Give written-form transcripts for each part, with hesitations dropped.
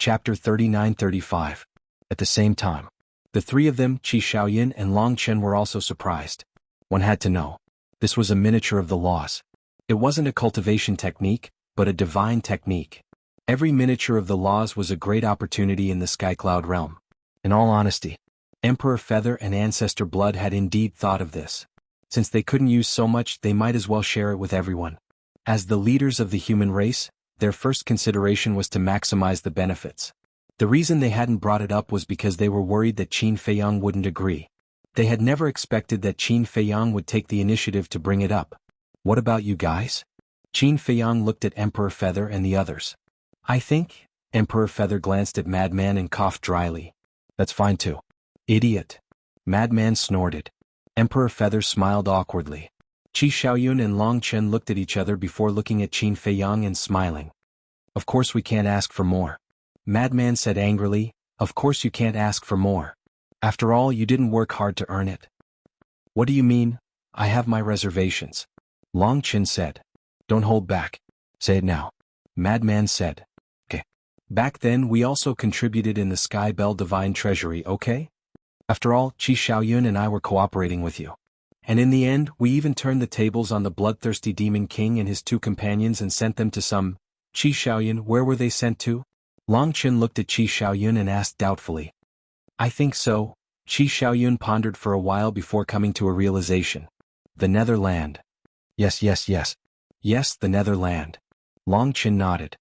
Chapter 39-35. At the same time, the three of them, Qi Shaoyin and Long Chen, were also surprised. One had to know. This was a miniature of the laws. It wasn't a cultivation technique, but a divine technique. Every miniature of the laws was a great opportunity in the Sky Cloud realm. In all honesty, Emperor Feather and Ancestor Blood had indeed thought of this. Since they couldn't use so much, they might as well share it with everyone. As the leaders of the human race, their first consideration was to maximize the benefits. The reason they hadn't brought it up was because they were worried that Qin Feiyang wouldn't agree. They had never expected that Qin Feiyang would take the initiative to bring it up. What about you guys? Qin Feiyang looked at Emperor Feather and the others. I think, Emperor Feather glanced at Madman and coughed dryly. That's fine too. Idiot. Madman snorted. Emperor Feather smiled awkwardly. Qi Shaoyun and Long Chen looked at each other before looking at Qin Feiyang and smiling. Of course we can't ask for more. Madman said angrily, of course you can't ask for more. After all, you didn't work hard to earn it. What do you mean? I have my reservations. Long Chen said. Don't hold back. Say it now. Madman said. Okay. Back then we also contributed in the Sky Bell Divine Treasury, okay? After all, Qi Shaoyun and I were cooperating with you. And in the end, we even turned the tables on the bloodthirsty Demon King and his two companions and sent them to some. Qi Shaoyun, where were they sent to? Long Chen looked at Qi Shaoyun and asked doubtfully. I think so. Qi Shaoyun pondered for a while before coming to a realization. The Netherland. Yes. Yes, the Netherland. Long Chen nodded.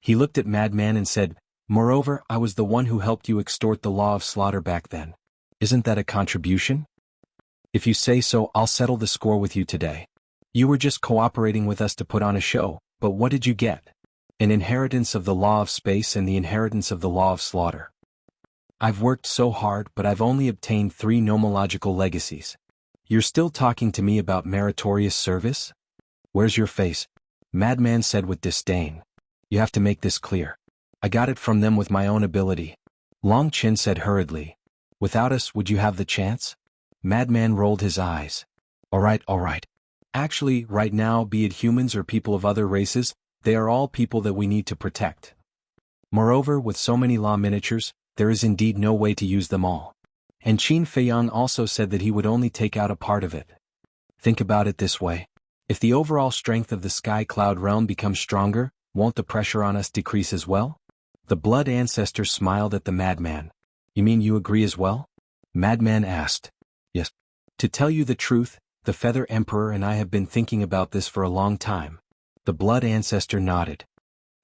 He looked at Madman and said, moreover, I was the one who helped you extort the law of slaughter back then. Isn't that a contribution? If you say so, I'll settle the score with you today. You were just cooperating with us to put on a show, but what did you get? An inheritance of the law of space and the inheritance of the law of slaughter. I've worked so hard, but I've only obtained 3 nomological legacies. You're still talking to me about meritorious service? Where's your face? Madman said with disdain. You have to make this clear. I got it from them with my own ability. Long Chen said hurriedly. Without us, would you have the chance? Madman rolled his eyes. All right. Actually, right now, be it humans or people of other races, they are all people that we need to protect. Moreover, with so many law miniatures, there is indeed no way to use them all. And Qin Feiyang also said that he would only take out a part of it. Think about it this way. If the overall strength of the Sky Cloud realm becomes stronger, won't the pressure on us decrease as well? The Blood Ancestor smiled at the Madman. You mean you agree as well? Madman asked. Yes. To tell you the truth, the Feather Emperor and I have been thinking about this for a long time. The Blood Ancestor nodded.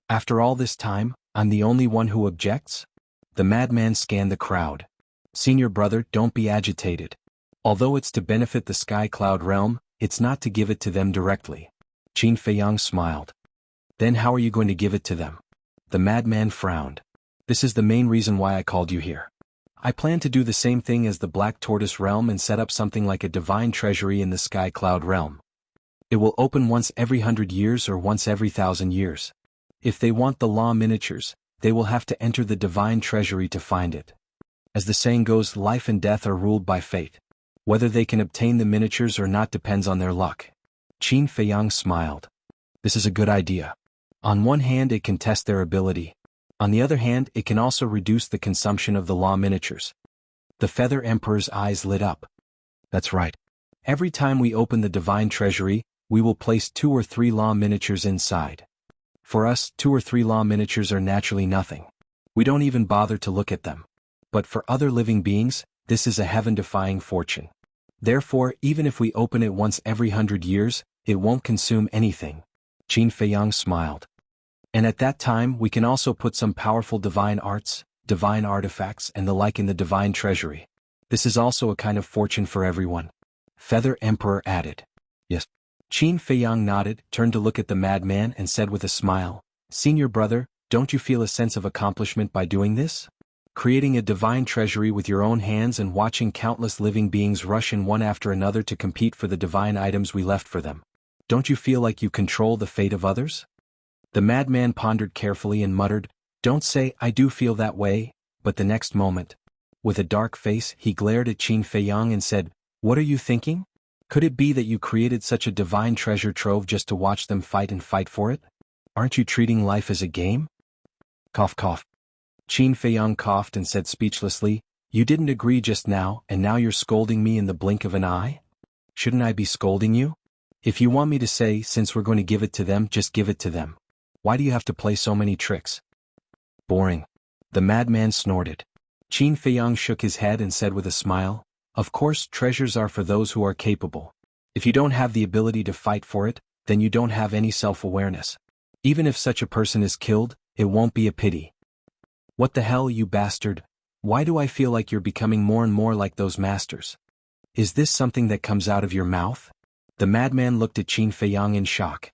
After all this time, I'm the only one who objects? The Madman scanned the crowd. Senior brother, don't be agitated. Although it's to benefit the Sky Cloud realm, it's not to give it to them directly. Qin Feiyang smiled. Then how are you going to give it to them? The Madman frowned. This is the main reason why I called you here. I plan to do the same thing as the Black Tortoise realm and set up something like a divine treasury in the Sky Cloud realm. It will open once every 100 years or once every 1,000 years. If they want the law miniatures, they will have to enter the divine treasury to find it. As the saying goes, life and death are ruled by fate. Whether they can obtain the miniatures or not depends on their luck. Qin Feiyang smiled. This is a good idea. On one hand, it can test their ability. On the other hand, it can also reduce the consumption of the law miniatures. The Feather Emperor's eyes lit up. That's right. Every time we open the divine treasury, we will place 2 or 3 law miniatures inside. For us, 2 or 3 law miniatures are naturally nothing. We don't even bother to look at them. But for other living beings, this is a heaven-defying fortune. Therefore, even if we open it once every 100 years, it won't consume anything. Qin Feiyang smiled. And at that time we can also put some powerful divine arts, divine artifacts and the like in the divine treasury. This is also a kind of fortune for everyone. Feather Emperor added. Yes. Qin Feiyang nodded, turned to look at the Madman and said with a smile, Senior brother, don't you feel a sense of accomplishment by doing this? Creating a divine treasury with your own hands and watching countless living beings rush in one after another to compete for the divine items we left for them. Don't you feel like you control the fate of others? The Madman pondered carefully and muttered, Don't say I do feel that way, but the next moment, with a dark face, he glared at Qin Feiyang and said, What are you thinking? Could it be that you created such a divine treasure trove just to watch them fight and fight for it? Aren't you treating life as a game? Cough cough. Qin Feiyang coughed and said speechlessly, "You didn't agree just now, and now you're scolding me in the blink of an eye? Shouldn't I be scolding you? If you want me to say, since we're going to give it to them, just give it to them. Why do you have to play so many tricks?" "Boring." The madman snorted. Qin Feiyang shook his head and said with a smile, "Of course, treasures are for those who are capable. If you don't have the ability to fight for it, then you don't have any self-awareness. Even if such a person is killed, it won't be a pity." "What the hell, you bastard? Why do I feel like you're becoming more and more like those masters? Is this something that comes out of your mouth?" The madman looked at Qin Feiyang in shock.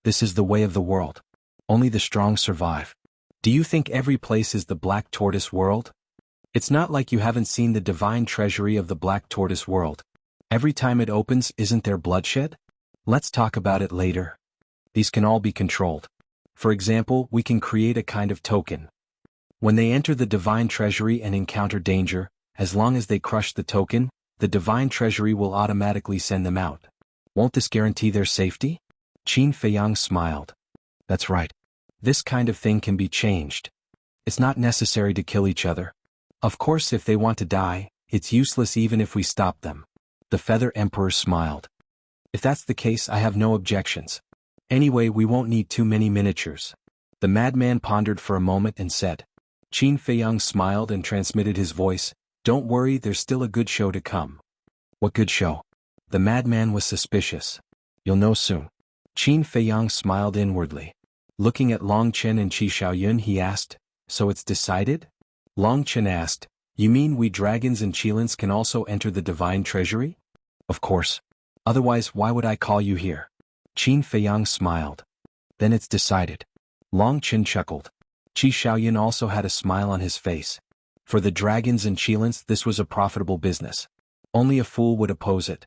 "This is the way of the world. Only the strong survive. Do you think every place is the Black Tortoise world? It's not like you haven't seen the divine treasury of the Black Tortoise world. Every time it opens, isn't there bloodshed? Let's talk about it later. These can all be controlled. For example, we can create a kind of token. When they enter the divine treasury and encounter danger, as long as they crush the token, the divine treasury will automatically send them out. Won't this guarantee their safety?" Qin Feiyang smiled. "That's right. This kind of thing can be changed. It's not necessary to kill each other. Of course, if they want to die, it's useless even if we stop them." The Feather Emperor smiled. "If that's the case, I have no objections. Anyway, we won't need too many miniatures." The madman pondered for a moment and said. Qin Feiyang smiled and transmitted his voice, "Don't worry, there's still a good show to come." "What good show?" The madman was suspicious. "You'll know soon." Qin Feiyang smiled inwardly. Looking at Long Chen and Qi Xiaoyun, he asked, "So it's decided?" Long Chen asked, "You mean we dragons and Qilins can also enter the divine treasury?" "Of course. Otherwise, why would I call you here?" Qin Feiyang smiled. "Then it's decided." Long Chen chuckled. Qi Xiaoyun also had a smile on his face. For the dragons and Qilins, this was a profitable business. Only a fool would oppose it.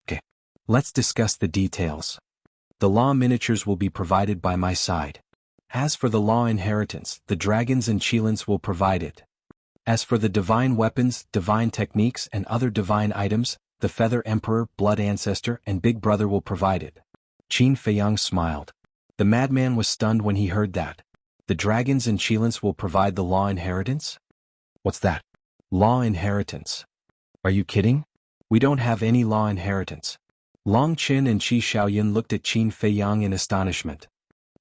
Okay. Let's discuss the details. The law miniatures will be provided by my side. As for the law inheritance, the dragons and Qilins will provide it. As for the divine weapons, divine techniques, and other divine items, the Feather Emperor, Blood Ancestor, and Big Brother will provide it. Qin Feiyang smiled. The madman was stunned when he heard that. The dragons and Qilins will provide the law inheritance? What's that? Law inheritance. Are you kidding? We don't have any law inheritance. Long Chen and Qi Xiaoyun looked at Qin Feiyang in astonishment.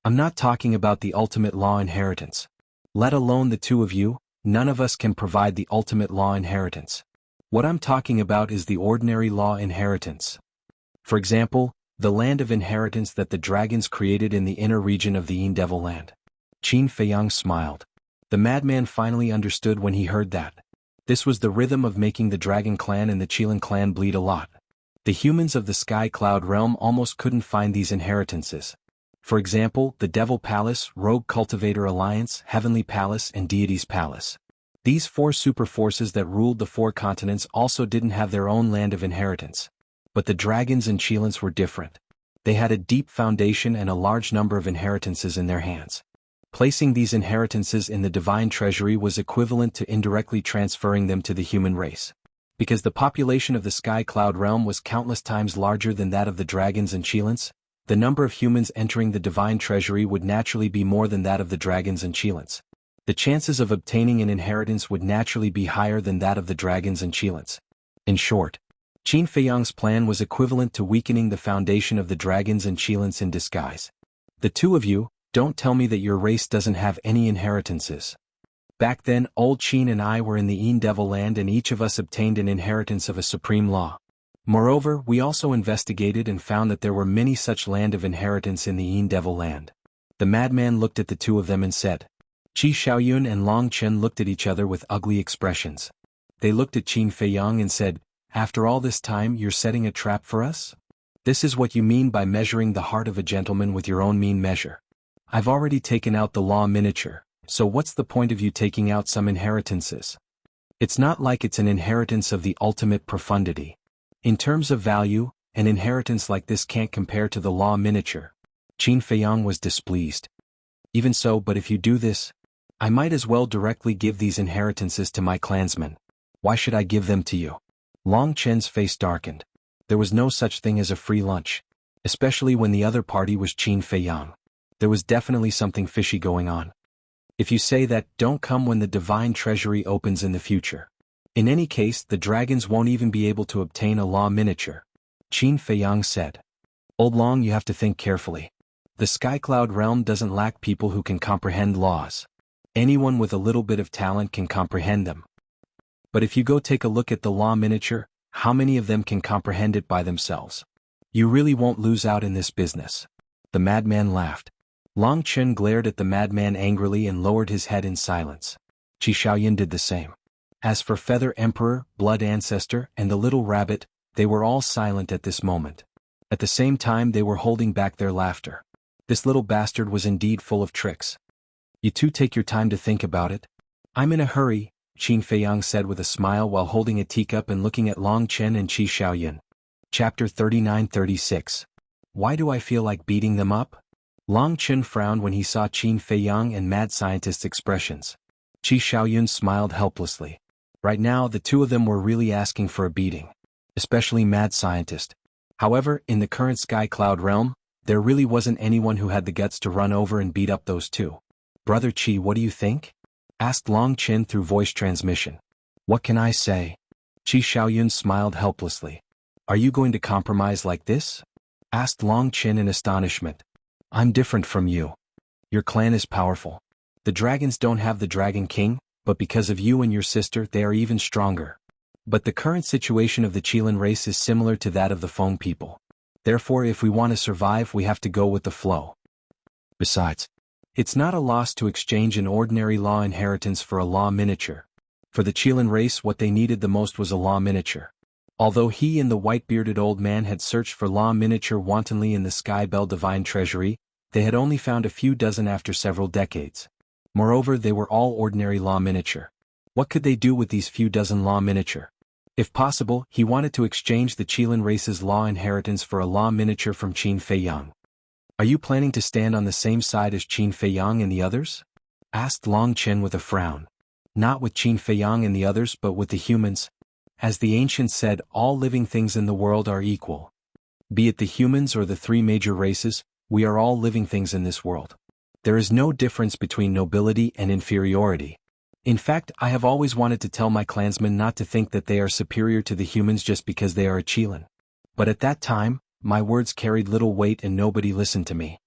I'm not talking about the ultimate law inheritance. Let alone the two of you, none of us can provide the ultimate law inheritance. What I'm talking about is the ordinary law inheritance. For example, the land of inheritance that the dragons created in the inner region of the Yin Devil Land. Qin Feiyang smiled. The madman finally understood when he heard that. This was the rhythm of making the Dragon Clan and the Qilin Clan bleed a lot. The humans of the Sky Cloud realm almost couldn't find these inheritances. For example, the Devil Palace, Rogue Cultivator Alliance, Heavenly Palace, and Deity's Palace. These four super forces that ruled the four continents also didn't have their own land of inheritance. But the dragons and Qilins were different. They had a deep foundation and a large number of inheritances in their hands. Placing these inheritances in the divine treasury was equivalent to indirectly transferring them to the human race. Because the population of the Sky Cloud realm was countless times larger than that of the dragons and Qilins, the number of humans entering the divine treasury would naturally be more than that of the dragons and Qilins. The chances of obtaining an inheritance would naturally be higher than that of the dragons and Qilins. In short, Qin Feiyang's plan was equivalent to weakening the foundation of the dragons and Qilins in disguise. The two of you, don't tell me that your race doesn't have any inheritances. Back then, old Qin and I were in the Yin Devil Land and each of us obtained an inheritance of a supreme law. Moreover, we also investigated and found that there were many such land of inheritance in the Yin Devil Land. The madman looked at the two of them and said. Qi Xiaoyun and Long Chen looked at each other with ugly expressions. They looked at Qin Feiyang and said, "After all this time, you're setting a trap for us? This is what you mean by measuring the heart of a gentleman with your own mean measure. I've already taken out the law miniature, so what's the point of you taking out some inheritances? It's not like it's an inheritance of the ultimate profundity. In terms of value, an inheritance like this can't compare to the law miniature." Qin Feiyang was displeased. "Even so, but if you do this, I might as well directly give these inheritances to my clansmen. Why should I give them to you?" Long Chen's face darkened. There was no such thing as a free lunch, especially when the other party was Qin Feiyang. There was definitely something fishy going on. If you say that, don't come when the divine treasury opens in the future. In any case, the dragons won't even be able to obtain a law miniature. Qin Feiyang said. Old Long, you have to think carefully. The Skycloud realm doesn't lack people who can comprehend laws. Anyone with a little bit of talent can comprehend them. But if you go take a look at the law miniature, how many of them can comprehend it by themselves? You really won't lose out in this business. The madman laughed. Long Chen glared at the madman angrily and lowered his head in silence. Qi Shaoyin did the same. As for Feather Emperor, Blood Ancestor, and the little rabbit, they were all silent at this moment. At the same time they were holding back their laughter. This little bastard was indeed full of tricks. You two take your time to think about it. I'm in a hurry, Qin Feiyang said with a smile while holding a teacup and looking at Long Chen and Qi Shaoyin. Chapter 39-36. Why do I feel like beating them up? Long Chen frowned when he saw Qin Feiyang and Mad Scientist's expressions. Qi Shaoyun smiled helplessly. Right now the two of them were really asking for a beating. Especially Mad Scientist. However, in the current Sky Cloud realm, there really wasn't anyone who had the guts to run over and beat up those two. Brother Qi, what do you think? Asked Long Chen through voice transmission. What can I say? Qi Shaoyun smiled helplessly. Are you going to compromise like this? Asked Long Chen in astonishment. I'm different from you. Your clan is powerful. The dragons don't have the Dragon King, but because of you and your sister they are even stronger. But the current situation of the Qilin race is similar to that of the Feng people. Therefore if we want to survive we have to go with the flow. Besides, it's not a loss to exchange an ordinary law inheritance for a law miniature. For the Qilin race what they needed the most was a law miniature. Although he and the white-bearded old man had searched for law miniature wantonly in the Sky Bell Divine Treasury, they had only found a few dozen after several decades. Moreover, they were all ordinary law miniature. What could they do with these few dozen law miniature? If possible, he wanted to exchange the Qilin race's law inheritance for a law miniature from Qin Feiyang. Are you planning to stand on the same side as Qin Feiyang and the others? Asked Long Chen with a frown. Not with Qin Feiyang and the others but with the humans. As the ancients said, all living things in the world are equal. Be it the humans or the three major races, we are all living things in this world. There is no difference between nobility and inferiority. In fact, I have always wanted to tell my clansmen not to think that they are superior to the humans just because they are a Qilin. But at that time, my words carried little weight and nobody listened to me.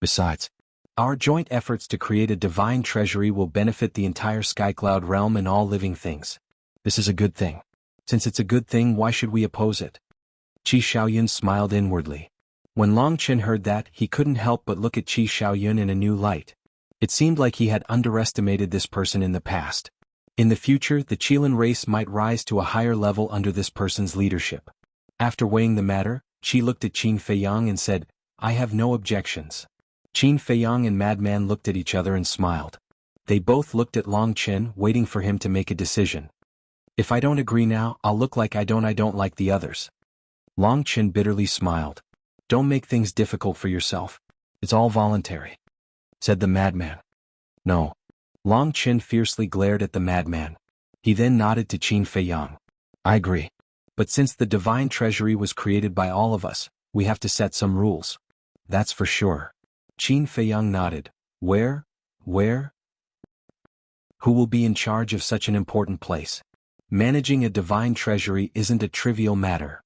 Besides, our joint efforts to create a divine treasury will benefit the entire Skycloud realm and all living things. This is a good thing. Since it's a good thing, why should we oppose it? Qi Shaoyun smiled inwardly. When Long Chen heard that, he couldn't help but look at Qi Shaoyun in a new light. It seemed like he had underestimated this person in the past. In the future, the Qilin race might rise to a higher level under this person's leadership. After weighing the matter, Qi looked at Qin Feiyang and said, I have no objections. Qin Feiyang and Madman looked at each other and smiled. They both looked at Long Chen, waiting for him to make a decision. If I don't agree now, I'll look like I don't like the others. Long Chen bitterly smiled. Don't make things difficult for yourself. It's all voluntary, said the madman. No. Long Chen fiercely glared at the madman. He then nodded to Qin Feiyang. I agree. But since the divine treasury was created by all of us, we have to set some rules. That's for sure. Qin Feiyang nodded. Where? Who will be in charge of such an important place? Managing a divine treasury isn't a trivial matter.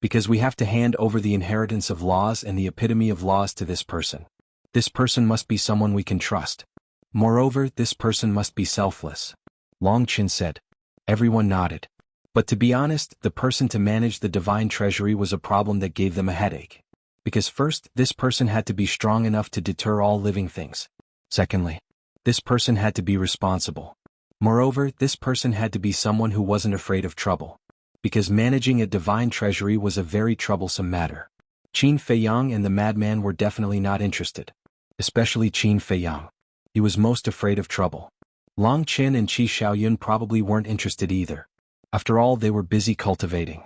Because we have to hand over the inheritance of laws and the epitome of laws to this person. This person must be someone we can trust. Moreover, this person must be selfless. Long Chen said. Everyone nodded. But to be honest, the person to manage the divine treasury was a problem that gave them a headache. Because first, this person had to be strong enough to deter all living things. Secondly, this person had to be responsible. Moreover, this person had to be someone who wasn't afraid of trouble. Because managing a divine treasury was a very troublesome matter. Qin Feiyang and the madman were definitely not interested. Especially Qin Feiyang. He was most afraid of trouble. Long Chen and Qi Shaoyun probably weren't interested either. After all, they were busy cultivating.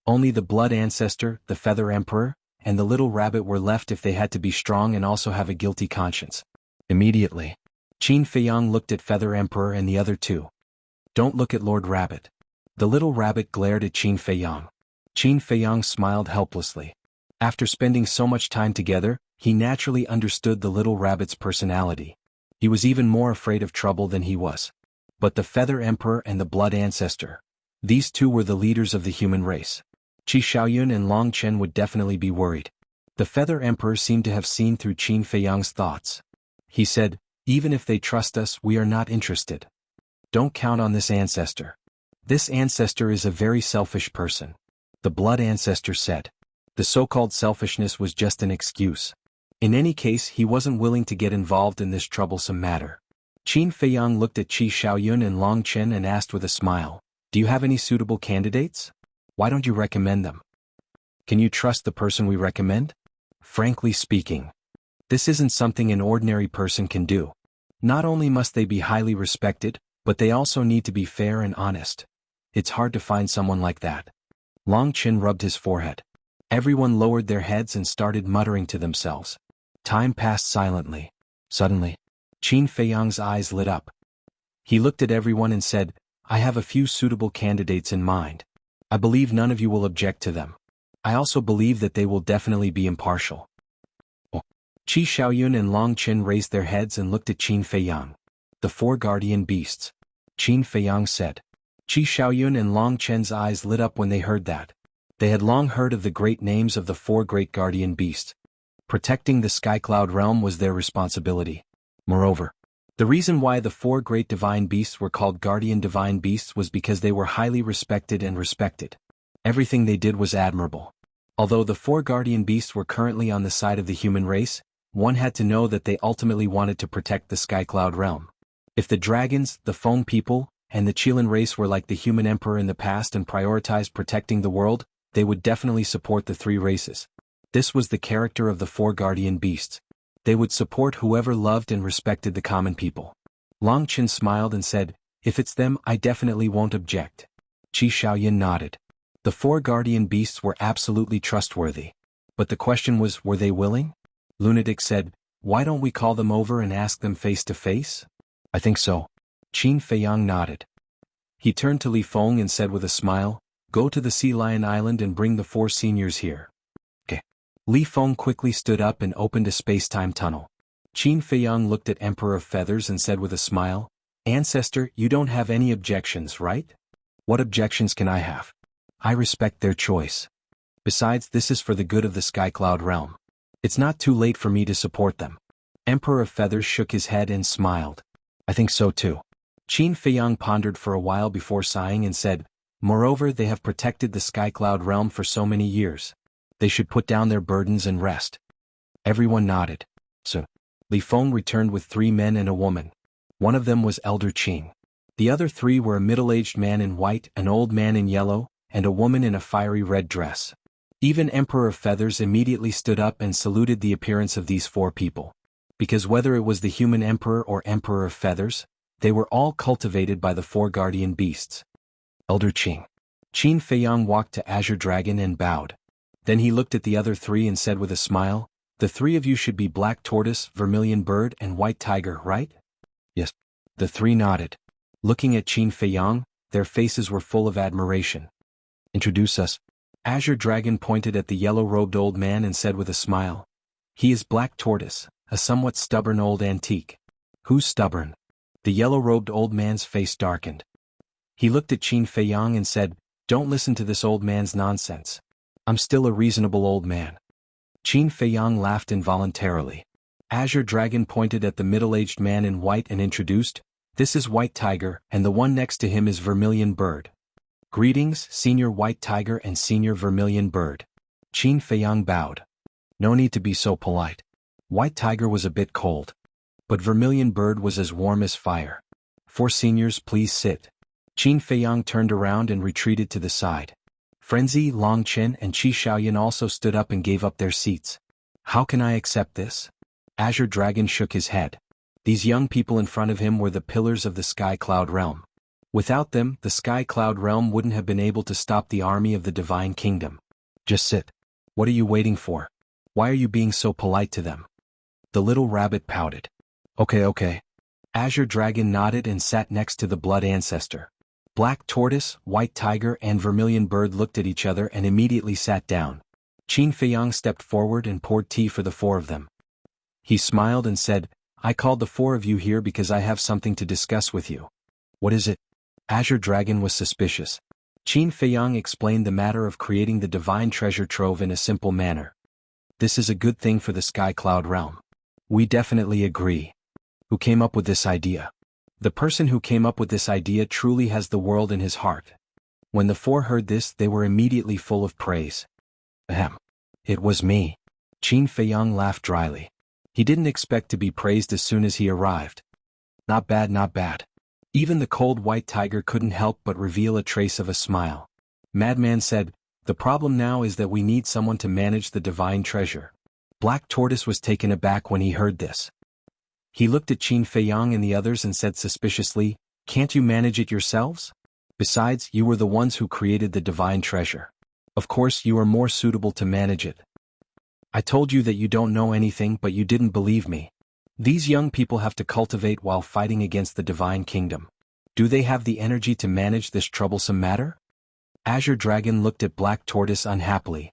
Only the Blood Ancestor, the Feather Emperor, and the Little Rabbit were left if they had to be strong and also have a guilty conscience. Immediately, Qin Feiyang looked at Feather Emperor and the other two. Don't look at Lord Rabbit. The Little Rabbit glared at Qin Feiyang. Qin Feiyang smiled helplessly. After spending so much time together, he naturally understood the Little Rabbit's personality. He was even more afraid of trouble than he was. But the Feather Emperor and the Blood Ancestor. These two were the leaders of the human race. Qi Shaoyun and Long Chen would definitely be worried. The Feather Emperor seemed to have seen through Qin Feiyang's thoughts. He said, "Even if they trust us, we are not interested. Don't count on this ancestor. This ancestor is a very selfish person." The Blood Ancestor said. The so-called selfishness was just an excuse. In any case, he wasn't willing to get involved in this troublesome matter. Qin Feiyang looked at Qi Shaoyun and Long Chen and asked with a smile, "Do you have any suitable candidates? Why don't you recommend them? Can you trust the person we recommend?" Frankly speaking, this isn't something an ordinary person can do. Not only must they be highly respected, but they also need to be fair and honest. It's hard to find someone like that. Long Chen rubbed his forehead. Everyone lowered their heads and started muttering to themselves. Time passed silently. Suddenly, Qin Feiyang's eyes lit up. He looked at everyone and said, "I have a few suitable candidates in mind. I believe none of you will object to them. I also believe that they will definitely be impartial." Qi Shaoyun and Long Chen raised their heads and looked at Qin Feiyang. "The four guardian beasts," Qin Feiyang said. Qi Shaoyun and Long Chen's eyes lit up when they heard that. They had long heard of the great names of the four great guardian beasts. Protecting the Sky Cloud realm was their responsibility. Moreover, the reason why the four great divine beasts were called guardian divine beasts was because they were highly respected and respected. Everything they did was admirable. Although the four guardian beasts were currently on the side of the human race, one had to know that they ultimately wanted to protect the Sky Cloud realm. If the dragons, the Feng people, and the Qilin race were like the human emperor in the past and prioritized protecting the world, they would definitely support the three races. This was the character of the four guardian beasts. They would support whoever loved and respected the common people. Long Chen smiled and said, "If it's them, I definitely won't object." Qi Shaoyun nodded. The four guardian beasts were absolutely trustworthy. But the question was, were they willing? Lunatic said, "Why don't we call them over and ask them face to face?" "I think so." Qin Feiyang nodded. He turned to Li Feng and said with a smile, "Go to the Sea Lion Island and bring the four seniors here." "Okay." Li Feng quickly stood up and opened a space-time tunnel. Qin Feiyang looked at Emperor of Feathers and said with a smile, "Ancestor, you don't have any objections, right?" "What objections can I have? I respect their choice. Besides, this is for the good of the Sky Cloud realm. It's not too late for me to support them." Emperor of Feathers shook his head and smiled. "I think so too." Qin Feiyang pondered for a while before sighing and said, "Moreover, they have protected the Sky Cloud realm for so many years. They should put down their burdens and rest." Everyone nodded. So, Li Feng returned with 3 men and a woman. One of them was Elder Qing. The other 3 were a middle-aged man in white, an old man in yellow, and a woman in a fiery red dress. Even Emperor of Feathers immediately stood up and saluted the appearance of these 4 people. Because whether it was the human emperor or Emperor of Feathers, they were all cultivated by the 4 guardian beasts. Elder Qing. Qin Feiyang walked to Azure Dragon and bowed. Then he looked at the other 3 and said with a smile, "The 3 of you should be Black Tortoise, Vermilion Bird, and White Tiger, right?" "Yes." The 3 nodded. Looking at Qin Feiyang, their faces were full of admiration. "Introduce us." Azure Dragon pointed at the yellow-robed old man and said with a smile, "He is Black Tortoise, a somewhat stubborn old antique." "Who's stubborn?" The yellow-robed old man's face darkened. He looked at Qin Feiyang and said, "Don't listen to this old man's nonsense. I'm still a reasonable old man." Qin Feiyang laughed involuntarily. Azure Dragon pointed at the middle-aged man in white and introduced, "This is White Tiger, and the one next to him is Vermilion Bird." "Greetings, Senior White Tiger and Senior Vermilion Bird." Qin Feiyang bowed. No need to be so polite. White Tiger was a bit cold. But Vermilion Bird was as warm as fire. "4 seniors, please sit." Qin Feiyang turned around and retreated to the side. Frenzy, Long Chen and Qi Shaoyun also stood up and gave up their seats. "How can I accept this?" Azure Dragon shook his head. These young people in front of him were the pillars of the Sky Cloud realm. Without them, the Sky Cloud realm wouldn't have been able to stop the army of the Divine Kingdom. "Just sit. What are you waiting for? Why are you being so polite to them?" The little rabbit pouted. Okay. Azure Dragon nodded and sat next to the Blood Ancestor. Black Tortoise, White Tiger and Vermilion Bird looked at each other and immediately sat down. Qin Feiyang stepped forward and poured tea for the 4 of them. He smiled and said, I called the four of you here because I have something to discuss with you. What is it? Azure Dragon was suspicious. Qin Feiyang explained the matter of creating the divine treasure trove in a simple manner. This is a good thing for the Sky Cloud realm. We definitely agree. Who came up with this idea? The person who came up with this idea truly has the world in his heart. When the four heard this, they were immediately full of praise. Ahem. It was me. Qin Feiyang laughed dryly. He didn't expect to be praised as soon as he arrived. Not bad, not bad. Even the cold white tiger couldn't help but reveal a trace of a smile. Madman said, the problem now is that we need someone to manage the divine treasure. Black Tortoise was taken aback when he heard this. He looked at Qin Feiyang and the others and said suspiciously, can't you manage it yourselves? Besides, you were the ones who created the divine treasure. Of course you are more suitable to manage it. I told you that you don't know anything, but you didn't believe me. These young people have to cultivate while fighting against the divine kingdom. Do they have the energy to manage this troublesome matter? Azure Dragon looked at Black Tortoise unhappily.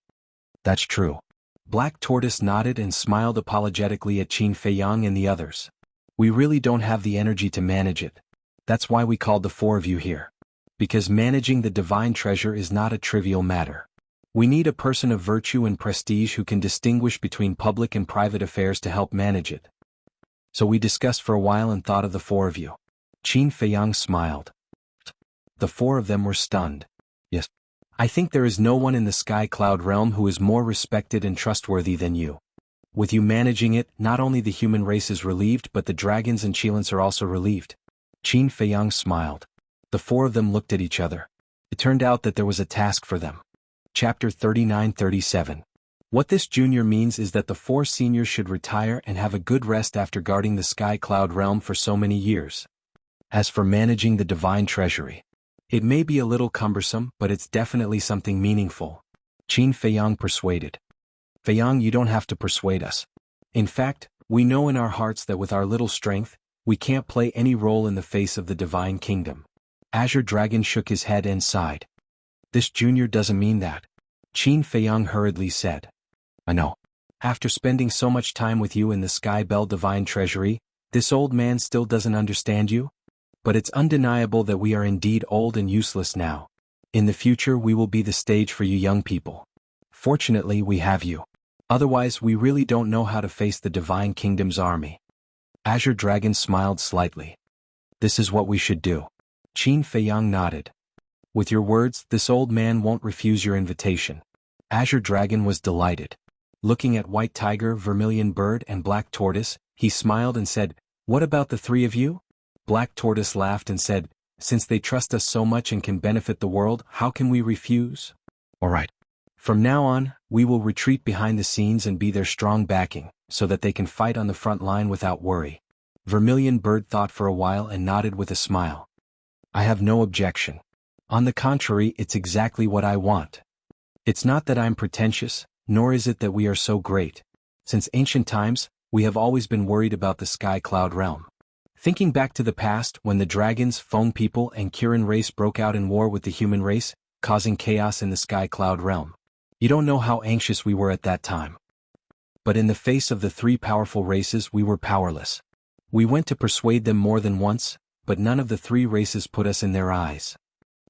That's true. Black Tortoise nodded and smiled apologetically at Qin Feiyang and the others. We really don't have the energy to manage it. That's why we called the four of you here. Because managing the divine treasure is not a trivial matter. We need a person of virtue and prestige who can distinguish between public and private affairs to help manage it. So we discussed for a while and thought of the four of you. Qin Feiyang smiled. The four of them were stunned. Yes. I think there is no one in the Sky Cloud realm who is more respected and trustworthy than you. With you managing it, not only the human race is relieved but the dragons and Qilins are also relieved. Qin Feiyang smiled. The four of them looked at each other. It turned out that there was a task for them. Chapter 39-37. What this junior means is that the four seniors should retire and have a good rest after guarding the Sky Cloud realm for so many years. As for managing the divine treasury, it may be a little cumbersome, but it's definitely something meaningful. Qin Feiyang persuaded. Feiyang, you don't have to persuade us. In fact, we know in our hearts that with our little strength, we can't play any role in the face of the divine kingdom. Azure Dragon shook his head and sighed. This junior doesn't mean that. Qin Feiyang hurriedly said. I know. After spending so much time with you in the Sky Bell Divine Treasury, this old man still doesn't understand you? But it's undeniable that we are indeed old and useless now. In the future we will be the stage for you young people. Fortunately we have you. Otherwise we really don't know how to face the Divine Kingdom's army. Azure Dragon smiled slightly. This is what we should do. Qin Feiyang nodded. With your words, this old man won't refuse your invitation. Azure Dragon was delighted. Looking at White Tiger, Vermilion Bird and Black Tortoise, he smiled and said, what about the three of you? Black Tortoise laughed and said, since they trust us so much and can benefit the world, how can we refuse? All right. From now on, we will retreat behind the scenes and be their strong backing, so that they can fight on the front line without worry. Vermilion Bird thought for a while and nodded with a smile. I have no objection. On the contrary, it's exactly what I want. It's not that I'm pretentious, nor is it that we are so great. Since ancient times, we have always been worried about the Sky Cloud realm. Thinking back to the past when the dragons, Feng people and Kirin race broke out in war with the human race, causing chaos in the Sky Cloud realm. You don't know how anxious we were at that time. But in the face of the three powerful races we were powerless. We went to persuade them more than once, but none of the three races put us in their eyes.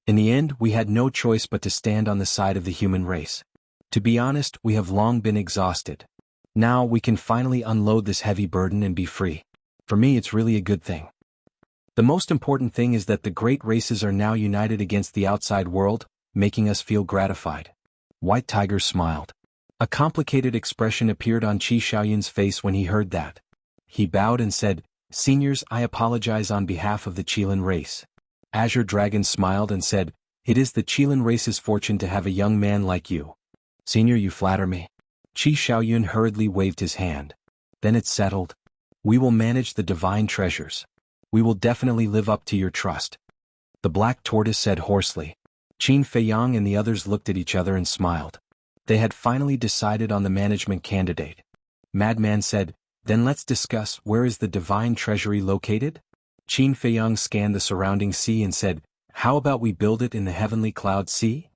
In the end we had no choice but to stand on the side of the human race. To be honest, we have long been exhausted. Now we can finally unload this heavy burden and be free. For me it's really a good thing. The most important thing is that the great races are now united against the outside world, making us feel gratified. White Tiger smiled. A complicated expression appeared on Qi Shaoyun's face when he heard that. He bowed and said, Seniors, I apologize on behalf of the Qilin race. Azure Dragon smiled and said, it is the Qilin race's fortune to have a young man like you. Senior, you flatter me. Qi Shaoyun hurriedly waved his hand. Then it's settled. We will manage the divine treasures. We will definitely live up to your trust. The Black Tortoise said hoarsely. Qin Feiyang and the others looked at each other and smiled. They had finally decided on the management candidate. Madman said, then let's discuss, where is the divine treasury located? Qin Feiyang scanned the surrounding sea and said, how about we build it in the heavenly cloud sea?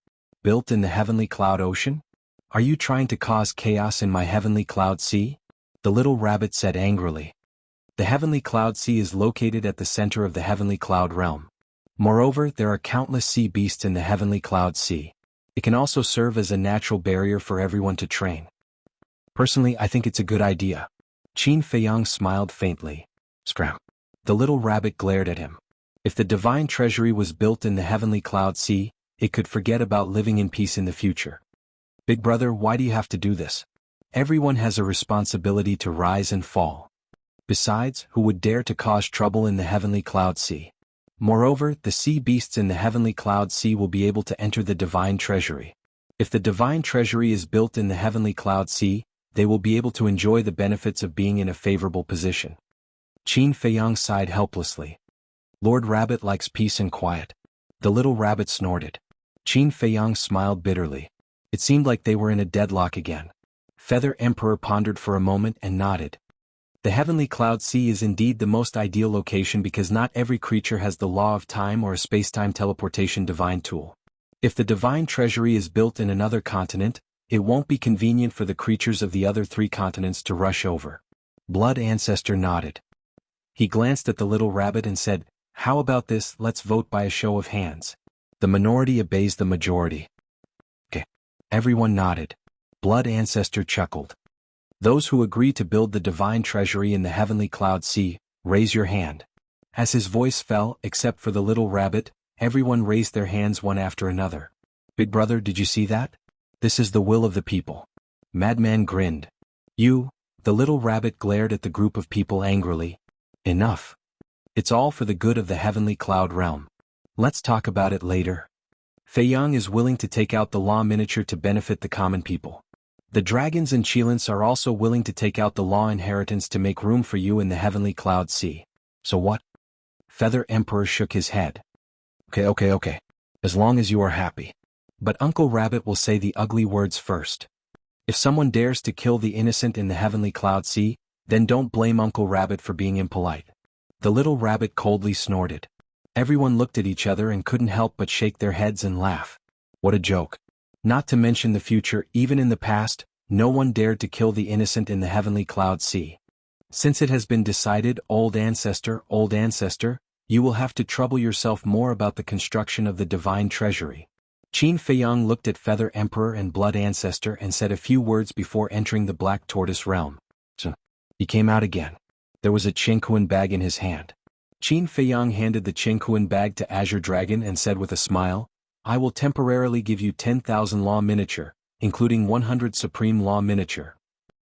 Built in the heavenly cloud ocean? Are you trying to cause chaos in my heavenly cloud sea? The little rabbit said angrily. The heavenly cloud sea is located at the center of the heavenly cloud realm. Moreover, there are countless sea beasts in the heavenly cloud sea. It can also serve as a natural barrier for everyone to train. Personally, I think it's a good idea. Qin Feiyang smiled faintly. Scram. The little rabbit glared at him. If the divine treasury was built in the heavenly cloud sea, it could forget about living in peace in the future. Big brother, why do you have to do this? Everyone has a responsibility to rise and fall. Besides, who would dare to cause trouble in the heavenly cloud sea? Moreover, the sea beasts in the heavenly cloud sea will be able to enter the divine treasury. If the divine treasury is built in the heavenly cloud sea, they will be able to enjoy the benefits of being in a favorable position. Qin Feiyang sighed helplessly. Lord Rabbit likes peace and quiet. The little rabbit snorted. Qin Feiyang smiled bitterly. It seemed like they were in a deadlock again. Feather Emperor pondered for a moment and nodded. The heavenly cloud sea is indeed the most ideal location because not every creature has the law of time or a space-time teleportation divine tool. If the divine treasury is built in another continent, it won't be convenient for the creatures of the other 3 continents to rush over. Blood Ancestor nodded. He glanced at the little rabbit and said, "How about this, let's vote by a show of hands. The minority obeys the majority." Okay. Everyone nodded. Blood Ancestor chuckled. Those who agree to build the divine treasury in the heavenly cloud sea, raise your hand. As his voice fell, except for the little rabbit, everyone raised their hands one after another. Big brother, did you see that? This is the will of the people. Madman grinned. You, the little rabbit glared at the group of people angrily. Enough. It's all for the good of the heavenly cloud realm. Let's talk about it later. Feiyang is willing to take out the law miniature to benefit the common people. The dragons and Chilants are also willing to take out the law inheritance to make room for you in the heavenly cloud sea. So what? Feather Emperor shook his head. Okay. As long as you are happy. But Uncle Rabbit will say the ugly words first. If someone dares to kill the innocent in the heavenly cloud sea, then don't blame Uncle Rabbit for being impolite. The little rabbit coldly snorted. Everyone looked at each other and couldn't help but shake their heads and laugh. What a joke. Not to mention the future, even in the past, no one dared to kill the innocent in the heavenly cloud sea. Since it has been decided, old ancestor, you will have to trouble yourself more about the construction of the divine treasury. Qin Feiyang looked at Feather Emperor and Blood Ancestor and said a few words before entering the Black Tortoise realm. He came out again. There was a Qingquan bag in his hand. Qin Feiyang handed the Qingquan bag to Azure Dragon and said with a smile, "I will temporarily give you 10,000 law miniature, including 100 supreme law miniature."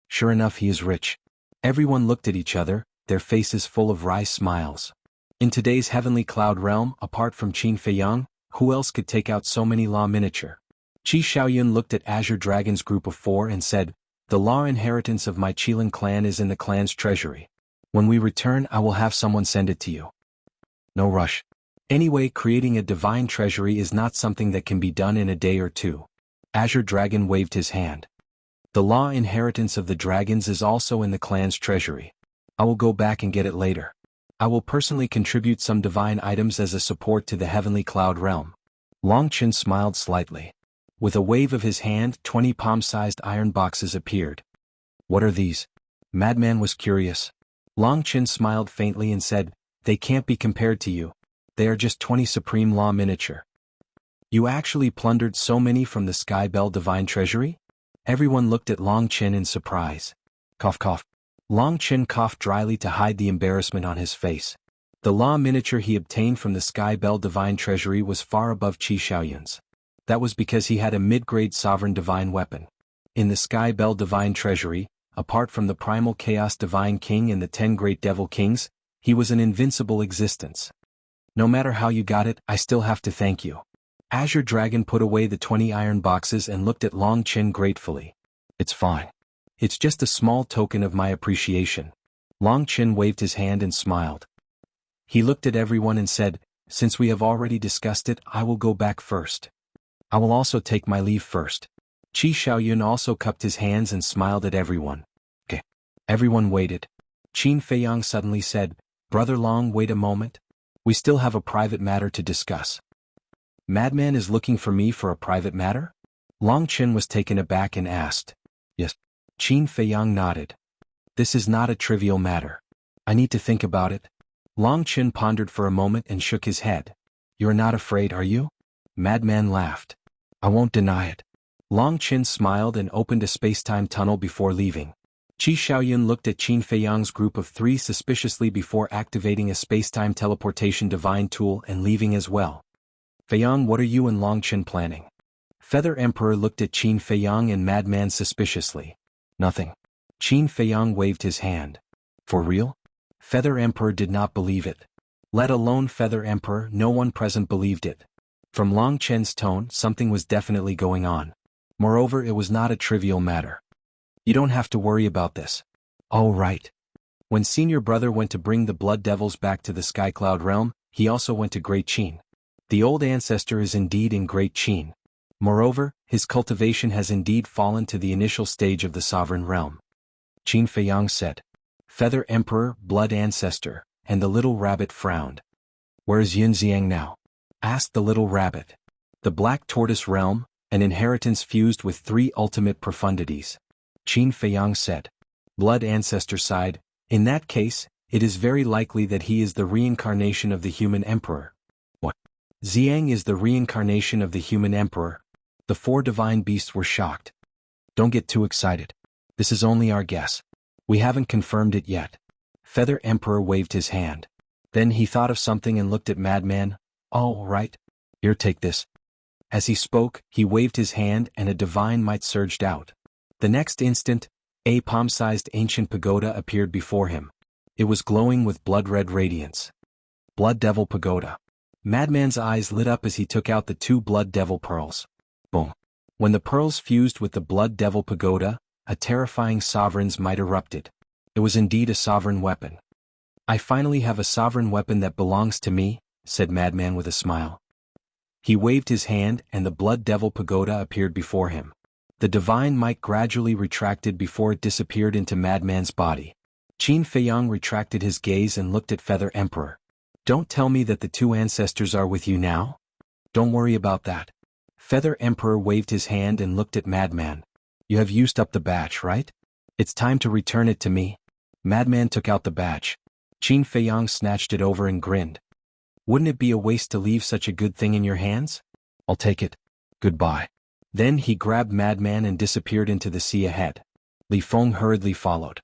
Sure enough, he is rich. Everyone looked at each other, their faces full of wry smiles. In today's heavenly cloud realm, apart from Qin Feiyang, who else could take out so many law miniature? Qi Xiaoyun looked at Azure Dragon's group of 4 and said, "The law inheritance of my Qilin clan is in the clan's treasury. When we return, I will have someone send it to you." No rush. Anyway, creating a divine treasury is not something that can be done in a day or 2. Azure Dragon waved his hand. The law inheritance of the dragons is also in the clan's treasury. I will go back and get it later. I will personally contribute some divine items as a support to the heavenly cloud realm. Long Chen smiled slightly. With a wave of his hand, 20 palm-sized iron boxes appeared. What are these? Madman was curious. Long Chen smiled faintly and said, "They can't be compared to you. They are just 20 supreme law miniature." You actually plundered so many from the Sky Bell divine treasury? Everyone looked at Long Chen in surprise. Cough cough. Long Chen coughed dryly to hide the embarrassment on his face. The law miniature he obtained from the Sky Bell divine treasury was far above Qi Xiaoyun's. That was because he had a mid-grade sovereign divine weapon. In the Sky Bell divine treasury, apart from the primal chaos divine king and the 10 great devil kings, he was an invincible existence. No matter how you got it, I still have to thank you. Azure Dragon put away the 20 iron boxes and looked at Long Chen gratefully. It's fine. It's just a small token of my appreciation. Long Chen waved his hand and smiled. He looked at everyone and said, "Since we have already discussed it, I will go back first. I will also take my leave first." Qi Xiaoyun also cupped his hands and smiled at everyone. Okay. Everyone waited. Qin Feiyang suddenly said, "Brother Long, wait a moment. We still have a private matter to discuss." Madman is looking for me for a private matter? Long Chen was taken aback and asked. Yes. Qin Feiyang nodded. This is not a trivial matter. I need to think about it. Long Chen pondered for a moment and shook his head. You're not afraid, are you? Madman laughed. I won't deny it. Long Chen smiled and opened a space-time tunnel before leaving. Qi Xiaoyun looked at Qin Feiyang's group of 3 suspiciously before activating a space-time teleportation divine tool and leaving as well. Feiyang, what are you and Long Chen planning? Feather Emperor looked at Qin Feiyang and Madman suspiciously. Nothing. Qin Feiyang waved his hand. For real? Feather Emperor did not believe it. Let alone Feather Emperor, no one present believed it. From Long Chen's tone, something was definitely going on. Moreover, it was not a trivial matter. You don't have to worry about this. Oh right. When Senior Brother went to bring the Blood Devils back to the Sky Cloud realm, he also went to Great Qin. The old ancestor is indeed in Great Qin. Moreover, his cultivation has indeed fallen to the initial stage of the sovereign realm. Qin Feiyang said. Feather Emperor, Blood Ancestor, and the little rabbit frowned. Where is Yin Xiang now? Asked the little rabbit. The Black Tortoise realm, an inheritance fused with 3 ultimate profundities. Qin Feiyang said. Blood Ancestor sighed. In that case, it is very likely that he is the reincarnation of the human emperor. What? Xiang is the reincarnation of the human emperor? The 4 divine beasts were shocked. Don't get too excited. This is only our guess. We haven't confirmed it yet. Feather Emperor waved his hand. Then he thought of something and looked at Madman. Oh, right. Here, take this. As he spoke, he waved his hand and a divine might surged out. The next instant, a palm-sized ancient pagoda appeared before him. It was glowing with blood-red radiance. Blood Devil Pagoda. Madman's eyes lit up as he took out the 2 Blood Devil pearls. Boom. When the pearls fused with the Blood Devil Pagoda, a terrifying sovereign's might erupted. It was indeed a sovereign weapon. I finally have a sovereign weapon that belongs to me, said Madman with a smile. He waved his hand and the Blood Devil Pagoda appeared before him. The divine might gradually retracted before it disappeared into Madman's body. Qin Feiyang retracted his gaze and looked at Feather Emperor. Don't tell me that the 2 ancestors are with you now? Don't worry about that. Feather Emperor waved his hand and looked at Madman. You have used up the badge, right? It's time to return it to me. Madman took out the badge. Qin Feiyang snatched it over and grinned. Wouldn't it be a waste to leave such a good thing in your hands? I'll take it. Goodbye. Then he grabbed Madman and disappeared into the sea ahead. Li Feng hurriedly followed.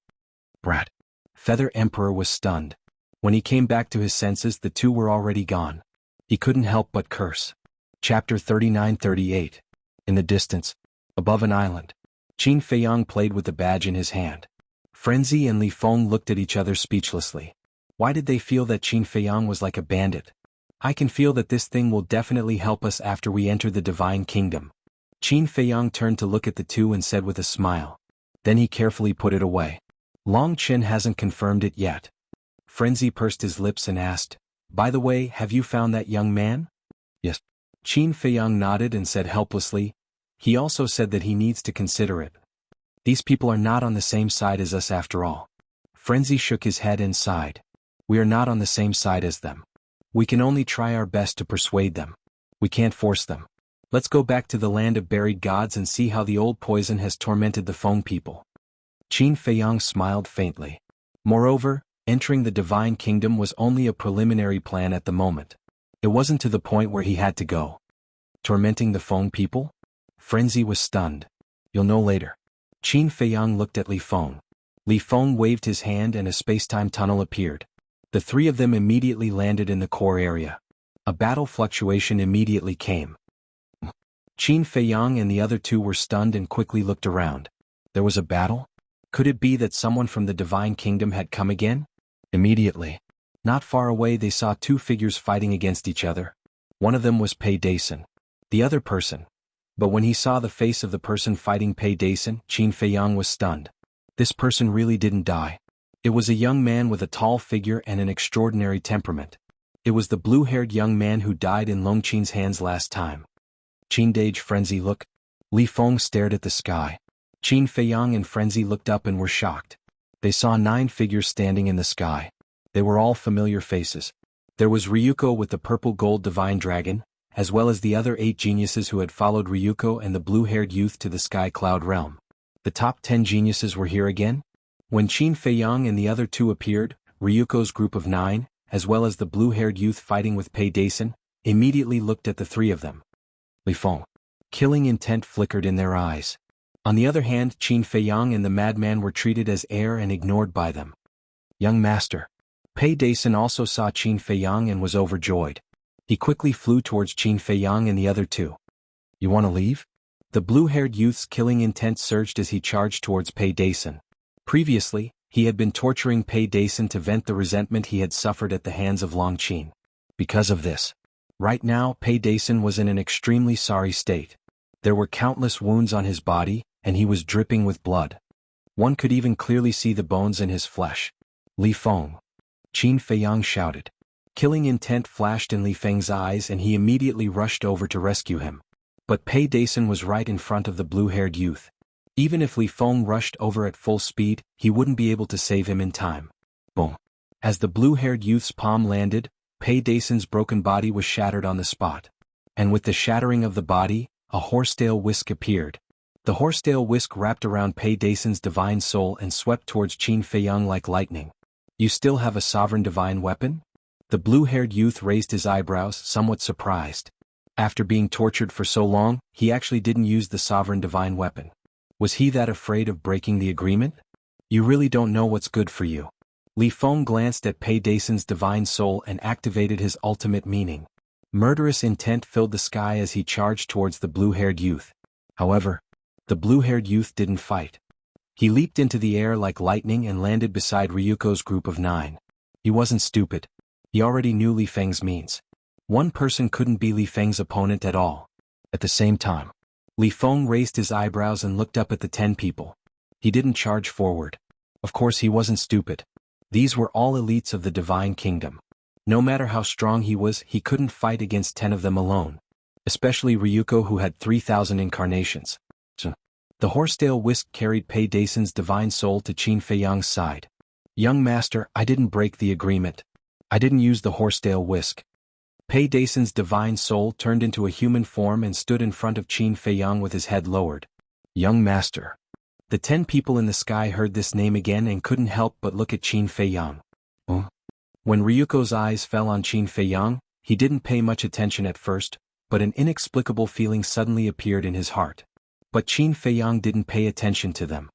Brat. Feather Emperor was stunned. When he came back to his senses, the 2 were already gone. He couldn't help but curse. Chapter 39-38. In the distance, above an island, Qin Feiyang played with the badge in his hand. Frenzy and Li Feng looked at each other speechlessly. Why did they feel that Qin Feiyang was like a bandit? I can feel that this thing will definitely help us after we enter the Divine Kingdom. Qin Feiyang turned to look at the 2 and said with a smile. Then he carefully put it away. Long Chen hasn't confirmed it yet. Frenzy pursed his lips and asked, By the way, have you found that young man? Yes. Qin Feiyang nodded and said helplessly. He also said that he needs to consider it. These people are not on the same side as us after all. Frenzy shook his head and sighed. We are not on the same side as them. We can only try our best to persuade them. We can't force them. Let's go back to the land of buried gods and see how the old poison has tormented the Feng people. Qin Feiyang smiled faintly. Moreover, entering the Divine Kingdom was only a preliminary plan at the moment. It wasn't to the point where he had to go. Tormenting the Feng people? Frenzy was stunned. You'll know later. Qin Feiyang looked at Li Feng. Li Feng waved his hand and a space-time tunnel appeared. The 3 of them immediately landed in the core area. A battle fluctuation immediately came. Qin Feiyang and the other 2 were stunned and quickly looked around. There was a battle? Could it be that someone from the Divine Kingdom had come again? Immediately. Not far away they saw 2 figures fighting against each other. One of them was Pei Dason. The other person. But when he saw the face of the person fighting Pei Dason, Qin Feiyang was stunned. This person really didn't die. It was a young man with a tall figure and an extraordinary temperament. It was the blue-haired young man who died in Longqin's hands last time. Qin Dage Frenzy look. Li Feng stared at the sky. Qin Feiyang and Frenzy looked up and were shocked. They saw 9 figures standing in the sky. They were all familiar faces. There was Ryuko with the purple-gold divine dragon, as well as the other 8 geniuses who had followed Ryuko and the blue-haired youth to the Sky Cloud realm. The top 10 geniuses were here again? When Qin Feiyang and the other 2 appeared, Ryuko's group of 9, as well as the blue-haired youth fighting with Pei Dason, immediately looked at the three of them. Li Feng. Killing intent flickered in their eyes. On the other hand, Qin Feiyang and the madman were treated as air and ignored by them. Young master. Pei Dason also saw Qin Feiyang and was overjoyed. He quickly flew towards Qin Feiyang and the other two. You want to leave? The blue-haired youth's killing intent surged as he charged towards Pei Dason. Previously, he had been torturing Pei Dason to vent the resentment he had suffered at the hands of Long Qin. Because of this. Right now, Pei Dason was in an extremely sorry state. There were countless wounds on his body, and he was dripping with blood. One could even clearly see the bones in his flesh. Li Feng. Qin Feiyang shouted. Killing intent flashed in Li Feng's eyes and he immediately rushed over to rescue him. But Pei Dason was right in front of the blue-haired youth. Even if Li Feng rushed over at full speed, he wouldn't be able to save him in time. Boom. As the blue-haired youth's palm landed, Pei Dason's broken body was shattered on the spot. And with the shattering of the body, a horsetail whisk appeared. The horsetail whisk wrapped around Pei Dason's divine soul and swept towards Qin Feiyang like lightning. You still have a sovereign divine weapon? The blue-haired youth raised his eyebrows, somewhat surprised. After being tortured for so long, he actually didn't use the sovereign divine weapon. Was he that afraid of breaking the agreement? You really don't know what's good for you. Li Feng glanced at Pei Dason's divine soul and activated his ultimate meaning. Murderous intent filled the sky as he charged towards the blue-haired youth. However, the blue-haired youth didn't fight. He leaped into the air like lightning and landed beside Ryuko's group of 9. He wasn't stupid. He already knew Li Feng's means. One person couldn't be Li Feng's opponent at all. At the same time, Li Feng raised his eyebrows and looked up at the 10 people. He didn't charge forward. Of course he wasn't stupid. These were all elites of the Divine Kingdom. No matter how strong he was, he couldn't fight against 10 of them alone. Especially Ryuko, who had 3,000 incarnations. The horsetail whisk carried Pei Dason's divine soul to Qin Feiyang's side. Young master, I didn't break the agreement. I didn't use the horsetail whisk. Pei Dason's divine soul turned into a human form and stood in front of Qin Feiyang with his head lowered. Young master. The 10 people in the sky heard this name again and couldn't help but look at Qin Feiyang. When Ryuko's eyes fell on Qin Feiyang, he didn't pay much attention at first, but an inexplicable feeling suddenly appeared in his heart. But Qin Feiyang didn't pay attention to them.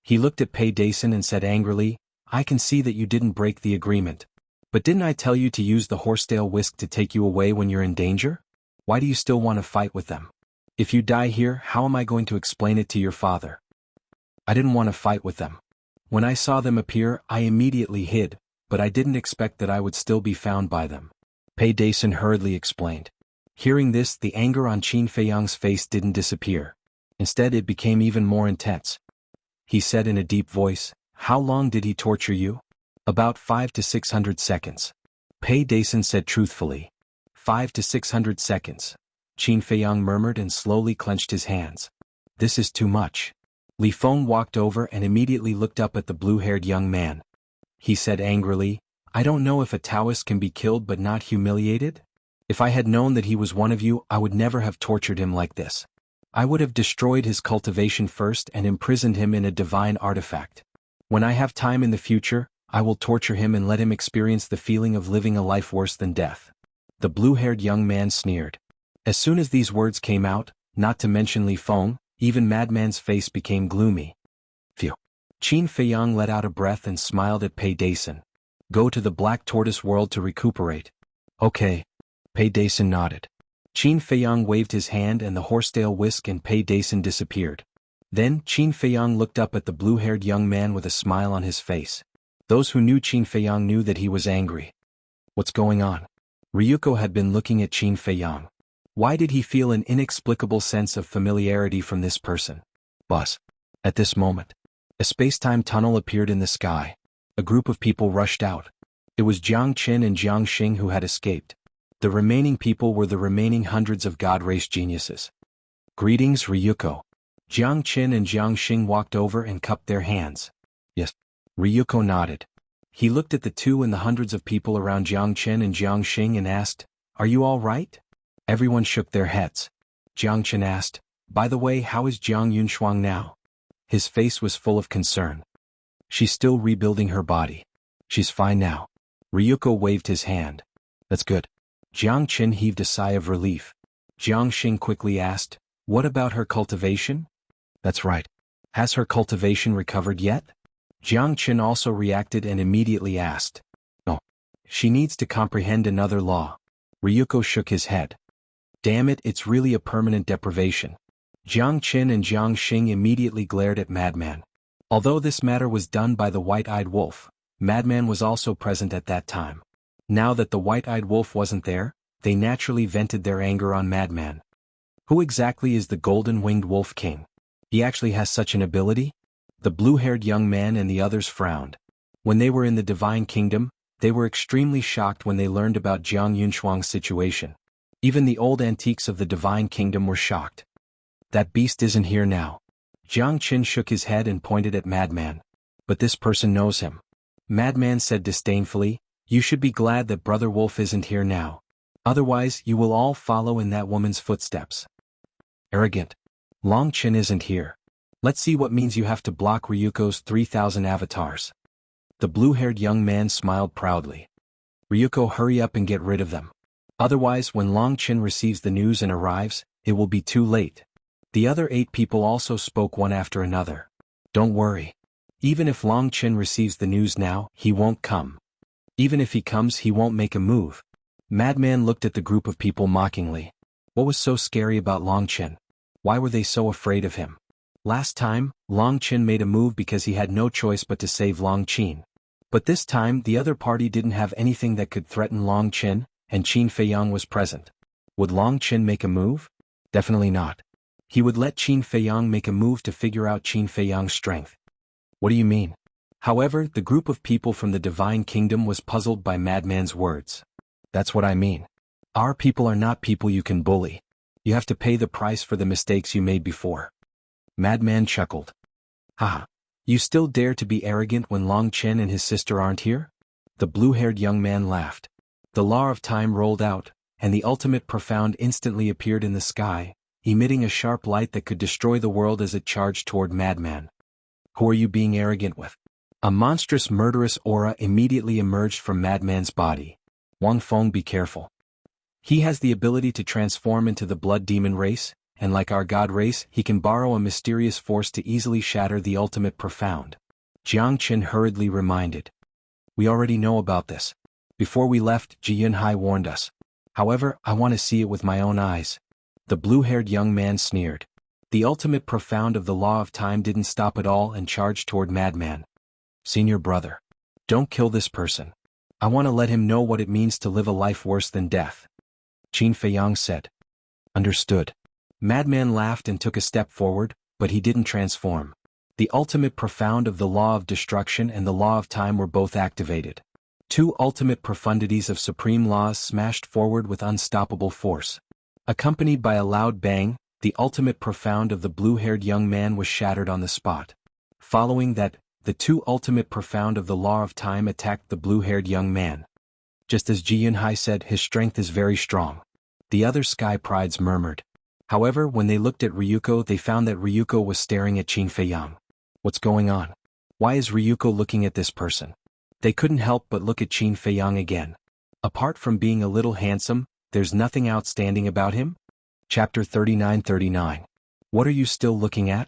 He looked at Pei Dason and said angrily, I can see that you didn't break the agreement. But didn't I tell you to use the horsetail whisk to take you away when you're in danger? Why do you still want to fight with them? If you die here, how am I going to explain it to your father? I didn't want to fight with them. When I saw them appear, I immediately hid, but I didn't expect that I would still be found by them. Pei Dason hurriedly explained. Hearing this, the anger on Qin Feiyang's face didn't disappear. Instead, it became even more intense. He said in a deep voice, How long did he torture you? About 500 to 600 seconds. Pei Dason said truthfully. 500 to 600 seconds. Qin Feiyang murmured and slowly clenched his hands. This is too much. Li Feng walked over and immediately looked up at the blue-haired young man. He said angrily, I don't know if a Taoist can be killed but not humiliated? If I had known that he was one of you, I would never have tortured him like this. I would have destroyed his cultivation first and imprisoned him in a divine artifact. When I have time in the future, I will torture him and let him experience the feeling of living a life worse than death. The blue-haired young man sneered. As soon as these words came out, not to mention Li Feng, even Madman's face became gloomy. Phew. Qin Feiyang let out a breath and smiled at Pei Dason. Go to the Black Tortoise world to recuperate. Okay. Pei Dason nodded. Qin Feiyang waved his hand and the horsetail whisk and Pei Dason disappeared. Then, Qin Feiyang looked up at the blue-haired young man with a smile on his face. Those who knew Qin Feiyang knew that he was angry. What's going on? Ryuko had been looking at Qin Feiyang. Why did he feel an inexplicable sense of familiarity from this person? Boss. At this moment, a space-time tunnel appeared in the sky. A group of people rushed out. It was Jiang Qin and Jiang Xing who had escaped. The remaining people were the remaining hundreds of God-race geniuses. Greetings, Ryuko. Jiang Qin and Jiang Xing walked over and cupped their hands. Yes. Ryuko nodded. He looked at the two and the hundreds of people around Jiang Qin and Jiang Xing and asked, Are you all right? Everyone shook their heads. Jiang Qin asked, By the way, how is Jiang Yunshuang now? His face was full of concern. She's still rebuilding her body. She's fine now. Ryuko waved his hand. That's good. Jiang Qin heaved a sigh of relief. Jiang Xing quickly asked, what about her cultivation? That's right. Has her cultivation recovered yet? Jiang Qin also reacted and immediately asked. No. She needs to comprehend another law. Ryuko shook his head. Damn it, it's really a permanent deprivation. Jiang Qin and Jiang Xing immediately glared at Madman. Although this matter was done by the white-eyed wolf, Madman was also present at that time. Now that the white-eyed wolf wasn't there, they naturally vented their anger on Madman. Who exactly is the golden-winged wolf king? He actually has such an ability? The blue-haired young man and the others frowned. When they were in the Divine Kingdom, they were extremely shocked when they learned about Jiang Yunshuang's situation. Even the old antiques of the Divine Kingdom were shocked. That beast isn't here now. Jiang Qin shook his head and pointed at Madman. But this person knows him. Madman said disdainfully, you should be glad that Brother Wolf isn't here now. Otherwise you will all follow in that woman's footsteps. Arrogant. Long Qin isn't here. Let's see what means you have to block Ryuko's 3,000 avatars. The blue-haired young man smiled proudly. Ryuko, hurry up and get rid of them. Otherwise, when Long Qin receives the news and arrives, it will be too late. The other 8 people also spoke one after another. Don't worry. Even if Long Qin receives the news now, he won't come. Even if he comes, he won't make a move. Madman looked at the group of people mockingly. What was so scary about Long Qin? Why were they so afraid of him? Last time, Long Qin made a move because he had no choice but to save Long Qin. But this time, the other party didn't have anything that could threaten Long Qin, and Qin Feiyang was present. Would Long Qin make a move? Definitely not. He would let Qin Feiyang make a move to figure out Qin Feiyang's strength. What do you mean? However, the group of people from the Divine Kingdom was puzzled by Madman's words. That's what I mean. Our people are not people you can bully. You have to pay the price for the mistakes you made before. Madman chuckled. Haha. You still dare to be arrogant when Long Qin and his sister aren't here? The blue-haired young man laughed. The law of time rolled out, and the ultimate profound instantly appeared in the sky, emitting a sharp light that could destroy the world as it charged toward Madman. Who are you being arrogant with? A monstrous murderous aura immediately emerged from Madman's body. Wang Feng, be careful. He has the ability to transform into the blood demon race, and like our god race, he can borrow a mysterious force to easily shatter the ultimate profound. Jiang Qin hurriedly reminded. We already know about this. Before we left, Ji Yunhai warned us. However, I want to see it with my own eyes. The blue-haired young man sneered. The ultimate profound of the law of time didn't stop at all and charged toward Madman. Senior brother. Don't kill this person. I want to let him know what it means to live a life worse than death. Qin Feiyang said. Understood. Madman laughed and took a step forward, but he didn't transform. The ultimate profound of the law of destruction and the law of time were both activated. 2 ultimate profundities of supreme laws smashed forward with unstoppable force. Accompanied by a loud bang, the ultimate profound of the blue-haired young man was shattered on the spot. Following that, the 2 ultimate profound of the law of time attacked the blue-haired young man. Just as Ji Yunhai said, his strength is very strong. The other sky prides murmured. However, when they looked at Ryuko, they found that Ryuko was staring at Qin Feiyang. What's going on? Why is Ryuko looking at this person? They couldn't help but look at Qin Feiyang again. Apart from being a little handsome, there's nothing outstanding about him? Chapter 39-39. What are you still looking at?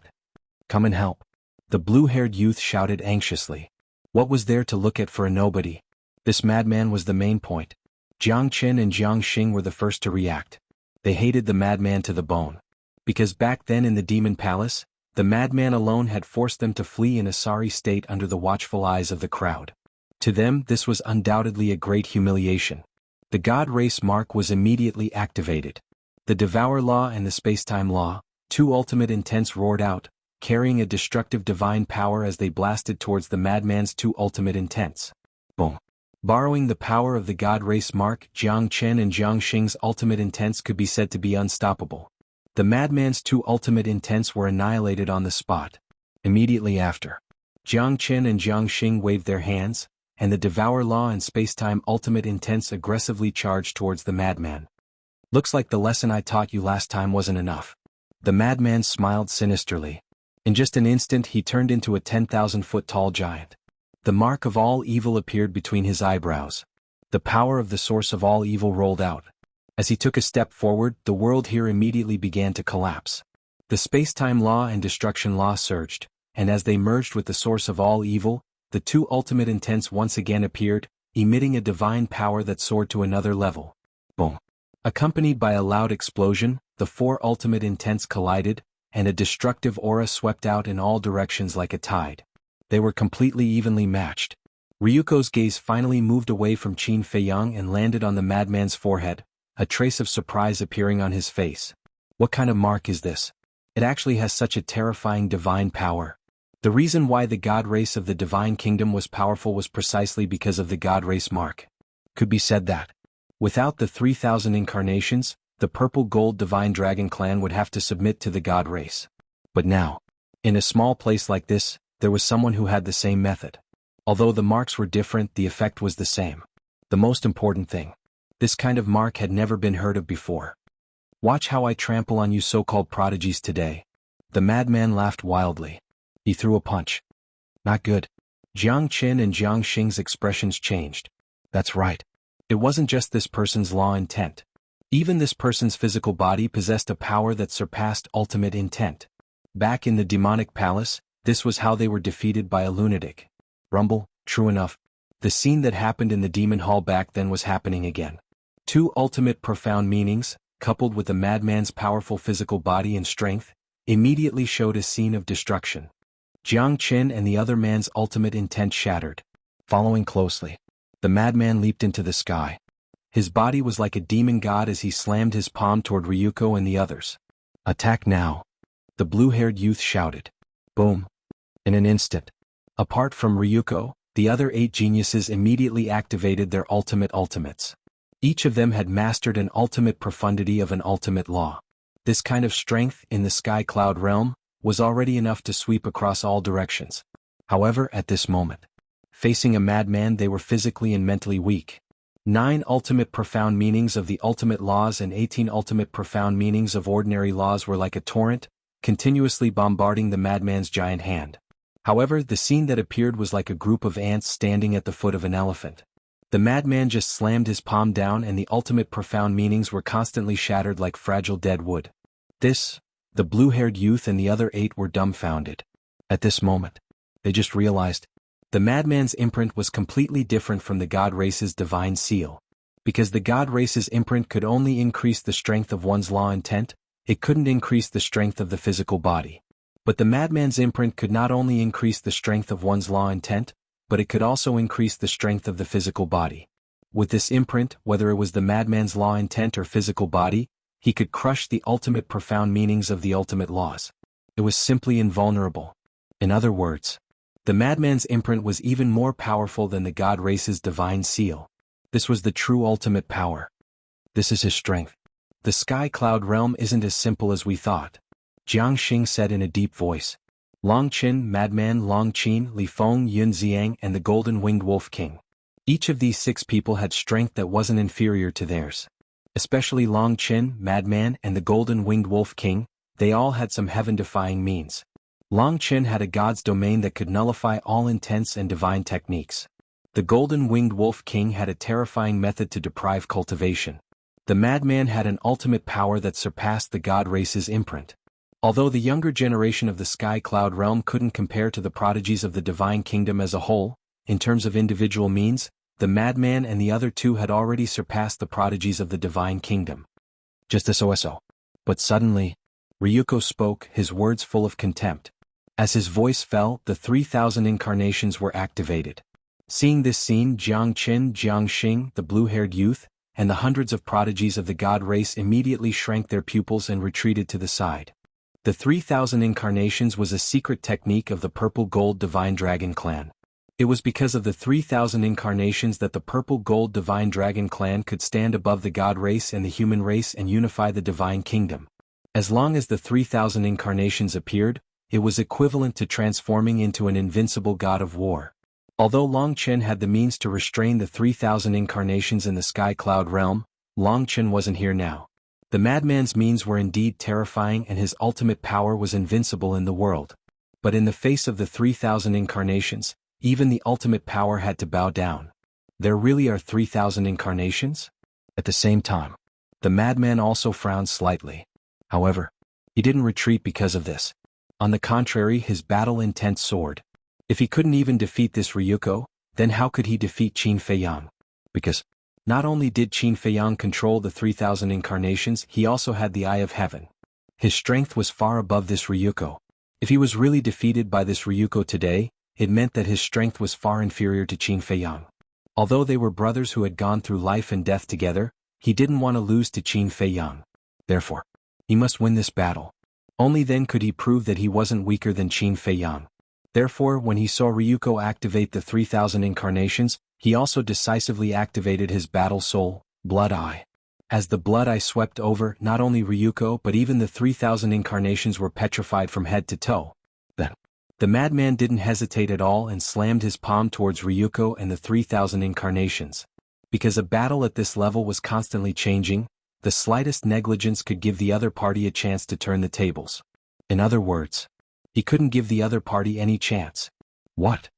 Come and help. The blue-haired youth shouted anxiously. What was there to look at for a nobody? This madman was the main point. Jiang Qin and Jiang Xing were the first to react. They hated the madman to the bone. Because back then in the Demon Palace, the madman alone had forced them to flee in a sorry state under the watchful eyes of the crowd. To them, this was undoubtedly a great humiliation. The God Race mark was immediately activated. The Devour Law and the Spacetime Law, 2 ultimate intents roared out, carrying a destructive divine power as they blasted towards the madman's 2 ultimate intents. Boom. Borrowing the power of the God Race mark, Jiang Qin and Jiang Xing's ultimate intents could be said to be unstoppable. The madman's 2 ultimate intents were annihilated on the spot. Immediately after, Jiang Qin and Jiang Xing waved their hands, and the Devour Law and Spacetime ultimate intents aggressively charged towards the madman. Looks like the lesson I taught you last time wasn't enough. The madman smiled sinisterly. In just an instant he turned into a 10,000-foot tall giant. The mark of all evil appeared between his eyebrows. The power of the source of all evil rolled out. As he took a step forward, the world here immediately began to collapse. The space-time law and destruction law surged, and as they merged with the source of all evil, the two ultimate intents once again appeared, emitting a divine power that soared to another level. Boom. Accompanied by a loud explosion, the four ultimate intents collided, and a destructive aura swept out in all directions like a tide. They were completely evenly matched. Ryuko's gaze finally moved away from Qin Feiyang and landed on the madman's forehead, a trace of surprise appearing on his face. What kind of mark is this? It actually has such a terrifying divine power. The reason why the god race of the divine kingdom was powerful was precisely because of the god race mark. Could be said that, without the 3,000 incarnations, the purple gold divine dragon clan would have to submit to the god race. But now, in a small place like this, there was someone who had the same method. Although the marks were different, the effect was the same. The most important thing, this kind of mark had never been heard of before. Watch how I trample on you so-called prodigies today. The madman laughed wildly. He threw a punch. Not good. Jiang Qin and Jiang Xing's expressions changed. That's right. It wasn't just this person's law intent. Even this person's physical body possessed a power that surpassed ultimate intent. Back in the demonic palace, this was how they were defeated by a lunatic. Rumble, true enough. The scene that happened in the demon hall back then was happening again. Two ultimate profound meanings, coupled with the madman's powerful physical body and strength, immediately showed a scene of destruction. Jiang Qin and the other man's ultimate intent shattered. Following closely, the madman leaped into the sky. His body was like a demon god as he slammed his palm toward Ryuko and the others. Attack now! The blue-haired youth shouted. Boom! In an instant. Apart from Ryuko, the other 8 geniuses immediately activated their ultimates. Each of them had mastered an ultimate profundity of an ultimate law. This kind of strength in the sky cloud realm was already enough to sweep across all directions. However, at this moment, facing a madman, they were physically and mentally weak. 9 ultimate profound meanings of the ultimate laws and 18 ultimate profound meanings of ordinary laws were like a torrent, continuously bombarding the madman's giant hand. However, the scene that appeared was like a group of ants standing at the foot of an elephant. The madman just slammed his palm down and the ultimate profound meanings were constantly shattered like fragile dead wood. The blue-haired youth and the other 8 were dumbfounded. At this moment, they just realized, the madman's imprint was completely different from the god race's divine seal. Because the god race's imprint could only increase the strength of one's law intent, it couldn't increase the strength of the physical body. But the madman's imprint could not only increase the strength of one's law intent, but it could also increase the strength of the physical body. With this imprint, whether it was the madman's law intent or physical body, he could crush the ultimate profound meanings of the ultimate laws. It was simply invulnerable. In other words, the madman's imprint was even more powerful than the god race's divine seal. This was the true ultimate power. This is his strength. The sky cloud realm isn't as simple as we thought. Jiang Xing said in a deep voice. Long Qin, Madman, Long Qin, Li Feng, Yun Xiang, and the Golden Winged Wolf King. Each of these 6 people had strength that wasn't inferior to theirs. Especially Long Qin, Madman, and the Golden Winged Wolf King, they all had some heaven-defying means. Long Qin had a god's domain that could nullify all intents and divine techniques. The Golden Winged Wolf King had a terrifying method to deprive cultivation. The Madman had an ultimate power that surpassed the god race's imprint. Although the younger generation of the Sky Cloud realm couldn't compare to the prodigies of the Divine Kingdom as a whole, in terms of individual means, the Madman and the other 2 had already surpassed the prodigies of the Divine Kingdom. Just so. But suddenly, Ryuko spoke, his words full of contempt. As his voice fell, the 3,000 incarnations were activated. Seeing this scene, Jiang Qin, Jiang Xing, the blue-haired youth, and the hundreds of prodigies of the god race immediately shrank their pupils and retreated to the side. The 3,000 incarnations was a secret technique of the Purple Gold Divine Dragon Clan. It was because of the 3,000 incarnations that the Purple Gold Divine Dragon Clan could stand above the god race and the human race and unify the Divine Kingdom. As long as the 3,000 incarnations appeared, it was equivalent to transforming into an invincible god of war. Although Long Qin had the means to restrain the 3,000 incarnations in the Sky Cloud realm, Long Qin wasn't here now. The madman's means were indeed terrifying and his ultimate power was invincible in the world. But in the face of the 3,000 incarnations, Even the ultimate power had to bow down. There really are 3,000 incarnations? At the same time, the madman also frowned slightly. However, he didn't retreat because of this. On the contrary, his battle-intent soared. If he couldn't even defeat this Ryuko, then how could he defeat Qin Feiyang? Because not only did Qin Feiyang control the 3,000 incarnations, he also had the Eye of Heaven. His strength was far above this Ryuko. If he was really defeated by this Ryuko today, it meant that his strength was far inferior to Qin Feiyang. Although they were brothers who had gone through life and death together, he didn't want to lose to Qin Feiyang. Therefore, he must win this battle. Only then could he prove that he wasn't weaker than Qin Feiyang. Therefore, when he saw Ryuko activate the 3,000 incarnations, he also decisively activated his battle soul, Blood Eye. As the Blood Eye swept over, not only Ryuko but even the 3,000 incarnations were petrified from head to toe. Then, the madman didn't hesitate at all and slammed his palm towards Ryuko and the 3,000 incarnations. Because a battle at this level was constantly changing, the slightest negligence could give the other party a chance to turn the tables. In other words, he couldn't give the other party any chance. What?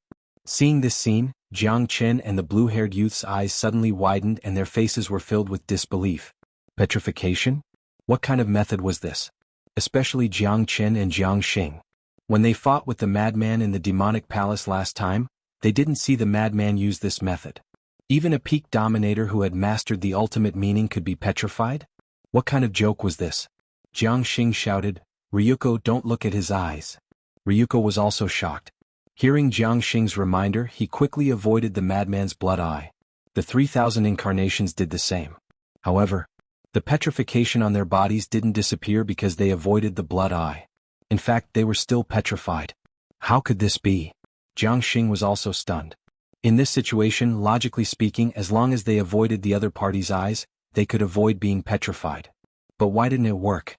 Seeing this scene, Jiang Chen and the blue-haired youth's eyes suddenly widened and their faces were filled with disbelief. Petrification? What kind of method was this? Especially Jiang Chen and Jiang Xing. When they fought with the madman in the demonic palace last time, they didn't see the madman use this method. Even a peak dominator who had mastered the ultimate meaning could be petrified? What kind of joke was this? Jiang Xing shouted, "Ryuko, don't look at his eyes." Ryuko was also shocked. Hearing Jiang Xing's reminder, he quickly avoided the madman's blood eye. The 3,000 incarnations did the same. However, the petrification on their bodies didn't disappear because they avoided the blood eye. In fact, they were still petrified. How could this be? Jiang Xing was also stunned. In this situation, logically speaking, as long as they avoided the other party's eyes, they could avoid being petrified. But why didn't it work?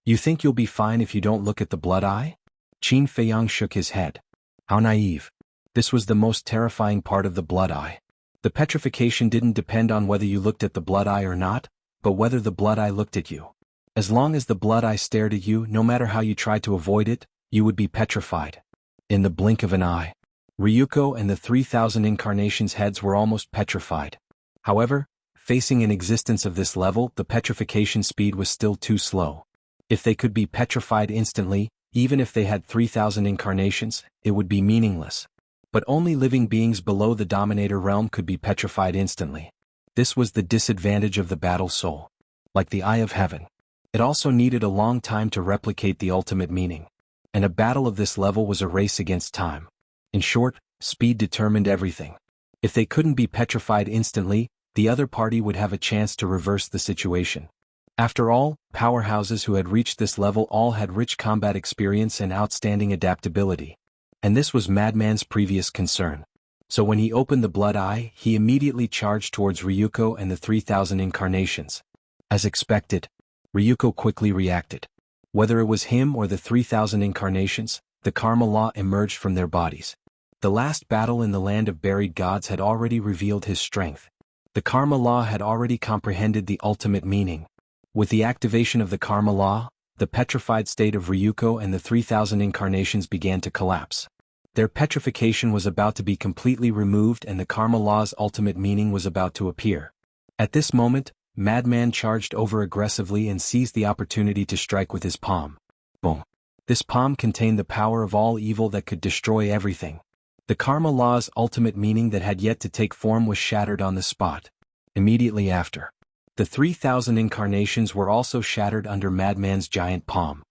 You think you'll be fine if you don't look at the blood eye? Qin Feiyang shook his head. How naive. This was the most terrifying part of the blood eye. The petrification didn't depend on whether you looked at the blood eye or not, but whether the blood eye looked at you. As long as the blood eye stared at you, no matter how you tried to avoid it, you would be petrified. In the blink of an eye, Ryuko and the 3,000 incarnations' heads were almost petrified. However, facing an existence of this level, the petrification speed was still too slow. If they could be petrified instantly, even if they had 3,000 incarnations, it would be meaningless. But only living beings below the Dominator realm could be petrified instantly. This was the disadvantage of the battle soul. Like the Eye of Heaven, it also needed a long time to replicate the ultimate meaning. And a battle of this level was a race against time. In short, speed determined everything. If they couldn't be petrified instantly, the other party would have a chance to reverse the situation. After all, powerhouses who had reached this level all had rich combat experience and outstanding adaptability. And this was Madman's previous concern. So when he opened the blood eye, he immediately charged towards Ryuko and the 3,000 incarnations. As expected, Ryuko quickly reacted. Whether it was him or the 3,000 incarnations, the karma law emerged from their bodies. The last battle in the land of buried gods had already revealed his strength. The karma law had already comprehended the ultimate meaning. With the activation of the karma law, the petrified state of Ryuko and the 3,000 incarnations began to collapse. Their petrification was about to be completely removed and the karma law's ultimate meaning was about to appear. At this moment, Madman charged over aggressively and seized the opportunity to strike with his palm. Boom. This palm contained the power of all evil that could destroy everything. The karma law's ultimate meaning that had yet to take form was shattered on the spot. Immediately after, the 3,000 incarnations were also shattered under Madman's giant palm.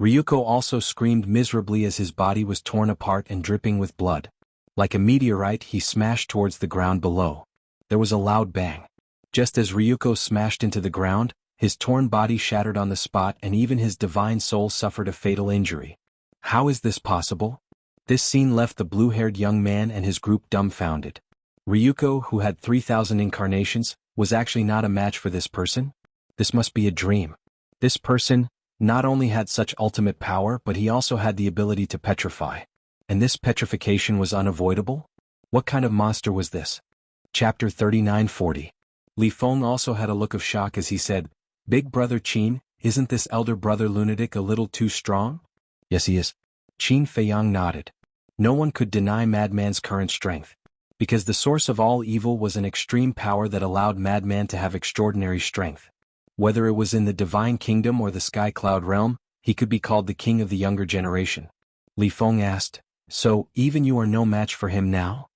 Ryuko also screamed miserably as his body was torn apart and dripping with blood. Like a meteorite, he smashed towards the ground below. There was a loud bang. Just as Ryuko smashed into the ground, his torn body shattered on the spot and even his divine soul suffered a fatal injury. How is this possible? This scene left the blue-haired young man and his group dumbfounded. Ryuko, who had 3,000 incarnations, was actually not a match for this person? This must be a dream. This person not only had such ultimate power but he also had the ability to petrify. And this petrification was unavoidable? What kind of monster was this? Chapter 39-40. Li Feng also had a look of shock as he said, "Big brother Qin, isn't this elder brother lunatic a little too strong?" "Yes he is." Qin Feiyang nodded. No one could deny Madman's current strength. Because the source of all evil was an extreme power that allowed Madman to have extraordinary strength. Whether it was in the Divine Kingdom or the Sky Cloud realm, he could be called the king of the younger generation. Li Feng asked, "So, even you are no match for him now?"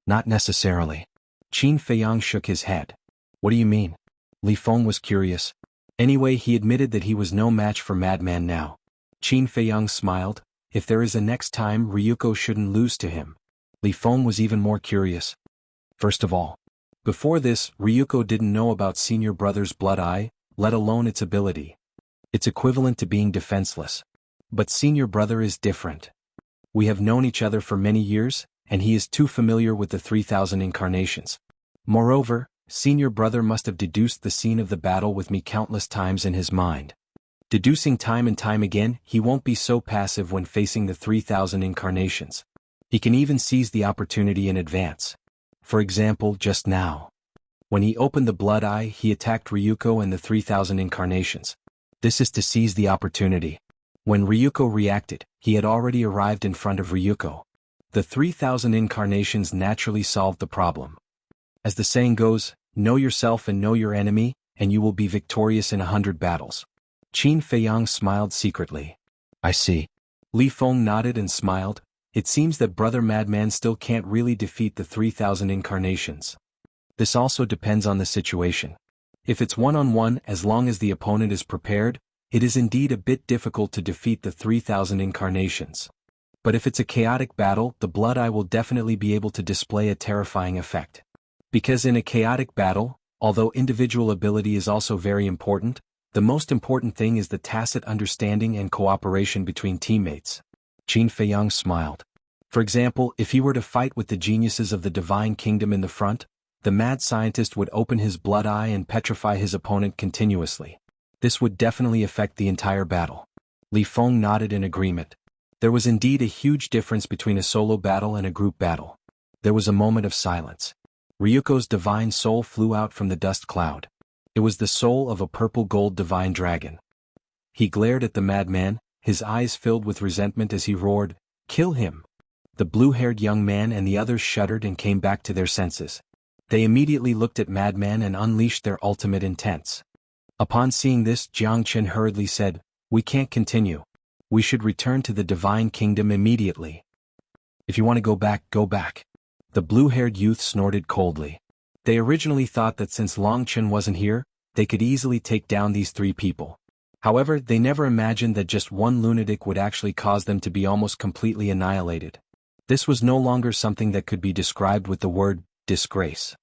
"Not necessarily." Qin Feiyang shook his head. "What do you mean?" Li Feng was curious. Anyway, he admitted that he was no match for Madman now. Qin Feiyang smiled. "If there is a next time, Ryuko shouldn't lose to him." Li Feng was even more curious. First of all, before this, Ryuko didn't know about senior brother's blood eye, let alone its ability. It's equivalent to being defenseless. But senior brother is different. We have known each other for many years, and he is too familiar with the 3,000 incarnations. Moreover, senior brother must have deduced the scene of the battle with me countless times in his mind. Deducing time and time again, he won't be so passive when facing the 3,000 incarnations. He can even seize the opportunity in advance. For example, just now. When he opened the blood eye, he attacked Ryuko and the 3,000 incarnations. This is to seize the opportunity. When Ryuko reacted, he had already arrived in front of Ryuko. The 3,000 incarnations naturally solved the problem. As the saying goes, know yourself and know your enemy, and you will be victorious in 100 battles. Qin Feiyang smiled secretly. "I see." Li Feng nodded and smiled. "It seems that Brother Madman still can't really defeat the 3,000 incarnations. This also depends on the situation. If it's one-on-one, as long as the opponent is prepared, it is indeed a bit difficult to defeat the 3,000 incarnations. But if it's a chaotic battle, the Blood Eye will definitely be able to display a terrifying effect. Because in a chaotic battle, although individual ability is also very important, the most important thing is the tacit understanding and cooperation between teammates." Qin Feiyang smiled. For example, if he were to fight with the geniuses of the Divine Kingdom in the front, the mad scientist would open his blood eye and petrify his opponent continuously. This would definitely affect the entire battle. Li Feng nodded in agreement. There was indeed a huge difference between a solo battle and a group battle. There was a moment of silence. Ryuko's divine soul flew out from the dust cloud. It was the soul of a purple-gold divine dragon. He glared at the madman, his eyes filled with resentment as he roared, "Kill him!" The blue-haired young man and the others shuddered and came back to their senses. They immediately looked at Madman and unleashed their ultimate intents. Upon seeing this, Jiang Chen hurriedly said, "We can't continue. We should return to the Divine Kingdom immediately." "If you want to go back, go back." The blue-haired youth snorted coldly. They originally thought that since Long Chen wasn't here, they could easily take down these three people. However, they never imagined that just one lunatic would actually cause them to be almost completely annihilated. This was no longer something that could be described with the word disgrace.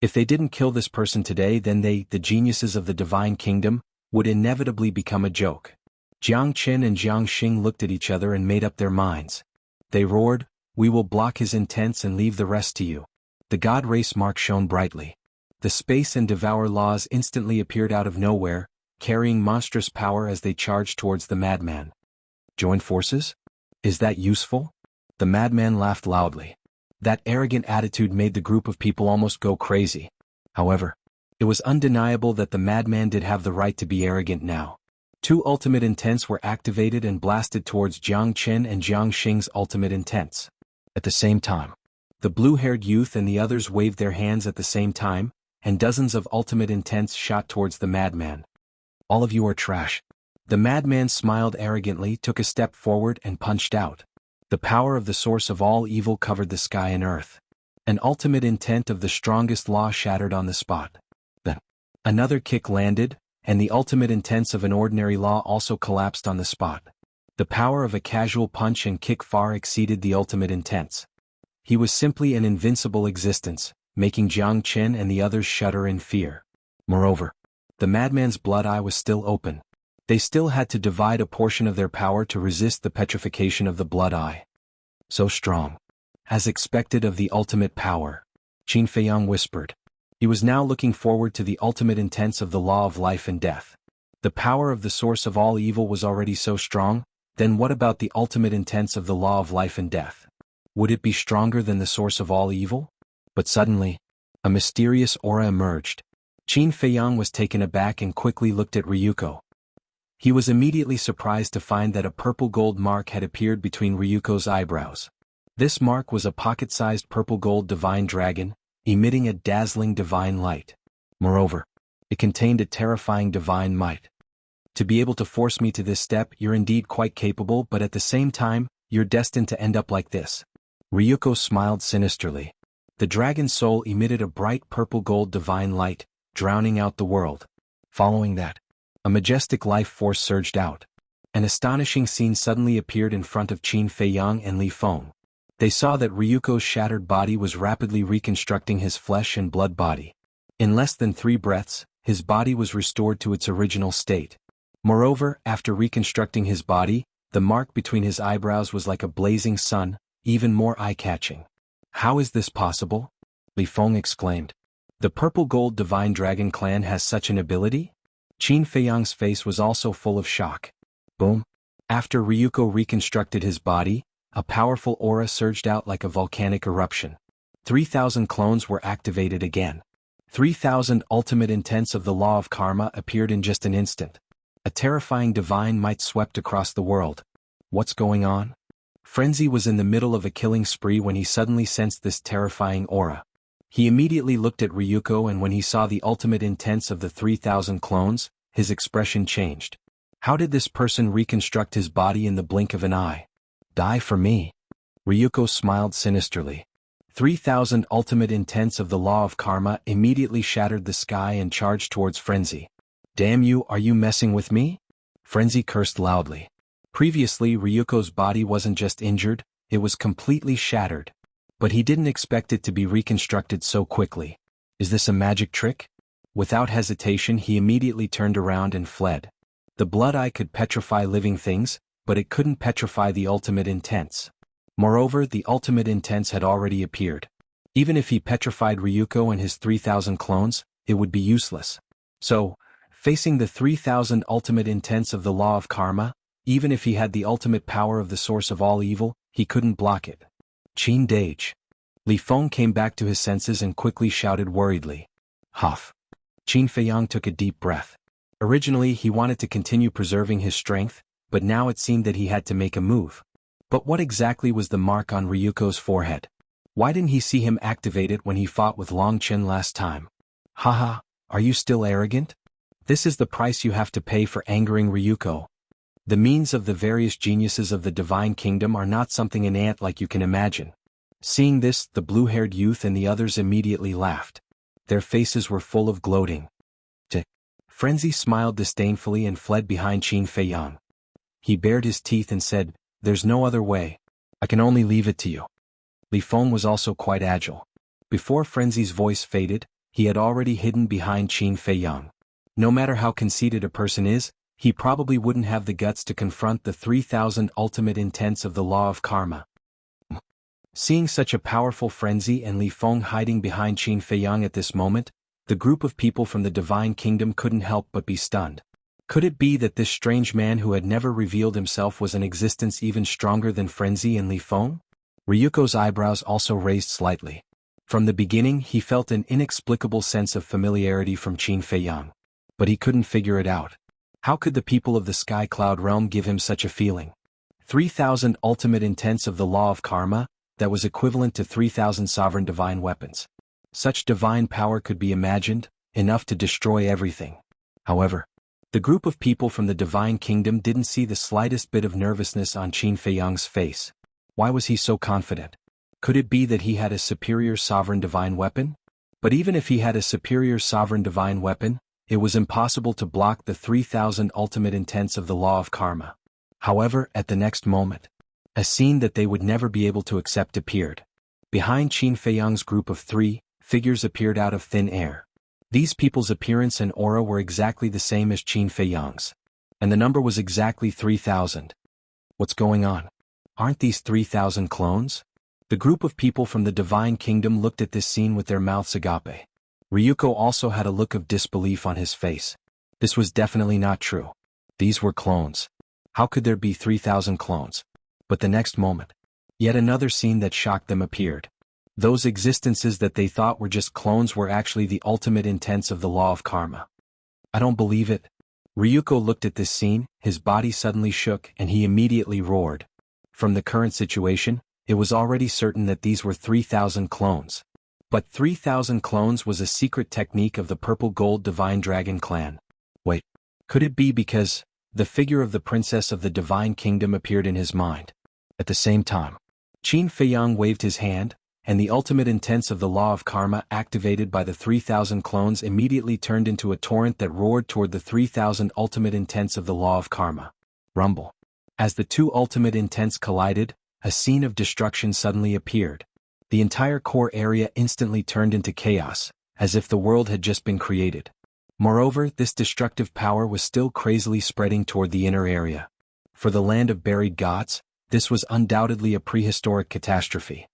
If they didn't kill this person today, then they, the geniuses of the Divine Kingdom, would inevitably become a joke. Jiang Chen and Jiang Xing looked at each other and made up their minds. They roared, "We will block his intents and leave the rest to you." The God Race mark shone brightly. The Space and Devour laws instantly appeared out of nowhere, carrying monstrous power as they charged towards the madman. "Join forces? Is that useful?" The madman laughed loudly. That arrogant attitude made the group of people almost go crazy. However, it was undeniable that the madman did have the right to be arrogant now. Two ultimate intents were activated and blasted towards Jiang Chen and Jiang Xing's ultimate intents. At the same time, the blue-haired youth and the others waved their hands at the same time, and dozens of ultimate intents shot towards the madman. "All of you are trash." The madman smiled arrogantly, took a step forward and punched out. The power of the source of all evil covered the sky and earth. An ultimate intent of the strongest law shattered on the spot. Then, another kick landed, and the ultimate intents of an ordinary law also collapsed on the spot. The power of a casual punch and kick far exceeded the ultimate intents. He was simply an invincible existence, making Jiang Chen and the others shudder in fear. Moreover, the madman's blood eye was still open. They still had to divide a portion of their power to resist the petrification of the blood eye. "So strong. As expected of the ultimate power," Qin Feiyang whispered. He was now looking forward to the ultimate intents of the law of life and death. The power of the source of all evil was already so strong, then what about the ultimate intents of the law of life and death? Would it be stronger than the source of all evil? But suddenly, a mysterious aura emerged. Qin Feiyang was taken aback and quickly looked at Ryuko. He was immediately surprised to find that a purple gold mark had appeared between Ryuko's eyebrows. This mark was a pocket-sized purple-gold divine dragon, emitting a dazzling divine light. Moreover, it contained a terrifying divine might. To be able to force me to this step, you're indeed quite capable, but at the same time, you're destined to end up like this. Ryuko smiled sinisterly. The dragon's soul emitted a bright purple-gold divine light, drowning out the world. Following that, a majestic life force surged out. An astonishing scene suddenly appeared in front of Qin Feiyang and Li Feng. They saw that Ryuko's shattered body was rapidly reconstructing his flesh and blood body. In less than 3 breaths, his body was restored to its original state. Moreover, after reconstructing his body, the mark between his eyebrows was like a blazing sun, even more eye-catching. How is this possible? Li Feng exclaimed. The purple-gold divine dragon clan has such an ability? Qin Feiyang's face was also full of shock. Boom. After Ryuko reconstructed his body, a powerful aura surged out like a volcanic eruption. 3,000 clones were activated again. 3,000 ultimate intents of the law of karma appeared in just an instant. A terrifying divine might swept across the world. What's going on? Frenzy was in the middle of a killing spree when he suddenly sensed this terrifying aura. He immediately looked at Ryuko, and when he saw the ultimate intents of the 3,000 clones, his expression changed. How did this person reconstruct his body in the blink of an eye? Die for me. Ryuko smiled sinisterly. 3,000 ultimate intents of the law of karma immediately shattered the sky and charged towards Frenzy. Damn you, are you messing with me? Frenzy cursed loudly. Previously, Ryuko's body wasn't just injured, it was completely shattered. But he didn't expect it to be reconstructed so quickly. Is this a magic trick? Without hesitation, he immediately turned around and fled. The blood eye could petrify living things, but it couldn't petrify the ultimate intents. Moreover, the ultimate intents had already appeared. Even if he petrified Ryuko and his 3,000 clones, it would be useless. So, facing the 3,000 ultimate intents of the law of karma, even if he had the ultimate power of the source of all evil, he couldn't block it. Qin Dage. Li Feng came back to his senses and quickly shouted worriedly. Huff. Qin Feiyang took a deep breath. Originally, he wanted to continue preserving his strength, but now it seemed that he had to make a move. But what exactly was the mark on Ryuko's forehead? Why didn't he see him activate it when he fought with Long Chen last time? Haha, are you still arrogant? This is the price you have to pay for angering Ryuko. The means of the various geniuses of the Divine Kingdom are not something innate like you can imagine. Seeing this, the blue-haired youth and the others immediately laughed. Their faces were full of gloating. Frenzy smiled disdainfully and fled behind Qin Feiyang. He bared his teeth and said, "There's no other way. I can only leave it to you." Li Feng was also quite agile. Before Frenzy's voice faded, he had already hidden behind Qin Feiyang. No matter how conceited a person is, he probably wouldn't have the guts to confront the 3,000 ultimate intents of the law of karma. Seeing such a powerful Frenzy and Li Feng hiding behind Qin Feiyang at this moment, the group of people from the Divine Kingdom couldn't help but be stunned. Could it be that this strange man who had never revealed himself was an existence even stronger than Frenzy and Li Feng? Ryuko's eyebrows also raised slightly. From the beginning, he felt an inexplicable sense of familiarity from Qin Feiyang. But he couldn't figure it out. How could the people of the Sky Cloud realm give him such a feeling? 3,000 ultimate intents of the law of karma, that was equivalent to 3,000 sovereign divine weapons. Such divine power could be imagined, enough to destroy everything. However, the group of people from the Divine Kingdom didn't see the slightest bit of nervousness on Qin Feiyang's face. Why was he so confident? Could it be that he had a superior sovereign divine weapon? But even if he had a superior sovereign divine weapon, it was impossible to block the 3,000 ultimate intents of the law of karma. However, at the next moment, a scene that they would never be able to accept appeared. Behind Qin Feiyang's group of 3, figures appeared out of thin air. These people's appearance and aura were exactly the same as Qin Feiyang's. And the number was exactly 3,000. What's going on? Aren't these 3,000 clones? The group of people from the Divine Kingdom looked at this scene with their mouths agape. Ryuko also had a look of disbelief on his face. This was definitely not true. These were clones. How could there be 3,000 clones? But the next moment, yet another scene that shocked them appeared. Those existences that they thought were just clones were actually the ultimate intents of the law of karma. I don't believe it. Ryuko looked at this scene, his body suddenly shook and he immediately roared. From the current situation, It was already certain that these were 3,000 clones. But 3,000 clones was a secret technique of the Purple Gold Divine Dragon clan. Wait, could it be because the figure of the princess of the Divine Kingdom appeared in his mind? At the same time, Qin Feiyang waved his hand, and the ultimate intents of the law of karma activated by the 3,000 clones immediately turned into a torrent that roared toward the 3,000 ultimate intents of the law of karma. Rumble. As the two ultimate intents collided, a scene of destruction suddenly appeared. The entire core area instantly turned into chaos, as if the world had just been created. Moreover, this destructive power was still crazily spreading toward the inner area. For the land of buried gods, this was undoubtedly a prehistoric catastrophe.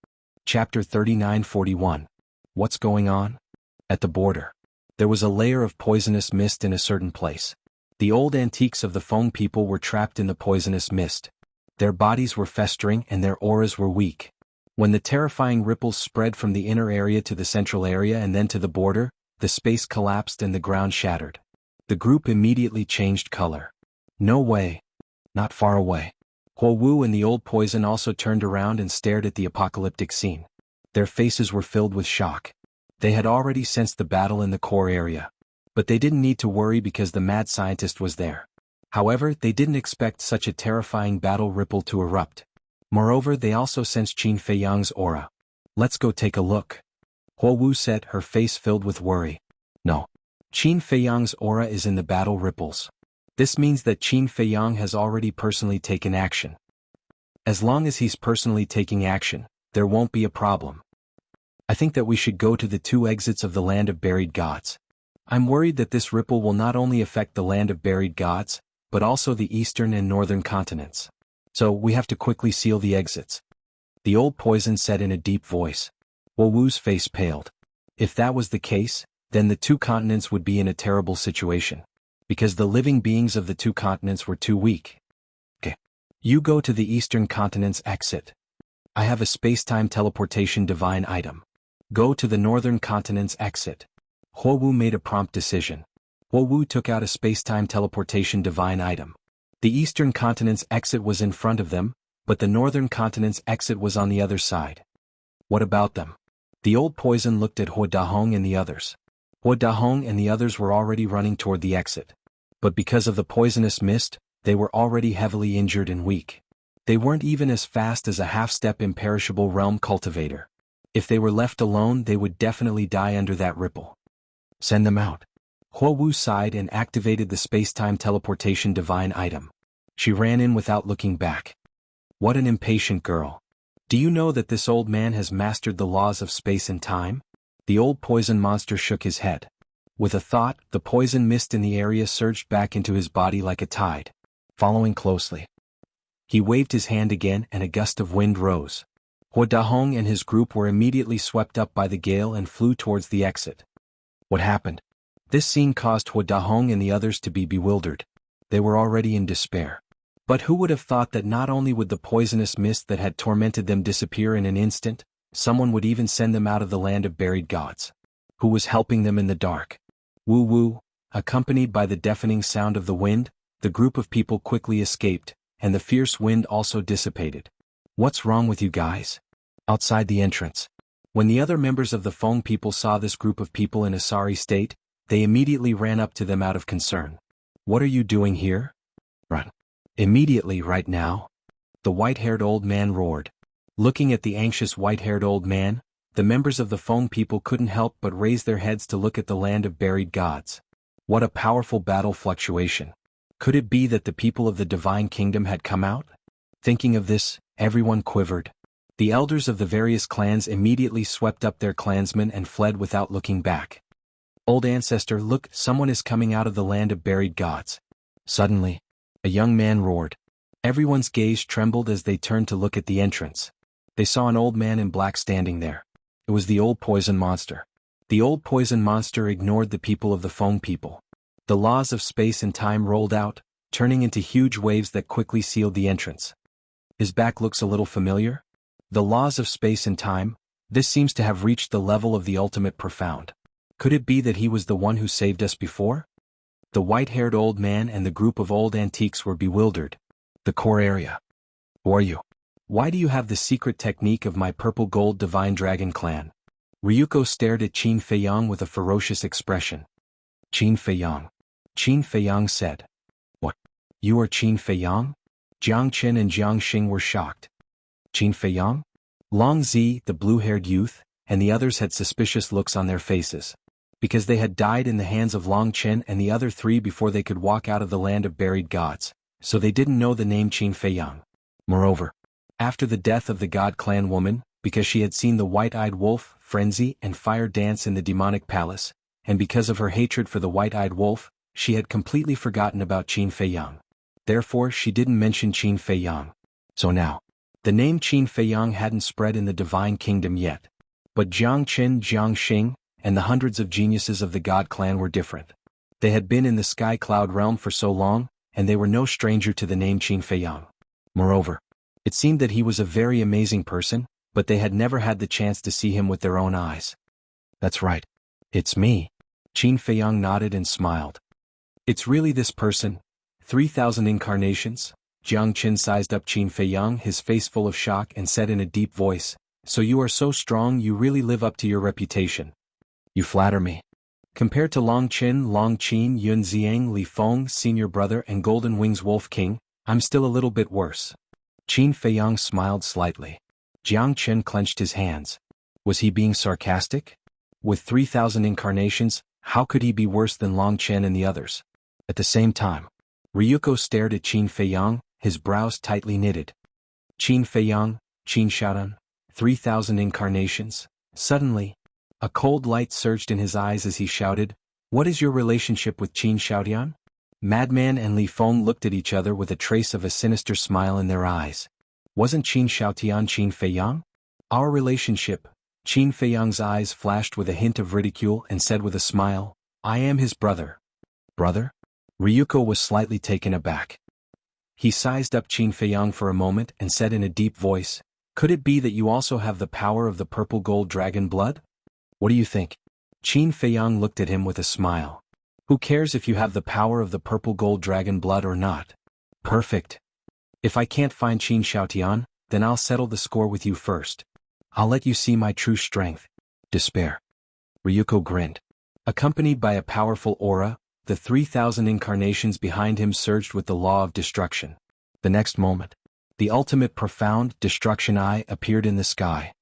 Chapter 39-41. What's going on? At the border. There was a layer of poisonous mist in a certain place. The old antiques of the Feng people were trapped in the poisonous mist. Their bodies were festering and their auras were weak. When the terrifying ripples spread from the inner area to the central area and then to the border, the space collapsed and the ground shattered. The group immediately changed color. No way. Not far away. Huo Wu and the old poison also turned around and stared at the apocalyptic scene. Their faces were filled with shock. They had already sensed the battle in the core area. But they didn't need to worry because the mad scientist was there. However, they didn't expect such a terrifying battle ripple to erupt. Moreover, they also sensed Qin Feiyang's aura. Let's go take a look. Huo Wu said, her face filled with worry. No. Qin Feiyang's aura is in the battle ripples. This means that Qin Feiyang has already personally taken action. As long as he's personally taking action, there won't be a problem. I think that we should go to the two exits of the land of buried gods. I'm worried that this ripple will not only affect the land of buried gods, but also the eastern and northern continents. So we have to quickly seal the exits. The old poison said in a deep voice. Huo Wu's face paled. If that was the case, then the two continents would be in a terrible situation. Because the living beings of the two continents were too weak. Okay. You go to the eastern continent's exit. I have a space-time teleportation divine item. Go to the northern continent's exit. Huo Wu made a prompt decision. Huo Wu took out a space-time teleportation divine item. The eastern continent's exit was in front of them, but the northern continent's exit was on the other side. What about them? The old poison looked at Huo Dahong and the others. Huo Dahong and the others were already running toward the exit. But because of the poisonous mist, they were already heavily injured and weak. They weren't even as fast as a half-step imperishable realm cultivator. If they were left alone, they would definitely die under that ripple. Send them out. Huo Wu sighed and activated the space-time teleportation divine item. She ran in without looking back. What an impatient girl. Do you know that this old man has mastered the laws of space and time? The old poison monster shook his head. With a thought, the poison mist in the area surged back into his body like a tide. Following closely. He waved his hand again and a gust of wind rose. Huo Dahong and his group were immediately swept up by the gale and flew towards the exit. What happened? This scene caused Huo Dahong and the others to be bewildered. They were already in despair. But who would have thought that not only would the poisonous mist that had tormented them disappear in an instant, someone would even send them out of the land of buried gods. Who was helping them in the dark? Wu Wu. Accompanied by the deafening sound of the wind, the group of people quickly escaped, and the fierce wind also dissipated. What's wrong with you guys? Outside the entrance. When the other members of the Feng people saw this group of people in a sorry state, they immediately ran up to them out of concern. What are you doing here? Run. Immediately right now. The white-haired old man roared. Looking at the anxious white-haired old man, the members of the Feng people couldn't help but raise their heads to look at the land of buried gods. What a powerful battle fluctuation. Could it be that the people of the Divine Kingdom had come out? Thinking of this, everyone quivered. The elders of the various clans immediately swept up their clansmen and fled without looking back. Old ancestor, look, someone is coming out of the land of buried gods. Suddenly, a young man roared. Everyone's gaze trembled as they turned to look at the entrance. They saw an old man in black standing there. It was the old poison monster. The old poison monster ignored the people of the Feng people. The laws of space and time rolled out, turning into huge waves that quickly sealed the entrance. His back looks a little familiar. The laws of space and time, this seems to have reached the level of the ultimate profound. Could it be that he was the one who saved us before? The white-haired old man and the group of old antiques were bewildered. The core area. Who are you? Why do you have the secret technique of my purple gold divine dragon clan? Ryuko stared at Qin Feiyang with a ferocious expression. Qin Feiyang. Qin Feiyang said. What? You are Qin Feiyang? Jiang Qin and Jiang Xing were shocked. Qin Feiyang? Long Zi, the blue-haired youth, and the others had suspicious looks on their faces. Because they had died in the hands of Long Qin and the other three before they could walk out of the land of buried gods, so they didn't know the name Qin Feiyang. Moreover, after the death of the god clan woman, because she had seen the white-eyed wolf, frenzy, and fire dance in the demonic palace, and because of her hatred for the white-eyed wolf, she had completely forgotten about Qin Feiyang. Therefore she didn't mention Qin Feiyang. So now, the name Qin Feiyang hadn't spread in the divine kingdom yet. But Jiang Qin, Jiang Xing, and the hundreds of geniuses of the god clan were different. They had been in the sky cloud realm for so long, and they were no stranger to the name Qin Feiyang. Moreover, it seemed that he was a very amazing person, but they had never had the chance to see him with their own eyes. That's right. It's me. Qin Feiyang nodded and smiled. It's really this person. 3,000 incarnations? Jiang Qin sized up Qin Feiyang, his face full of shock, and said in a deep voice, So you are so strong you really live up to your reputation. You flatter me. Compared to Long Qin, Long Qin, Yun Ziang, Li Feng, senior brother and Golden Wings Wolf King, I'm still a little bit worse. Qin Feiyang smiled slightly. Jiang Qin clenched his hands. Was he being sarcastic? With 3,000 incarnations, how could he be worse than Long Qin and the others? At the same time, Ryuko stared at Qin Feiyang, his brows tightly knitted. Qin Feiyang, Qin Xiaodan, 3,000 incarnations. Suddenly, a cold light surged in his eyes as he shouted, What is your relationship with Qin Xiaodian? Madman and Li Feng looked at each other with a trace of a sinister smile in their eyes. Wasn't Qin Xiaotian Qin Feiyang? Our relationship. Qin Feiyang's eyes flashed with a hint of ridicule and said with a smile, I am his brother. Brother? Ryuko was slightly taken aback. He sized up Qin Feiyang for a moment and said in a deep voice, Could it be that you also have the power of the purple gold dragon blood? What do you think? Qin Feiyang looked at him with a smile. Who cares if you have the power of the purple gold dragon blood or not? Perfect. If I can't find Qin Xiaotian, then I'll settle the score with you first. I'll let you see my true strength. Despair. Ryuko grinned. Accompanied by a powerful aura, the 3,000 incarnations behind him surged with the law of destruction. The next moment, the ultimate profound destruction eye appeared in the sky.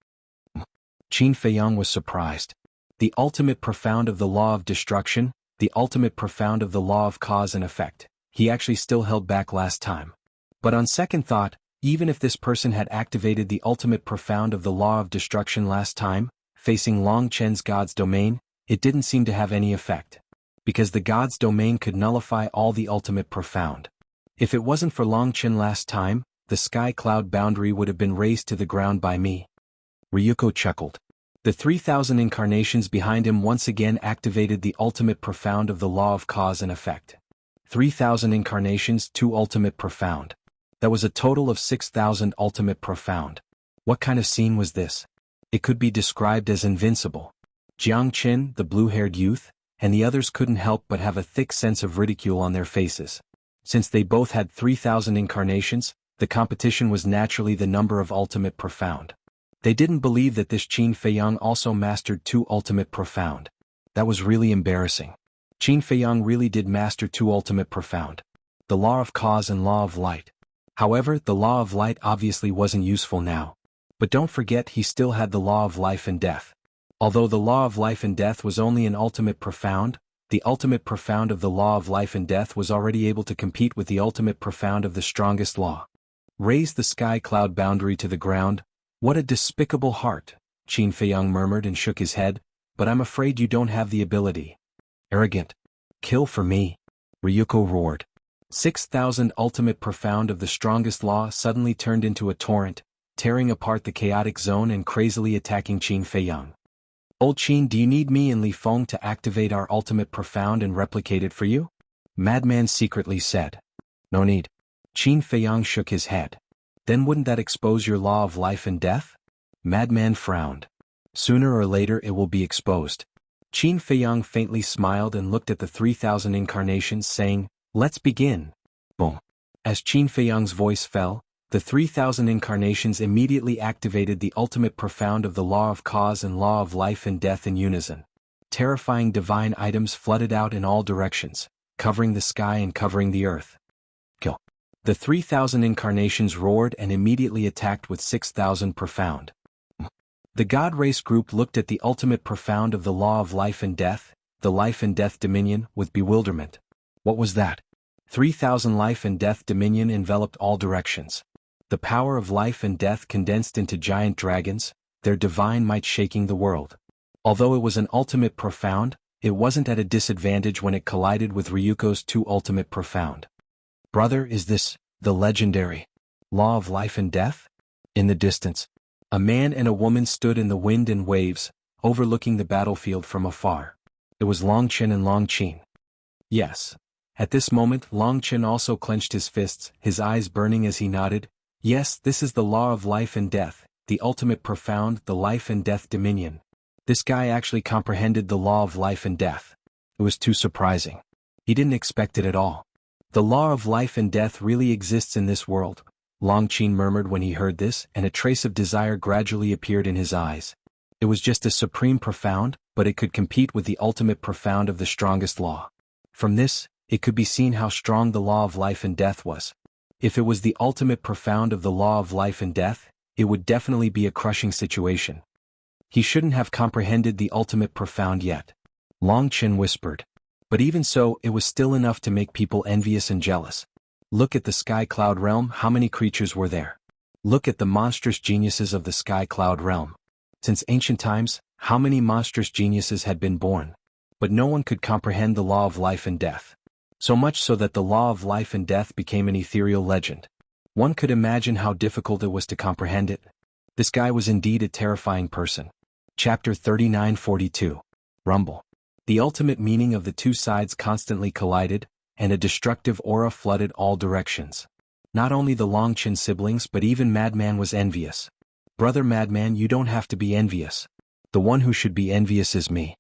Qin Feiyang was surprised. The ultimate profound of the law of destruction, the ultimate profound of the law of cause and effect. He actually still held back last time. But on second thought, even if this person had activated the ultimate profound of the law of destruction last time, facing Long Chen's god's domain, it didn't seem to have any effect. Because the god's domain could nullify all the ultimate profound. If it wasn't for Long Chen last time, the sky cloud boundary would have been razed to the ground by me. Ryuko chuckled. The 3,000 incarnations behind him once again activated the ultimate profound of the law of cause and effect. 3,000 incarnations, 2 ultimate profound. That was a total of 6,000 ultimate profound. What kind of scene was this? It could be described as invincible. Jiang Qin, the blue-haired youth, and the others couldn't help but have a thick sense of ridicule on their faces. Since they both had 3,000 incarnations, the competition was naturally the number of ultimate profound. They didn't believe that this Qin Feiyang also mastered 2 ultimate profound. That was really embarrassing. Qin Feiyang really did master 2 ultimate profound. The law of cause and law of light. However, the law of light obviously wasn't useful now. But don't forget he still had the law of life and death. Although the law of life and death was only an ultimate profound, the ultimate profound of the law of life and death was already able to compete with the ultimate profound of the strongest law. Raise the sky cloud boundary to the ground. What a despicable heart, Qin Feiyang murmured and shook his head, but I'm afraid you don't have the ability. Arrogant. Kill for me. Ryuko roared. 6,000 ultimate profound of the strongest law suddenly turned into a torrent, tearing apart the chaotic zone and crazily attacking Qin Feiyang. Old Qin, do you need me and Li Feng to activate our ultimate profound and replicate it for you? Madman secretly said. No need. Qin Feiyang shook his head. Then wouldn't that expose your law of life and death? Madman frowned. Sooner or later it will be exposed. Qin Feiyang faintly smiled and looked at the 3,000 incarnations saying, Let's begin. Boom. As Qin Feiyang's voice fell, The 3,000 incarnations immediately activated the ultimate profound of the law of cause and law of life and death in unison. Terrifying divine items flooded out in all directions, covering the sky and covering the earth. Kill. The 3,000 incarnations roared and immediately attacked with 6,000 profound. The God race group looked at the ultimate profound of the law of life and death, the life and death dominion, with bewilderment. What was that? 3,000 life and death dominion enveloped all directions. The power of life and death condensed into giant dragons, their divine might shaking the world. Although it was an ultimate profound, it wasn't at a disadvantage when it collided with Ryuko's two ultimate profound. Brother, is this the legendary law of life and death? In the distance, a man and a woman stood in the wind and waves, overlooking the battlefield from afar. It was Long Chen and Long Qin. Yes. At this moment Long Chen also clenched his fists, his eyes burning as he nodded. Yes, this is the law of life and death, the ultimate profound, the life and death dominion. This guy actually comprehended the law of life and death. It was too surprising. He didn't expect it at all. The law of life and death really exists in this world, Long Qin murmured when he heard this, and a trace of desire gradually appeared in his eyes. It was just a supreme profound, but it could compete with the ultimate profound of the strongest law. From this, it could be seen how strong the law of life and death was. If it was the ultimate profound of the law of life and death, it would definitely be a crushing situation. He shouldn't have comprehended the ultimate profound yet, Long Chen whispered. But even so, it was still enough to make people envious and jealous. Look at the Sky Cloud realm, how many creatures were there? Look at the monstrous geniuses of the Sky Cloud realm. Since ancient times, how many monstrous geniuses had been born? But no one could comprehend the law of life and death. So much so that the law of life and death became an ethereal legend. One could imagine how difficult it was to comprehend it. This guy was indeed a terrifying person. Chapter 39-42. Rumble. The ultimate meaning of the two sides constantly collided, and a destructive aura flooded all directions. Not only the Long Chen siblings but even Madman was envious. Brother Madman, you don't have to be envious. The one who should be envious is me.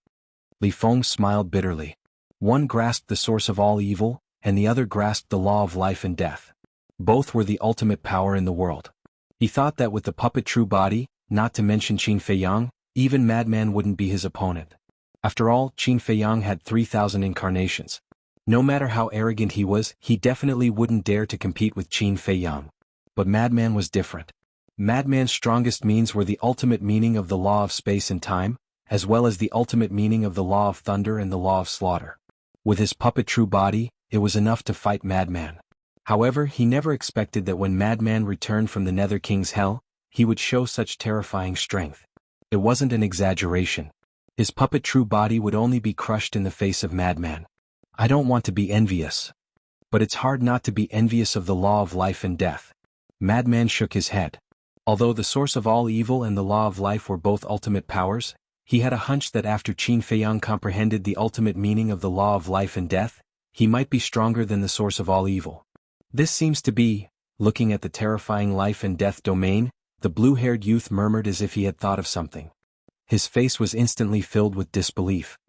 Li Feng smiled bitterly. One grasped the source of all evil, and the other grasped the law of life and death. Both were the ultimate power in the world. He thought that with the puppet true body, not to mention Qin Feiyang, even Madman wouldn't be his opponent. After all, Qin Feiyang had 3,000 incarnations. No matter how arrogant he was, he definitely wouldn't dare to compete with Qin Feiyang. But Madman was different. Madman's strongest means were the ultimate meaning of the law of space and time, as well as the ultimate meaning of the law of thunder and the law of slaughter. With his puppet true body, it was enough to fight Madman. However, he never expected that when Madman returned from the Nether King's hell, he would show such terrifying strength. It wasn't an exaggeration. His puppet true body would only be crushed in the face of Madman. I don't want to be envious. But it's hard not to be envious of the law of life and death. Madman shook his head. Although the source of all evil and the law of life were both ultimate powers, he had a hunch that after Qin Feiyang comprehended the ultimate meaning of the law of life and death, he might be stronger than the source of all evil. This seems to be, looking at the terrifying life and death domain, the blue-haired youth murmured as if he had thought of something. His face was instantly filled with disbelief.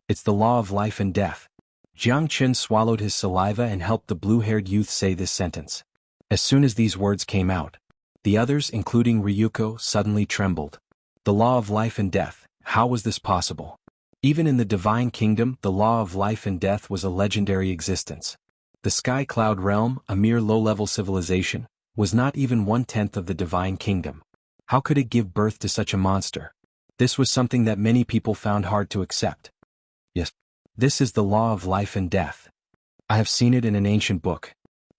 It's the law of life and death. Jiang Chen swallowed his saliva and helped the blue-haired youth say this sentence. As soon as these words came out, the others, including Ryuko, suddenly trembled. The law of life and death. How was this possible? Even in the Divine Kingdom, the law of life and death was a legendary existence. The Sky Cloud realm, a mere low-level civilization, was not even 1/10 of the Divine Kingdom. How could it give birth to such a monster? This was something that many people found hard to accept. Yes, this is the law of life and death. I have seen it in an ancient book.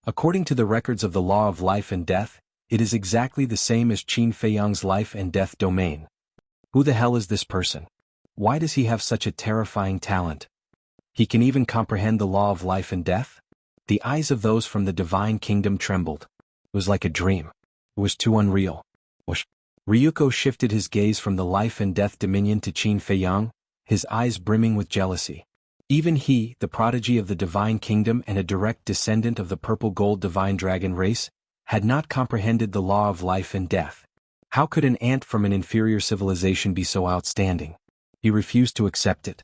According to the records of the law of life and death, it is exactly the same as Qin Feiyang's life and death domain. Who the hell is this person? Why does he have such a terrifying talent? He can even comprehend the law of life and death? The eyes of those from the Divine Kingdom trembled. It was like a dream. It was too unreal. Whoosh. Ryuko shifted his gaze from the life and death dominion to Qin Feiyang, his eyes brimming with jealousy. Even he, the prodigy of the Divine Kingdom and a direct descendant of the purple gold divine dragon race, had not comprehended the law of life and death. How could an ant from an inferior civilization be so outstanding? He refused to accept it.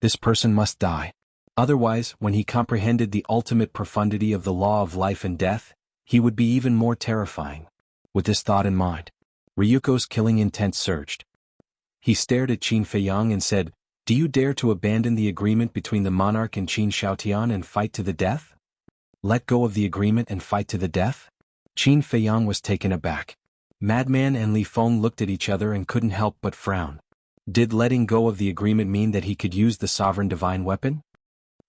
This person must die. Otherwise, when he comprehended the ultimate profundity of the law of life and death, he would be even more terrifying. With this thought in mind, Ryuko's killing intent surged. He stared at Qin Feiyang and said, "Do you dare to abandon the agreement between the monarch and Qin Xiaotian and fight to the death? Let go of the agreement and fight to the death?" Qin Feiyang was taken aback. Madman and Li Feng looked at each other and couldn't help but frown. Did letting go of the agreement mean that he could use the sovereign divine weapon?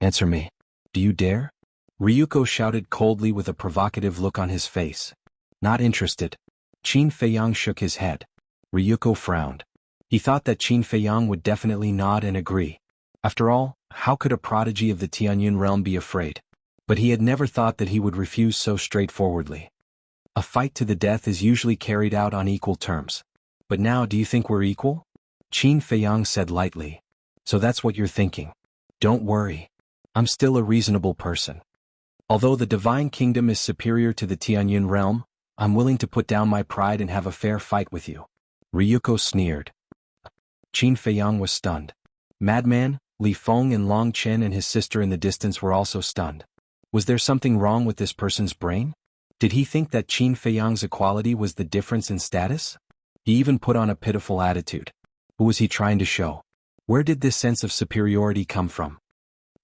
"Answer me. Do you dare?" Ryuko shouted coldly with a provocative look on his face. "Not interested." Qin Feiyang shook his head. Ryuko frowned. He thought that Qin Feiyang would definitely nod and agree. After all, how could a prodigy of the Tianyun realm be afraid? But he had never thought that he would refuse so straightforwardly. A fight to the death is usually carried out on equal terms. But now do you think we're equal? Qin Feiyang said lightly. So that's what you're thinking. Don't worry. I'm still a reasonable person. Although the divine kingdom is superior to the Tianyun realm, I'm willing to put down my pride and have a fair fight with you. Ryuko sneered. Qin Feiyang was stunned. Madman, Li Feng and Long Chen and his sister in the distance were also stunned. Was there something wrong with this person's brain? Did he think that Qin Feiyang's equality was the difference in status? He even put on a pitiful attitude. Who was he trying to show? Where did this sense of superiority come from?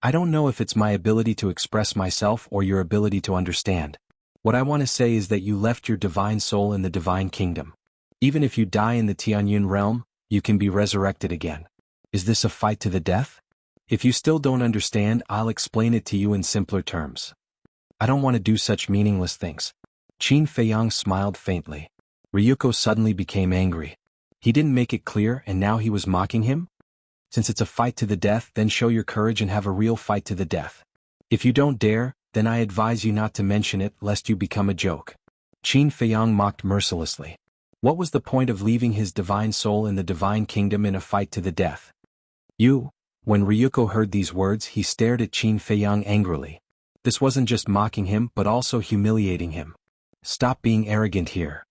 I don't know if it's my ability to express myself or your ability to understand. What I want to say is that you left your divine soul in the divine kingdom. Even if you die in the Tianyun realm, you can be resurrected again. Is this a fight to the death? If you still don't understand, I'll explain it to you in simpler terms. I don't want to do such meaningless things. Qin Feiyang smiled faintly. Ryuko suddenly became angry. He didn't make it clear and now he was mocking him? Since it's a fight to the death, then show your courage and have a real fight to the death. If you don't dare, then I advise you not to mention it lest you become a joke. Qin Feiyang mocked mercilessly. What was the point of leaving his divine soul in the divine kingdom in a fight to the death? You. When Ryuko heard these words, he stared at Qin Feiyang angrily. This wasn't just mocking him but also humiliating him. Stop being arrogant here.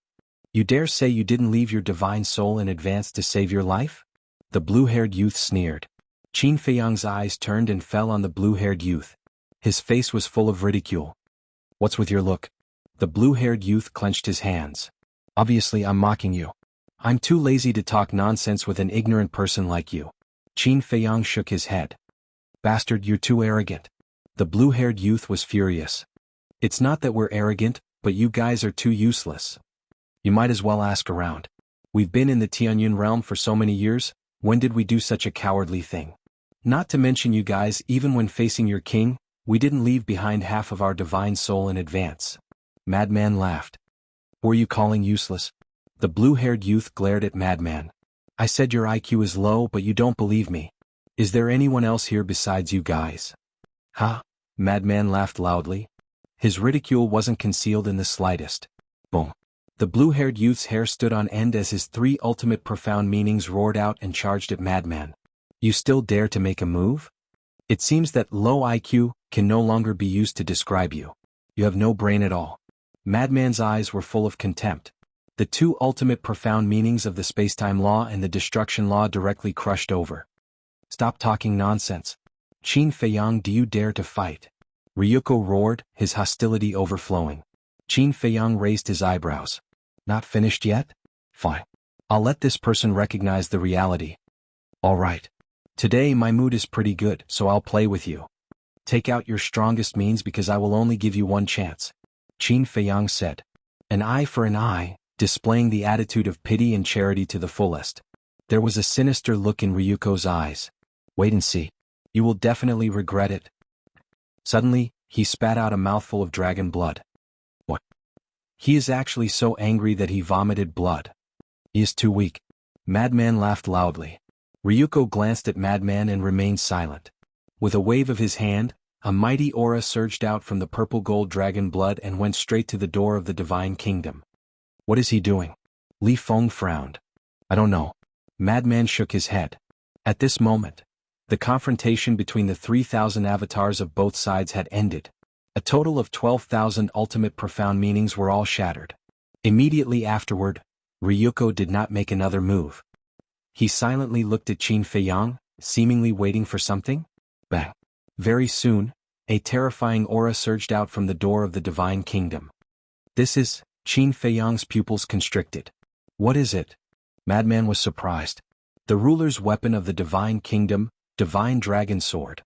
You dare say you didn't leave your divine soul in advance to save your life? The blue-haired youth sneered. Qin Feiyang's eyes turned and fell on the blue-haired youth. His face was full of ridicule. What's with your look? The blue-haired youth clenched his hands. Obviously I'm mocking you. I'm too lazy to talk nonsense with an ignorant person like you. Qin Feiyang shook his head. Bastard, you're too arrogant. The blue-haired youth was furious. It's not that we're arrogant, but you guys are too useless. You might as well ask around. We've been in the Tianyun realm for so many years, when did we do such a cowardly thing? Not to mention you guys, even when facing your king, we didn't leave behind half of our divine soul in advance. Madman laughed. Who are you calling useless? The blue-haired youth glared at Madman. I said your IQ is low but you don't believe me. Is there anyone else here besides you guys? Huh? Madman laughed loudly. His ridicule wasn't concealed in the slightest. Boom. The blue-haired youth's hair stood on end as his three ultimate profound meanings roared out and charged at Madman. You still dare to make a move? It seems that low IQ can no longer be used to describe you. You have no brain at all. Madman's eyes were full of contempt. The two ultimate profound meanings of the spacetime law and the destruction law directly crushed over. Stop talking nonsense. Qin Feiyang, do you dare to fight? Ryuko roared, his hostility overflowing. Qin Feiyang raised his eyebrows. Not finished yet? Fine. I'll let this person recognize the reality. All right. Today my mood is pretty good, so I'll play with you. Take out your strongest means because I will only give you one chance. Qin Feiyang said. An eye for an eye, displaying the attitude of pity and charity to the fullest. There was a sinister look in Ryuko's eyes. Wait and see. You will definitely regret it. Suddenly, he spat out a mouthful of dragon blood. What? He is actually so angry that he vomited blood. He is too weak. Madman laughed loudly. Ryuko glanced at Madman and remained silent. With a wave of his hand, a mighty aura surged out from the purple-gold dragon blood and went straight to the door of the divine kingdom. What is he doing? Li Feng frowned. I don't know. Madman shook his head. At this moment, the confrontation between the 3,000 avatars of both sides had ended. A total of 12,000 ultimate profound meanings were all shattered. Immediately afterward, Ryuko did not make another move. He silently looked at Qin Feiyang, seemingly waiting for something. Bang. Very soon, a terrifying aura surged out from the door of the divine kingdom. This is, Qin Feiyang's pupils constricted. What is it? Madman was surprised. The ruler's weapon of the Divine Kingdom, Divine Dragon Sword.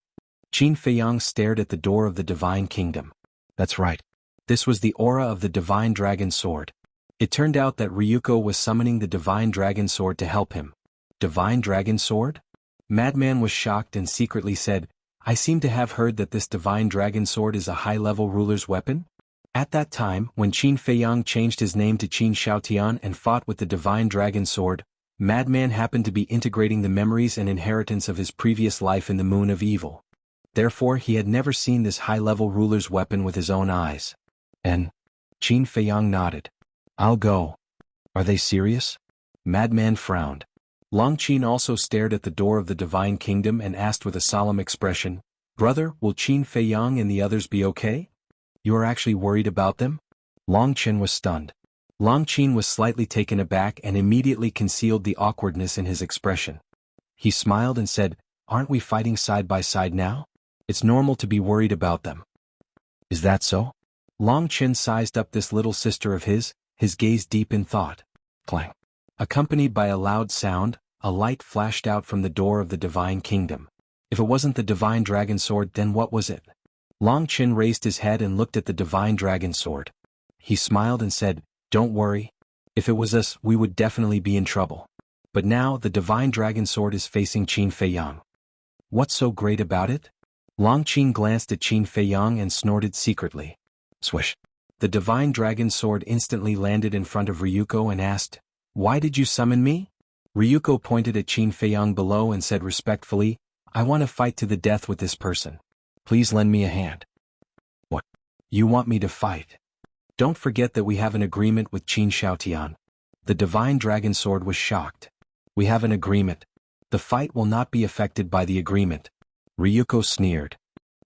Qin Feiyang stared at the door of the Divine Kingdom. That's right. This was the aura of the Divine Dragon Sword. It turned out that Ryuko was summoning the Divine Dragon Sword to help him. Divine Dragon Sword? Madman was shocked and secretly said, I seem to have heard that this Divine Dragon Sword is a high-level ruler's weapon? At that time, when Qin Feiyang changed his name to Qin Xiaotian and fought with the Divine Dragon Sword, Madman happened to be integrating the memories and inheritance of his previous life in the Moon of Evil. Therefore he had never seen this high-level ruler's weapon with his own eyes. And? Qin Feiyang nodded. I'll go. Are they serious? Madman frowned. Long Qin also stared at the door of the Divine Kingdom and asked with a solemn expression, Brother, will Qin Feiyang and the others be okay? You are actually worried about them? Long Qin was stunned. Long Qin was slightly taken aback and immediately concealed the awkwardness in his expression. He smiled and said, Aren't we fighting side by side now? It's normal to be worried about them. Is that so? Long Qin sized up this little sister of his gaze deep in thought. Clang. Accompanied by a loud sound, a light flashed out from the door of the Divine Kingdom. If it wasn't the Divine Dragon Sword, then what was it? Long Qin raised his head and looked at the Divine Dragon Sword. He smiled and said, Don't worry. If it was us, we would definitely be in trouble. But now the Divine Dragon Sword is facing Qin Feiyang. What's so great about it? Long Qin glanced at Qin Feiyang and snorted secretly. Swish. The Divine Dragon Sword instantly landed in front of Ryuko and asked, Why did you summon me? Ryuko pointed at Qin Feiyang below and said respectfully, I want to fight to the death with this person. Please lend me a hand. What? You want me to fight? Don't forget that we have an agreement with Qin Xiaotian. The Divine Dragon Sword was shocked. We have an agreement. The fight will not be affected by the agreement. Ryuko sneered.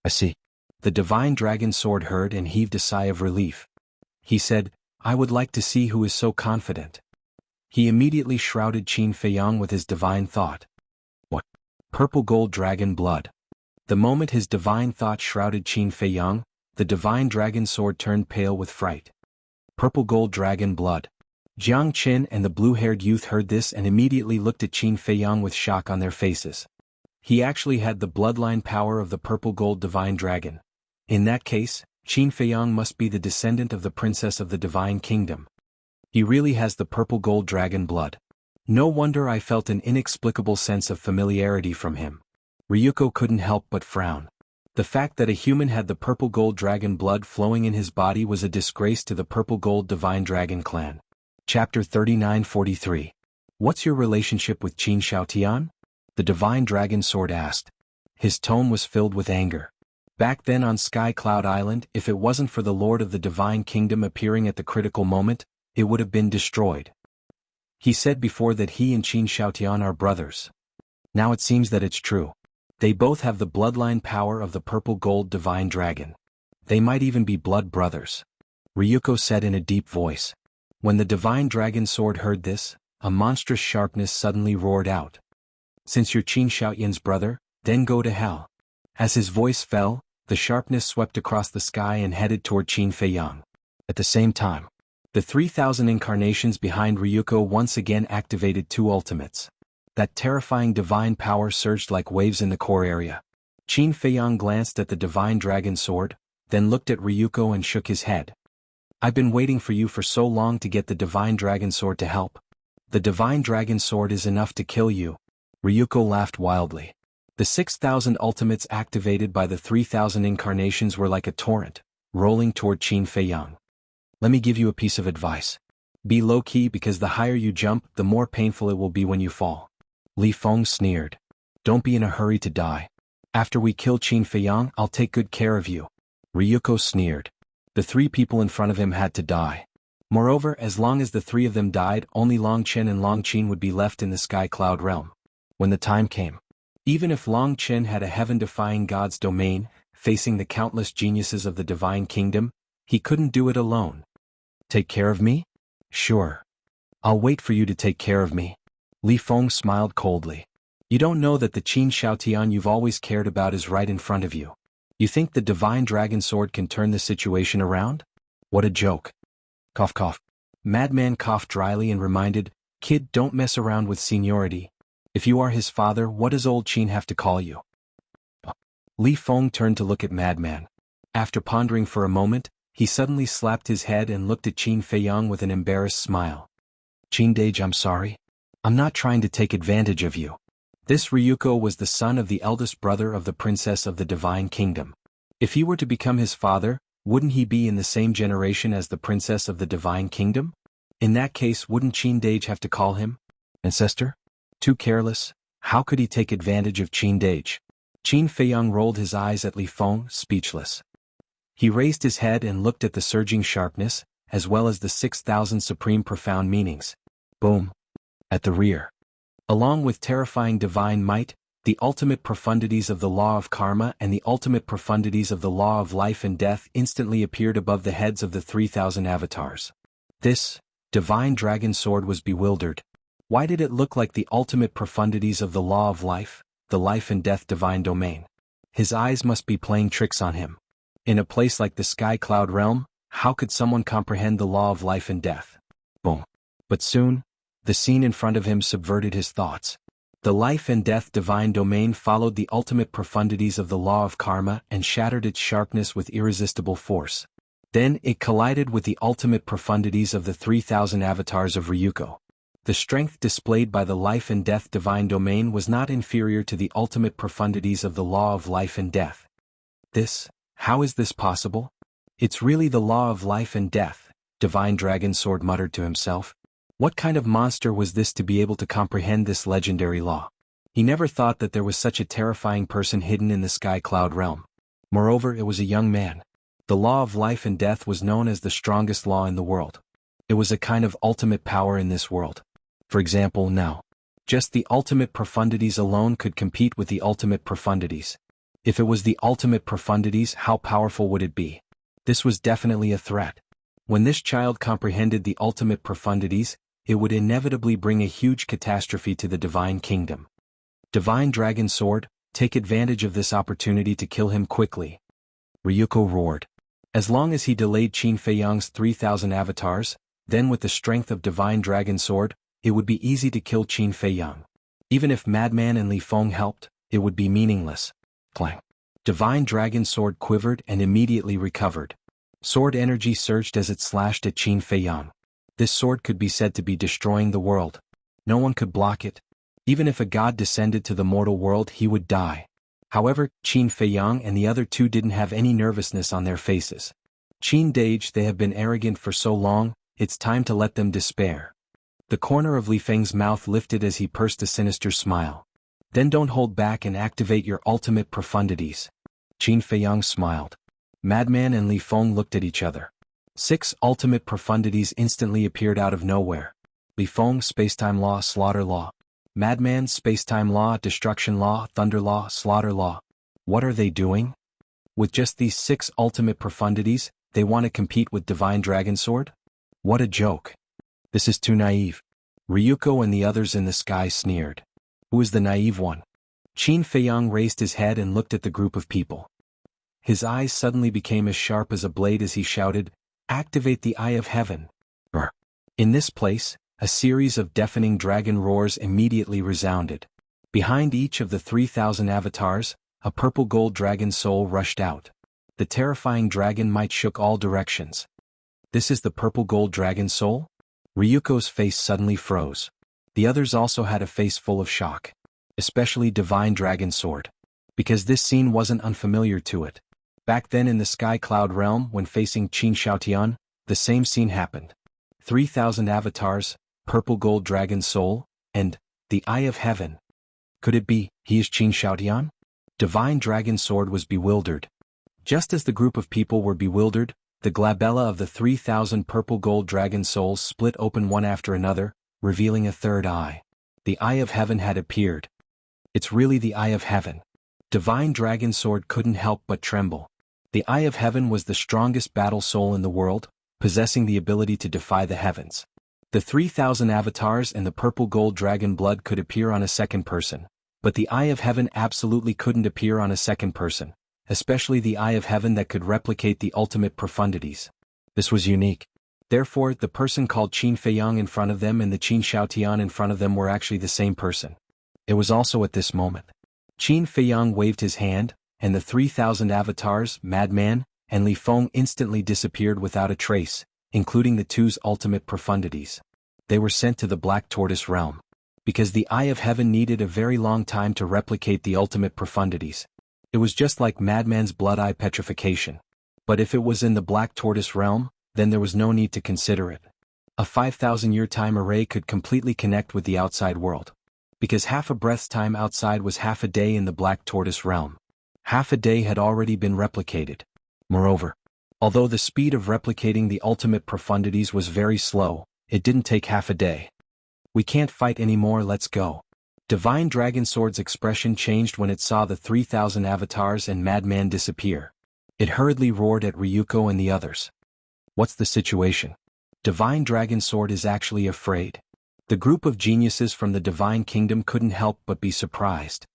I see. The Divine Dragon Sword heard and heaved a sigh of relief. He said, I would like to see who is so confident. He immediately shrouded Qin Feiyang with his divine thought. What? Purple gold dragon blood. The moment his divine thought shrouded Qin Feiyang, the Divine Dragon Sword turned pale with fright. Purple gold dragon blood. Jiang Qin and the blue-haired youth heard this and immediately looked at Qin Feiyang with shock on their faces. He actually had the bloodline power of the purple gold divine dragon. In that case, Qin Feiyang must be the descendant of the princess of the Divine Kingdom. He really has the purple gold dragon blood. No wonder I felt an inexplicable sense of familiarity from him. Ryuko couldn't help but frown. The fact that a human had the purple gold dragon blood flowing in his body was a disgrace to the purple gold divine dragon clan. Chapter 39-43. What's your relationship with Qin Xiaotian? The Divine Dragon Sword asked. His tone was filled with anger. Back then on Sky Cloud Island, if it wasn't for the Lord of the Divine Kingdom appearing at the critical moment, it would have been destroyed. He said before that he and Qin Xiaotian are brothers. Now it seems that it's true. They both have the bloodline power of the purple gold divine dragon. They might even be blood brothers. Ryuko said in a deep voice. When the Divine Dragon Sword heard this, a monstrous sharpness suddenly roared out. Since you're Qin Xiaotian's brother, then go to hell. As his voice fell, the sharpness swept across the sky and headed toward Qin Feiyang. At the same time, the 3,000 incarnations behind Ryuko once again activated two ultimates. That terrifying divine power surged like waves in the core area. Qin Feiyang glanced at the Divine Dragon Sword, then looked at Ryuko and shook his head. I've been waiting for you for so long to get the Divine Dragon Sword to help. The Divine Dragon Sword is enough to kill you. Ryuko laughed wildly. The 6,000 ultimates activated by the 3,000 incarnations were like a torrent, rolling toward Qin Feiyang. Let me give you a piece of advice. Be low-key because the higher you jump, the more painful it will be when you fall. Li Feng sneered. Don't be in a hurry to die. After we kill Qin Feiyang, I'll take good care of you. Ryuko sneered. The three people in front of him had to die. Moreover, as long as the three of them died, only Long Chen and Long Qin would be left in the Sky Cloud realm. When the time came, even if Long Chen had a heaven-defying god's domain, facing the countless geniuses of the Divine Kingdom, he couldn't do it alone. Take care of me? Sure. I'll wait for you to take care of me. Li Feng smiled coldly. You don't know that the Qin Xiaotian you've always cared about is right in front of you. You think the Divine Dragon Sword can turn the situation around? What a joke. Cough cough. Madman coughed dryly and reminded, "Kid, don't mess around with seniority. If you are his father, what does old Qin have to call you?" Li Feng turned to look at Madman. After pondering for a moment, he suddenly slapped his head and looked at Qin Feiyang with an embarrassed smile. "Qin Dage, I'm sorry. I'm not trying to take advantage of you. This Ryuko was the son of the eldest brother of the princess of the Divine Kingdom. If he were to become his father, wouldn't he be in the same generation as the princess of the Divine Kingdom? In that case, wouldn't Qin Dage have to call him ancestor? Too careless. How could he take advantage of Qin Dage?" Qin Feiyang rolled his eyes at Li Feng, speechless. He raised his head and looked at the surging sharpness, as well as the 6,000 supreme profound meanings. Boom. At the rear. Along with terrifying divine might, the ultimate profundities of the law of karma and the ultimate profundities of the law of life and death instantly appeared above the heads of the 3,000 avatars. This divine dragon sword was bewildered. Why did it look like the ultimate profundities of the law of life, the life and death divine domain? His eyes must be playing tricks on him. In a place like the Sky Cloud Realm, how could someone comprehend the law of life and death? Boom. But soon, the scene in front of him subverted his thoughts. The life and death divine domain followed the ultimate profundities of the law of karma and shattered its sharpness with irresistible force. Then it collided with the ultimate profundities of the 3,000 avatars of Ryuko. The strength displayed by the life and death divine domain was not inferior to the ultimate profundities of the law of life and death. How is this possible? It's really the law of life and death, Divine Dragon Sword muttered to himself. What kind of monster was this to be able to comprehend this legendary law? He never thought that there was such a terrifying person hidden in the Sky Cloud Realm. Moreover, it was a young man. The law of life and death was known as the strongest law in the world. It was a kind of ultimate power in this world. For example, now, just the ultimate profundities alone could compete with the ultimate profundities. If it was the ultimate profundities, how powerful would it be? This was definitely a threat. When this child comprehended the ultimate profundities, it would inevitably bring a huge catastrophe to the Divine Kingdom. Divine Dragon Sword, take advantage of this opportunity to kill him quickly. Ryuko roared. As long as he delayed Qin Feiyang's 3,000 avatars, then with the strength of Divine Dragon Sword, it would be easy to kill Qin Feiyang. Even if Madman and Li Feng helped, it would be meaningless. Clang. Divine Dragon Sword quivered and immediately recovered. Sword energy surged as it slashed at Qin Feiyang. This sword could be said to be destroying the world. No one could block it. Even if a god descended to the mortal world, he would die. However, Qin Feiyang and the other two didn't have any nervousness on their faces. Qin Dage, they have been arrogant for so long, it's time to let them despair. The corner of Li Feng's mouth lifted as he pursed a sinister smile. Then don't hold back and activate your ultimate profundities. Qin Feiyang smiled. Madman and Li Feng looked at each other. 6 ultimate profundities instantly appeared out of nowhere. Li Feng, Spacetime Law, Slaughter Law. Madman, Spacetime Law, Destruction Law, Thunder Law, Slaughter Law. What are they doing? With just these 6 ultimate profundities, they want to compete with Divine Dragon Sword? What a joke. This is too naive. Ryuko and the others in the sky sneered. Who is the naive one? Qin Feiyang raised his head and looked at the group of people. His eyes suddenly became as sharp as a blade as he shouted, "Activate the Eye of Heaven!" Brr. In this place, a series of deafening dragon roars immediately resounded. Behind each of the 3,000 avatars, a purple gold dragon soul rushed out. The terrifying dragon might shook all directions. This is the purple gold dragon soul? Ryuko's face suddenly froze. The others also had a face full of shock. Especially Divine Dragon Sword. Because this scene wasn't unfamiliar to it. Back then in the Sky Cloud Realm, when facing Qin Xiaotian, the same scene happened. 3,000 avatars, purple gold dragon soul, and the Eye of Heaven. Could it be, he is Qin Xiaotian? Divine Dragon Sword was bewildered. Just as the group of people were bewildered, the glabella of the 3,000 purple gold dragon souls split open one after another, revealing a third eye. The Eye of Heaven had appeared. It's really the Eye of Heaven. Divine Dragon Sword couldn't help but tremble. The Eye of Heaven was the strongest battle soul in the world, possessing the ability to defy the heavens. The 3,000 avatars and the purple gold dragon blood could appear on a second person, but the Eye of Heaven absolutely couldn't appear on a second person, especially the Eye of Heaven that could replicate the ultimate profundities. This was unique. Therefore, the person called Qin Feiyang in front of them and the Qin Xiaotian in front of them were actually the same person. It was also at this moment. Qin Feiyang waved his hand, and the 3,000 avatars, Madman, and Li Feng instantly disappeared without a trace, including the two's ultimate profundities. They were sent to the Black Tortoise realm. Because the Eye of Heaven needed a very long time to replicate the ultimate profundities. It was just like Madman's blood eye petrification. But if it was in the Black Tortoise realm, then there was no need to consider it. A 5,000-year time array could completely connect with the outside world. Because half a breath's time outside was half a day in the Black Tortoise realm. Half a day had already been replicated. Moreover, although the speed of replicating the ultimate profundities was very slow, it didn't take half a day. We can't fight anymore, let's go. Divine Dragon Sword's expression changed when it saw the 3,000 avatars and Madman disappear. It hurriedly roared at Ryuko and the others. What's the situation? Divine Dragon Sword is actually afraid. The group of geniuses from the Divine Kingdom couldn't help but be surprised.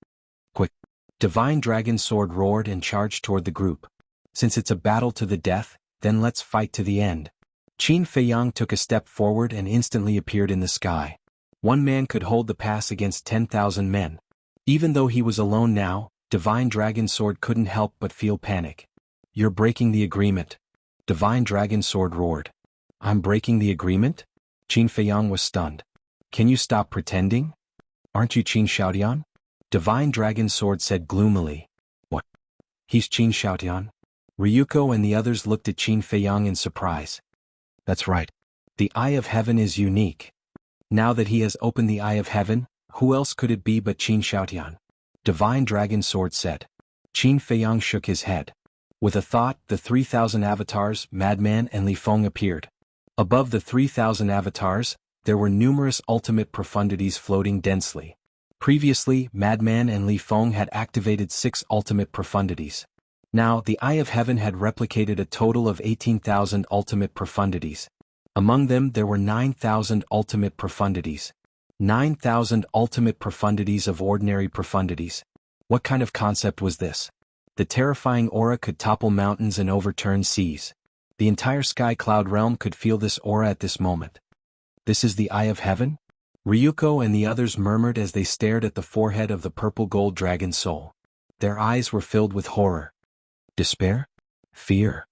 Quick! Divine Dragon Sword roared and charged toward the group. Since it's a battle to the death, then let's fight to the end. Qin Feiyang took a step forward and instantly appeared in the sky. One man could hold the pass against 10,000 men. Even though he was alone now, Divine Dragon Sword couldn't help but feel panic. You're breaking the agreement. Divine Dragon Sword roared. I'm breaking the agreement? Qin Feiyang was stunned. Can you stop pretending? Aren't you Qin Xiaotian? Divine Dragon Sword said gloomily. What? He's Qin Xiaotian? Ryuko and the others looked at Qin Feiyang in surprise. That's right. The Eye of Heaven is unique. Now that he has opened the Eye of Heaven, who else could it be but Qin Xiaotian? Divine Dragon Sword said. Qin Feiyang shook his head. With a thought, the 3,000 avatars, Madman and Li Feng appeared. Above the 3,000 avatars, there were numerous ultimate profundities floating densely. Previously, Madman and Li Feng had activated 6 ultimate profundities. Now, the Eye of Heaven had replicated a total of 18,000 ultimate profundities. Among them there were 9,000 ultimate profundities. 9,000 ultimate profundities of ordinary profundities. What kind of concept was this? The terrifying aura could topple mountains and overturn seas. The entire sky cloud realm could feel this aura at this moment. This is the Eye of Heaven? Ryuko and the others murmured as they stared at the forehead of the purple gold dragon soul. Their eyes were filled with horror. Despair? Fear?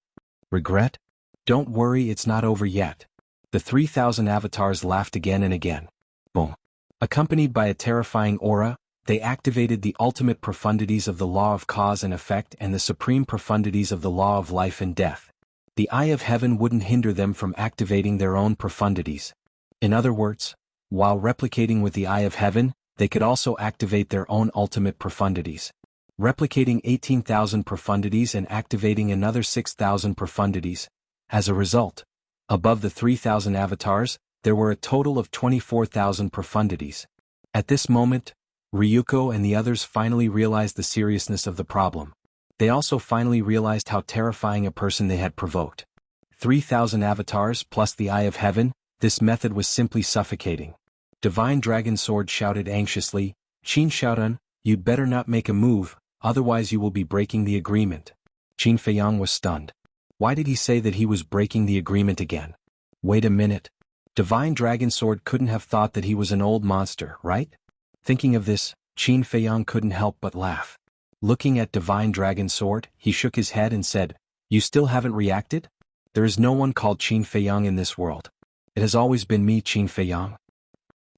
Regret? Don't worry, it's not over yet. The 3,000 avatars laughed again and again. Boom. Accompanied by a terrifying aura, they activated the ultimate profundities of the law of cause and effect and the supreme profundities of the law of life and death. The Eye of Heaven wouldn't hinder them from activating their own profundities. In other words, while replicating with the Eye of Heaven, they could also activate their own ultimate profundities. Replicating 18,000 profundities and activating another 6,000 profundities. As a result, above the 3,000 avatars, there were a total of 24,000 profundities. At this moment, Ryuko and the others finally realized the seriousness of the problem. They also finally realized how terrifying a person they had provoked. 3,000 avatars plus the Eye of Heaven, this method was simply suffocating. Divine Dragon Sword shouted anxiously, Qin Xiaotian, you'd better not make a move, otherwise you will be breaking the agreement. Qin Feiyang was stunned. Why did he say that he was breaking the agreement again? Wait a minute. Divine Dragon Sword couldn't have thought that he was an old monster, right? Thinking of this, Qin Feiyang couldn't help but laugh. Looking at Divine Dragon Sword, he shook his head and said, You still haven't reacted? There is no one called Qin Feiyang in this world. It has always been me, Qin Feiyang.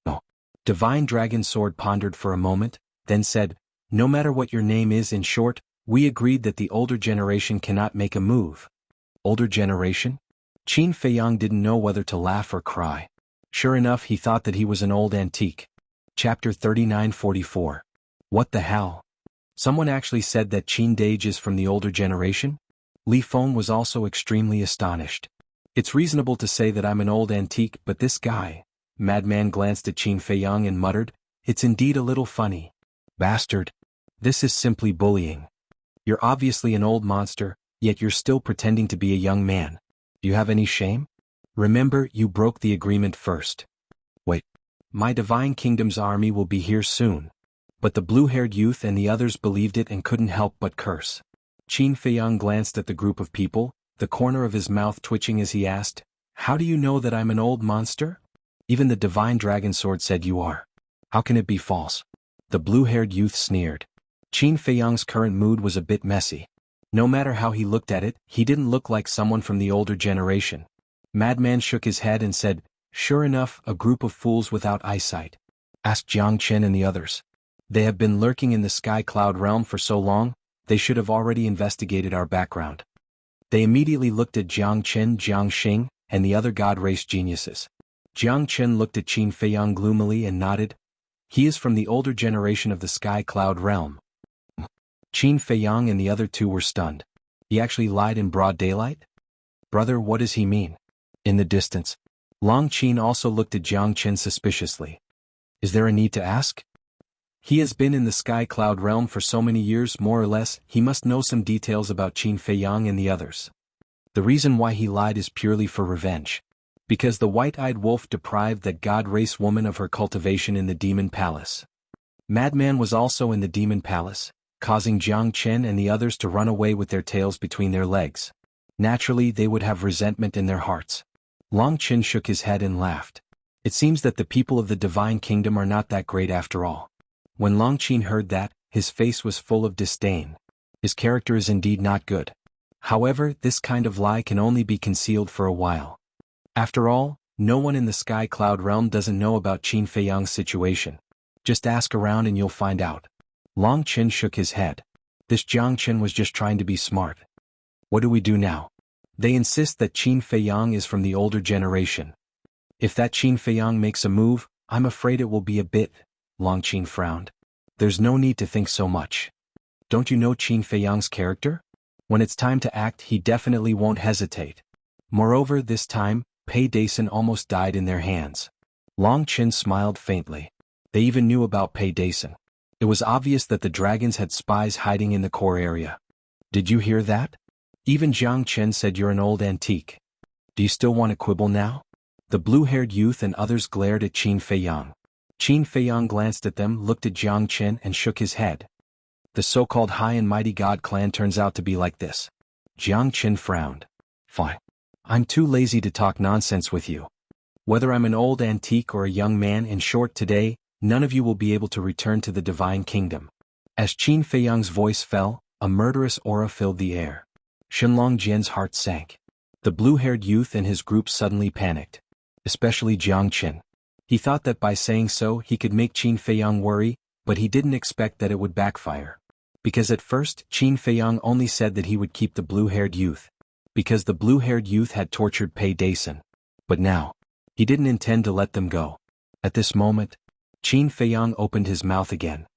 No. Divine Dragon Sword pondered for a moment, then said, No matter what your name is, in short, we agreed that the older generation cannot make a move. Older generation? Qin Feiyang didn't know whether to laugh or cry. Sure enough, he thought that he was an old antique. Chapter 3944. What the hell? Someone actually said that Qin Dage is from the older generation? Li Feng was also extremely astonished. It's reasonable to say that I'm an old antique, but this guy... Madman glanced at Qin Feiyang and muttered, It's indeed a little funny. Bastard. This is simply bullying. You're obviously an old monster, yet you're still pretending to be a young man. Do you have any shame? Remember, you broke the agreement first. Wait. My Divine Kingdom's army will be here soon. But the blue-haired youth and the others believed it and couldn't help but curse. Qin Feiyang glanced at the group of people, the corner of his mouth twitching as he asked, How do you know that I'm an old monster? Even the divine dragon sword said you are. How can it be false? The blue-haired youth sneered. Qin Feiyang's current mood was a bit messy. No matter how he looked at it, he didn't look like someone from the older generation. Madman shook his head and said, "Sure enough, a group of fools without eyesight. Ask Jiang Chen and the others. They have been lurking in the sky cloud realm for so long, they should have already investigated our background." They immediately looked at Jiang Chen, Jiang Xing, and the other god race geniuses. Jiang Chen looked at Qin Feiyang gloomily and nodded. He is from the older generation of the sky cloud realm. Qin Feiyang and the other two were stunned. He actually lied in broad daylight? Brother, what does he mean? In the distance, Long Qin also looked at Jiang Chen suspiciously. Is there a need to ask? He has been in the sky cloud realm for so many years, more or less, he must know some details about Qin Feiyang and the others. The reason why he lied is purely for revenge. Because the white-eyed wolf deprived that god race woman of her cultivation in the demon palace. Madman was also in the demon palace, causing Jiang Chen and the others to run away with their tails between their legs. Naturally, they would have resentment in their hearts. Long Qin shook his head and laughed. It seems that the people of the divine kingdom are not that great after all. When Long Qin heard that, his face was full of disdain. His character is indeed not good. However, this kind of lie can only be concealed for a while. After all, no one in the sky cloud realm doesn't know about Qin Feiyang's situation. Just ask around and you'll find out. Long Qin shook his head. This Jiang Chen was just trying to be smart. What do we do now? They insist that Qin Feiyang is from the older generation. If that Qin Feiyang makes a move, I'm afraid it will be a bit. Long Qin frowned. There's no need to think so much. Don't you know Qin Feiyang's character? When it's time to act, he definitely won't hesitate. Moreover, this time, Pei Dason almost died in their hands. Long Qin smiled faintly. They even knew about Pei Dason. It was obvious that the dragons had spies hiding in the core area. Did you hear that? Even Jiang Chen said you're an old antique. Do you still want to quibble now? The blue-haired youth and others glared at Qin Feiyang. Qin Feiyang glanced at them, looked at Jiang Chen and shook his head. The so-called high and mighty god clan turns out to be like this. Jiang Chen frowned. Fine. I'm too lazy to talk nonsense with you. Whether I'm an old antique or a young man, in short, today, none of you will be able to return to the divine kingdom. As Qin Feiyang's voice fell, a murderous aura filled the air. Shenlong Jian's heart sank. The blue-haired youth and his group suddenly panicked. Especially Jiang Chen. He thought that by saying so he could make Qin Feiyang worry, but he didn't expect that it would backfire. Because at first, Qin Feiyang only said that he would keep the blue-haired youth. Because the blue-haired youth had tortured Pei Dason. But now, he didn't intend to let them go. At this moment, Qin Feiyang opened his mouth again.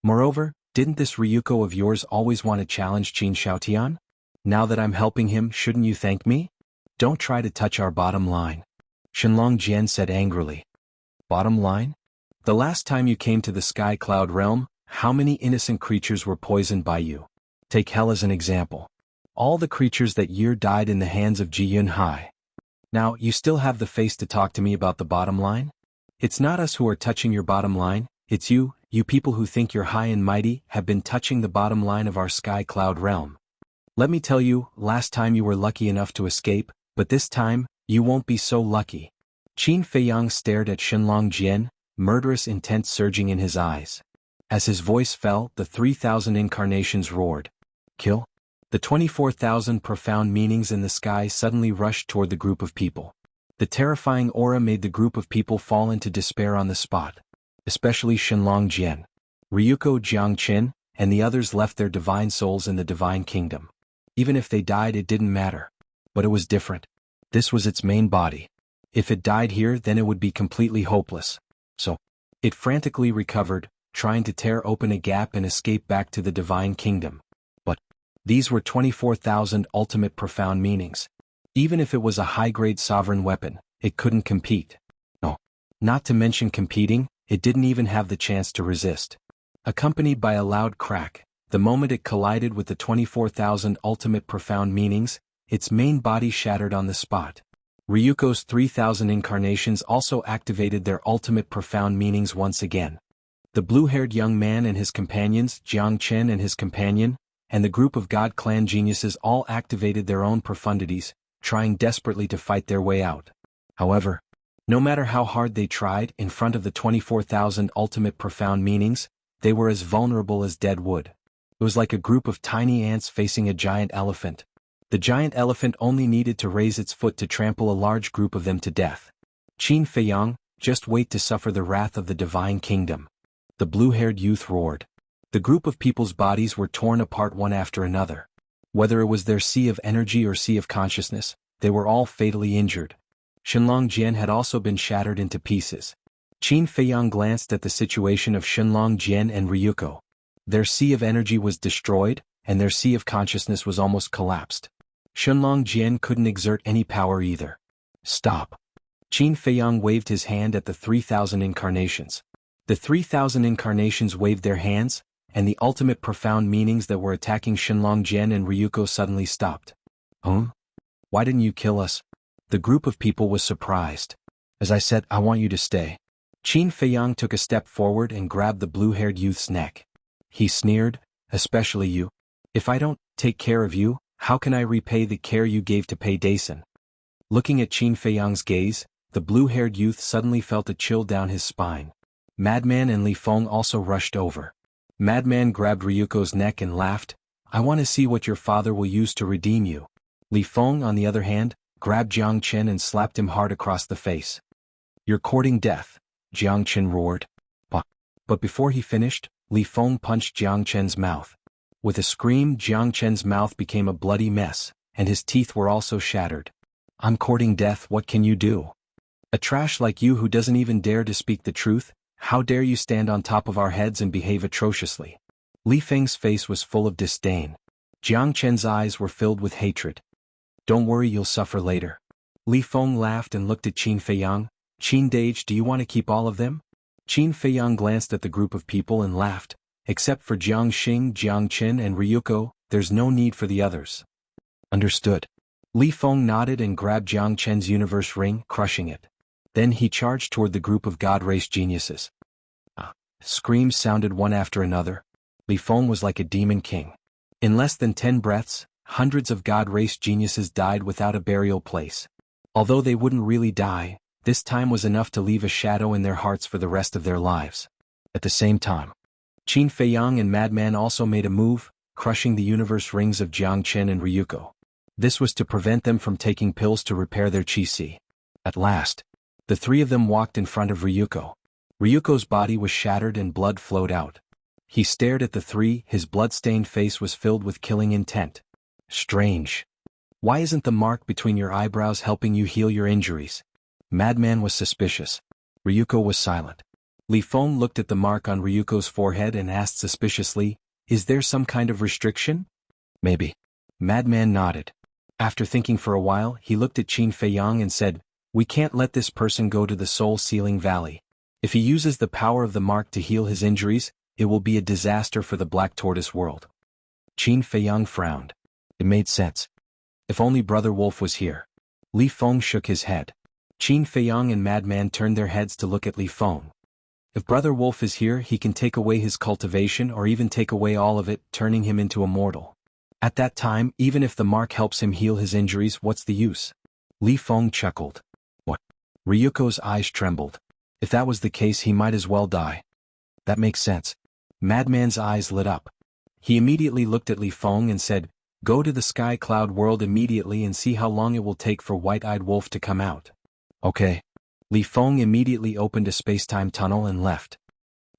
Moreover, didn't this Ryuko of yours always want to challenge Qin Xiaotian? Now that I'm helping him, shouldn't you thank me? Don't try to touch our bottom line. Shenlong Jian said angrily. Bottom line? The last time you came to the sky cloud realm, how many innocent creatures were poisoned by you? Take hell as an example. All the creatures that year died in the hands of Ji Yunhai. Now, you still have the face to talk to me about the bottom line? It's not us who are touching your bottom line, it's you people who think you're high and mighty, have been touching the bottom line of our sky cloud realm. Let me tell you, last time you were lucky enough to escape, but this time, you won't be so lucky. Qin Feiyang stared at Shenlong Jian, murderous intent surging in his eyes. As his voice fell, the 3,000 incarnations roared. Kill? The 24,000 profound meanings in the sky suddenly rushed toward the group of people. The terrifying aura made the group of people fall into despair on the spot. Especially Shenlong Jian. Ryuko, Jiang Chen, and the others left their divine souls in the divine kingdom. Even if they died, it didn't matter. But it was different. This was its main body. If it died here, then it would be completely hopeless. So, it frantically recovered, trying to tear open a gap and escape back to the divine kingdom. But these were 24,000 ultimate profound meanings. Even if it was a high-grade sovereign weapon, it couldn't compete. No. Not to mention competing, it didn't even have the chance to resist. Accompanied by a loud crack, the moment it collided with the 24,000 ultimate profound meanings, its main body shattered on the spot. Ryuko's 3,000 incarnations also activated their ultimate profound meanings once again. The blue-haired young man and his companions, Jiang Chen and his companion, and the group of God clan geniuses all activated their own profundities, trying desperately to fight their way out. However, no matter how hard they tried, in front of the 24,000 ultimate profound meanings, they were as vulnerable as dead wood. It was like a group of tiny ants facing a giant elephant. The giant elephant only needed to raise its foot to trample a large group of them to death. Qin Feiyang, just wait to suffer the wrath of the divine kingdom. The blue-haired youth roared. The group of people's bodies were torn apart one after another. Whether it was their sea of energy or sea of consciousness, they were all fatally injured. Shenlong Jian had also been shattered into pieces. Qin Feiyang glanced at the situation of Shenlong Jian and Ryuko. Their sea of energy was destroyed, and their sea of consciousness was almost collapsed. Shenlong Jian couldn't exert any power either. Stop. Qin Feiyang waved his hand at the 3,000 incarnations. The 3,000 incarnations waved their hands, and the ultimate profound meanings that were attacking Shenlong Jian and Ryuko suddenly stopped. Why didn't you kill us? The group of people was surprised. As I said, I want you to stay. Qin Feiyang took a step forward and grabbed the blue-haired youth's neck. He sneered, especially you. If I don't take care of you, how can I repay the care you gave to Pei Dason? Looking at Qin Feiyang's gaze, the blue-haired youth suddenly felt a chill down his spine. Madman and Li Feng also rushed over. Madman grabbed Ryuko's neck and laughed. I want to see what your father will use to redeem you. Li Feng, on the other hand, grabbed Jiang Chen and slapped him hard across the face. You're courting death, Jiang Chen roared. But before he finished, Li Feng punched Jiang Chen's mouth. With a scream, Jiang Chen's mouth became a bloody mess, and his teeth were also shattered. I'm courting death, what can you do? A trash like you who doesn't even dare to speak the truth, how dare you stand on top of our heads and behave atrociously? Li Feng's face was full of disdain. Jiang Chen's eyes were filled with hatred. Don't worry, you'll suffer later. Li Feng laughed and looked at Qin Feiyang. Qin Dage, do you want to keep all of them? Qin Feiyang glanced at the group of people and laughed. Except for Jiang Xing, Jiang Chen and Ryuko, there's no need for the others. Understood. Li Feng nodded and grabbed Jiang Chen's universe ring, crushing it. Then he charged toward the group of God race geniuses. Screams sounded one after another. Li Feng was like a demon king. In less than 10 breaths, hundreds of God race geniuses died without a burial place. Although they wouldn't really die, this time was enough to leave a shadow in their hearts for the rest of their lives. At the same time, Qin Feiyang and Madman also made a move, crushing the universe rings of Jiang Chen and Ryuko. This was to prevent them from taking pills to repair their qi. At last, the three of them walked in front of Ryuko. Ryuko's body was shattered and blood flowed out. He stared at the three, his blood-stained face was filled with killing intent. Strange. Why isn't the mark between your eyebrows helping you heal your injuries? Madman was suspicious. Ryuko was silent. Li Feng looked at the mark on Ryuko's forehead and asked suspiciously, is there some kind of restriction? Maybe. Madman nodded. After thinking for a while, he looked at Qin Feiyang and said, we can't let this person go to the Soul-Sealing Valley. If he uses the power of the mark to heal his injuries, it will be a disaster for the Black Tortoise world. Qin Feiyang frowned. It made sense. If only Brother Wolf was here. Li Feng shook his head. Qin Feiyang and Madman turned their heads to look at Li Feng. If Brother Wolf is here, he can take away his cultivation or even take away all of it, turning him into a mortal. At that time, even if the mark helps him heal his injuries, what's the use? Li Feng chuckled. What? Ryuko's eyes trembled. If that was the case, he might as well die. That makes sense. Madman's eyes lit up. He immediately looked at Li Feng and said, go to the Sky Cloud world immediately and see how long it will take for White-Eyed Wolf to come out. Okay. Li Feng immediately opened a space-time tunnel and left.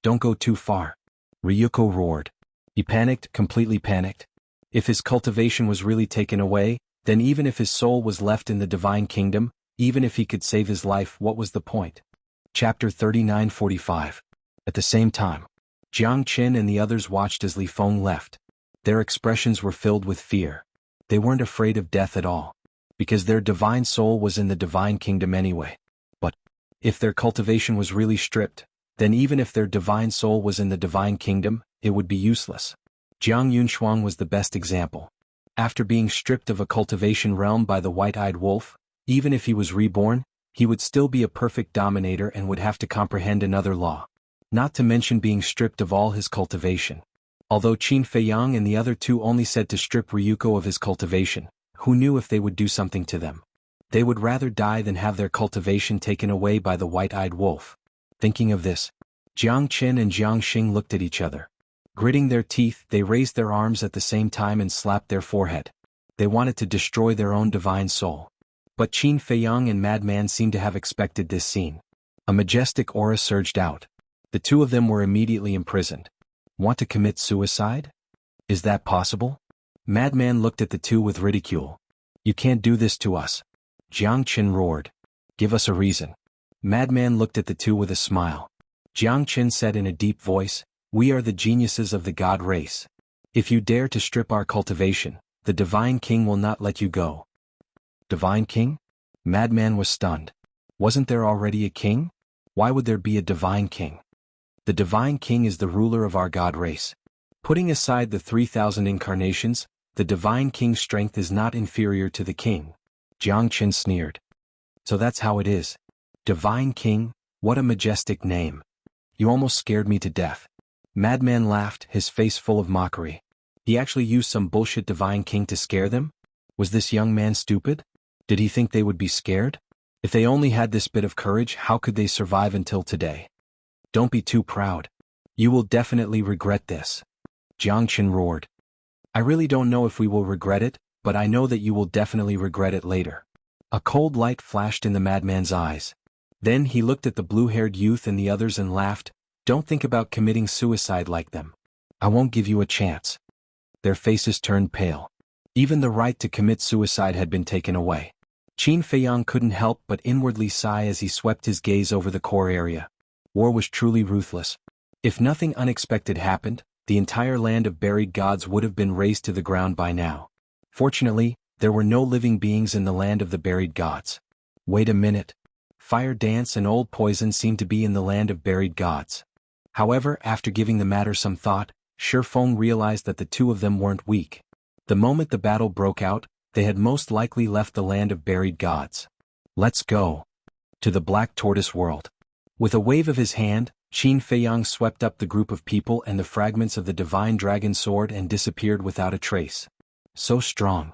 Don't go too far. Ryuko roared. He panicked, completely panicked. If his cultivation was really taken away, then even if his soul was left in the Divine Kingdom, even if he could save his life, what was the point? Chapter 39:45. At the same time, Jiang Chen and the others watched as Li Feng left. Their expressions were filled with fear. They weren't afraid of death at all, because their divine soul was in the Divine Kingdom anyway. But if their cultivation was really stripped, then even if their divine soul was in the Divine Kingdom, it would be useless. Jiang Yunshuang was the best example. After being stripped of a cultivation realm by the White-Eyed Wolf, even if he was reborn, he would still be a perfect dominator and would have to comprehend another law. Not to mention being stripped of all his cultivation. Although Qin Feiyang and the other two only said to strip Ryuko of his cultivation, Who knew if they would do something to them? They would rather die than have their cultivation taken away by the white-eyed wolf. Thinking of this, Jiang Qin and Jiang Xing looked at each other. Gritting their teeth, they raised their arms at the same time and slapped their forehead. They wanted to destroy their own divine soul. But Qin Feiyang and Madman seemed to have expected this scene. A majestic aura surged out. The two of them were immediately imprisoned. Want to commit suicide? Is that possible? Madman looked at the two with ridicule. You can't do this to us. Jiang Qin roared. Give us a reason. Madman looked at the two with a smile. Jiang Qin said in a deep voice, We are the geniuses of the god race. If you dare to strip our cultivation, the Divine King will not let you go. Divine King? Madman was stunned. Wasn't there already a king? Why would there be a Divine King? The Divine King is the ruler of our god race. Putting aside the 3,000 incarnations, the Divine King's strength is not inferior to the king. Jiang Qin sneered. So that's how it is. Divine King, what a majestic name. You almost scared me to death. Madman laughed, his face full of mockery. He actually used some bullshit Divine King to scare them? Was this young man stupid? Did he think they would be scared? If they only had this bit of courage, how could they survive until today? Don't be too proud. You will definitely regret this. Jiang Qin roared. I really don't know if we will regret it, but I know that you will definitely regret it later. A cold light flashed in the madman's eyes. Then he looked at the blue-haired youth and the others and laughed. Don't think about committing suicide like them. I won't give you a chance. Their faces turned pale. Even the right to commit suicide had been taken away. Qin Feiyang couldn't help but inwardly sigh as he swept his gaze over the core area. War was truly ruthless. If nothing unexpected happened, the entire land of buried gods would have been razed to the ground by now. Fortunately, there were no living beings in the land of the buried gods. Wait a minute. Fire dance and old poison seemed to be in the land of buried gods. However, after giving the matter some thought, Shifeng realized that the two of them weren't weak. The moment the battle broke out, they had most likely left the land of buried gods. Let's go. To the Black Tortoise world. With a wave of his hand, Qin Feiyang swept up the group of people and the fragments of the divine dragon sword and disappeared without a trace. So strong.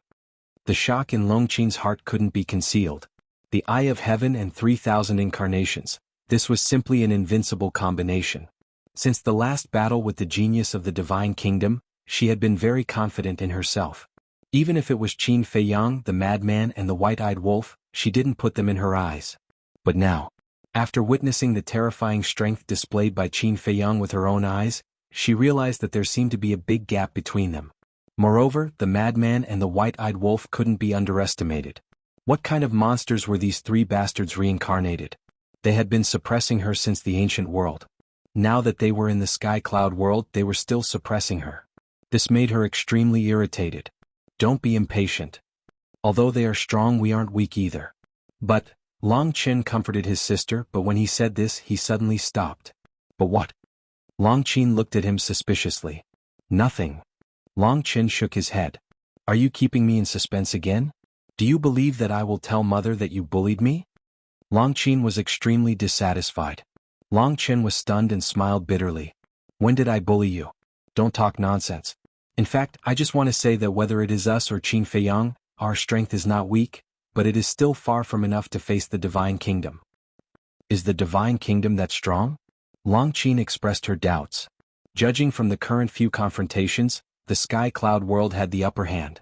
The shock in Longqin's heart couldn't be concealed. The Eye of Heaven and 3,000 incarnations. This was simply an invincible combination. Since the last battle with the genius of the Divine Kingdom, she had been very confident in herself. Even if it was Qin Feiyang, the madman and the white-eyed wolf, she didn't put them in her eyes. But now, after witnessing the terrifying strength displayed by Qin Feiyang with her own eyes, she realized that there seemed to be a big gap between them. Moreover, the madman and the white-eyed wolf couldn't be underestimated. What kind of monsters were these three bastards reincarnated? They had been suppressing her since the ancient world. Now that they were in the sky cloud world, they were still suppressing her. This made her extremely irritated. Don't be impatient. Although they are strong, we aren't weak either. But, Long Qin comforted his sister, but when he said this, he suddenly stopped. But what? Long Qin looked at him suspiciously. Nothing. Long Qin shook his head. Are you keeping me in suspense again? Do you believe that I will tell mother that you bullied me? Long Qin was extremely dissatisfied. Long Qin was stunned and smiled bitterly. When did I bully you? Don't talk nonsense. In fact, I just want to say that whether it is us or Qin Feiyang, our strength is not weak, but it is still far from enough to face the Divine Kingdom. Is the Divine Kingdom that strong? Long Qin expressed her doubts. Judging from the current few confrontations, the Sky Cloud world had the upper hand.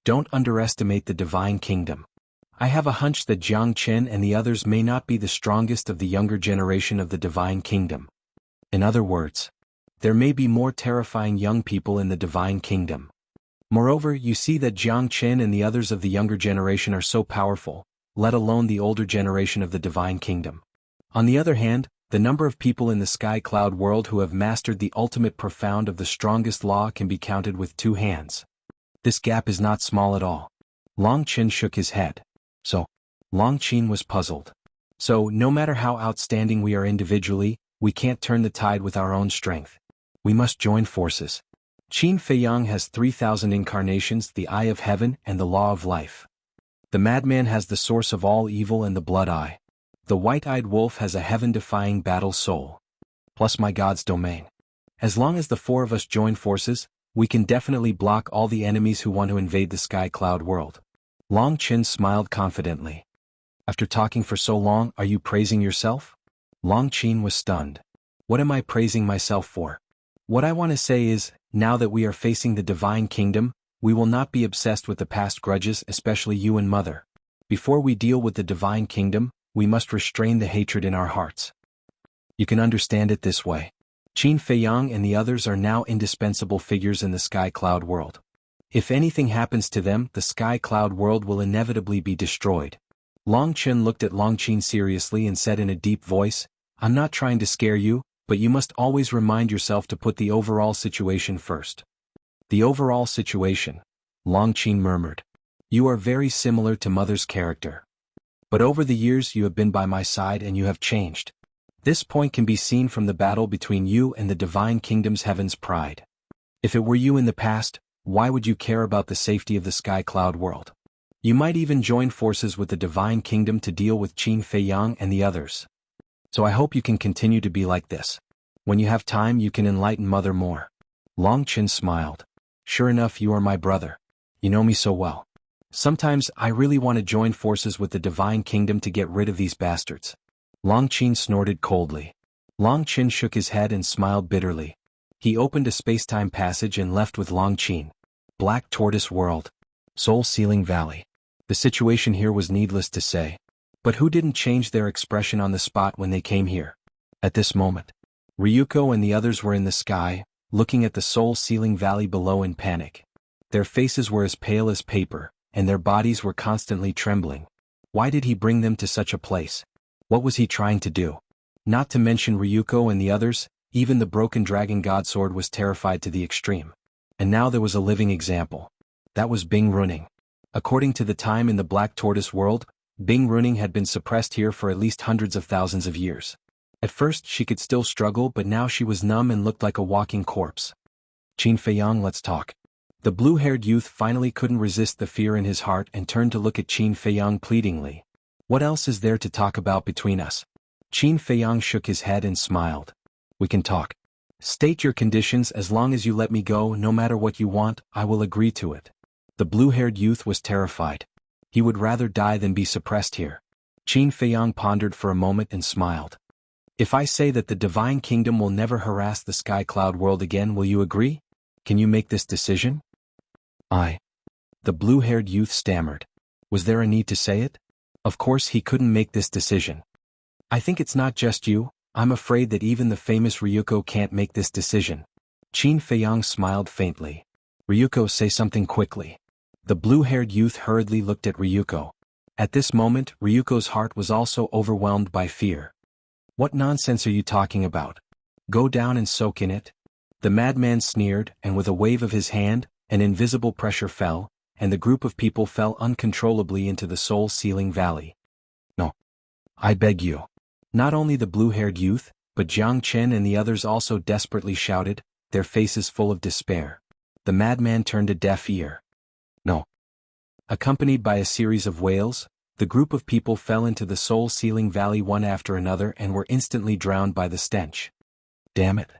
Don't underestimate the Divine Kingdom. I have a hunch that Jiang Qin and the others may not be the strongest of the younger generation of the Divine Kingdom. In other words, there may be more terrifying young people in the Divine Kingdom. Moreover, you see that Jiang Qin and the others of the younger generation are so powerful, let alone the older generation of the Divine Kingdom. On the other hand, the number of people in the Sky Cloud world who have mastered the ultimate profound of the strongest law can be counted with two hands. This gap is not small at all. Long Qin shook his head. So, Long Qin was puzzled. So, no matter how outstanding we are individually, we can't turn the tide with our own strength. We must join forces. Qin Feiyang has 3,000 incarnations, the Eye of Heaven and the Law of Life. The madman has the source of all evil and the blood eye. The white-eyed wolf has a heaven-defying battle soul. Plus my god's domain. As long as the four of us join forces, we can definitely block all the enemies who want to invade the Sky Cloud world. Long Chen smiled confidently. After talking for so long, are you praising yourself? Long Chen was stunned. What am I praising myself for? What I want to say is, now that we are facing the divine kingdom, we will not be obsessed with the past grudges, especially you and Mother. Before we deal with the divine kingdom, we must restrain the hatred in our hearts. You can understand it this way. Qin Feiyang and the others are now indispensable figures in the Sky Cloud world. If anything happens to them, the Sky Cloud world will inevitably be destroyed. Long Chen looked at Long Qin seriously and said in a deep voice, I'm not trying to scare you, but you must always remind yourself to put the overall situation first. The overall situation, Long Qin murmured. You are very similar to Mother's character. But over the years you have been by my side and you have changed. This point can be seen from the battle between you and the Divine Kingdom's Heaven's Pride. If it were you in the past, why would you care about the safety of the Sky Cloud world? You might even join forces with the Divine Kingdom to deal with Qin Feiyang and the others. So I hope you can continue to be like this. When you have time you can enlighten Mother more. Long Chen smiled. Sure enough, you are my brother. You know me so well. Sometimes I really want to join forces with the Divine Kingdom to get rid of these bastards. Long Chen snorted coldly. Long Chen shook his head and smiled bitterly. He opened a space-time passage and left with Long Chen. Black Tortoise World. Soul Sealing Valley. The situation here was needless to say. But who didn't change their expression on the spot when they came here? At this moment, Ryuko and the others were in the sky, looking at the Soul Sealing Valley below in panic. Their faces were as pale as paper, and their bodies were constantly trembling. Why did he bring them to such a place? What was he trying to do? Not to mention Ryuko and the others, even the broken dragon godsword was terrified to the extreme. And now there was a living example. That was Bing Runing. According to the time in the Black Tortoise world, Bing Runing had been suppressed here for at least hundreds of thousands of years. At first she could still struggle, but now she was numb and looked like a walking corpse. Qin Feiyang, let's talk. The blue-haired youth finally couldn't resist the fear in his heart and turned to look at Qin Feiyang pleadingly. What else is there to talk about between us? Qin Feiyang shook his head and smiled. We can talk. State your conditions. As long as you let me go, no matter what you want, I will agree to it. The blue-haired youth was terrified. He would rather die than be suppressed here. Qin Feiyang pondered for a moment and smiled. If I say that the Divine Kingdom will never harass the Sky Cloud world again, will you agree? Can you make this decision? The blue-haired youth stammered. Was there a need to say it? Of course he couldn't make this decision. I think it's not just you. I'm afraid that even the famous Ryuko can't make this decision. Qin Feiyang smiled faintly. Ryuko, say something quickly. The blue-haired youth hurriedly looked at Ryuko. At this moment, Ryuko's heart was also overwhelmed by fear. What nonsense are you talking about? Go down and soak in it. The madman sneered, and with a wave of his hand, an invisible pressure fell, and the group of people fell uncontrollably into the Soul Sealing Valley. No. I beg you. Not only the blue-haired youth, but Jiang Chen and the others also desperately shouted, their faces full of despair. The madman turned a deaf ear. No. Accompanied by a series of wails, the group of people fell into the Soul Sealing Valley one after another and were instantly drowned by the stench. Damn it.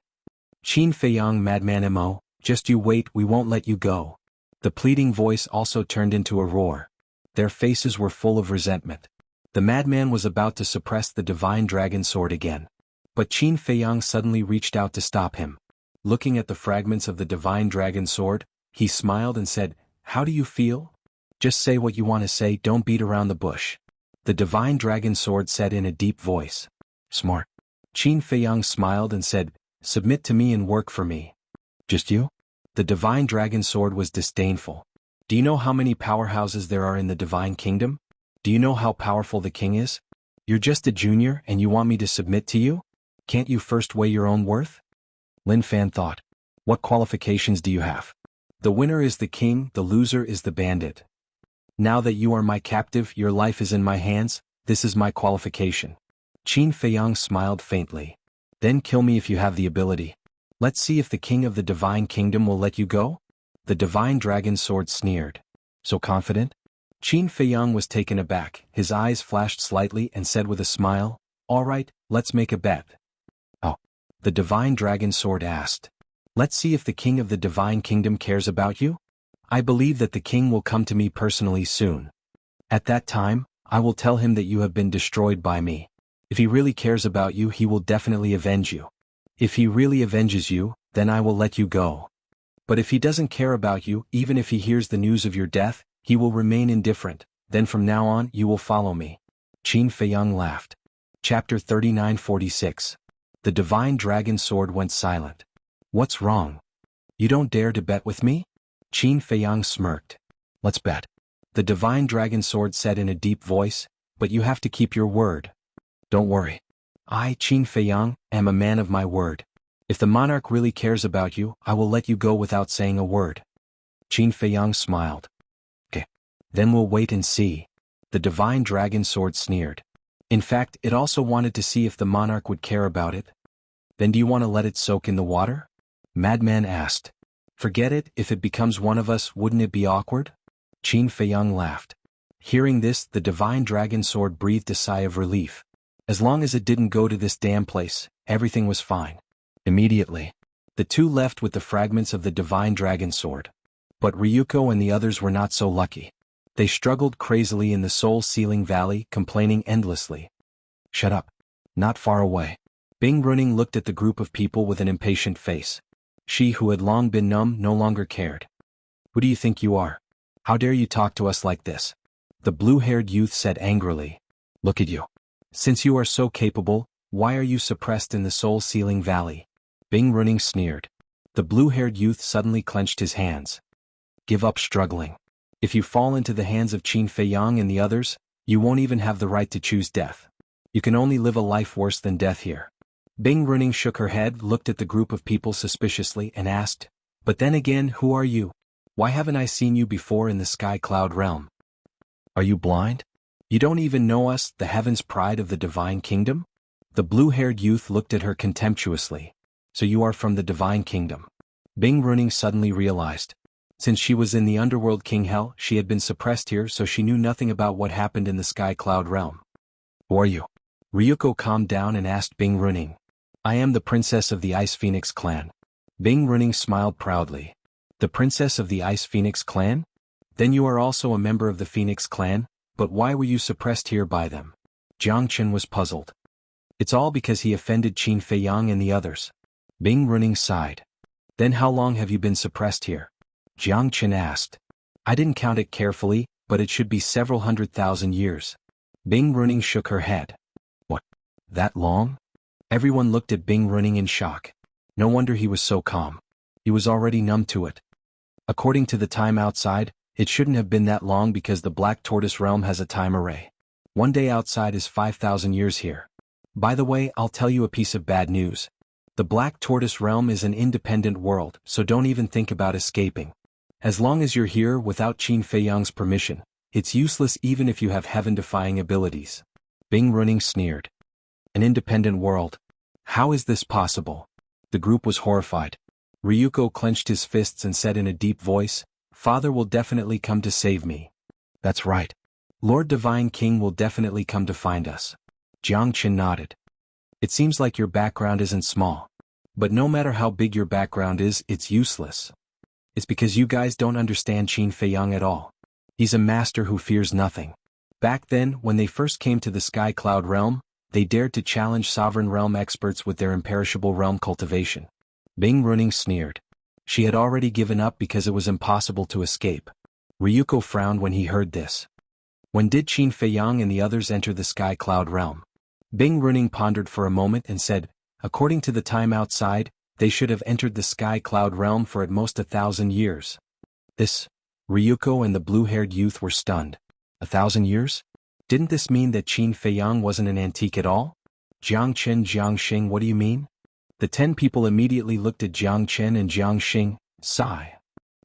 Qin Feiyang, madman Mo, just you wait, we won't let you go. The pleading voice also turned into a roar. Their faces were full of resentment. The madman was about to suppress the divine dragon sword again. But Qin Feiyang suddenly reached out to stop him. Looking at the fragments of the divine dragon sword, he smiled and said, How do you feel? Just say what you want to say, don't beat around the bush. The divine dragon sword said in a deep voice. Smart. Qin Feiyang smiled and said, Submit to me and work for me. Just you? The divine dragon sword was disdainful. Do you know how many powerhouses there are in the divine kingdom? Do you know how powerful the king is? You're just a junior and you want me to submit to you? Can't you first weigh your own worth? Lin Fan thought. What qualifications do you have? The winner is the king, the loser is the bandit. Now that you are my captive, your life is in my hands, this is my qualification. Qin Feiyang smiled faintly. Then kill me if you have the ability. Let's see if the king of the divine kingdom will let you go? The divine dragon sword sneered. So confident? Qin Feiyang was taken aback, his eyes flashed slightly and said with a smile, All right, let's make a bet. Oh. The divine dragon sword asked. Let's see if the king of the divine kingdom cares about you? I believe that the king will come to me personally soon, At that time, I will tell him that you have been destroyed by me. If he really cares about you, he will definitely avenge you. If he really avenges you, then I will let you go. But if he doesn't care about you, even if he hears the news of your death, he will remain indifferent. Then from now on, you will follow me." Qin Feiyang laughed. Chapter 39:46. The divine dragon sword went silent. "What's wrong? You don't dare to bet with me?" Qin Feiyang smirked. "Let's bet." The divine dragon sword said in a deep voice, "But you have to keep your word." "Don't worry. I, Qin Feiyang, am a man of my word. If the monarch really cares about you, I will let you go without saying a word." Qin Feiyang smiled. "Okay. Then we'll wait and see." The divine dragon sword sneered. In fact, it also wanted to see if the monarch would care about it. "Then do you want to let it soak in the water?" Madman asked. "Forget it, if it becomes one of us, wouldn't it be awkward?" Qin Feiyang laughed. Hearing this, the divine dragon sword breathed a sigh of relief. As long as it didn't go to this damn place, everything was fine. Immediately, the two left with the fragments of the divine dragon sword. But Ryuko and the others were not so lucky. They struggled crazily in the soul-sealing valley, complaining endlessly. "Shut up. Not far away." Bing Runing looked at the group of people with an impatient face. She who had long been numb no longer cared. "Who do you think you are? How dare you talk to us like this?" The blue-haired youth said angrily. "Look at you. Since you are so capable, why are you suppressed in the soul-sealing valley?" Bing Runing sneered. The blue-haired youth suddenly clenched his hands. "Give up struggling. If you fall into the hands of Qin Feiyang and the others, you won't even have the right to choose death. You can only live a life worse than death here." Bing Runing shook her head, looked at the group of people suspiciously, and asked, "But then again, who are you? Why haven't I seen you before in the Sky Cloud realm? Are you blind? You don't even know us, the heaven's pride of the divine kingdom?" The blue-haired youth looked at her contemptuously. "So you are from the divine kingdom?" Bing Runing suddenly realized. Since she was in the underworld King Hell, she had been suppressed here, so she knew nothing about what happened in the Sky Cloud realm. "Who are you?" Ryuko calmed down and asked Bing Runing. "I am the princess of the Ice Phoenix clan." Bing Runing smiled proudly. "The princess of the Ice Phoenix clan? Then you are also a member of the Phoenix clan, but why were you suppressed here by them?" Jiangchen was puzzled. "It's all because he offended Qin Feiyang and the others." Bing Runing sighed. "Then how long have you been suppressed here?" Jiangchen asked. "I didn't count it carefully, but it should be several 100,000 years." Bing Runing shook her head. "What? That long?" Everyone looked at Bing Runing in shock. No wonder he was so calm. He was already numb to it. According to the time outside, it shouldn't have been that long because the Black Tortoise realm has a time array. One day outside is 5,000 years here. By the way, I'll tell you a piece of bad news. The Black Tortoise realm is an independent world, so don't even think about escaping. As long as you're here without Qin Feiyang's permission, it's useless even if you have heaven-defying abilities. Bing Runing sneered. An independent world? How is this possible? The group was horrified. Ryuko clenched his fists and said in a deep voice, "Father will definitely come to save me." "That's right. Lord Divine King will definitely come to find us." Jiangchen nodded. "It seems like your background isn't small. But no matter how big your background is, it's useless. It's because you guys don't understand Qin Feiyang at all. He's a master who fears nothing. Back then, when they first came to the Sky Cloud realm, they dared to challenge sovereign realm experts with their imperishable realm cultivation." Bing Runing sneered. She had already given up because it was impossible to escape. Ryuko frowned when he heard this. "When did Qin Feiyang and the others enter the Sky Cloud realm?" Bing Runing pondered for a moment and said, "According to the time outside, they should have entered the Sky Cloud realm for at most 1,000 years. This? Ryuko and the blue-haired youth were stunned. 1,000 years? Didn't this mean that Qin Feiyang wasn't an antique at all? Jiangchen, Jiangxing, what do you mean? The 10 people immediately looked at Jiangchen and Jiangxing, sigh.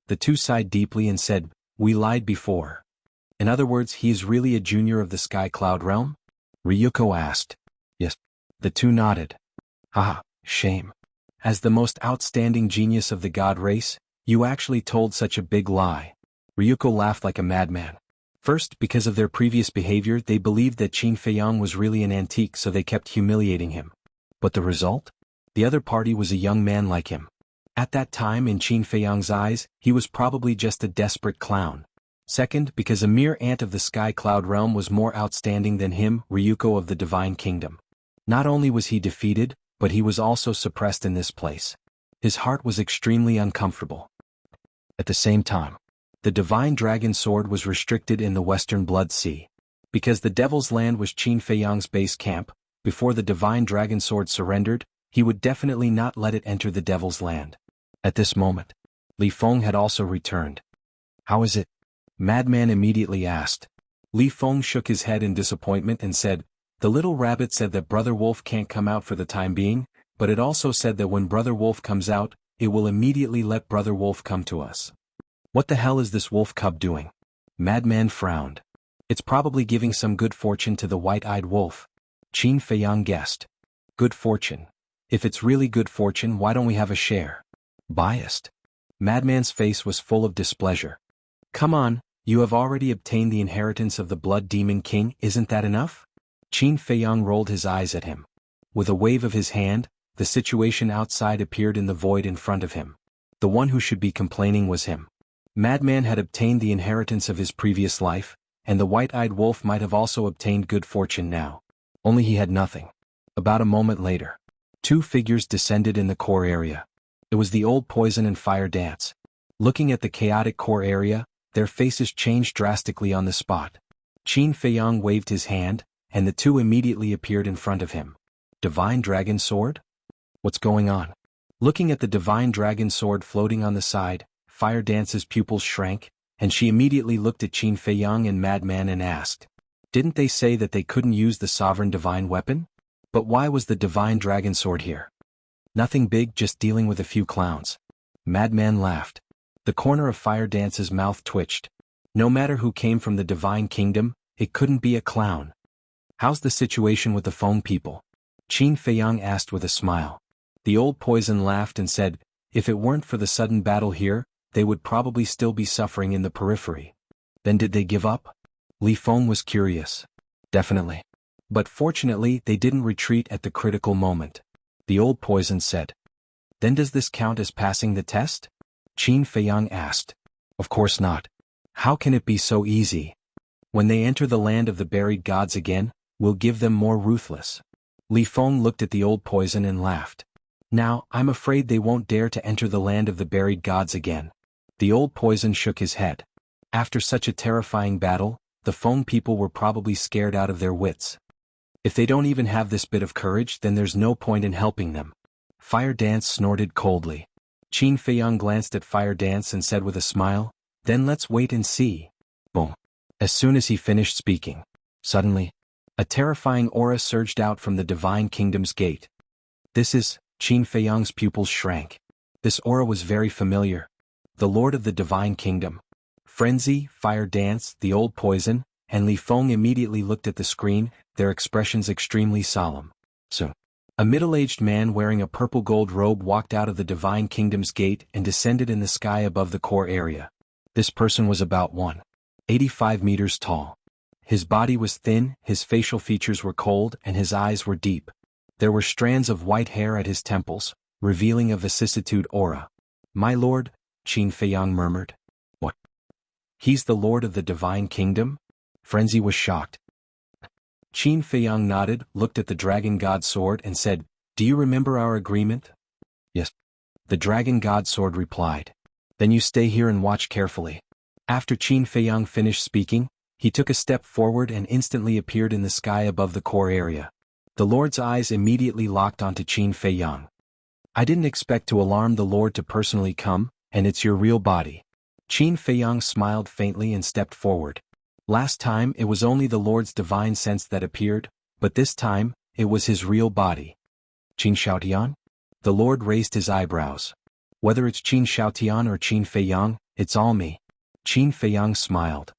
The two sighed deeply and said, "We lied before." In other words, he is really a junior of the Sky Cloud realm? Ryuko asked. Yes. The two nodded. Haha, shame. As the most outstanding genius of the god race, you actually told such a big lie. Ryuko laughed like a madman. First, because of their previous behavior, they believed that Qin Feiyang was really an antique, so they kept humiliating him. But the result? The other party was a young man like him. At that time, in Qin Feiyang's eyes, he was probably just a desperate clown. Second, because a mere ant of the sky cloud realm was more outstanding than him, Ryuko of the Divine Kingdom. Not only was he defeated, but he was also suppressed in this place. His heart was extremely uncomfortable. At the same time, the Divine Dragon Sword was restricted in the Western Blood Sea. Because the Devil's Land was Qin Feiyang's base camp, before the Divine Dragon Sword surrendered, he would definitely not let it enter the Devil's Land. At this moment, Li Feng had also returned. "How is it?" Madman immediately asked. Li Feng shook his head in disappointment and said, "The little rabbit said that Brother Wolf can't come out for the time being, but it also said that when Brother Wolf comes out, it will immediately let Brother Wolf come to us." "What the hell is this wolf cub doing?" Madman frowned. "It's probably giving some good fortune to the white-eyed wolf," Qin Feiyang guessed. "Good fortune. If it's really good fortune, why don't we have a share?" "Biased." Madman's face was full of displeasure. "Come on, you have already obtained the inheritance of the Blood Demon King, isn't that enough?" Qin Feiyang rolled his eyes at him. With a wave of his hand, the situation outside appeared in the void in front of him. The one who should be complaining was him. Madman had obtained the inheritance of his previous life, and the white-eyed wolf might have also obtained good fortune now. Only he had nothing. About a moment later, two figures descended in the core area. It was the old Poison and Fire Dance. Looking at the chaotic core area, their faces changed drastically on the spot. Qin Feiyang waved his hand, and the two immediately appeared in front of him. Divine Dragon Sword? What's going on? Looking at the Divine Dragon Sword floating on the side, Fire Dance's pupils shrank, and she immediately looked at Qin Feiyang and Madman and asked, "Didn't they say that they couldn't use the sovereign divine weapon? But why was the Divine Dragon Sword here?" "Nothing big, just dealing with a few clowns." Madman laughed. The corner of Fire Dance's mouth twitched. No matter who came from the Divine Kingdom, it couldn't be a clown. "How's the situation with the Feng people?" Qin Feiyang asked with a smile. The old Poison laughed and said, "If it weren't for the sudden battle here, they would probably still be suffering in the periphery." "Then did they give up?" Li Feng was curious. "Definitely. But fortunately they didn't retreat at the critical moment," the old Poison said. "Then does this count as passing the test?" Qin Feiyang asked. "Of course not. How can it be so easy? When they enter the land of the buried gods again, we'll give them more ruthless." Li Feng looked at the old Poison and laughed. "Now, I'm afraid they won't dare to enter the land of the buried gods again." The old Poison shook his head. After such a terrifying battle, the Feng people were probably scared out of their wits. If they don't even have this bit of courage, then there's no point in helping them. Fire Dance snorted coldly. Qin Feiyang glanced at Fire Dance and said with a smile, "Then let's wait and see." Boom. As soon as he finished speaking, suddenly, a terrifying aura surged out from the Divine Kingdom's gate. Qin Feiyang's pupils shrank. This aura was very familiar. The Lord of the Divine Kingdom. Frenzy, Fire Dance, the old Poison, and Li Feng immediately looked at the screen, their expressions extremely solemn. Soon, a middle-aged man wearing a purple gold robe walked out of the Divine Kingdom's gate and descended in the sky above the core area. This person was about 185 meters tall. His body was thin, his facial features were cold, and his eyes were deep. There were strands of white hair at his temples, revealing a vicissitude aura. "My lord," Qin Feiyang murmured. "What? He's the Lord of the Divine Kingdom?" Frenzy was shocked. Qin Feiyang nodded, looked at the Dragon God Sword and said, "Do you remember our agreement?" "Yes." The Dragon God Sword replied. "Then you stay here and watch carefully." After Qin Feiyang finished speaking, he took a step forward and instantly appeared in the sky above the core area. The Lord's eyes immediately locked onto Qin Feiyang. "I didn't expect to alarm the Lord to personally come, and it's your real body." Qin Feiyang smiled faintly and stepped forward. Last time it was only the Lord's divine sense that appeared, but this time, it was his real body. "Qin Shaotian?" The Lord raised his eyebrows. "Whether it's Qin Shaotian or Qin Feiyang, it's all me." Qin Feiyang smiled.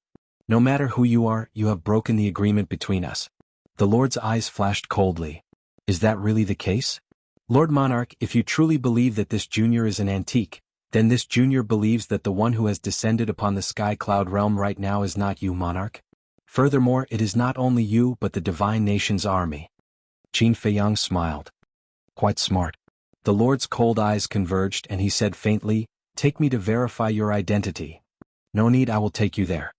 "No matter who you are, you have broken the agreement between us." The Lord's eyes flashed coldly. "Is that really the case? Lord Monarch, if you truly believe that this junior is an antique, then this junior believes that the one who has descended upon the sky cloud realm right now is not you, Monarch. Furthermore, it is not only you but the divine nation's army." Qin Feiyang smiled. "Quite smart." The Lord's cold eyes converged and he said faintly, "Take me to verify your identity." "No need, I will take you there."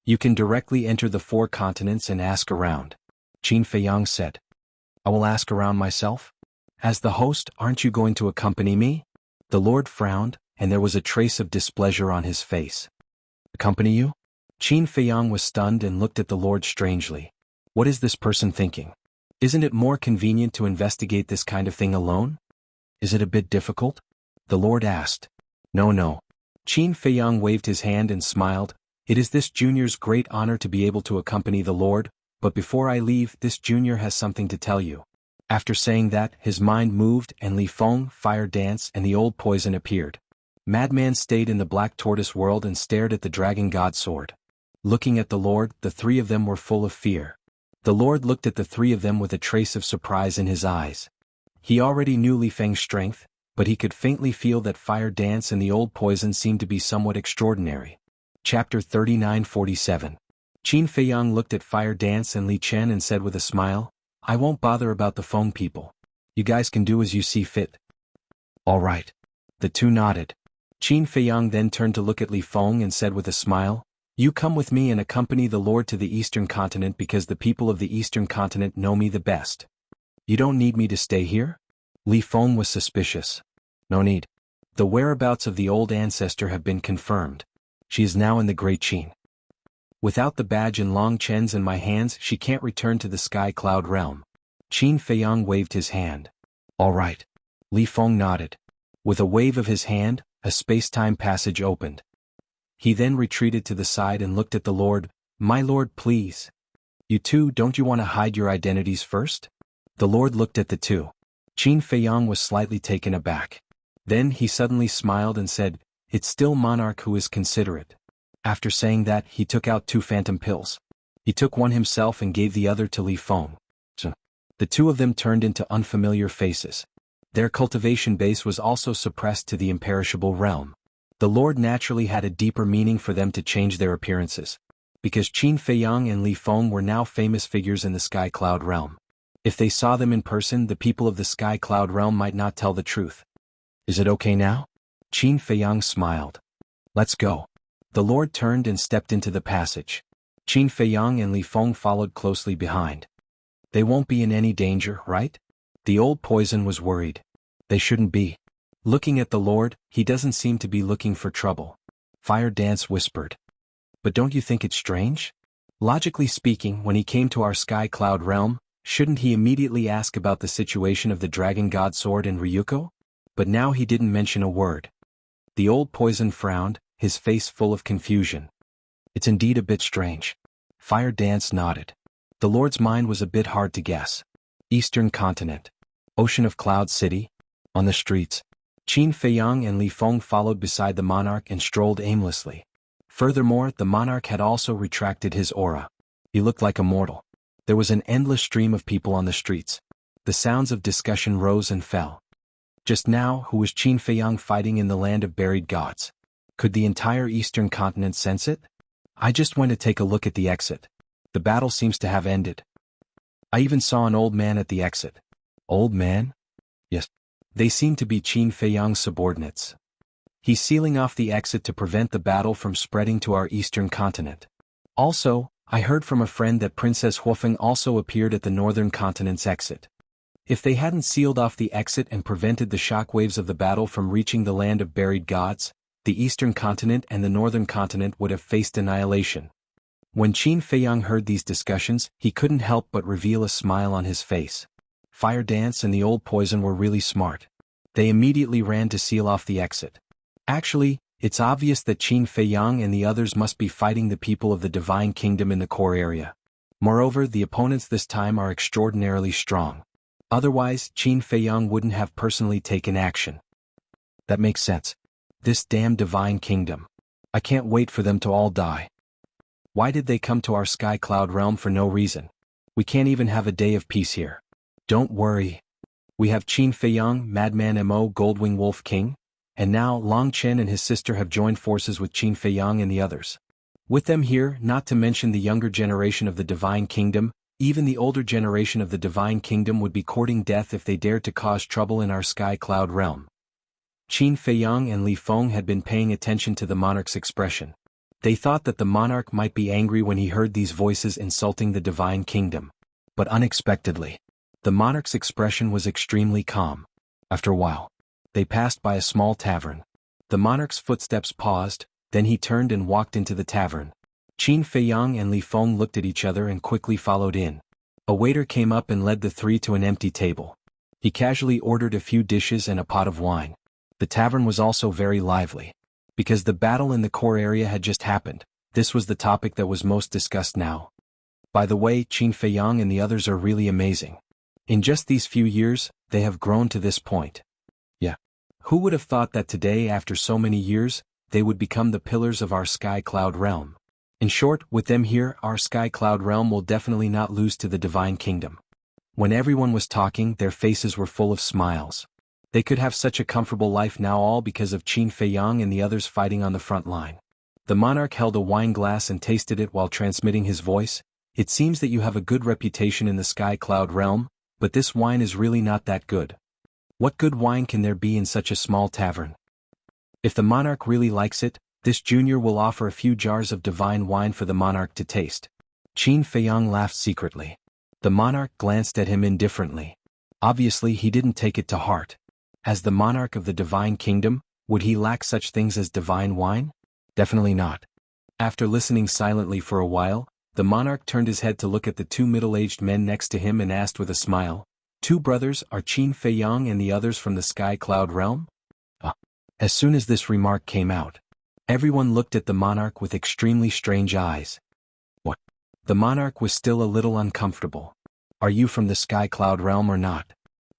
You can directly enter the 4 continents and ask around. Qin Feiyang said. I will ask around myself? As the host, aren't you going to accompany me? The Lord frowned, and there was a trace of displeasure on his face. Accompany you? Qin Feiyang was stunned and looked at the Lord strangely. What is this person thinking? Isn't it more convenient to investigate this kind of thing alone? Is it a bit difficult? The Lord asked. No. Qin Feiyang waved his hand and smiled. It is this junior's great honor to be able to accompany the Lord, but before I leave, this junior has something to tell you. After saying that, his mind moved and Li Feng, Fire Dance, and the old poison appeared. Madman stayed in the Black Tortoise world and stared at the Dragon God sword. Looking at the Lord, the 3 of them were full of fear. The Lord looked at the 3 of them with a trace of surprise in his eyes. He already knew Li Feng's strength, but he could faintly feel that Fire Dance and the old poison seemed to be somewhat extraordinary. Chapter 39:47. Qin Feiyang looked at Fire Dance and Li Chen and said with a smile, I won't bother about the Feng people. You guys can do as you see fit. All right. The 2 nodded. Qin Feiyang then turned to look at Li Feng and said with a smile, You come with me and accompany the Lord to the Eastern Continent because the people of the Eastern Continent know me the best. You don't need me to stay here? Li Feng was suspicious. No need. The whereabouts of the old ancestor have been confirmed. She is now in the Great Qin. Without the badge and Long Chen's in my hands, she can't return to the Sky Cloud realm. Qin Feiyang waved his hand. All right. Li Feng nodded. With a wave of his hand, a space-time passage opened. He then retreated to the side and looked at the Lord. My Lord, please. You 2, don't you want to hide your identities first? The Lord looked at the 2. Qin Feiyang was slightly taken aback. Then he suddenly smiled and said, It's still Monarch who is considerate. After saying that, he took out 2 phantom pills. He took one himself and gave the other to Li Feng. The 2 of them turned into unfamiliar faces. Their cultivation base was also suppressed to the imperishable realm. The Lord naturally had a deeper meaning for them to change their appearances. Because Qin Feiyang and Li Feng were now famous figures in the Sky Cloud realm. If they saw them in person, the people of the Sky Cloud realm might not tell the truth. Is it okay now? Qin Feiyang smiled. Let's go. The Lord turned and stepped into the passage. Qin Feiyang and Li Feng followed closely behind. They won't be in any danger, right? The old poison was worried. They shouldn't be. Looking at the Lord, he doesn't seem to be looking for trouble. Fire Dance whispered. But don't you think it's strange? Logically speaking, when he came to our Sky Cloud realm, shouldn't he immediately ask about the situation of the Dragon God sword and Ryuko? But now he didn't mention a word. The old poison frowned, his face full of confusion. It's indeed a bit strange. Fire Dance nodded. The Lord's mind was a bit hard to guess. Eastern Continent. Ocean of Cloud City. On the streets. Qin Feiyang and Li Feng followed beside the monarch and strolled aimlessly. Furthermore, the monarch had also retracted his aura. He looked like a mortal. There was an endless stream of people on the streets. The sounds of discussion rose and fell. Just now, who was Qin Feiyang fighting in the land of buried gods? Could the entire Eastern Continent sense it? I just went to take a look at the exit. The battle seems to have ended. I even saw an old man at the exit. Old man? Yes. They seem to be Qin Feiyang's subordinates. He's sealing off the exit to prevent the battle from spreading to our Eastern Continent. Also, I heard from a friend that Princess Huofeng also appeared at the Northern Continent's exit. If they hadn't sealed off the exit and prevented the shockwaves of the battle from reaching the land of buried gods, the Eastern Continent and the Northern Continent would have faced annihilation. When Qin Feiyang heard these discussions, he couldn't help but reveal a smile on his face. Fire Dance and the old poison were really smart. They immediately ran to seal off the exit. Actually, it's obvious that Qin Feiyang and the others must be fighting the people of the Divine Kingdom in the core area. Moreover, the opponents this time are extraordinarily strong. Otherwise, Qin Feiyang wouldn't have personally taken action. That makes sense. This damn Divine Kingdom. I can't wait for them to all die. Why did they come to our Sky Cloud realm for no reason? We can't even have a day of peace here. Don't worry. We have Qin Feiyang, Madman Mo, Goldwing Wolf King, and now Long Chen and his sister have joined forces with Qin Feiyang and the others. With them here, not to mention the younger generation of the Divine Kingdom, even the older generation of the Divine Kingdom would be courting death if they dared to cause trouble in our Sky Cloud realm. Qin Feiyang and Li Feng had been paying attention to the monarch's expression. They thought that the monarch might be angry when he heard these voices insulting the divine kingdom. But unexpectedly, the monarch's expression was extremely calm. After a while, they passed by a small tavern. The monarch's footsteps paused, then he turned and walked into the tavern. Qin Feiyang and Li Feng looked at each other and quickly followed in. A waiter came up and led the three to an empty table. He casually ordered a few dishes and a pot of wine. The tavern was also very lively. Because the battle in the core area had just happened, this was the topic that was most discussed now. By the way, Qin Feiyang and the others are really amazing. In just these few years, they have grown to this point. Yeah. Who would have thought that today, after so many years, they would become the pillars of our Sky Cloud realm? In short, with them here, our Sky Cloud realm will definitely not lose to the Divine Kingdom. When everyone was talking, their faces were full of smiles. They could have such a comfortable life now, all because of Qin Feiyang and the others fighting on the front line. The monarch held a wine glass and tasted it while transmitting his voice. It seems that you have a good reputation in the Sky Cloud realm, but this wine is really not that good. What good wine can there be in such a small tavern? If the monarch really likes it, this junior will offer a few jars of divine wine for the monarch to taste. Qin Feiyang laughed secretly. The monarch glanced at him indifferently. Obviously he didn't take it to heart. As the monarch of the divine kingdom, would he lack such things as divine wine? Definitely not. After listening silently for a while, the monarch turned his head to look at the two middle-aged men next to him and asked with a smile, "Two brothers, are Qin Feiyang and the others from the Sky Cloud realm?" As soon as this remark came out, everyone looked at the monarch with extremely strange eyes. What? The monarch was still a little uncomfortable. Are you from the Sky Cloud realm or not?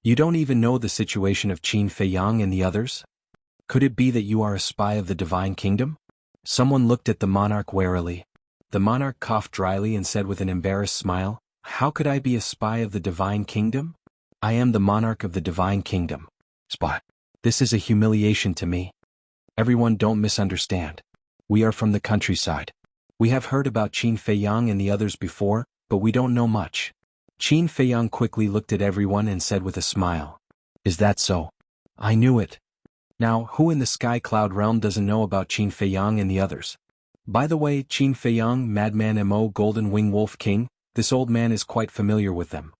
You don't even know the situation of Qin Feiyang and the others? Could it be that you are a spy of the Divine Kingdom? Someone looked at the monarch warily. The monarch coughed dryly and said with an embarrassed smile, "How could I be a spy of the Divine Kingdom? I am the monarch of the Divine Kingdom." Spy. This is a humiliation to me. Everyone, don't misunderstand. We are from the countryside. We have heard about Qin Feiyang and the others before, but we don't know much. Qin Feiyang quickly looked at everyone and said with a smile, "Is that so? I knew it." Now, who in the Sky Cloud realm doesn't know about Qin Feiyang and the others? By the way, Qin Feiyang, Madman Mo, Golden Wing Wolf King, this old man is quite familiar with them.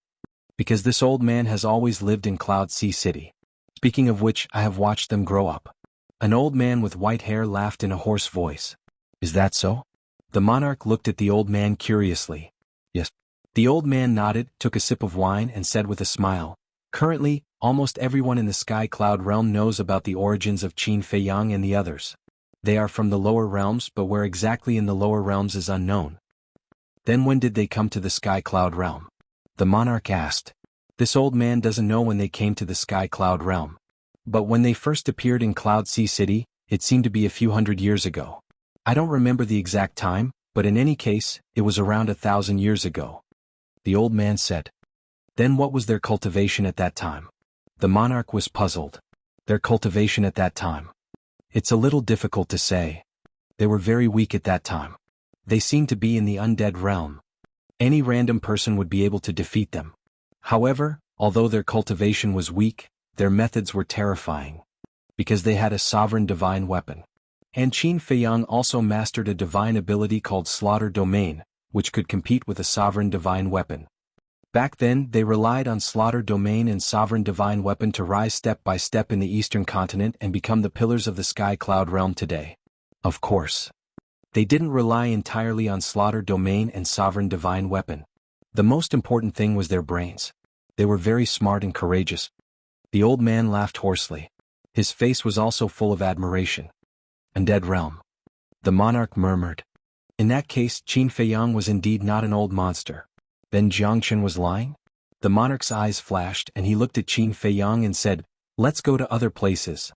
Because this old man has always lived in Cloud Sea City. Speaking of which, I have watched them grow up. An old man with white hair laughed in a hoarse voice. Is that so? The monarch looked at the old man curiously. Yes. The old man nodded, took a sip of wine and said with a smile, "Currently, almost everyone in the Sky Cloud realm knows about the origins of Qin Feiyang and the others. They are from the lower realms, but where exactly in the lower realms is unknown." Then when did they come to the Sky Cloud realm? The monarch asked. This old man doesn't know when they came to the Sky Cloud realm. But when they first appeared in Cloud Sea City, it seemed to be a few hundred years ago. I don't remember the exact time, but in any case, it was around 1,000 years ago. The old man said. Then what was their cultivation at that time? The monarch was puzzled. Their cultivation at that time? It's a little difficult to say. They were very weak at that time. They seemed to be in the undead realm. Any random person would be able to defeat them. However, although their cultivation was weak, their methods were terrifying. Because they had a sovereign divine weapon. And Qin Feiyang also mastered a divine ability called Slaughter Domain, which could compete with a sovereign divine weapon. Back then, they relied on Slaughter Domain and Sovereign Divine Weapon to rise step by step in the Eastern Continent and become the pillars of the Sky Cloud realm today. Of course. They didn't rely entirely on Slaughter Domain and Sovereign Divine Weapon. The most important thing was their brains. They were very smart and courageous. The old man laughed hoarsely. His face was also full of admiration. Undead realm. The monarch murmured. In that case, Qin Feiyang was indeed not an old monster. Then Jiangchen was lying? The monarch's eyes flashed and he looked at Qin Feiyang and said, "Let's go to other places."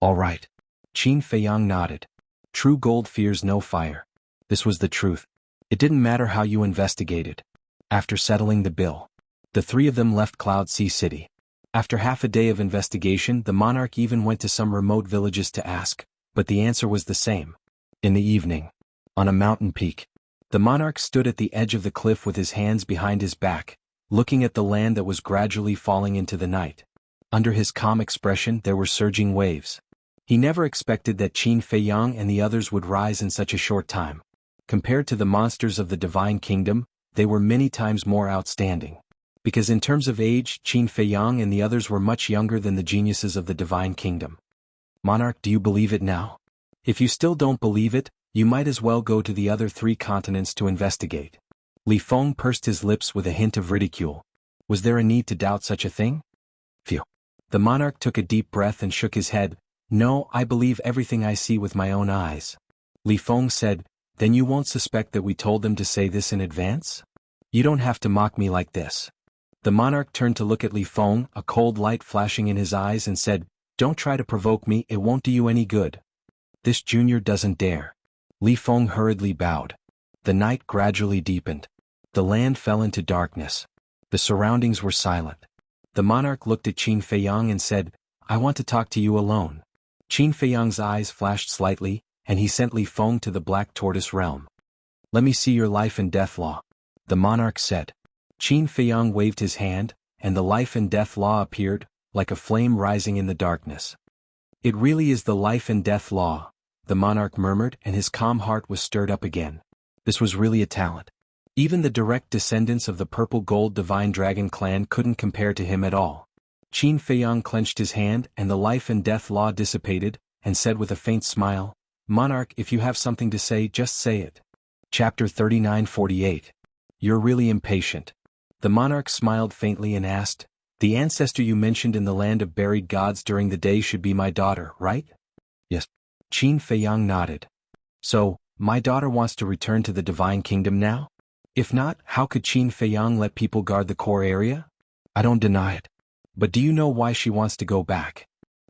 All right. Qin Feiyang nodded. True gold fears no fire. This was the truth. It didn't matter how you investigated. After settling the bill, the three of them left Cloud Sea City. After half a day of investigation, the monarch even went to some remote villages to ask, but the answer was the same. In the evening, on a mountain peak, the monarch stood at the edge of the cliff with his hands behind his back, looking at the land that was gradually falling into the night. Under his calm expression there were surging waves. He never expected that Qin Feiyang and the others would rise in such a short time. Compared to the monsters of the Divine Kingdom, they were many times more outstanding. Because in terms of age, Qin Feiyang and the others were much younger than the geniuses of the Divine Kingdom. Monarch, do you believe it now? If you still don't believe it, you might as well go to the other 3 continents to investigate. Li Feng pursed his lips with a hint of ridicule. Was there a need to doubt such a thing? Phew. The monarch took a deep breath and shook his head. No, I believe everything I see with my own eyes. Li Feng said, then you won't suspect that we told them to say this in advance? You don't have to mock me like this. The monarch turned to look at Li Feng, a cold light flashing in his eyes, and said, don't try to provoke me, it won't do you any good. This junior doesn't dare. Li Feng hurriedly bowed. The night gradually deepened. The land fell into darkness. The surroundings were silent. The monarch looked at Qin Feiyang and said, I want to talk to you alone. Qin Feiyang's eyes flashed slightly, and he sent Li Feng to the Black Tortoise realm. Let me see your life and death law, the monarch said. Qin Feiyang waved his hand, and the life and death law appeared, like a flame rising in the darkness. It really is the life and death law, the monarch murmured, and his calm heart was stirred up again. This was really a talent. Even the direct descendants of the Purple Gold Divine Dragon clan couldn't compare to him at all. Qin Feiyang clenched his hand, and the life and death law dissipated, and said with a faint smile, Monarch, if you have something to say, just say it. Chapter 39:48. You're really impatient. The monarch smiled faintly and asked, the ancestor you mentioned in the land of buried gods during the day should be my daughter, right? Yes. Qin Feiyang nodded. So, my daughter wants to return to the Divine Kingdom now? If not, how could Qin Feiyang let people guard the core area? I don't deny it. But do you know why she wants to go back?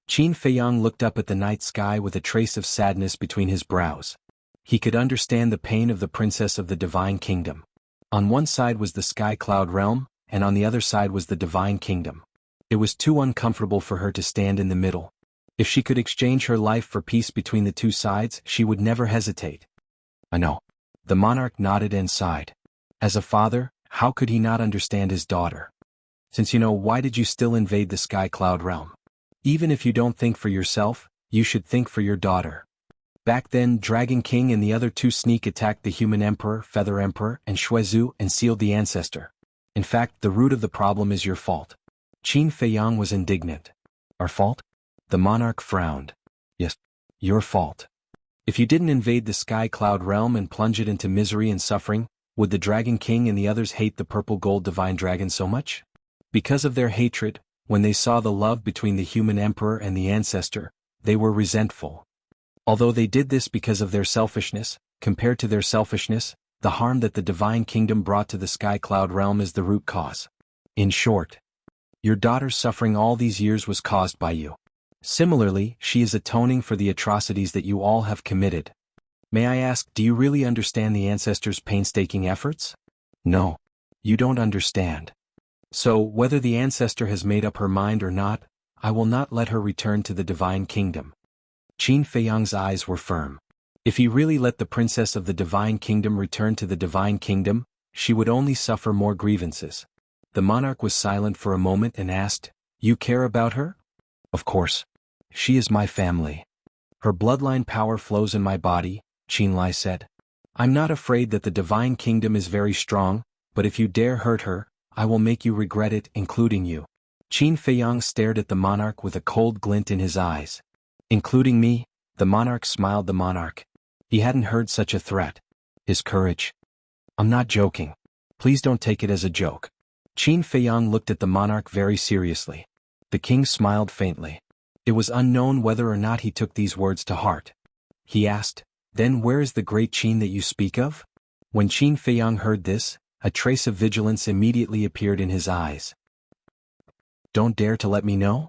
Qin Feiyang looked up at the night sky with a trace of sadness between his brows. He could understand the pain of the princess of the Divine Kingdom. On one side was the Sky Cloud Realm, and on the other side was the Divine Kingdom. It was too uncomfortable for her to stand in the middle. If she could exchange her life for peace between the two sides, she would never hesitate. I know. The monarch nodded and sighed. As a father, how could he not understand his daughter? Since you know, why did you still invade the Sky Cloud Realm? Even if you don't think for yourself, you should think for your daughter. Back then, Dragon King and the other 2 sneak attacked the Human Emperor, Feather Emperor, and Shuezu and sealed the ancestor. In fact, the root of the problem is your fault. Qin Feiyang was indignant. Our fault? The monarch frowned. Yes, your fault. If you didn't invade the Sky Cloud Realm and plunge it into misery and suffering, would the Dragon King and the others hate the Purple Gold Divine Dragon so much? Because of their hatred, when they saw the love between the Human Emperor and the ancestor, they were resentful. Although they did this because of their selfishness, compared to their selfishness, the harm that the Divine Kingdom brought to the Sky Cloud Realm is the root cause. In short, your daughter's suffering all these years was caused by you. Similarly, she is atoning for the atrocities that you all have committed. May I ask, do you really understand the ancestors' painstaking efforts? No. You don't understand. So, whether the ancestor has made up her mind or not, I will not let her return to the Divine Kingdom. Qin Feiyang's eyes were firm. If he really let the princess of the Divine Kingdom return to the Divine Kingdom, she would only suffer more grievances. The monarch was silent for a moment and asked, You care about her? Of course. She is my family. Her bloodline power flows in my body, Qin Lai said. I'm not afraid that the Divine Kingdom is very strong, but if you dare hurt her, I will make you regret it, including you. Qin Feiyang stared at the monarch with a cold glint in his eyes. Including me? The monarch smiled. The monarch. He hadn't heard such a threat. His courage. I'm not joking. Please don't take it as a joke. Qin Feiyang looked at the monarch very seriously. The king smiled faintly. It was unknown whether or not he took these words to heart. He asked, Then where is the great Qin that you speak of? When Qin Feiyang heard this, a trace of vigilance immediately appeared in his eyes. Don't dare to let me know?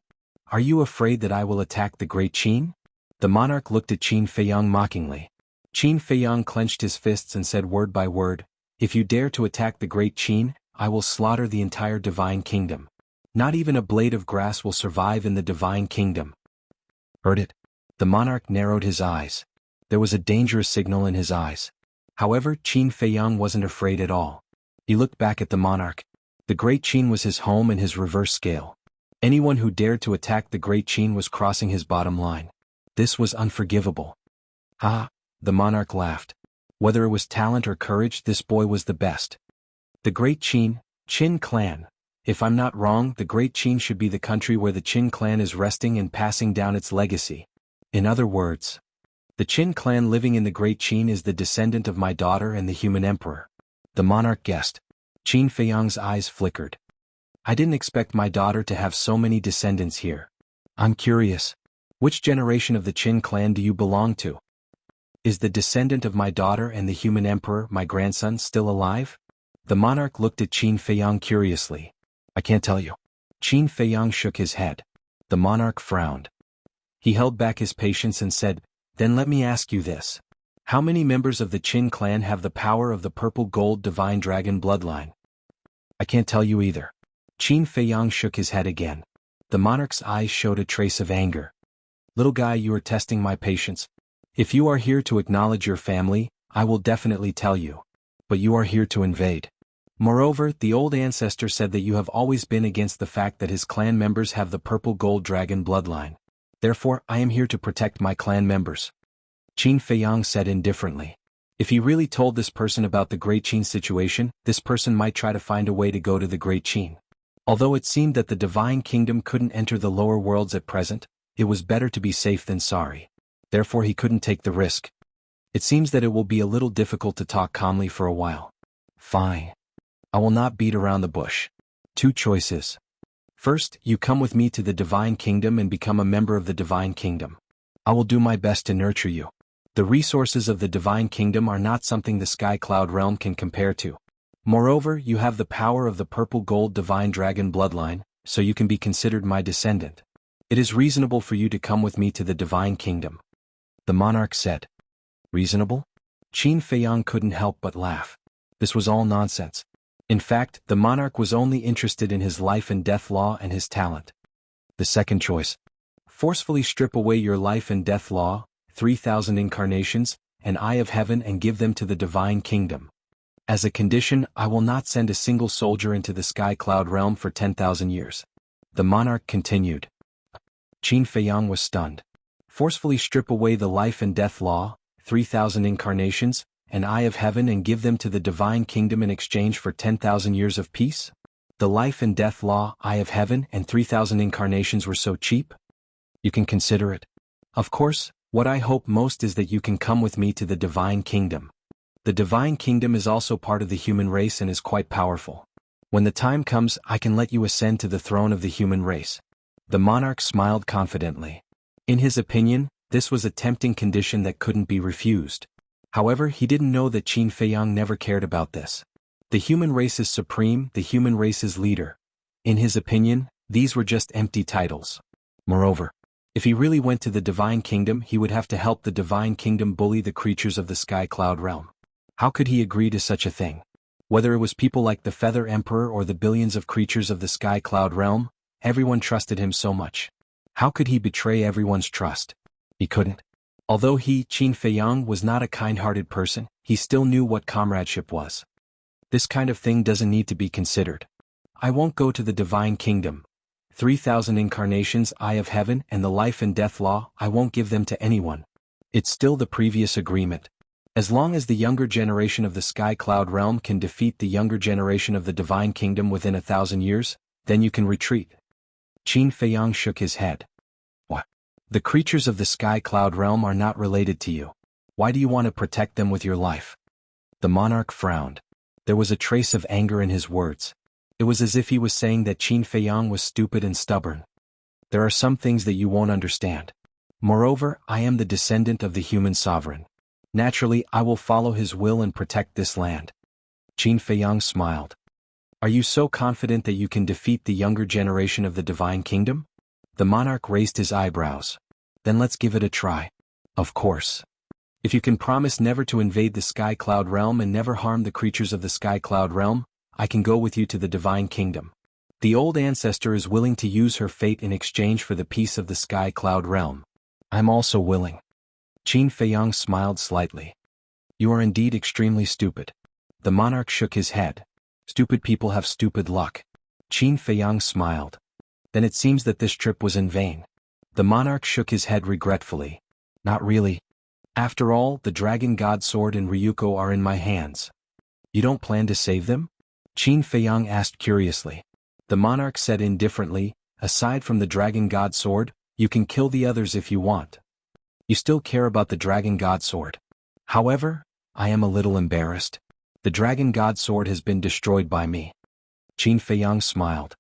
Are you afraid that I will attack the great Qin? The monarch looked at Qin Feiyang mockingly. Qin Feiyang clenched his fists and said word by word, If you dare to attack the great Qin, I will slaughter the entire Divine Kingdom. Not even a blade of grass will survive in the Divine Kingdom. Heard it? The monarch narrowed his eyes. There was a dangerous signal in his eyes. However, Qin Feiyang wasn't afraid at all. He looked back at the monarch. The great Qin was his home and his reverse scale. Anyone who dared to attack the great Qin was crossing his bottom line. This was unforgivable. Ah, the monarch laughed. Whether it was talent or courage, this boy was the best. The Great Qin clan. If I'm not wrong, the Great Qin should be the country where the Qin clan is resting and passing down its legacy. In other words, the Qin clan living in the Great Qin is the descendant of my daughter and the human emperor. The monarch guessed. Qin Feiyang's eyes flickered. I didn't expect my daughter to have so many descendants here. I'm curious. Which generation of the Qin clan do you belong to? Is the descendant of my daughter and the human emperor, my grandson, still alive? The monarch looked at Qin Feiyang curiously. I can't tell you. Qin Feiyang shook his head. The monarch frowned. He held back his patience and said, Then let me ask you this. How many members of the Qin clan have the power of the purple gold divine dragon bloodline? I can't tell you either. Qin Feiyang shook his head again. The monarch's eyes showed a trace of anger. Little guy, you are testing my patience. If you are here to acknowledge your family, I will definitely tell you. But you are here to invade. Moreover, the old ancestor said that you have always been against the fact that his clan members have the purple gold dragon bloodline. Therefore, I am here to protect my clan members. Qin Feiyang said indifferently. If he really told this person about the Great Qin situation, this person might try to find a way to go to the Great Qin. Although it seemed that the Divine Kingdom couldn't enter the lower worlds at present, it was better to be safe than sorry. Therefore he couldn't take the risk. It seems that it will be a little difficult to talk calmly for a while. Fine. I will not beat around the bush. 2 choices. First, you come with me to the Divine Kingdom and become a member of the Divine Kingdom. I will do my best to nurture you. The resources of the Divine Kingdom are not something the Sky Cloud realm can compare to. Moreover, you have the power of the purple gold divine dragon bloodline, so you can be considered my descendant. It is reasonable for you to come with me to the Divine Kingdom. The monarch said. Reasonable? Qin Feiyang couldn't help but laugh. This was all nonsense. In fact, the monarch was only interested in his life and death law and his talent. The second choice. Forcefully strip away your life and death law, 3,000 incarnations, an eye of heaven, and give them to the Divine Kingdom. As a condition, I will not send a single soldier into the Sky Cloud realm for 10,000 years. The monarch continued. Qin Feiyang was stunned. Forcefully strip away the life and death law, 3,000 incarnations, an eye of heaven, and give them to the Divine Kingdom in exchange for 10,000 years of peace? The life and death law, eye of heaven, and 3,000 incarnations were so cheap? You can consider it. Of course, what I hope most is that you can come with me to the Divine Kingdom. The Divine Kingdom is also part of the human race and is quite powerful. When the time comes, I can let you ascend to the throne of the human race. The monarch smiled confidently. In his opinion, this was a tempting condition that couldn't be refused. However, he didn't know that Qin Feiyang never cared about this. The human race is supreme, the human race is leader. In his opinion, these were just empty titles. Moreover, if he really went to the Divine Kingdom, he would have to help the Divine Kingdom bully the creatures of the Sky Cloud realm. How could he agree to such a thing? Whether it was people like the Feather Emperor or the billions of creatures of the Sky Cloud realm, everyone trusted him so much. How could he betray everyone's trust? He couldn't. Although he, Qin Feiyang, was not a kind-hearted person, he still knew what comradeship was. This kind of thing doesn't need to be considered. I won't go to the Divine Kingdom. 3,000 incarnations, eye of heaven, and the life and death law, I won't give them to anyone. It's still the previous agreement. As long as the younger generation of the Sky Cloud realm can defeat the younger generation of the Divine Kingdom within 1,000 years, then you can retreat. Qin Feiyang shook his head. What? The creatures of the Sky Cloud realm are not related to you. Why do you want to protect them with your life? The monarch frowned. There was a trace of anger in his words. It was as if he was saying that Qin Feiyang was stupid and stubborn. There are some things that you won't understand. Moreover, I am the descendant of the human sovereign. Naturally, I will follow his will and protect this land. Qin Feiyang smiled. Are you so confident that you can defeat the younger generation of the Divine Kingdom? The monarch raised his eyebrows. Then let's give it a try. Of course. If you can promise never to invade the Sky Cloud realm and never harm the creatures of the Sky Cloud realm, I can go with you to the Divine Kingdom. The old ancestor is willing to use her fate in exchange for the peace of the Sky Cloud realm. I'm also willing. Qin Feiyang smiled slightly. You are indeed extremely stupid. The monarch shook his head. Stupid people have stupid luck. Qin Feiyang smiled. Then it seems that this trip was in vain. The monarch shook his head regretfully. Not really. After all, the Dragon God Sword and Ryuko are in my hands. You don't plan to save them? Qin Feiyang asked curiously. The monarch said indifferently, aside from the Dragon God Sword, you can kill the others if you want. You still care about the Dragon God Sword. However, I am a little embarrassed. The Dragon God Sword has been destroyed by me. Qin Feiyang smiled.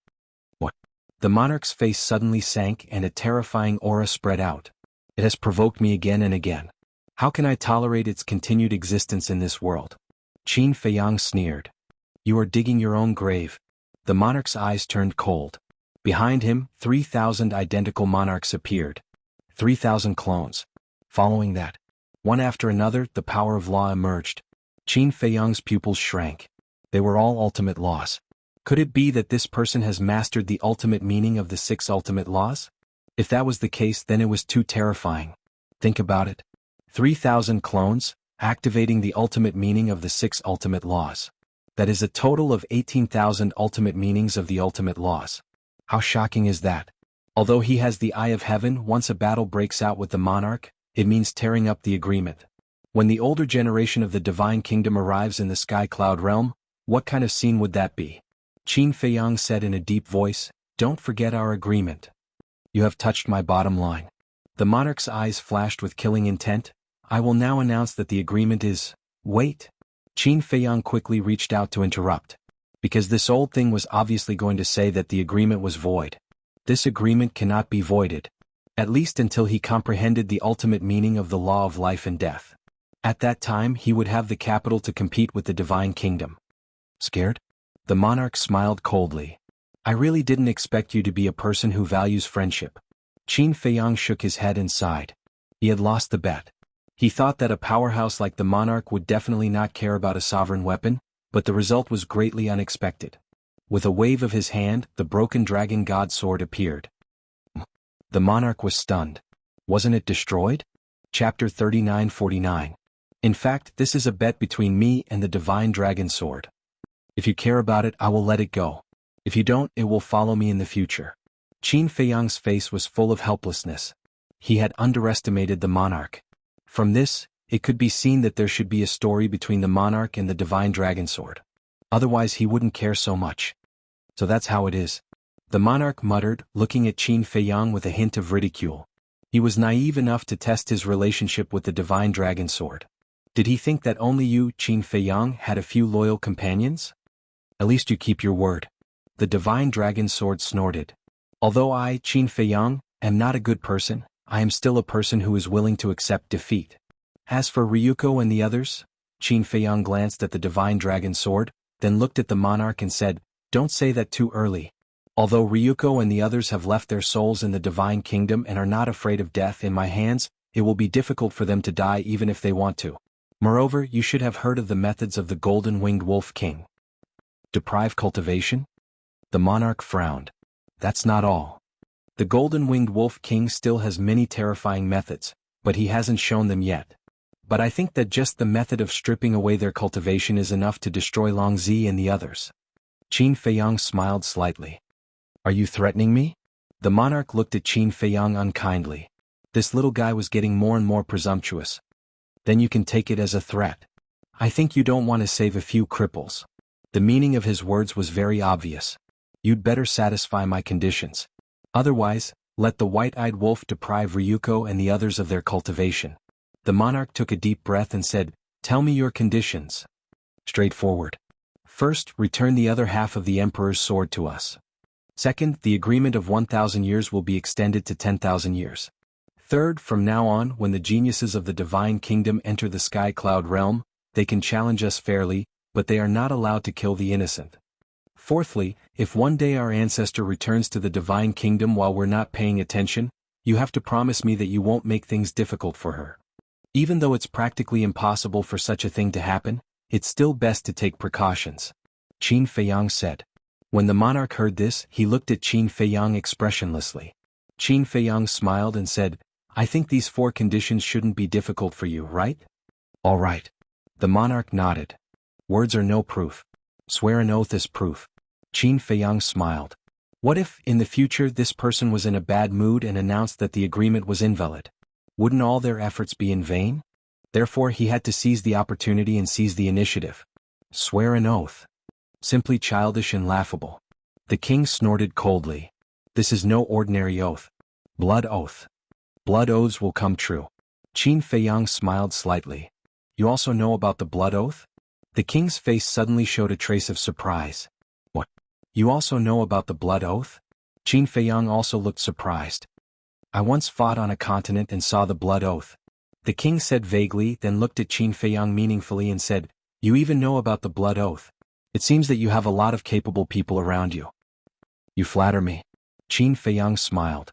What? The monarch's face suddenly sank and a terrifying aura spread out. It has provoked me again and again. How can I tolerate its continued existence in this world? Qin Feiyang sneered. You are digging your own grave. The monarch's eyes turned cold. Behind him, 3,000 identical monarchs appeared. 3,000 clones. Following that, one after another, the power of law emerged. Qin Feiyang's pupils shrank. They were all ultimate laws. Could it be that this person has mastered the ultimate meaning of the 6 ultimate laws? If that was the case, then it was too terrifying. Think about it. 3,000 clones, activating the ultimate meaning of the 6 ultimate laws. That is a total of 18,000 ultimate meanings of the ultimate laws. How shocking is that? Although he has the Eye of Heaven, once a battle breaks out with the monarch, it means tearing up the agreement. When the older generation of the Divine Kingdom arrives in the Sky Cloud Realm, what kind of scene would that be? Qin Feiyang said in a deep voice, don't forget our agreement. You have touched my bottom line. The monarch's eyes flashed with killing intent. I will now announce that the agreement is... Wait. Qin Feiyang quickly reached out to interrupt. Because this old thing was obviously going to say that the agreement was void. This agreement cannot be voided. At least until he comprehended the ultimate meaning of the law of life and death. At that time he would have the capital to compete with the Divine Kingdom. Scared? The monarch smiled coldly. I really didn't expect you to be a person who values friendship. Qin Feiyang shook his head and sighed. He had lost the bet. He thought that a powerhouse like the monarch would definitely not care about a sovereign weapon, but the result was greatly unexpected. With a wave of his hand, the broken Dragon God Sword appeared. The monarch was stunned. Wasn't it destroyed? Chapter 39-49. In fact, this is a bet between me and the Divine Dragon Sword. If you care about it, I will let it go. If you don't, it will follow me in the future. Qin Feiyang's face was full of helplessness. He had underestimated the monarch. From this, it could be seen that there should be a story between the monarch and the Divine Dragon Sword. Otherwise he wouldn't care so much. So that's how it is. The monarch muttered, looking at Qin Feiyang with a hint of ridicule. He was naive enough to test his relationship with the Divine Dragon Sword. Did he think that only you, Qin Feiyang, had a few loyal companions? At least you keep your word. The Divine Dragon Sword snorted. Although I, Qin Feiyang, am not a good person, I am still a person who is willing to accept defeat. As for Ryuko and the others, Qin Feiyang glanced at the Divine Dragon Sword, then looked at the monarch and said, don't say that too early. Although Ryuko and the others have left their souls in the Divine Kingdom and are not afraid of death in my hands, it will be difficult for them to die even if they want to. Moreover, you should have heard of the methods of the Golden-Winged Wolf King. Deprive cultivation? The monarch frowned. That's not all. The Golden-Winged Wolf King still has many terrifying methods, but he hasn't shown them yet. But I think that just the method of stripping away their cultivation is enough to destroy Longzi and the others. Qin Feiyang smiled slightly. Are you threatening me? The monarch looked at Qin Feiyang unkindly. This little guy was getting more and more presumptuous. Then you can take it as a threat. I think you don't want to save a few cripples. The meaning of his words was very obvious. You'd better satisfy my conditions. Otherwise, let the white-eyed wolf deprive Ryuko and the others of their cultivation. The monarch took a deep breath and said, tell me your conditions. Straightforward. First, return the other half of the Emperor's sword to us. Second, the agreement of 1,000 years will be extended to 10,000 years. Third, from now on, when the geniuses of the Divine Kingdom enter the Sky Cloud Realm, they can challenge us fairly, but they are not allowed to kill the innocent. Fourthly, if one day our ancestor returns to the Divine Kingdom while we're not paying attention, you have to promise me that you won't make things difficult for her. Even though it's practically impossible for such a thing to happen, it's still best to take precautions. Qin Feiyang said. When the monarch heard this, he looked at Qin Feiyang expressionlessly. Qin Feiyang smiled and said, I think these 4 conditions shouldn't be difficult for you, right? All right. The monarch nodded. Words are no proof. Swear an oath as proof. Qin Feiyang smiled. What if, in the future, this person was in a bad mood and announced that the agreement was invalid? Wouldn't all their efforts be in vain? Therefore he had to seize the opportunity and seize the initiative. Swear an oath. Simply childish and laughable. The king snorted coldly. This is no ordinary oath. Blood oath. Blood oaths will come true. Qin Feiyang smiled slightly. You also know about the blood oath? The king's face suddenly showed a trace of surprise. What? You also know about the blood oath? Qin Feiyang also looked surprised. I once fought on a continent and saw the blood oath. The king said vaguely, then looked at Qin Feiyang meaningfully and said, You even know about the blood oath. It seems that you have a lot of capable people around you. You flatter me. Qin Feiyang smiled.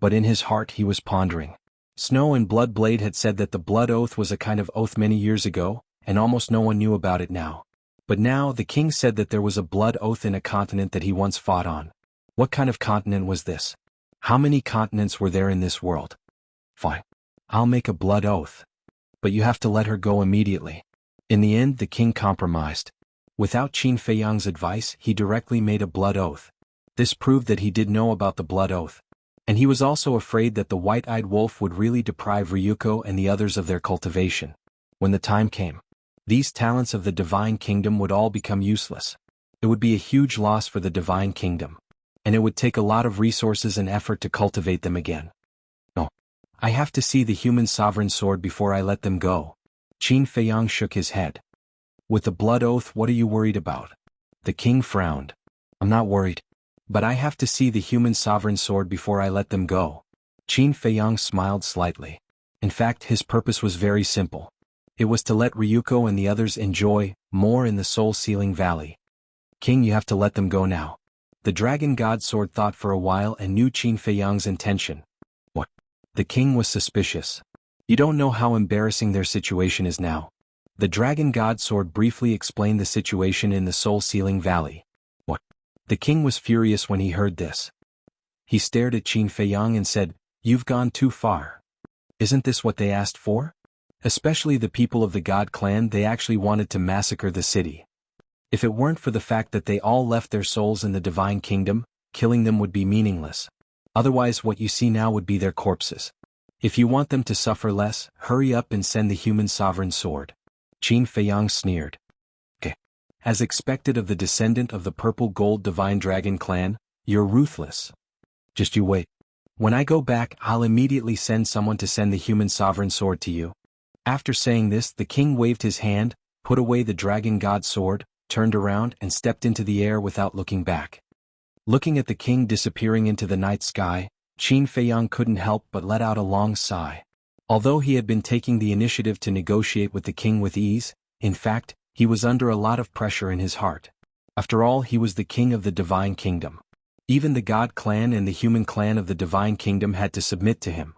But in his heart he was pondering. Snow and Blood Blade had said that the blood oath was a kind of oath many years ago, and almost no one knew about it now. But now the king said that there was a blood oath in a continent that he once fought on. What kind of continent was this? How many continents were there in this world? Fine. I'll make a blood oath. But you have to let her go immediately. In the end the king compromised. Without Qin Feiyang's advice he directly made a blood oath. This proved that he did know about the blood oath. And he was also afraid that the white-eyed wolf would really deprive Ryuko and the others of their cultivation. When the time came, these talents of the divine kingdom would all become useless. It would be a huge loss for the divine kingdom. And it would take a lot of resources and effort to cultivate them again. No. I have to see the human sovereign sword before I let them go. Qin Feiyang shook his head. With the blood oath, what are you worried about? The king frowned. I'm not worried. But I have to see the human sovereign sword before I let them go. Qin Feiyang smiled slightly. In fact, his purpose was very simple. It was to let Ryuko and the others enjoy more in the soul-sealing valley. King, you have to let them go now. The dragon god sword thought for a while and knew Qin Feiyang's intention. What? The king was suspicious. You don't know how embarrassing their situation is now. The dragon god sword briefly explained the situation in the soul-sealing valley. What? The king was furious when he heard this. He stared at Qin Feiyang and said, You've gone too far. Isn't this what they asked for? Especially the people of the God clan, they actually wanted to massacre the city. If it weren't for the fact that they all left their souls in the divine kingdom, killing them would be meaningless. Otherwise what you see now would be their corpses. If you want them to suffer less, hurry up and send the human sovereign sword. Qin Feiyang sneered. Okay. As expected of the descendant of the purple gold divine dragon clan, you're ruthless. Just you wait. When I go back, I'll immediately send someone to send the human sovereign sword to you. After saying this, the king waved his hand, put away the dragon god sword, turned around and stepped into the air without looking back. Looking at the king disappearing into the night sky, Qin Feiyang couldn't help but let out a long sigh. Although he had been taking the initiative to negotiate with the king with ease, in fact, he was under a lot of pressure in his heart. After all, he was the king of the divine kingdom. Even the god clan and the human clan of the divine kingdom had to submit to him.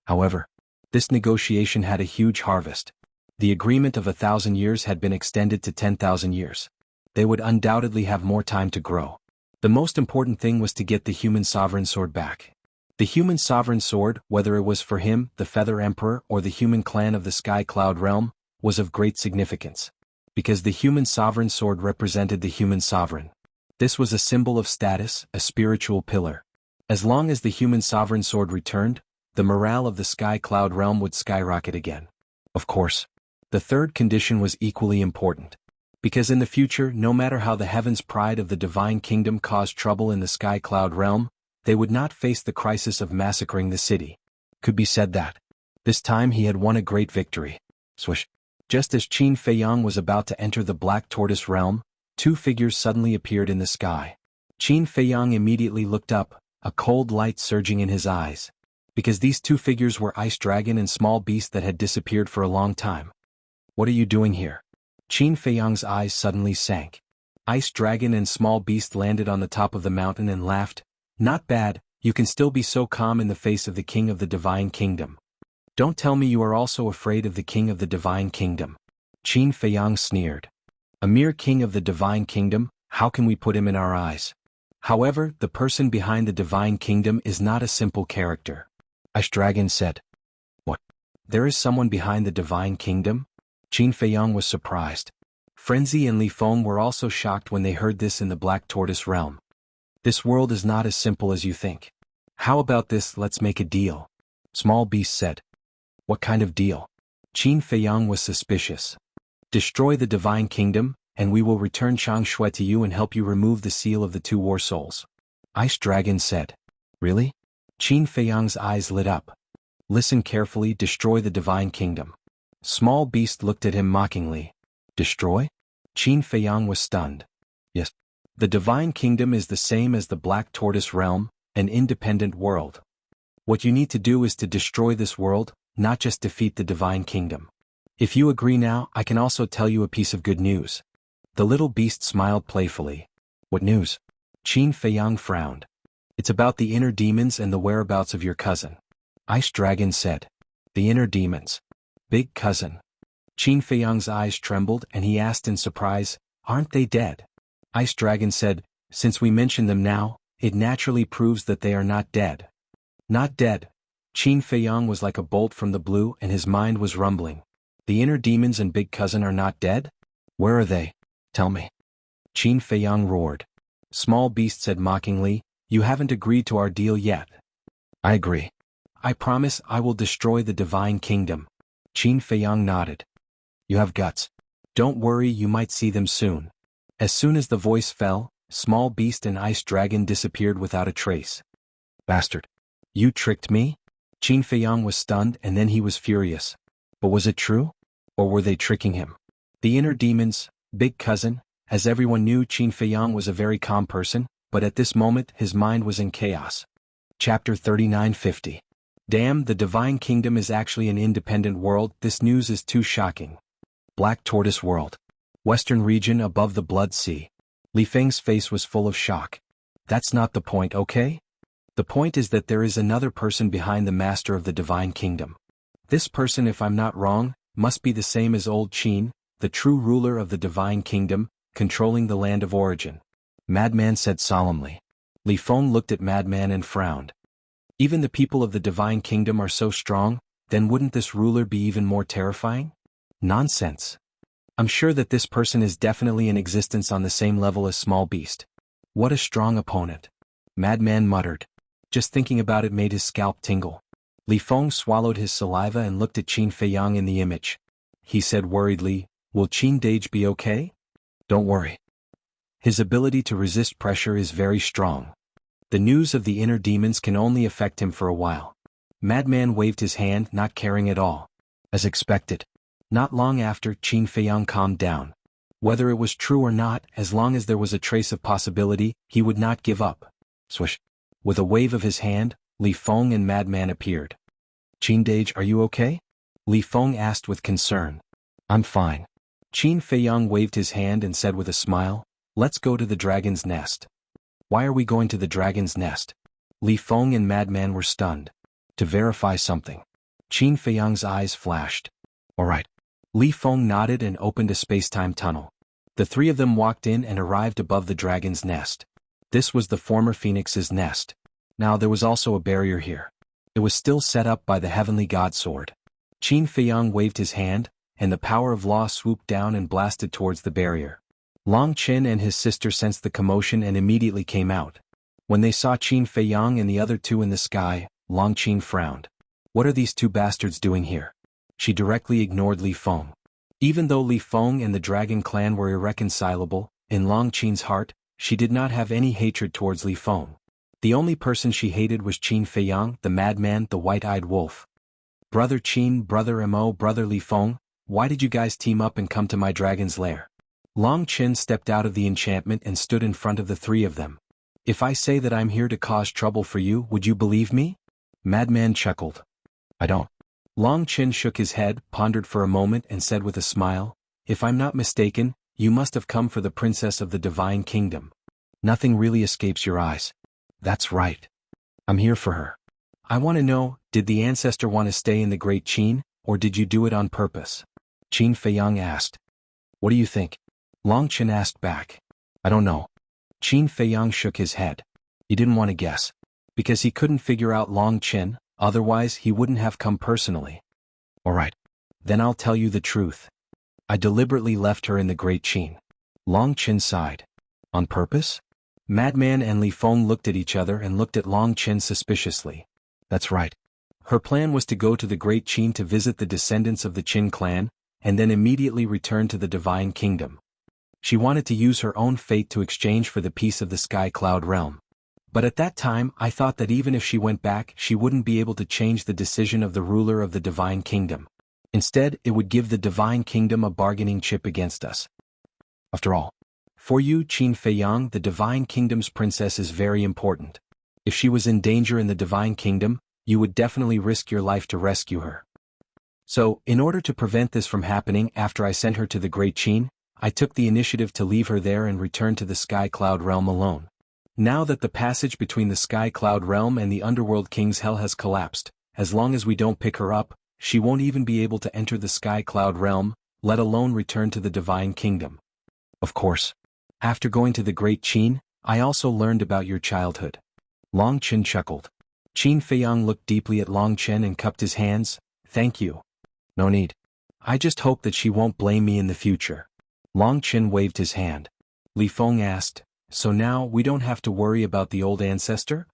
However, this negotiation had a huge harvest. The agreement of 1,000 years had been extended to 10,000 years. They would undoubtedly have more time to grow. The most important thing was to get the human sovereign sword back. The human sovereign sword, whether it was for him, the Feather Emperor, or the human clan of the Sky Cloud Realm, was of great significance. Because the human sovereign sword represented the human sovereign. This was a symbol of status, a spiritual pillar. As long as the human sovereign sword returned, the morale of the Sky Cloud Realm would skyrocket again. Of course, the third condition was equally important. Because in the future, no matter how the heavens' pride of the divine kingdom caused trouble in the Sky Cloud Realm, they would not face the crisis of massacring the city. Could be said that this time he had won a great victory. Swish. Just as Qin Feiyang was about to enter the Black Tortoise Realm, two figures suddenly appeared in the sky. Qin Feiyang immediately looked up, a cold light surging in his eyes. Because these two figures were Ice Dragon and Small Beast that had disappeared for a long time. What are you doing here? Qin Feiyang's eyes suddenly sank. Ice Dragon and Small Beast landed on the top of the mountain and laughed. Not bad, you can still be so calm in the face of the king of the divine kingdom. Don't tell me you are also afraid of the king of the divine kingdom. Qin Feiyang sneered. A mere king of the divine kingdom, how can we put him in our eyes? However, the person behind the divine kingdom is not a simple character. Ice Dragon said. What? There is someone behind the divine kingdom? Qin Feiyang was surprised. Frenzy and Li Feng were also shocked when they heard this in the Black Tortoise Realm. This world is not as simple as you think. How about this, let's make a deal? Small Beast said. What kind of deal? Qin Feiyang was suspicious. Destroy the divine kingdom, and we will return Changshui to you and help you remove the seal of the two war souls. Ice Dragon said. Really? Qin Feiyang's eyes lit up. Listen carefully, destroy the divine kingdom. Small Beast looked at him mockingly. Destroy? Qin Feiyang was stunned. Yes. The divine kingdom is the same as the Black Tortoise realm, an independent world. What you need to do is to destroy this world, not just defeat the divine kingdom. If you agree now, I can also tell you a piece of good news. The little beast smiled playfully. What news? Qin Feiyang frowned. It's about the inner demons and the whereabouts of your cousin. Ice Dragon said. The inner demons. Big cousin. Qin Feiyang's eyes trembled and he asked in surprise, aren't they dead? Ice Dragon said, since we mention them now, it naturally proves that they are not dead. Not dead. Qin Feiyang was like a bolt from the blue and his mind was rumbling. The inner demons and big cousin are not dead? Where are they? Tell me. Qin Feiyang roared. Small Beast said mockingly, you haven't agreed to our deal yet. I agree. I promise I will destroy the divine kingdom. Qin Feiyang nodded. You have guts. Don't worry, you might see them soon. As soon as the voice fell, Small Beast and Ice Dragon disappeared without a trace. Bastard. You tricked me? Qin Feiyang was stunned and then he was furious. But was it true? Or were they tricking him? The inner demons, big cousin, as everyone knew, Qin Feiyang was a very calm person, but at this moment his mind was in chaos. Chapter 3950. Damn, the divine kingdom is actually an independent world, this news is too shocking. Black Tortoise World. Western region above the Blood Sea. Li Feng's face was full of shock. That's not the point, okay? The point is that there is another person behind the master of the divine kingdom. This person, if I'm not wrong, must be the same as old Qin, the true ruler of the divine kingdom, controlling the land of origin. Madman said solemnly. Li Feng looked at Madman and frowned. Even the people of the divine kingdom are so strong, then wouldn't this ruler be even more terrifying? Nonsense. I'm sure that this person is definitely in existence on the same level as Small Beast. What a strong opponent. Madman muttered. Just thinking about it made his scalp tingle. Li Feng swallowed his saliva and looked at Qin Feiyang in the image. He said worriedly, will Qin Dage be okay? Don't worry. His ability to resist pressure is very strong. The news of the inner demons can only affect him for a while. Madman waved his hand, not caring at all. As expected. Not long after, Qin Feiyang calmed down. Whether it was true or not, as long as there was a trace of possibility, he would not give up. Swish. With a wave of his hand, Li Feng and Madman appeared. Qin Dage, are you okay? Li Feng asked with concern. I'm fine. Qin Feiyang waved his hand and said with a smile, let's go to the dragon's nest. Why are we going to the dragon's nest? Li Feng and Madman were stunned. To verify something. Qin Feiyang's eyes flashed. All right. Li Feng nodded and opened a space-time tunnel. The three of them walked in and arrived above the dragon's nest. This was the former phoenix's nest. Now there was also a barrier here. It was still set up by the heavenly god sword. Qin Feiyang waved his hand, and the power of law swooped down and blasted towards the barrier. Long Qin and his sister sensed the commotion and immediately came out. When they saw Qin Feiyang and the other two in the sky, Long Qin frowned. What are these two bastards doing here? She directly ignored Li Feng. Even though Li Feng and the Dragon clan were irreconcilable, in Long Qin's heart, she did not have any hatred towards Li Feng. The only person she hated was Qin Feiyang, the madman, the white-eyed wolf. Brother Qin, brother Mo, brother Li Feng, why did you guys team up and come to my dragon's lair? Long Qin stepped out of the enchantment and stood in front of the three of them. If I say that I'm here to cause trouble for you, would you believe me? Madman chuckled. I don't. Long Qin shook his head, pondered for a moment and said with a smile, if I'm not mistaken, you must have come for the princess of the divine kingdom. Nothing really escapes your eyes. That's right. I'm here for her. I want to know, did the ancestor want to stay in the great Qin, or did you do it on purpose? Qin Feiyang asked. What do you think? Long Qin asked back. I don't know. Qin Feiyang shook his head. He didn't want to guess. Because he couldn't figure out Long Qin, otherwise he wouldn't have come personally. All right. Then I'll tell you the truth. I deliberately left her in the great Qin. Long Qin sighed. On purpose? Madman and Li Feng looked at each other and looked at Long Qin suspiciously. That's right. Her plan was to go to the Great Qin to visit the descendants of the Qin clan, and then immediately return to the Divine Kingdom. She wanted to use her own fate to exchange for the peace of the Sky Cloud realm. But at that time I thought that even if she went back she wouldn't be able to change the decision of the ruler of the Divine Kingdom. Instead, it would give the Divine Kingdom a bargaining chip against us. After all, for you, Qin Feiyang, the Divine Kingdom's princess is very important. If she was in danger in the Divine Kingdom, you would definitely risk your life to rescue her. So, in order to prevent this from happening after I sent her to the Great Qin, I took the initiative to leave her there and return to the Sky Cloud realm alone. Now that the passage between the Sky Cloud realm and the Underworld King's hell has collapsed, as long as we don't pick her up, she won't even be able to enter the Sky Cloud realm, let alone return to the Divine Kingdom. Of course. After going to the Great Qin, I also learned about your childhood. Long Chen chuckled. Qin Feiyang looked deeply at Long Chen and cupped his hands. Thank you. No need. I just hope that she won't blame me in the future. Long Chen waved his hand. Li Feng asked, so now we don't have to worry about the old ancestor?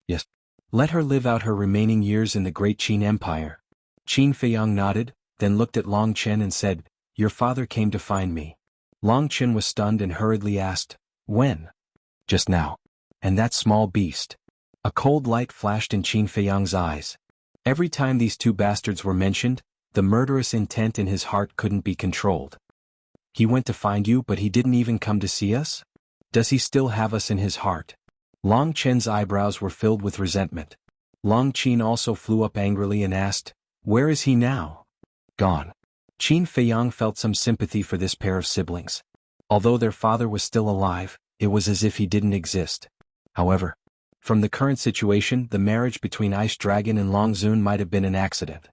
Yes. Let her live out her remaining years in the Great Qin Empire. Qin Feiyang nodded, then looked at Long Chen and said, your father came to find me. Long Chen was stunned and hurriedly asked, when? Just now. And that small beast. A cold light flashed in Qin Feiyang's eyes. Every time these two bastards were mentioned, the murderous intent in his heart couldn't be controlled. He went to find you but he didn't even come to see us? Does he still have us in his heart? Long Chen's eyebrows were filled with resentment. Long Qin also flew up angrily and asked, where is he now? Gone. Qin Feiyang felt some sympathy for this pair of siblings. Although their father was still alive, it was as if he didn't exist. However, from the current situation, the marriage between Ice Dragon and Long Zun might have been an accident.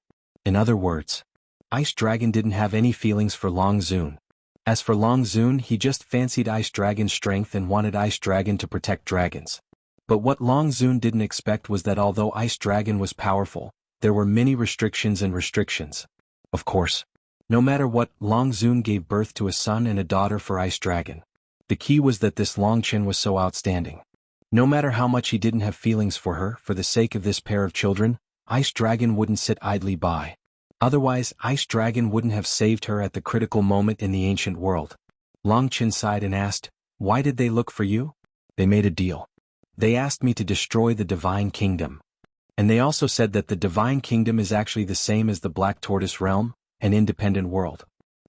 In other words, Ice Dragon didn't have any feelings for Long Zun. As for Long Zun, he just fancied Ice Dragon's strength and wanted Ice Dragon to protect dragons. But what Long Zun didn't expect was that although Ice Dragon was powerful, there were many restrictions and restrictions. Of course, no matter what, Long Zun gave birth to a son and a daughter for Ice Dragon. The key was that this Long Chen was so outstanding. No matter how much he didn't have feelings for her, for the sake of this pair of children, Ice Dragon wouldn't sit idly by. Otherwise, Ice Dragon wouldn't have saved her at the critical moment in the ancient world. Long Chen sighed and asked, why did they look for you? They made a deal. They asked me to destroy the Divine Kingdom. And they also said that the Divine Kingdom is actually the same as the Black Tortoise Realm, an independent world.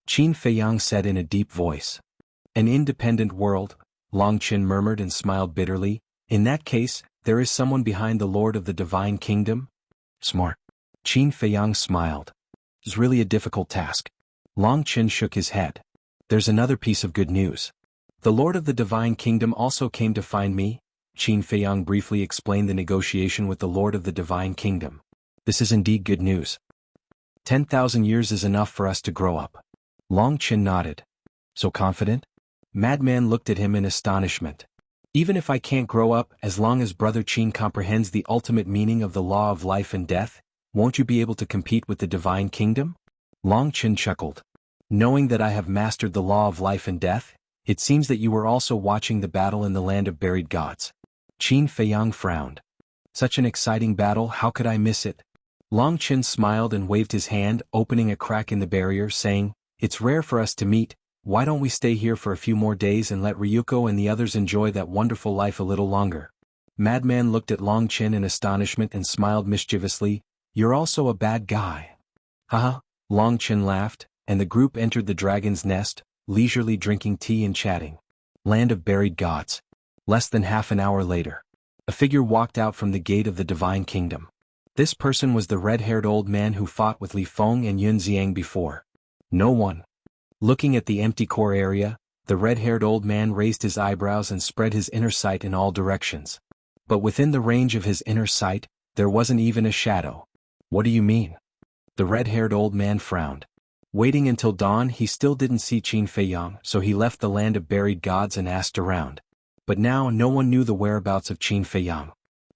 Qin Feiyang said in a deep voice. An independent world? Long Chen murmured and smiled bitterly. In that case, there is someone behind the Lord of the Divine Kingdom? Smart. Qin Feiyang smiled. It was really a difficult task. Long Chen shook his head. There's another piece of good news. The Lord of the Divine Kingdom also came to find me. Qin Feiyang briefly explained the negotiation with the Lord of the Divine Kingdom. This is indeed good news. 10,000 years is enough for us to grow up. Long Chen nodded. So confident? Madman looked at him in astonishment. Even if I can't grow up, as long as Brother Qin comprehends the ultimate meaning of the law of life and death, won't you be able to compete with the Divine Kingdom? Long Chen chuckled. Knowing that I have mastered the law of life and death, it seems that you were also watching the battle in the land of buried gods. Qin Feiyang frowned. Such an exciting battle, how could I miss it? Long Chen smiled and waved his hand, opening a crack in the barrier, saying, it's rare for us to meet, why don't we stay here for a few more days and let Ryuko and the others enjoy that wonderful life a little longer? Madman looked at Long Chen in astonishment and smiled mischievously, you're also a bad guy. Haha, Long Chen laughed, and the group entered the dragon's nest, leisurely drinking tea and chatting. Land of buried gods. Less than half an hour later, a figure walked out from the gate of the Divine Kingdom. This person was the red-haired old man who fought with Li Feng and Yun Xiang before. No one. Looking at the empty core area, the red-haired old man raised his eyebrows and spread his inner sight in all directions. But within the range of his inner sight, there wasn't even a shadow. What do you mean? The red-haired old man frowned. Waiting until dawn, he still didn't see Qin Feiyang, so he left the land of buried gods and asked around. But now no one knew the whereabouts of Qin Feiyang.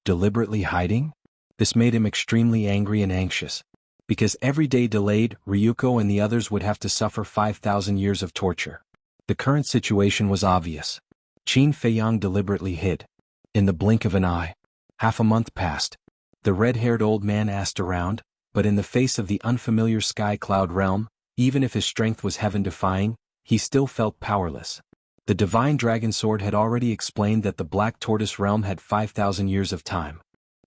Deliberately hiding? This made him extremely angry and anxious. Because every day delayed, Ryuko and the others would have to suffer 5,000 years of torture. The current situation was obvious. Qin Feiyang deliberately hid. In the blink of an eye. Half a month passed. The red-haired old man asked around, but in the face of the unfamiliar sky cloud realm, even if his strength was heaven-defying, he still felt powerless. The divine dragon sword had already explained that the Black Tortoise realm had 5,000 years of time.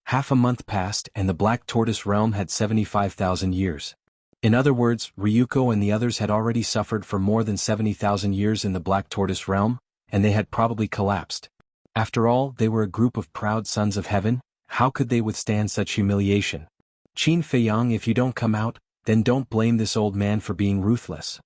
Half a month passed and the Black Tortoise realm had 75,000 years. In other words, Ryuko and the others had already suffered for more than 70,000 years in the Black Tortoise realm, and they had probably collapsed. After all, they were a group of proud sons of heaven. How could they withstand such humiliation? Qin Feiyang, if you don't come out, then don't blame this old man for being ruthless.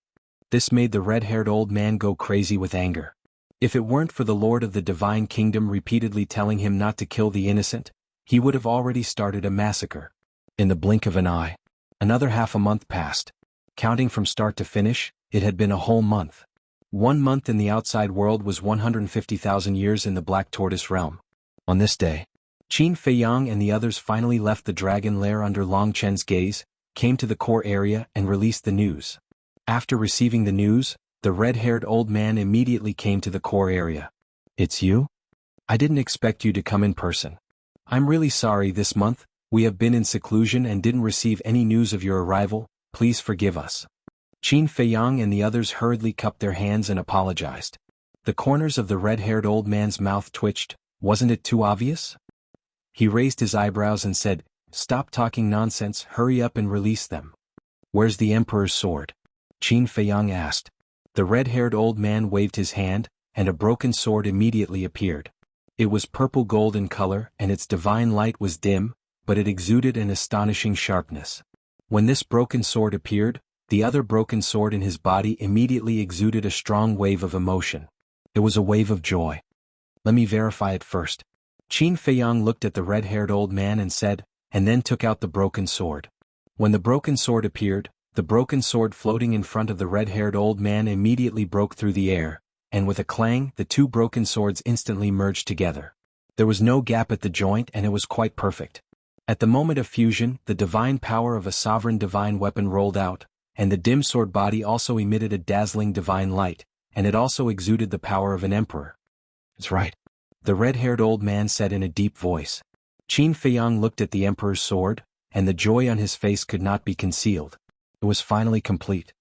This made the red-haired old man go crazy with anger. If it weren't for the Lord of the Divine Kingdom repeatedly telling him not to kill the innocent, he would have already started a massacre. In the blink of an eye, another half a month passed. Counting from start to finish, it had been a whole month. 1 month in the outside world was 150,000 years in the Black Tortoise realm. On this day, Qin Feiyang and the others finally left the dragon lair under Long Chen's gaze, came to the core area and released the news. After receiving the news, the red-haired old man immediately came to the core area. "It's you? I didn't expect you to come in person. I'm really sorry. This month, we have been in seclusion and didn't receive any news of your arrival. Please forgive us." Qin Feiyang and the others hurriedly cupped their hands and apologized. The corners of the red-haired old man's mouth twitched. Wasn't it too obvious? He raised his eyebrows and said, "Stop talking nonsense, hurry up and release them." "Where's the Emperor's sword?" Qin Feiyang asked. The red-haired old man waved his hand, and a broken sword immediately appeared. It was purple gold in color and its divine light was dim, but it exuded an astonishing sharpness. When this broken sword appeared, the other broken sword in his body immediately exuded a strong wave of emotion. It was a wave of joy. "Let me verify it first." Qin Feiyang looked at the red-haired old man and said, and then took out the broken sword. When the broken sword appeared, the broken sword floating in front of the red-haired old man immediately broke through the air, and with a clang, the two broken swords instantly merged together. There was no gap at the joint and it was quite perfect. At the moment of fusion, the divine power of a sovereign divine weapon rolled out, and the dim sword body also emitted a dazzling divine light, and it also exuded the power of an emperor. "It's right," the red-haired old man said in a deep voice. Qin Feiyang looked at the emperor's sword, and the joy on his face could not be concealed. It was finally complete.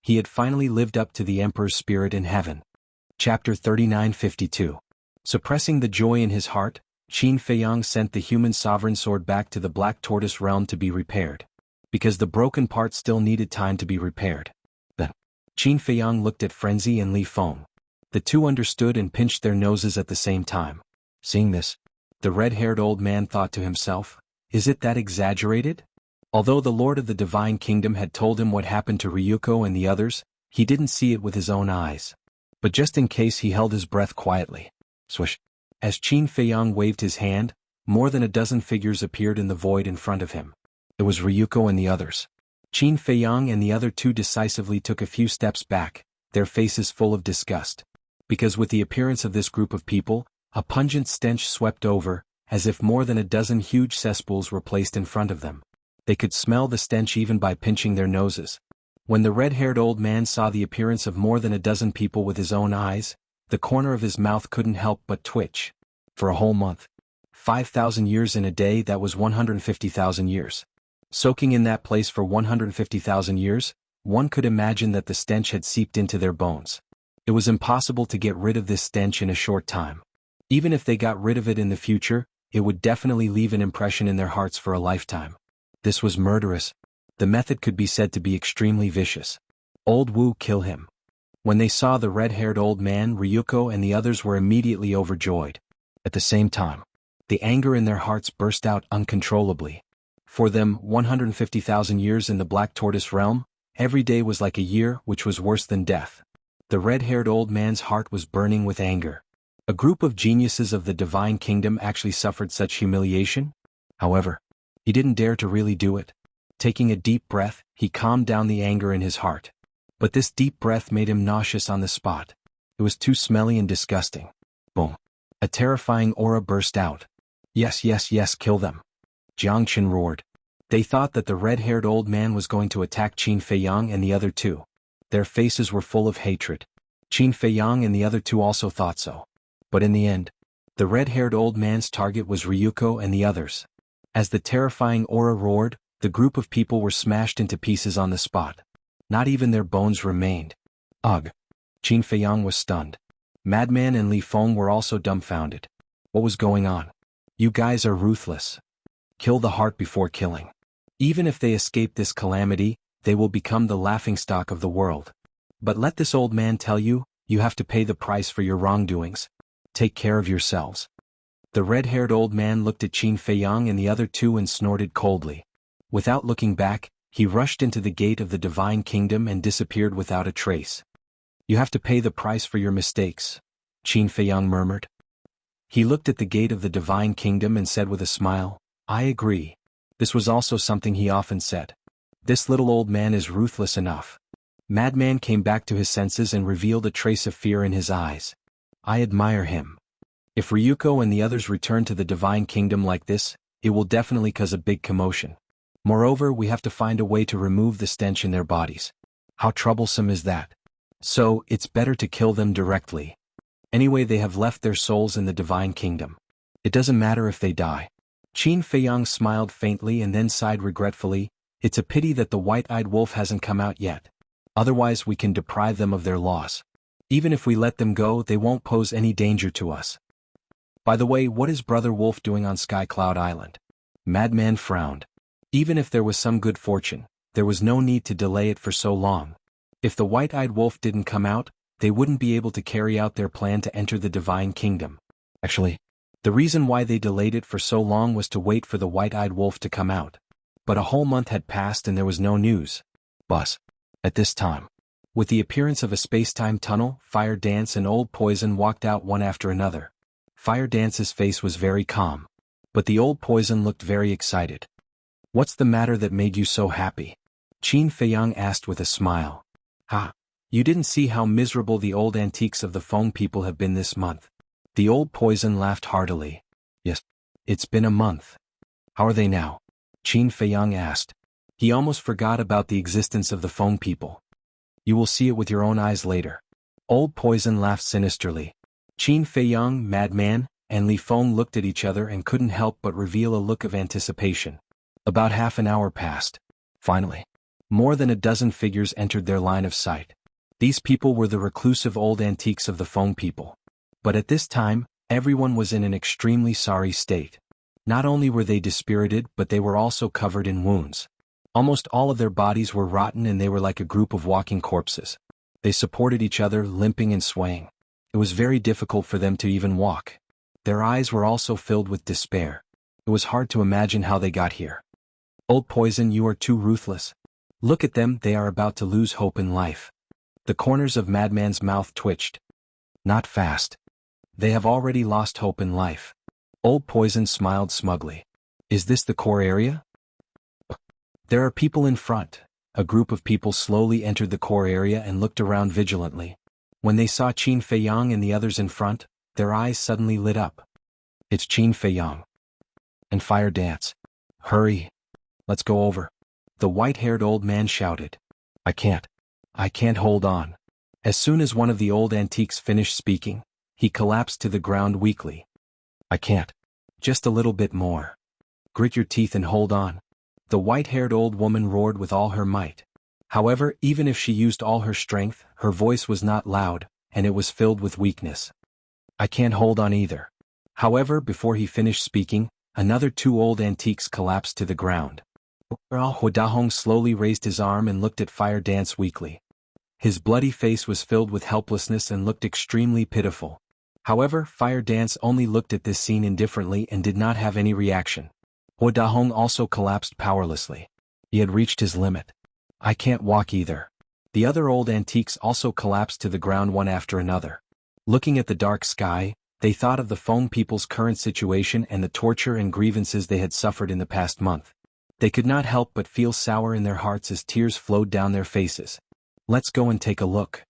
He had finally lived up to the emperor's spirit in heaven. Chapter 39:52. Suppressing the joy in his heart, Qin Feiyang sent the human sovereign sword back to the Black Tortoise realm to be repaired. Because the broken part still needed time to be repaired. Then, Qin Feiyang looked at Frenzy and Li Feng. The two understood and pinched their noses at the same time. Seeing this, the red-haired old man thought to himself, "Is it that exaggerated?" Although the Lord of the Divine Kingdom had told him what happened to Ryuko and the others, he didn't see it with his own eyes. But just in case, he held his breath quietly. Swish. As Qin Feiyang waved his hand, more than a dozen figures appeared in the void in front of him. It was Ryuko and the others. Qin Feiyang and the other two decisively took a few steps back, their faces full of disgust. Because with the appearance of this group of people, a pungent stench swept over, as if more than a dozen huge cesspools were placed in front of them. They could smell the stench even by pinching their noses. When the red-haired old man saw the appearance of more than a dozen people with his own eyes, the corner of his mouth couldn't help but twitch. For a whole month. 5,000 years in a day, that was 150,000 years. Soaking in that place for 150,000 years, one could imagine that the stench had seeped into their bones. It was impossible to get rid of this stench in a short time. Even if they got rid of it in the future, it would definitely leave an impression in their hearts for a lifetime. This was murderous. The method could be said to be extremely vicious. Old Wu, kill him. When they saw the red-haired old man, Ryuko and the others were immediately overjoyed. At the same time, the anger in their hearts burst out uncontrollably. For them, 150,000 years in the Black Tortoise realm, every day was like a year, which was worse than death. The red-haired old man's heart was burning with anger. A group of geniuses of the Divine Kingdom actually suffered such humiliation? However, he didn't dare to really do it. Taking a deep breath, he calmed down the anger in his heart. But this deep breath made him nauseous on the spot. It was too smelly and disgusting. Boom. A terrifying aura burst out. Yes, yes, yes, kill them. Jianghu roared. They thought that the red-haired old man was going to attack Qin Feiyang and the other two. Their faces were full of hatred. Qin Feiyang and the other two also thought so. But in the end, the red-haired old man's target was Ryuko and the others. As the terrifying aura roared, the group of people were smashed into pieces on the spot. Not even their bones remained. Ugh. Qin Feiyang was stunned. Madman and Li Feng were also dumbfounded. What was going on? You guys are ruthless. Kill the heart before killing. Even if they escape this calamity, they will become the laughingstock of the world. But let this old man tell you, you have to pay the price for your wrongdoings. Take care of yourselves. The red-haired old man looked at Qin Feiyang and the other two and snorted coldly. Without looking back, he rushed into the gate of the divine kingdom and disappeared without a trace. You have to pay the price for your mistakes, Qin Feiyang murmured. He looked at the gate of the divine kingdom and said with a smile, I agree. This was also something he often said. This little old man is ruthless enough. Madman came back to his senses and revealed a trace of fear in his eyes. I admire him. If Ryuko and the others return to the divine kingdom like this, it will definitely cause a big commotion. Moreover, we have to find a way to remove the stench in their bodies. How troublesome is that? So, it's better to kill them directly. Anyway, they have left their souls in the divine kingdom. It doesn't matter if they die. Qin Feiyang smiled faintly and then sighed regretfully. It's a pity that the white-eyed wolf hasn't come out yet. Otherwise we can deprive them of their loss. Even if we let them go, they won't pose any danger to us. By the way, what is Brother Wolf doing on Sky Cloud Island? Madman frowned. Even if there was some good fortune, there was no need to delay it for so long. If the white-eyed wolf didn't come out, they wouldn't be able to carry out their plan to enter the divine kingdom. Actually, the reason why they delayed it for so long was to wait for the white-eyed wolf to come out. But a whole month had passed and there was no news. Bus. At this time, with the appearance of a space-time tunnel, Fire Dance and Old Poison walked out one after another. Fire Dance's face was very calm, but the Old Poison looked very excited. What's the matter that made you so happy? Qin Feiyang asked with a smile. Ha! You didn't see how miserable the old antiques of the Feng people have been this month. The Old Poison laughed heartily. Yes, it's been a month. How are they now? Qin Feiyang asked. He almost forgot about the existence of the Feng people. You will see it with your own eyes later. Old Poison laughed sinisterly. Qin Feiyang, Madman, and Li Feng looked at each other and couldn't help but reveal a look of anticipation. About half an hour passed. Finally, more than a dozen figures entered their line of sight. These people were the reclusive old antiques of the Feng people. But at this time, everyone was in an extremely sorry state. Not only were they dispirited, but they were also covered in wounds. Almost all of their bodies were rotten and they were like a group of walking corpses. They supported each other, limping and swaying. It was very difficult for them to even walk. Their eyes were also filled with despair. It was hard to imagine how they got here. Old Poison, you are too ruthless. Look at them, they are about to lose hope in life. The corners of Madman's mouth twitched. Not fast. They have already lost hope in life. Old Poison smiled smugly. Is this the core area? There are people in front. A group of people slowly entered the core area and looked around vigilantly. When they saw Qin Feiyang and the others in front, their eyes suddenly lit up. It's Qin Feiyang. And Fire Dance. Hurry. Let's go over. The white-haired old man shouted. I can't hold on. As soon as one of the old antiques finished speaking, he collapsed to the ground weakly. I can't. Just a little bit more. Grit your teeth and hold on. The white-haired old woman roared with all her might. However, even if she used all her strength, her voice was not loud, and it was filled with weakness. I can't hold on either. However, before he finished speaking, another two old antiques collapsed to the ground. Huadahong slowly raised his arm and looked at Fire Dance weakly. His bloody face was filled with helplessness and looked extremely pitiful. However, Fire Dance only looked at this scene indifferently and did not have any reaction. Huadahong also collapsed powerlessly. He had reached his limit. I can't walk either. The other old antiques also collapsed to the ground one after another. Looking at the dark sky, they thought of the Feng people's current situation and the torture and grievances they had suffered in the past month. They could not help but feel sour in their hearts as tears flowed down their faces. Let's go and take a look.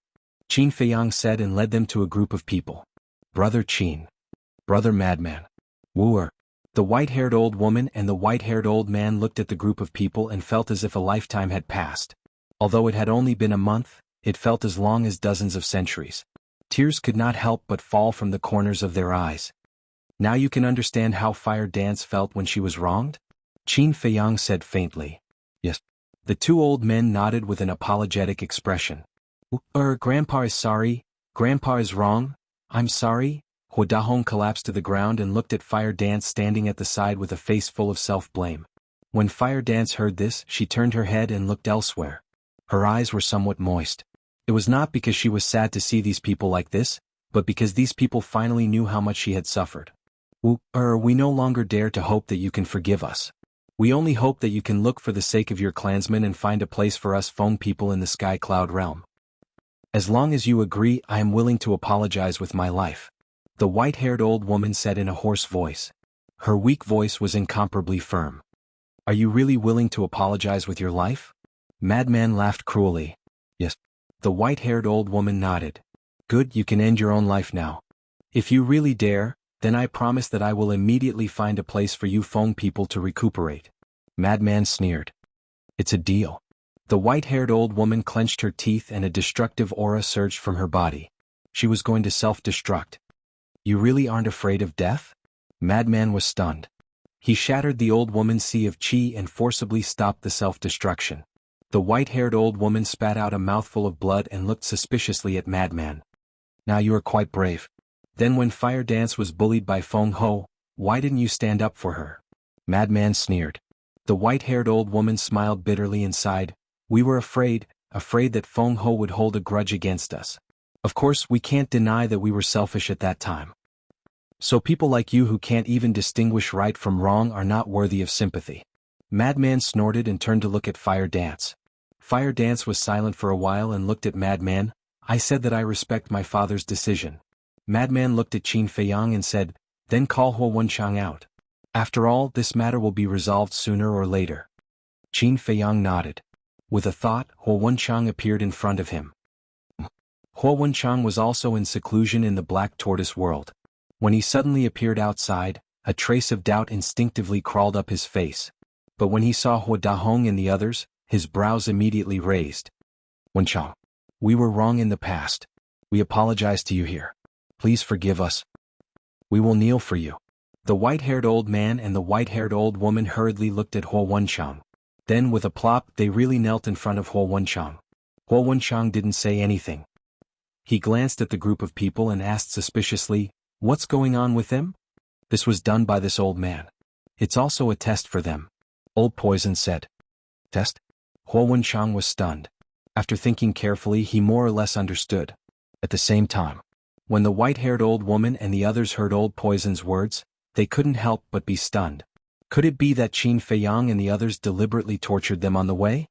Qin Feiyang said and led them to a group of people. Brother Qin. Brother Madman. Wooer. The white-haired old woman and the white-haired old man looked at the group of people and felt as if a lifetime had passed. Although it had only been a month, it felt as long as dozens of centuries. Tears could not help but fall from the corners of their eyes. Now you can understand how Fire Dance felt when she was wronged? Qin Feiyang said faintly. Yes. The two old men nodded with an apologetic expression. Grandpa is sorry, Grandpa is wrong, I'm sorry. Hua Dahong collapsed to the ground and looked at Fire Dance standing at the side with a face full of self-blame. When Fire Dance heard this, she turned her head and looked elsewhere. Her eyes were somewhat moist. It was not because she was sad to see these people like this, but because these people finally knew how much she had suffered. We no longer dare to hope that you can forgive us. We only hope that you can look for the sake of your clansmen and find a place for us Feng people in the Sky Cloud realm. As long as you agree, I am willing to apologize with my life. The white-haired old woman said in a hoarse voice. Her weak voice was incomparably firm. Are you really willing to apologize with your life? Madman laughed cruelly. Yes. The white-haired old woman nodded. Good, you can end your own life now. If you really dare, then I promise that I will immediately find a place for you Feng people to recuperate. Madman sneered. It's a deal. The white-haired old woman clenched her teeth and a destructive aura surged from her body. She was going to self-destruct. You really aren't afraid of death? Madman was stunned. He shattered the old woman's sea of qi and forcibly stopped the self-destruction. The white-haired old woman spat out a mouthful of blood and looked suspiciously at Madman. Now you are quite brave. Then when Fire Dance was bullied by Feng Ho, why didn't you stand up for her? Madman sneered. The white-haired old woman smiled bitterly and sighed. We were afraid that Feng Ho would hold a grudge against us. Of course, we can't deny that we were selfish at that time. So people like you who can't even distinguish right from wrong are not worthy of sympathy. Madman snorted and turned to look at Fire Dance. Fire Dance was silent for a while and looked at Madman. I said that I respect my father's decision. Madman looked at Qin Feiyang and said, then call Hua Wenchang out. After all, this matter will be resolved sooner or later. Qin Feiyang nodded. With a thought, Hua Wenchang appeared in front of him. Hua Wenchang was also in seclusion in the Black Tortoise world. When he suddenly appeared outside, a trace of doubt instinctively crawled up his face. But when he saw Hua Dahong and the others, his brows immediately raised. Wenchang, we were wrong in the past. We apologize to you here. Please forgive us. We will kneel for you. The white-haired old man and the white-haired old woman hurriedly looked at Hua Wenchang. Then with a plop they really knelt in front of Hua Wenchang. Hua Wenchang didn't say anything. He glanced at the group of people and asked suspiciously, what's going on with them? This was done by this old man. It's also a test for them. Old Poison said. Test? Hua Wenchang was stunned. After thinking carefully he more or less understood. At the same time, when the white-haired old woman and the others heard Old Poison's words, they couldn't help but be stunned. Could it be that Qin Feiyang and the others deliberately tortured them on the way?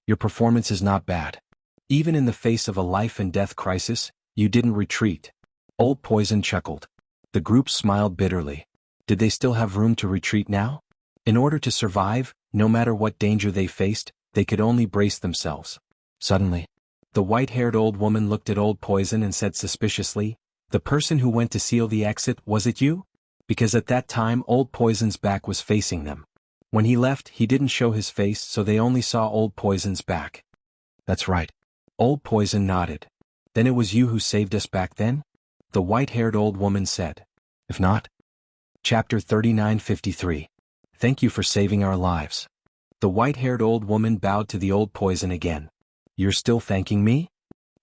Your performance is not bad. Even in the face of a life-and-death crisis, you didn't retreat. Old Poison chuckled. The group smiled bitterly. Did they still have room to retreat now? In order to survive, no matter what danger they faced, they could only brace themselves. Suddenly, the white-haired old woman looked at Old Poison and said suspiciously, the person who went to seal the exit, was it you? Because at that time Old Poison's back was facing them. When he left, he didn't show his face, so they only saw Old Poison's back. That's right. Old Poison nodded. Then it was you who saved us back then? The white-haired old woman said. If not. Chapter 3953. Thank you for saving our lives. The white-haired old woman bowed to the Old Poison again. You're still thanking me?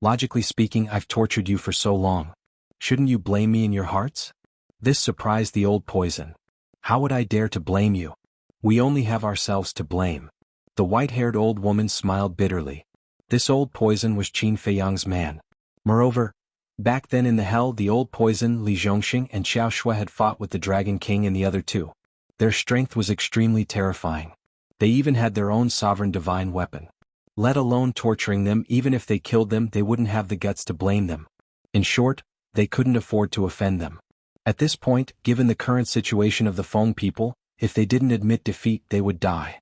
Logically speaking, I've tortured you for so long. Shouldn't you blame me in your hearts? This surprised the Old Poison. How would I dare to blame you? We only have ourselves to blame. The white-haired old woman smiled bitterly. This Old Poison was Qin Feiyang's man. Moreover, back then in the hell the Old Poison, Li Zhongxing and Xiao Shui had fought with the Dragon King and the other two. Their strength was extremely terrifying. They even had their own sovereign divine weapon. Let alone torturing them, even if they killed them they wouldn't have the guts to blame them. In short, they couldn't afford to offend them. At this point, given the current situation of the Feng people, if they didn't admit defeat they would die.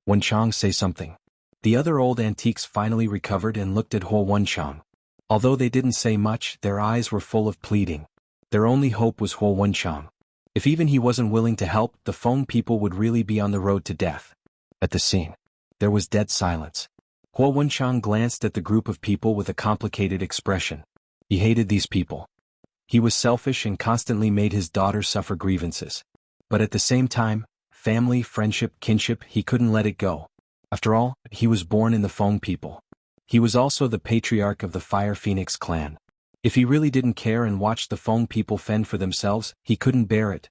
Wenchang, say something. The other old antiques finally recovered and looked at Hua Wenchang. Although they didn't say much, their eyes were full of pleading. Their only hope was Hua Wenchang. If even he wasn't willing to help, the Feng people would really be on the road to death. At the scene, there was dead silence. Hua Wenchang glanced at the group of people with a complicated expression. He hated these people. He was selfish and constantly made his daughter suffer grievances. But at the same time, family, friendship, kinship, he couldn't let it go. After all, he was born in the Feng people. He was also the patriarch of the Fire Phoenix clan. If he really didn't care and watched the Feng people fend for themselves, he couldn't bear it.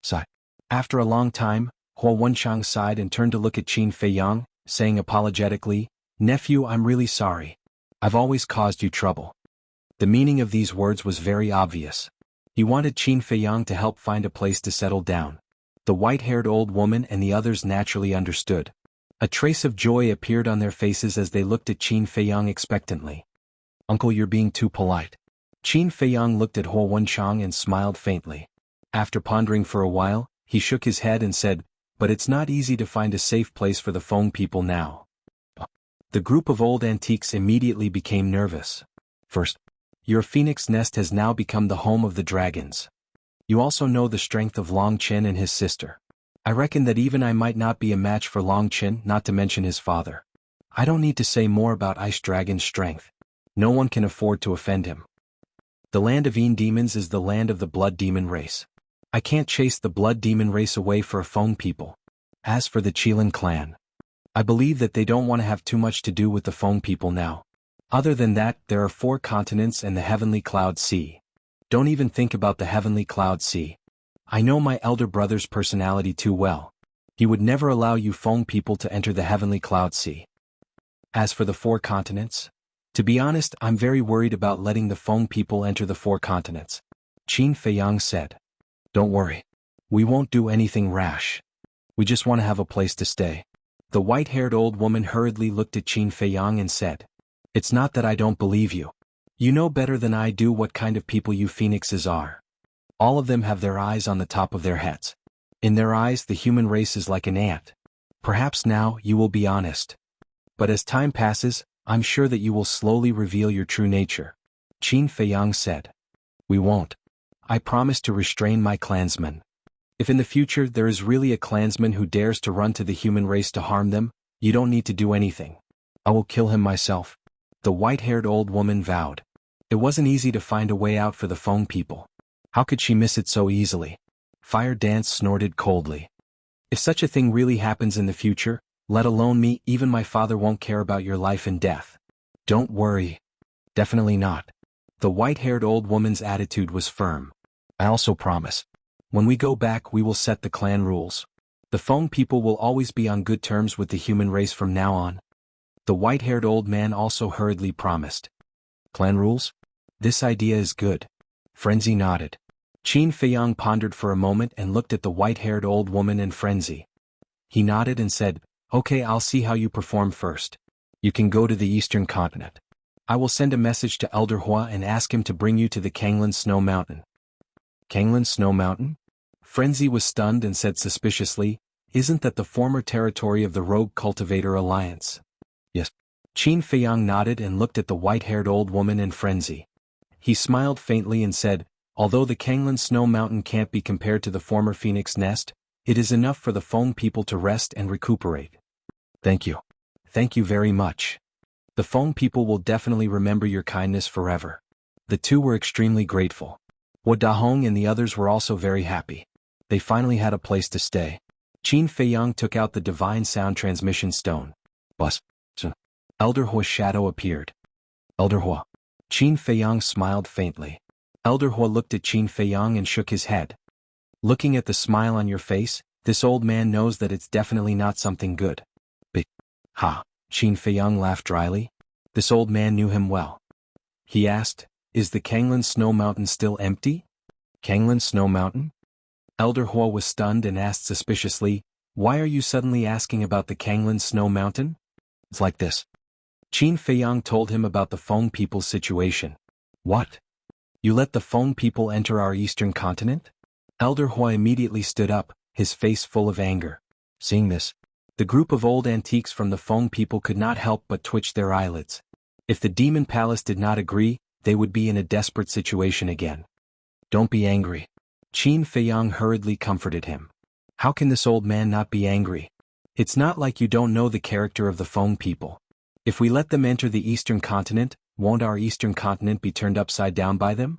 Sigh. After a long time, Huo Wenchang sighed and turned to look at Qin Feiyang, saying apologetically, "Nephew, I'm really sorry. I've always caused you trouble." The meaning of these words was very obvious. He wanted Qin Feiyang to help find a place to settle down. The white-haired old woman and the others naturally understood. A trace of joy appeared on their faces as they looked at Qin Feiyang expectantly. "Uncle, you're being too polite." Qin Feiyang looked at Huo Wenchang and smiled faintly. After pondering for a while, he shook his head and said, "But it's not easy to find a safe place for the Feng people now." The group of old antiques immediately became nervous. "First, your phoenix nest has now become the home of the dragons. You also know the strength of Long Chen and his sister. I reckon that even I might not be a match for Long Chen, not to mention his father. I don't need to say more about Ice Dragon's strength. No one can afford to offend him. The land of Yin demons is the land of the blood demon race. I can't chase the blood demon race away for a Feng people. As for the Qilin clan, I believe that they don't want to have too much to do with the Feng people now. Other than that, there are 4 continents and the Heavenly Cloud Sea. Don't even think about the Heavenly Cloud Sea. I know my elder brother's personality too well. He would never allow you Feng people to enter the Heavenly Cloud Sea. As for the 4 continents, to be honest, I'm very worried about letting the Feng people enter the 4 continents." Qin Feiyang said. "Don't worry. We won't do anything rash. We just want to have a place to stay." The white-haired old woman hurriedly looked at Qin Feiyang and said, "It's not that I don't believe you. You know better than I do what kind of people you phoenixes are. All of them have their eyes on the top of their heads. In their eyes, the human race is like an ant. Perhaps now you will be honest. But as time passes, I'm sure that you will slowly reveal your true nature." Qin Feiyang said. "We won't. I promise to restrain my clansmen. If in the future there is really a clansman who dares to run to the human race to harm them, you don't need to do anything. I will kill him myself." The white-haired old woman vowed. It wasn't easy to find a way out for the Feng people. How could she miss it so easily? Fire Dance snorted coldly. "If such a thing really happens in the future, let alone me, even my father won't care about your life and death." "Don't worry. Definitely not." The white-haired old woman's attitude was firm. "I also promise. When we go back, we will set the clan rules. The Feng people will always be on good terms with the human race from now on." The white-haired old man also hurriedly promised. "Clan rules? This idea is good." Frenzy nodded. Qin Feiyang pondered for a moment and looked at the white-haired old woman and Frenzy. He nodded and said, "Okay, I'll see how you perform first. You can go to the eastern continent. I will send a message to Elder Hua and ask him to bring you to the Kanglan Snow Mountain." "Kanglan Snow Mountain?" Frenzy was stunned and said suspiciously, "Isn't that the former territory of the Rogue Cultivator Alliance?" "Yes." Qin Feiyang nodded and looked at the white-haired old woman and Frenzy. He smiled faintly and said, "Although the Kanglan Snow Mountain can't be compared to the former Phoenix Nest, it is enough for the Feng people to rest and recuperate." "Thank you. Thank you very much. The Feng people will definitely remember your kindness forever." The two were extremely grateful. Wu Dahong and the others were also very happy. They finally had a place to stay. Qin Feiyang took out the divine sound transmission stone. Bus. Elder Hua's shadow appeared. "Elder Hua." Qin Feiyang smiled faintly. Elder Hua looked at Qin Feiyang and shook his head. "Looking at the smile on your face, this old man knows that it's definitely not something good." "Big. Ha." Qin Feiyang laughed dryly. This old man knew him well. He asked, "Is the Kanglan Snow Mountain still empty?" "Kanglan Snow Mountain?" Elder Hua was stunned and asked suspiciously, "Why are you suddenly asking about the Kanglan Snow Mountain?" "It's like this." Qin Feiyang told him about the Feng people's situation. "What? You let the Feng people enter our eastern continent?" Elder Hua immediately stood up, his face full of anger. Seeing this, the group of old antiques from the Feng people could not help but twitch their eyelids. If the Demon Palace did not agree, they would be in a desperate situation again. "Don't be angry." Qin Feiyang hurriedly comforted him. "How can this old man not be angry? It's not like you don't know the character of the Feng people. If we let them enter the eastern continent, won't our eastern continent be turned upside down by them?"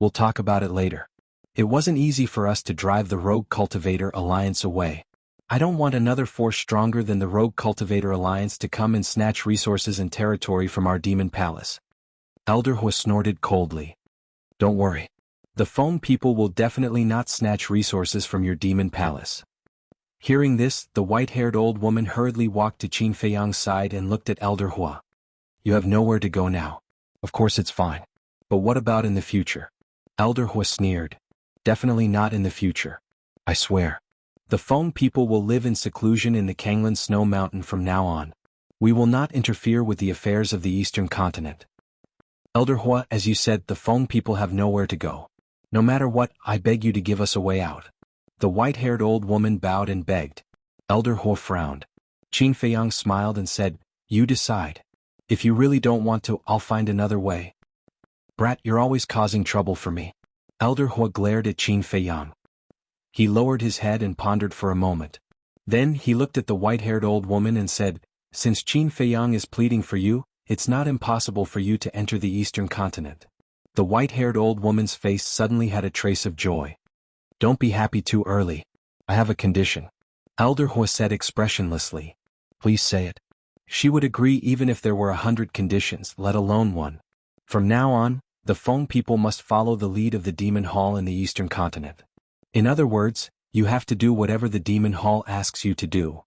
"We'll talk about it later. It wasn't easy for us to drive the Rogue Cultivator Alliance away. I don't want another force stronger than the Rogue Cultivator Alliance to come and snatch resources and territory from our demon palace. Elder Hua snorted coldly. Don't worry. The Foam people will definitely not snatch resources from your demon palace. Hearing this, the white-haired old woman hurriedly walked to Qin Feiyang's side and looked at Elder Hua. You have nowhere to go now. Of course it's fine. But what about in the future? Elder Hua sneered. Definitely not in the future. I swear. The Foam people will live in seclusion in the Kanglan Snow Mountain from now on. We will not interfere with the affairs of the Eastern Continent. Elder Hua, as you said, the Foam people have nowhere to go. No matter what, I beg you to give us a way out. The white-haired old woman bowed and begged. Elder Hua frowned. Qin Feiyang smiled and said, You decide. If you really don't want to, I'll find another way. Brat, you're always causing trouble for me. Elder Hua glared at Qin Feiyang. He lowered his head and pondered for a moment. Then he looked at the white-haired old woman and said, Since Qin Feiyang is pleading for you, it's not impossible for you to enter the Eastern Continent. The white-haired old woman's face suddenly had a trace of joy. Don't be happy too early. I have a condition. Elder Hua said expressionlessly. Please say it. She would agree even if there were 100 conditions, let alone one. From now on, the Foam people must follow the lead of the Demon Hall in the Eastern Continent. In other words, you have to do whatever the Demon Hall asks you to do.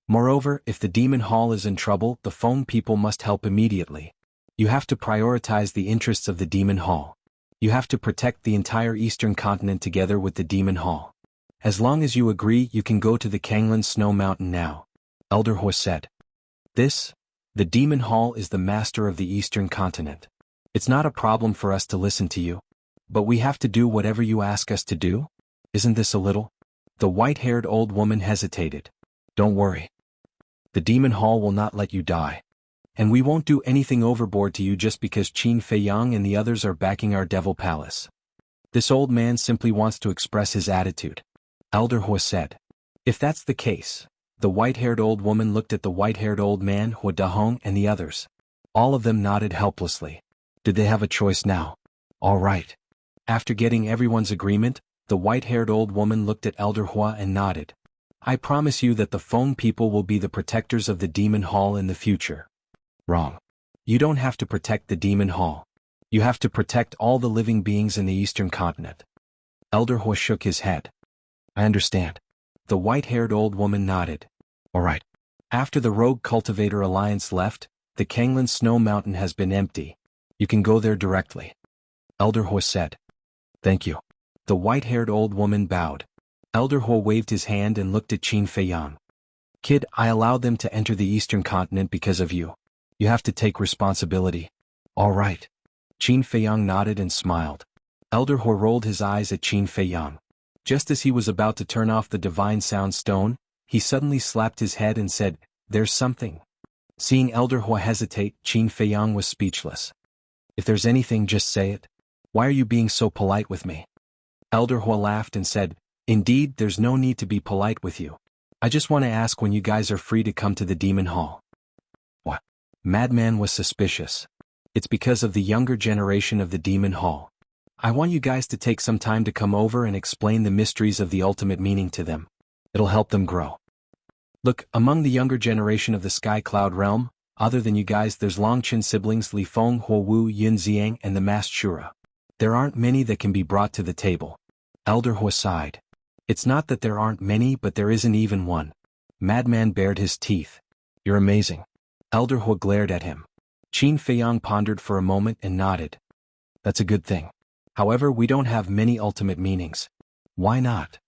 Moreover, if the Demon Hall is in trouble, the Foam people must help immediately. You have to prioritize the interests of the Demon Hall. You have to protect the entire Eastern Continent together with the Demon Hall. As long as you agree, you can go to the Kanglan Snow Mountain now. Elder Hua said. The Demon Hall is the master of the Eastern Continent. It's not a problem for us to listen to you. But we have to do whatever you ask us to do? Isn't this a little? The white-haired old woman hesitated. Don't worry. The Demon Hall will not let you die. And we won't do anything overboard to you just because Qin Feiyang and the others are backing our Devil Palace. This old man simply wants to express his attitude. Elder Hua said. If that's the case. The white-haired old woman looked at the white-haired old man, Hua Dahong, and the others. All of them nodded helplessly. Did they have a choice now? All right. After getting everyone's agreement, the white-haired old woman looked at Elder Hua and nodded. I promise you that the Foam people will be the protectors of the Demon Hall in the future. Wrong. You don't have to protect the Demon Hall. You have to protect all the living beings in the Eastern Continent. Elder Hua shook his head. I understand. The white-haired old woman nodded. All right. After the Rogue Cultivator Alliance left, the Kanglan Snow Mountain has been empty. You can go there directly. Elder Hua said. Thank you. The white-haired old woman bowed. Elder Hua waved his hand and looked at Qin Feiyang. Kid, I allowed them to enter the Eastern Continent because of you. You have to take responsibility. All right. Qin Feiyang nodded and smiled. Elder Hua rolled his eyes at Qin Feiyang. Just as he was about to turn off the Divine Sound Stone, he suddenly slapped his head and said, There's something. Seeing Elder Hua hesitate, Qin Feiyang was speechless. If there's anything, just say it. Why are you being so polite with me? Elder Hua laughed and said, Indeed, there's no need to be polite with you. I just want to ask when you guys are free to come to the Demon Hall. What? Madman was suspicious. It's because of the younger generation of the Demon Hall. I want you guys to take some time to come over and explain the mysteries of the ultimate meaning to them. It'll help them grow. Look, among the younger generation of the Sky Cloud Realm, other than you guys, there's Longchen siblings Li Feng, Hua Wu, Yun Xiang, and the masked Shura. There aren't many that can be brought to the table. Elder Hua sighed. It's not that there aren't many, but there isn't even one. Madman bared his teeth. You're amazing. Elder Hua glared at him. Qin Feiyang pondered for a moment and nodded. That's a good thing. However, we don't have many ultimate meanings. Why not?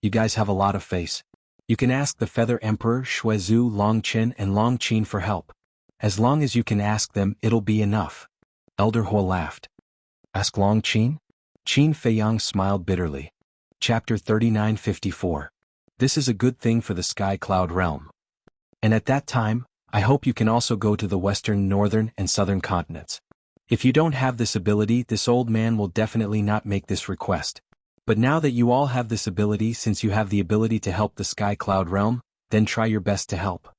You guys have a lot of face. You can ask the Feather Emperor, Shuezu, Longchen, and Longqin for help. As long as you can ask them, it'll be enough. Elder Hua laughed. Ask Longqin? Qin Feiyang smiled bitterly. Chapter 3954. This is a good thing for the Sky Cloud Realm. And at that time, I hope you can also go to the Western, Northern, and Southern continents. If you don't have this ability, this old man will definitely not make this request. But now that you all have this ability, since you have the ability to help the Sky Cloud Realm, then try your best to help.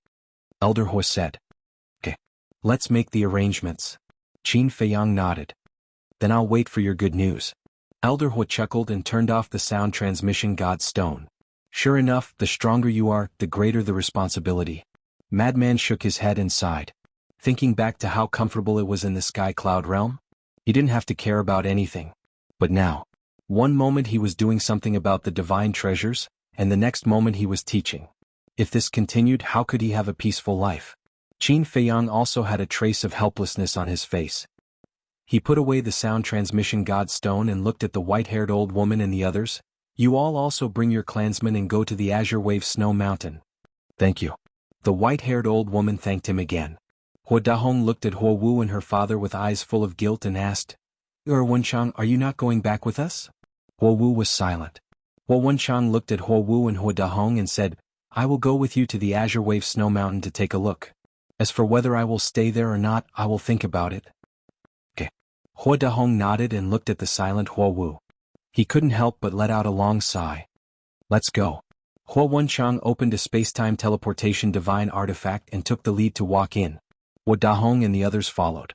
Elder Hua said. Okay. Let's make the arrangements. Qin Feiyang nodded. Then I'll wait for your good news. Elder Hua chuckled and turned off the sound transmission god stone. Sure enough, the stronger you are, the greater the responsibility. Madman shook his head and sighed. Thinking back to how comfortable it was in the sky cloud realm, he didn't have to care about anything. But now, one moment he was doing something about the divine treasures, and the next moment he was teaching. If this continued, how could he have a peaceful life? Qin Feiyang also had a trace of helplessness on his face. He put away the sound transmission god stone and looked at the white-haired old woman and the others. You all also bring your clansmen and go to the Azure Wave Snow Mountain. Thank you. The white-haired old woman thanked him again. Hua Dahong looked at Hua Wu and her father with eyes full of guilt and asked, Wenchang, are you not going back with us? Hua Wu was silent. Hua Wenchang looked at Hua Wu and Hua Dahong and said, I will go with you to the Azure Wave Snow Mountain to take a look. As for whether I will stay there or not, I will think about it. Okay. Hua Dahong nodded and looked at the silent Hua Wu. He couldn't help but let out a long sigh. Let's go. Hua Wenchang opened a space-time teleportation divine artifact and took the lead to walk in. Hua Dahong and the others followed.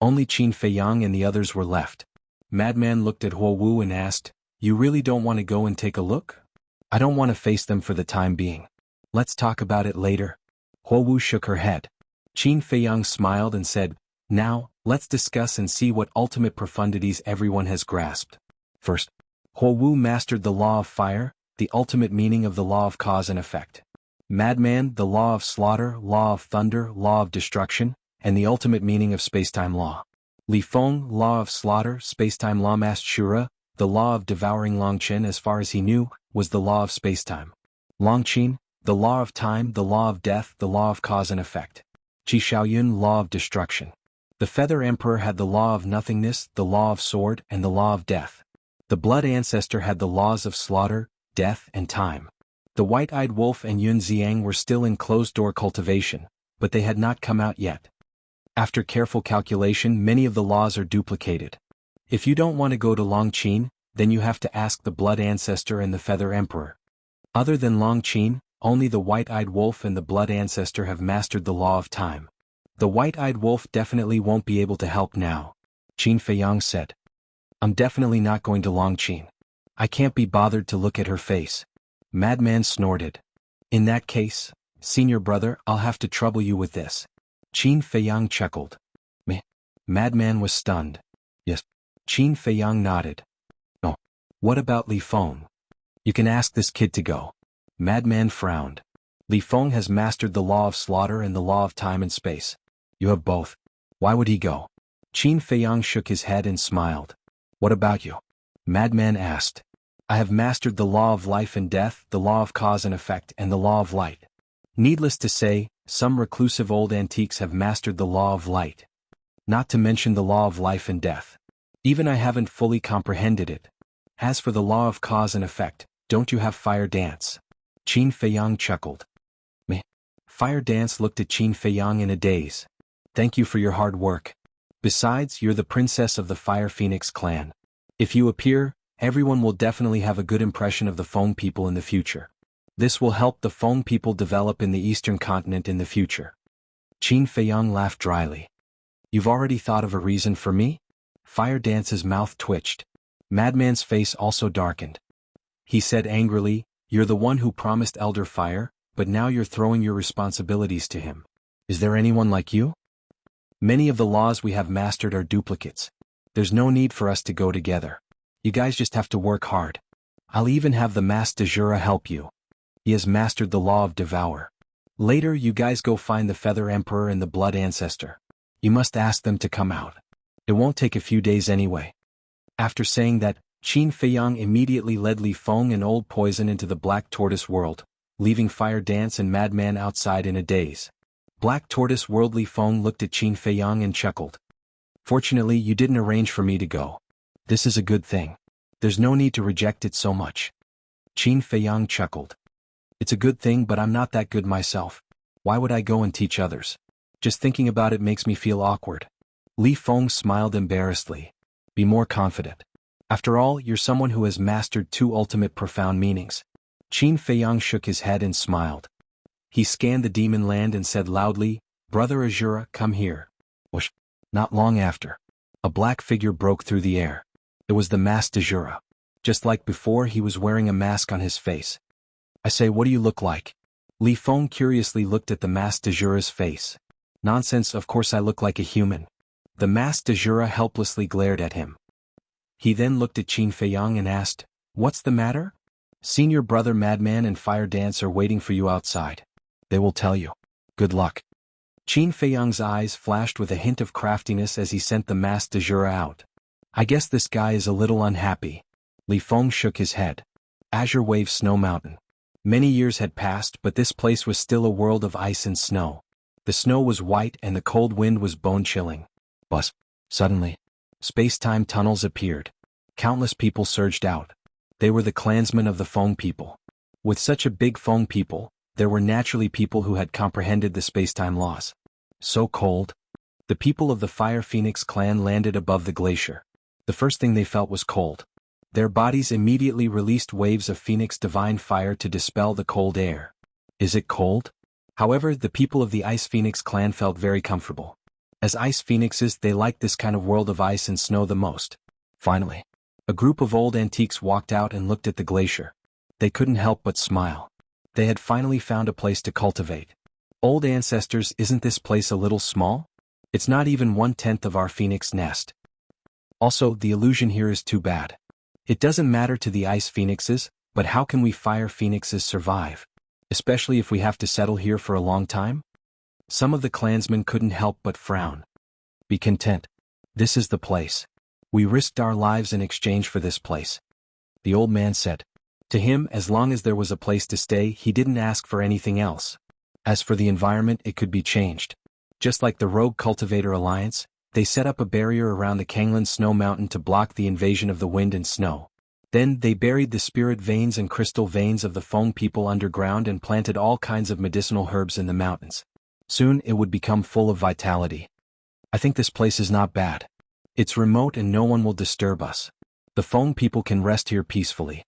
Only Qin Feiyang and the others were left. Madman looked at Hua Wu and asked, You really don't want to go and take a look? I don't want to face them for the time being. Let's talk about it later. Hua Wu shook her head. Qin Feiyang smiled and said, Now, let's discuss and see what ultimate profundities everyone has grasped. First, Hua Wu mastered the law of fire, the ultimate meaning of the law of cause and effect. Madman, the law of slaughter, law of thunder, law of destruction, and the ultimate meaning of spacetime law. Li Feng, law of slaughter, spacetime law. Master Shura, the law of devouring. Longqin, as far as he knew, was the law of spacetime. Longqin, the law of time, the law of death, the law of cause and effect. Qi Shaoyun, law of destruction. The Feather Emperor had the law of nothingness, the law of sword, and the law of death. The Blood Ancestor had the laws of slaughter, death, and time. The White-Eyed Wolf and Yun Xiang were still in closed-door cultivation, but they had not come out yet. After careful calculation, many of the laws are duplicated. If you don't want to go to Longqin, then you have to ask the Blood Ancestor and the Feather Emperor. Other than Longqin, only the White-Eyed Wolf and the Blood Ancestor have mastered the law of time. The White-Eyed Wolf definitely won't be able to help now, Qin Feiyang said. I'm definitely not going to Longqin. I can't be bothered to look at her face. Madman snorted. In that case, senior brother, I'll have to trouble you with this. Qin Feiyang chuckled. Meh. Madman was stunned. Yes. Qin Feiyang nodded. Oh. What about Li Feng? You can ask this kid to go. Madman frowned. Li Feng has mastered the law of slaughter and the law of time and space. You have both. Why would he go? Qin Feiyang shook his head and smiled. What about you? Madman asked. I have mastered the law of life and death, the law of cause and effect, and the law of light. Needless to say, some reclusive old antiques have mastered the law of light. Not to mention the law of life and death. Even I haven't fully comprehended it. As for the law of cause and effect, don't you have Fire Dance? Qin Feiyang chuckled. Meh. Fire Dance looked at Qin Feiyang in a daze. Thank you for your hard work. Besides, you're the princess of the Fire Phoenix clan. If you appear, everyone will definitely have a good impression of the Feng people in the future. This will help the Feng people develop in the eastern continent in the future. Qin Feiyang laughed dryly. You've already thought of a reason for me? Fire Dance's mouth twitched. Madman's face also darkened. He said angrily, You're the one who promised Elder Fire, but now you're throwing your responsibilities to him. Is there anyone like you? Many of the laws we have mastered are duplicates. There's no need for us to go together. You guys just have to work hard. I'll even have the Master de Jura help you. He has mastered the law of devour. Later you guys go find the Feather Emperor and the Blood Ancestor. You must ask them to come out. It won't take a few days anyway. After saying that, Qin Feiyang immediately led Li Feng and Old Poison into the Black Tortoise world, leaving Fire Dance and Madman outside in a daze. Black Tortoise world. Li Feng looked at Qin Feiyang and chuckled. Fortunately, you didn't arrange for me to go. This is a good thing. There's no need to reject it so much. Qin Feiyang chuckled. It's a good thing, but I'm not that good myself. Why would I go and teach others? Just thinking about it makes me feel awkward. Li Feng smiled embarrassedly. Be more confident. After all, you're someone who has mastered two ultimate profound meanings. Qin Feiyang shook his head and smiled. He scanned the demon land and said loudly, Brother Azura, come here. Whoosh. Not long after, a black figure broke through the air. It was the mask de jura. Just like before, he was wearing a mask on his face. I say, what do you look like? Li Feng curiously looked at the mask de jura's face. Nonsense, of course I look like a human. The mask de jura helplessly glared at him. He then looked at Qin Feiyang and asked, what's the matter? Senior brother Madman and Fire Dance are waiting for you outside. They will tell you. Good luck. Qin Feiyang's eyes flashed with a hint of craftiness as he sent the mask de jura out. I guess this guy is a little unhappy. Li Feng shook his head. Azure Wave Snow Mountain. Many years had passed, but this place was still a world of ice and snow. The snow was white and the cold wind was bone-chilling. But suddenly, space-time tunnels appeared. Countless people surged out. They were the clansmen of the Feng people. With such a big Feng people, there were naturally people who had comprehended the space-time laws. So cold. The people of the Fire Phoenix clan landed above the glacier. The first thing they felt was cold. Their bodies immediately released waves of Phoenix divine fire to dispel the cold air. Is it cold? However, the people of the Ice Phoenix clan felt very comfortable. As Ice Phoenixes, they liked this kind of world of ice and snow the most. Finally, a group of old antiques walked out and looked at the glacier. They couldn't help but smile. They had finally found a place to cultivate. Old ancestors, isn't this place a little small? It's not even 1/10 of our phoenix nest. Also, the illusion here is too bad. It doesn't matter to the ice phoenixes, but how can we fire phoenixes survive? Especially if we have to settle here for a long time? Some of the clansmen couldn't help but frown. Be content. This is the place. We risked our lives in exchange for this place. The old man said. To him, as long as there was a place to stay, he didn't ask for anything else. As for the environment, it could be changed. Just like the Rogue Cultivator Alliance, they set up a barrier around the Kanglan Snow Mountain to block the invasion of the wind and snow. Then they buried the spirit veins and crystal veins of the Feng people underground and planted all kinds of medicinal herbs in the mountains. Soon it would become full of vitality. I think this place is not bad. It's remote and no one will disturb us. The Feng people can rest here peacefully.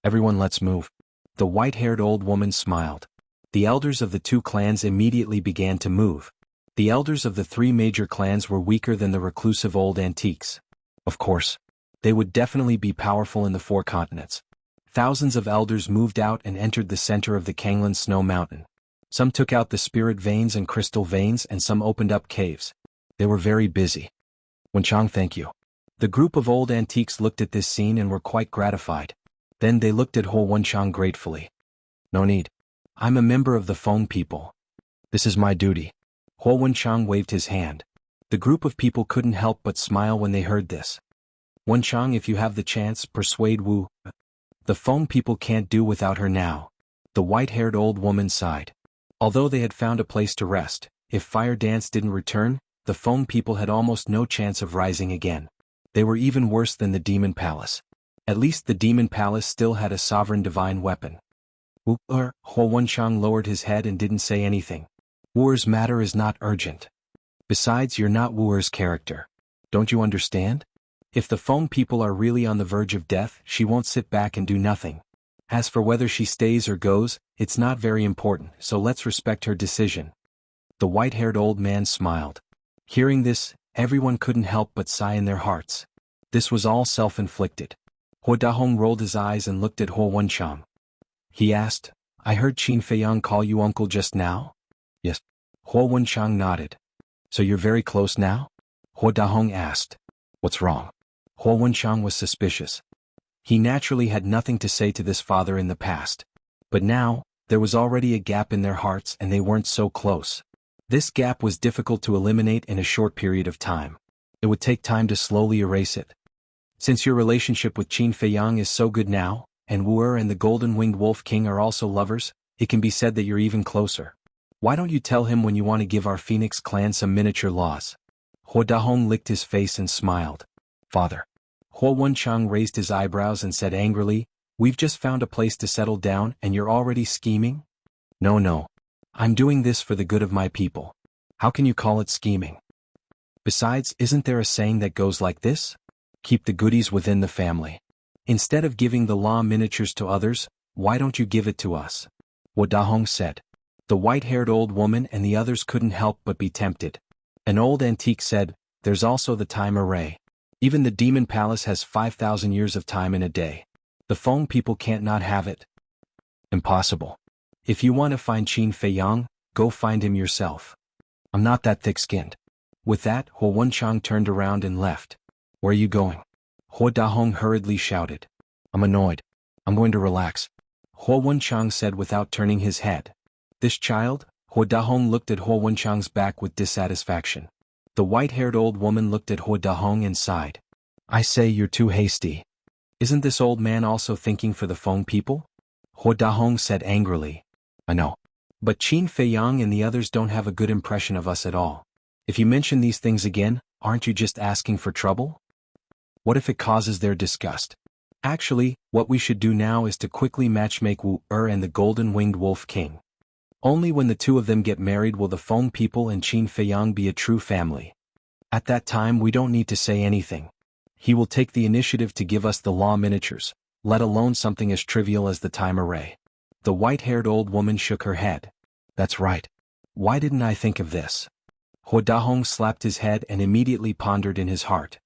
Everyone, let's move. The white-haired old woman smiled. The elders of the two clans immediately began to move. The elders of the three major clans were weaker than the reclusive old antiques. Of course, they would definitely be powerful in the four continents. Thousands of elders moved out and entered the center of the Kanglan Snow Mountain. Some took out the spirit veins and crystal veins and some opened up caves. They were very busy. Wenchang, thank you. The group of old antiques looked at this scene and were quite gratified. Then they looked at Ho Wenchang gratefully. No need. I'm a member of the Feng people. This is my duty. Ho Wenchang waved his hand. The group of people couldn't help but smile when they heard this. Wenchang, if you have the chance, persuade Wu. The Feng people can't do without her now. The white-haired old woman sighed. Although they had found a place to rest, if Fire Dance didn't return, the Feng people had almost no chance of rising again. They were even worse than the Demon Palace. At least the Demon Palace still had a sovereign divine weapon. Ho Wenchang lowered his head and didn't say anything. Wuer's matter is not urgent. Besides, you're not Wuer's character. Don't you understand? If the Feng people are really on the verge of death, she won't sit back and do nothing. As for whether she stays or goes, it's not very important, so let's respect her decision. The white-haired old man smiled. Hearing this, everyone couldn't help but sigh in their hearts. This was all self-inflicted. Ho Dahong rolled his eyes and looked at Ho Wenchang. He asked, I heard Qin Feiyang call you uncle just now? Yes. Ho Wenchang nodded. So you're very close now? Ho Dahong asked. What's wrong? Ho Wenchang was suspicious. He naturally had nothing to say to this father in the past. But now, there was already a gap in their hearts and they weren't so close. This gap was difficult to eliminate in a short period of time. It would take time to slowly erase it. Since your relationship with Qin Feiyang is so good now, and Wu'er and the Golden-Winged Wolf King are also lovers, it can be said that you're even closer. Why don't you tell him when you want to give our Phoenix clan some miniature laws? Ho Dahong licked his face and smiled. Father. Ho Wenchang raised his eyebrows and said angrily, We've just found a place to settle down and you're already scheming? No. I'm doing this for the good of my people. How can you call it scheming? Besides, isn't there a saying that goes like this? Keep the goodies within the family. Instead of giving the law miniatures to others, why don't you give it to us? Wo Dahong said. The white-haired old woman and the others couldn't help but be tempted. An old antique said, There's also the time array. Even the demon palace has 5,000 years of time in a day. The Feng people can't not have it. Impossible. If you want to find Qin Feiyang, go find him yourself. I'm not that thick-skinned. With that, Huo Wenchang turned around and left. Where are you going? Huo Dahong hurriedly shouted. I'm annoyed. I'm going to relax. Huo Wenchang said without turning his head. This child? Huo Dahong looked at Huo Wenchang's back with dissatisfaction. The white-haired old woman looked at Huo Dahong and sighed. I say you're too hasty. Isn't this old man also thinking for the Feng people? Huo Dahong said angrily. I know. But Qin Feiyang and the others don't have a good impression of us at all. If you mention these things again, aren't you just asking for trouble? What if it causes their disgust? Actually, what we should do now is to quickly matchmake Wu and the Golden-Winged Wolf King. Only when the two of them get married will the Feng people and Qin Feiyang be a true family. At that time we don't need to say anything. He will take the initiative to give us the law miniatures, let alone something as trivial as the time array. The white-haired old woman shook her head. That's right. Why didn't I think of this? Huo Dahong slapped his head and immediately pondered in his heart.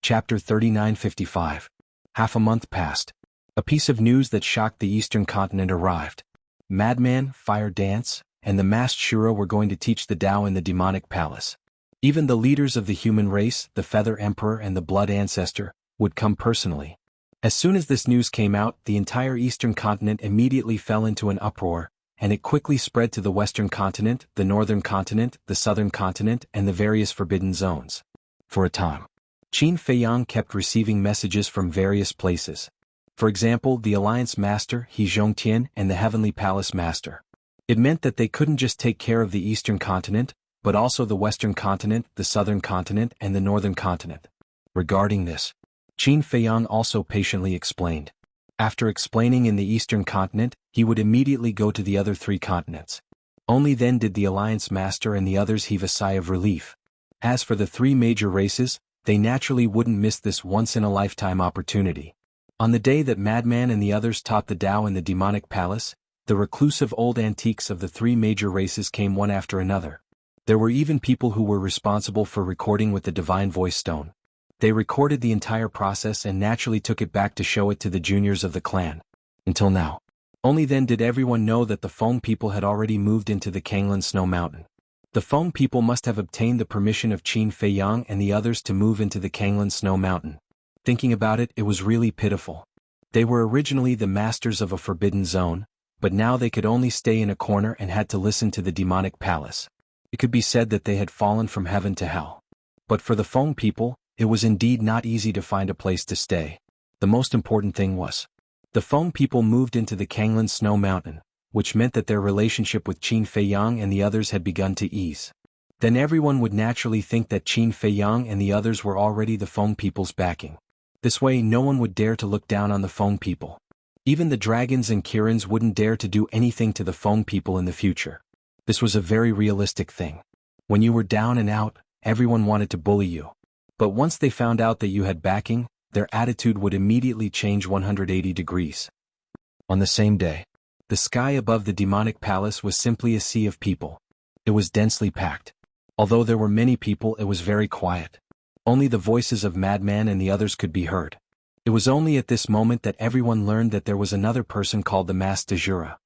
Chapter 3955. Half a month passed. A piece of news that shocked the Eastern continent arrived. Madman, Fire Dance, and the masked Shura were going to teach the Tao in the demonic palace. Even the leaders of the human race, the Feather Emperor and the Blood Ancestor, would come personally. As soon as this news came out, the entire Eastern continent immediately fell into an uproar, and it quickly spread to the Western continent, the Northern continent, the Southern continent, and the various forbidden zones. For a time, Qin Feiyang kept receiving messages from various places. For example, the Alliance Master, He Zhongtian, and the Heavenly Palace Master. It meant that they couldn't just take care of the Eastern continent, but also the Western continent, the Southern continent, and the Northern continent. Regarding this, Qin Feiyang also patiently explained. After explaining in the Eastern continent, he would immediately go to the other three continents. Only then did the Alliance Master and the others heave a sigh of relief. As for the three major races, they naturally wouldn't miss this once-in-a-lifetime opportunity. On the day that Madman and the others taught the Tao in the demonic palace, the reclusive old antiques of the three major races came one after another. There were even people who were responsible for recording with the Divine Voice Stone. They recorded the entire process and naturally took it back to show it to the juniors of the clan. Until now. Only then did everyone know that the Feng people had already moved into the Kanglan Snow Mountain. The Feng people must have obtained the permission of Qin Feiyang and the others to move into the Kanglan Snow Mountain. Thinking about it, it was really pitiful. They were originally the masters of a forbidden zone, but now they could only stay in a corner and had to listen to the demonic palace. It could be said that they had fallen from heaven to hell. But for the Feng people, it was indeed not easy to find a place to stay. The most important thing was, the Feng people moved into the Kanglan Snow Mountain, which meant that their relationship with Qin Feiyang and the others had begun to ease. Then everyone would naturally think that Qin Feiyang and the others were already the Feng people's backing. This way no one would dare to look down on the Feng people. Even the dragons and Kirins wouldn't dare to do anything to the Feng people in the future. This was a very realistic thing. When you were down and out, everyone wanted to bully you. But once they found out that you had backing, their attitude would immediately change 180 degrees. On the same day, the sky above the demonic palace was simply a sea of people. It was densely packed. Although there were many people, it was very quiet. Only the voices of Madman and the others could be heard. It was only at this moment that everyone learned that there was another person called the Masked Jura.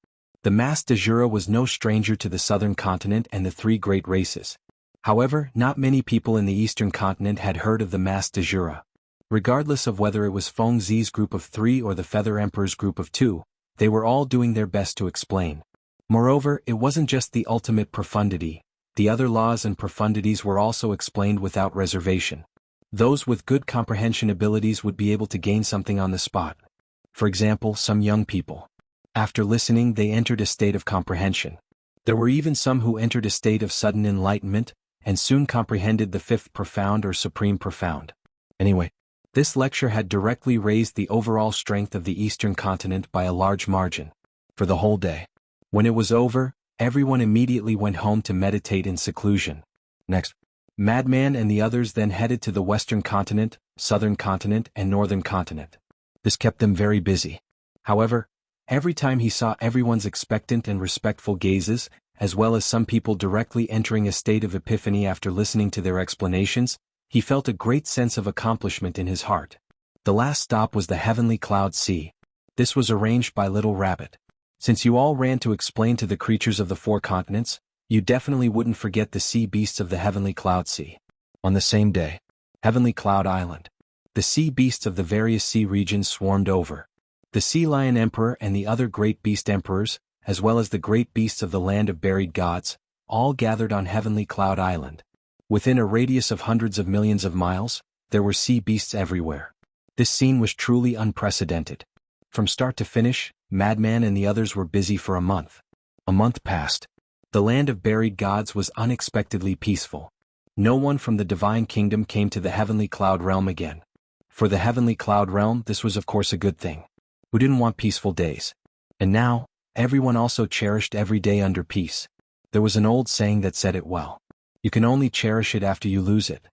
The Masked Jura was no stranger to the southern continent and the three great races. However, not many people in the eastern continent had heard of the Masked Jura. Regardless of whether it was Feng Zi's group of 3 or the Feather Emperor's group of 2, they were all doing their best to explain. Moreover, it wasn't just the ultimate profundity. The other laws and profundities were also explained without reservation. Those with good comprehension abilities would be able to gain something on the spot. For example, some young people. After listening, they entered a state of comprehension. There were even some who entered a state of sudden enlightenment, and soon comprehended the fifth profound or supreme profound. Anyway, this lecture had directly raised the overall strength of the Eastern continent by a large margin. For the whole day. When it was over, everyone immediately went home to meditate in seclusion. Next, Madman and the others then headed to the Western continent, Southern continent, and Northern continent. This kept them very busy. However, every time he saw everyone's expectant and respectful gazes, as well as some people directly entering a state of epiphany after listening to their explanations, He felt a great sense of accomplishment in his heart. The last stop was the heavenly cloud sea. This was arranged by Little Rabbit. Since you all ran to explain to the creatures of the 4 continents, you definitely wouldn't forget the sea beasts of the heavenly cloud sea. On the same day, Heavenly Cloud Island. The sea beasts of the various sea regions swarmed over. The Sea Lion Emperor and the other great beast emperors, as well as the great beasts of the land of buried gods, all gathered on Heavenly Cloud Island. Within a radius of hundreds of millions of miles, there were sea beasts everywhere. This scene was truly unprecedented. From start to finish, Madman and the others were busy for a month. A month passed. The land of buried gods was unexpectedly peaceful. No one from the Divine Kingdom came to the Heavenly Cloud Realm again. For the Heavenly Cloud Realm, this was of course a good thing. Who didn't want peaceful days? And now, everyone also cherished every day under peace. There was an old saying that said it well. You can only cherish it after you lose it.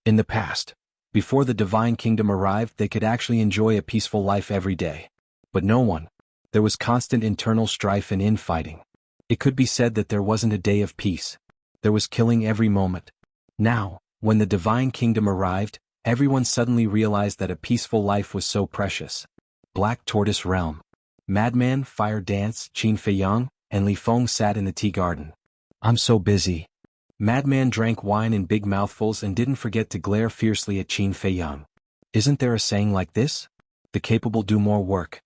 In the past, before the Divine Kingdom arrived, they could actually enjoy a peaceful life every day. But no one. There was constant internal strife and infighting. It could be said that there wasn't a day of peace. There was killing every moment. Now, when the Divine Kingdom arrived, everyone suddenly realized that a peaceful life was so precious. Black Tortoise Realm. Madman, Fire Dance, Qin Feiyang, and Li Feng sat in the tea garden. I'm so busy. Madman drank wine in big mouthfuls and didn't forget to glare fiercely at Qin Feiyang. Isn't there a saying like this? The capable do more work.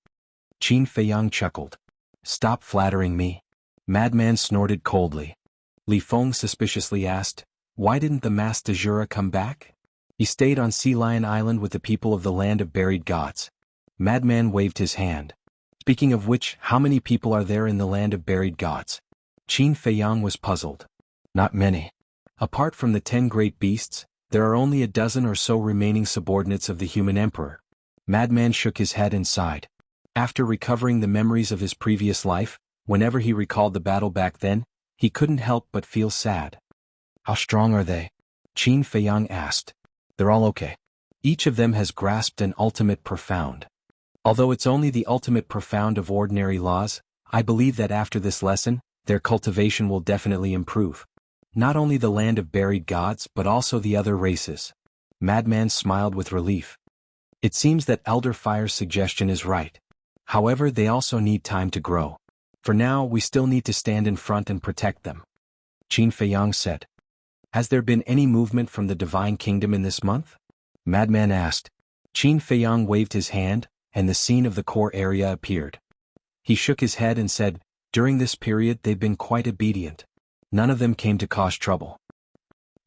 Qin Feiyang chuckled. Stop flattering me. Madman snorted coldly. Li Feng suspiciously asked, why didn't the Master de Jura come back? He stayed on Sea Lion Island with the people of the land of buried gods. Madman waved his hand. Speaking of which, how many people are there in the land of buried gods? Qin Feiyang was puzzled. Not many. Apart from the 10 great beasts, there are only a dozen or so remaining subordinates of the human emperor. Madman shook his head and sighed. After recovering the memories of his previous life, whenever he recalled the battle back then, he couldn't help but feel sad. How strong are they? Qin Feiyang asked. They're all okay. Each of them has grasped an ultimate profound. Although it's only the ultimate profound of ordinary laws, I believe that after this lesson, their cultivation will definitely improve. Not only the land of buried gods but also the other races. Madman smiled with relief. It seems that Elder Fire's suggestion is right. However, they also need time to grow. For now, we still need to stand in front and protect them. Qin Feiyang said. Has there been any movement from the Divine Kingdom in this month? Madman asked. Qin Feiyang waved his hand, and the scene of the core area appeared. He shook his head and said, during this period they've been quite obedient. None of them came to cause trouble.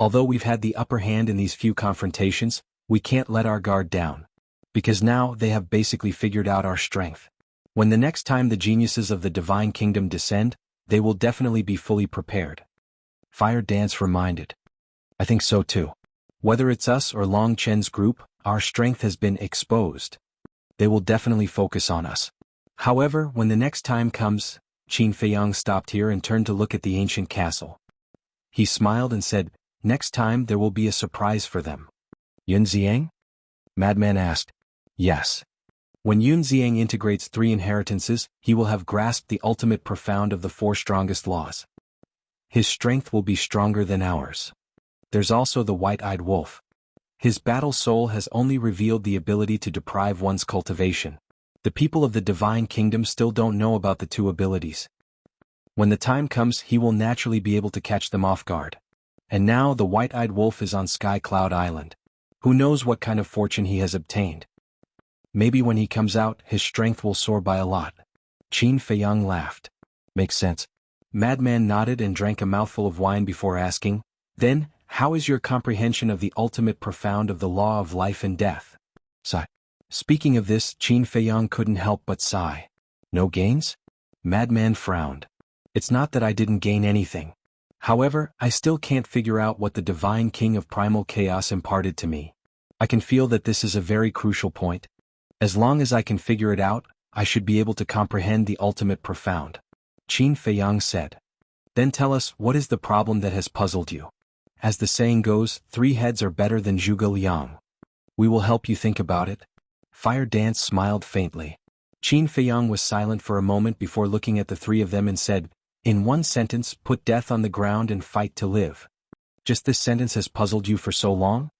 Although we've had the upper hand in these few confrontations, we can't let our guard down. Because now they have basically figured out our strength. When the next time the geniuses of the Divine Kingdom descend, they will definitely be fully prepared. Fire Dance reminded. I think so too. Whether it's us or Long Chen's group, our strength has been exposed. They will definitely focus on us. However, when the next time comes, Qin Feiyang stopped here and turned to look at the ancient castle. He smiled and said, next time there will be a surprise for them. Yun Xiang? Madman asked. Yes. When Yun Xiang integrates 3 inheritances, he will have grasped the ultimate profound of the 4 strongest laws. His strength will be stronger than ours. There's also the white-eyed wolf. His battle soul has only revealed the ability to deprive one's cultivation. The people of the Divine Kingdom still don't know about the 2 abilities. When the time comes, he will naturally be able to catch them off guard. And now the white-eyed wolf is on Sky Cloud Island. Who knows what kind of fortune he has obtained? Maybe when he comes out, his strength will soar by a lot. Qin Feiyang laughed. Makes sense. Madman nodded and drank a mouthful of wine before asking, then, how is your comprehension of the ultimate profound of the law of life and death? Sigh. Speaking of this, Qin Feiyang couldn't help but sigh. No gains? Madman frowned. It's not that I didn't gain anything. However, I still can't figure out what the Divine King of Primal Chaos imparted to me. I can feel that this is a very crucial point. As long as I can figure it out, I should be able to comprehend the ultimate profound. Qin Feiyang said. Then tell us, what is the problem that has puzzled you? As the saying goes, 3 heads are better than Zhuge Liang. We will help you think about it. Fire Dance smiled faintly. Qin Feiyang was silent for a moment before looking at the 3 of them and said, in one sentence, put death on the ground and fight to live. Just this sentence has puzzled you for so long?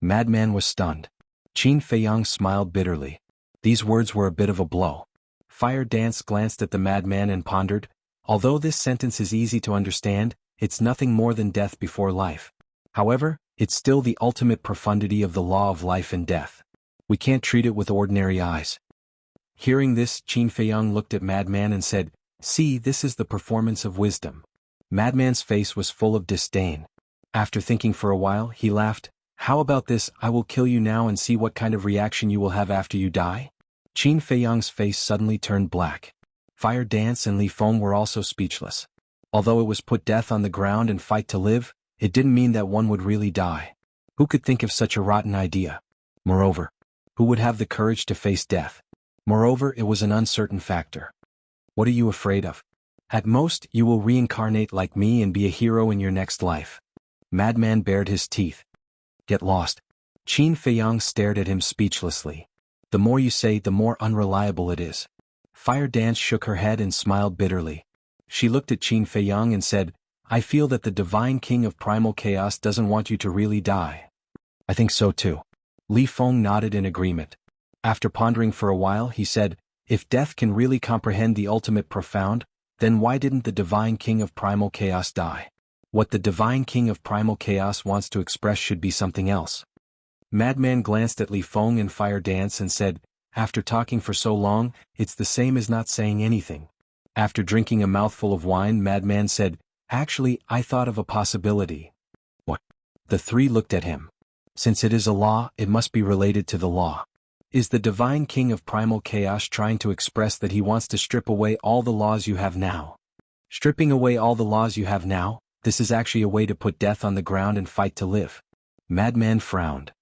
Madman was stunned. Qin Feiyang smiled bitterly. These words were a bit of a blow. Fire Dance glanced at the madman and pondered, although this sentence is easy to understand, it's nothing more than death before life. However, it's still the ultimate profundity of the law of life and death. We can't treat it with ordinary eyes. Hearing this, Qin Feiyang looked at Madman and said, "See, this is the performance of wisdom." Madman's face was full of disdain. After thinking for a while, he laughed. "How about this? I will kill you now and see what kind of reaction you will have after you die." Qin Feiyang's face suddenly turned black. Fire Dance and Li Feng were also speechless. Although it was put death on the ground and fight to live, it didn't mean that one would really die. Who could think of such a rotten idea? Moreover, who would have the courage to face death? Moreover, it was an uncertain factor. What are you afraid of? At most, you will reincarnate like me and be a hero in your next life. Madman bared his teeth. Get lost. Qin Feiyang stared at him speechlessly. The more you say, the more unreliable it is. Fire Dance shook her head and smiled bitterly. She looked at Qin Feiyang and said, "I feel that the Divine King of Primal Chaos doesn't want you to really die." "I think so too." Li Feng nodded in agreement. After pondering for a while, he said, "If death can really comprehend the ultimate profound, then why didn't the Divine King of Primal Chaos die? What the Divine King of Primal Chaos wants to express should be something else." Madman glanced at Li Feng and Fire Dance and said, "After talking for so long, it's the same as not saying anything." After drinking a mouthful of wine, Madman said, "Actually, I thought of a possibility." "What?" The three looked at him. "Since it is a law, it must be related to the law. Is the Divine King of Primal Chaos trying to express that he wants to strip away all the laws you have now?" "Stripping away all the laws you have now? This is actually a way to put death on the ground and fight to live." Madman frowned.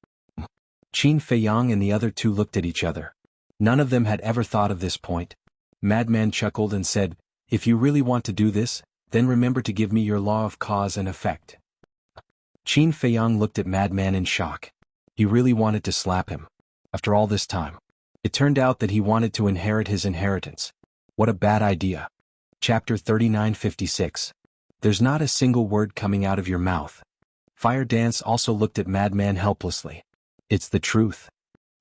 Qin Feiyang and the other two looked at each other. None of them had ever thought of this point. Madman chuckled and said, "If you really want to do this, then remember to give me your law of cause and effect." Qin Feiyang looked at Madman in shock. He really wanted to slap him. After all this time. It turned out that he wanted to inherit his inheritance. What a bad idea. Chapter 3956. There's not a single word coming out of your mouth. Fire Dance also looked at Madman helplessly. It's the truth.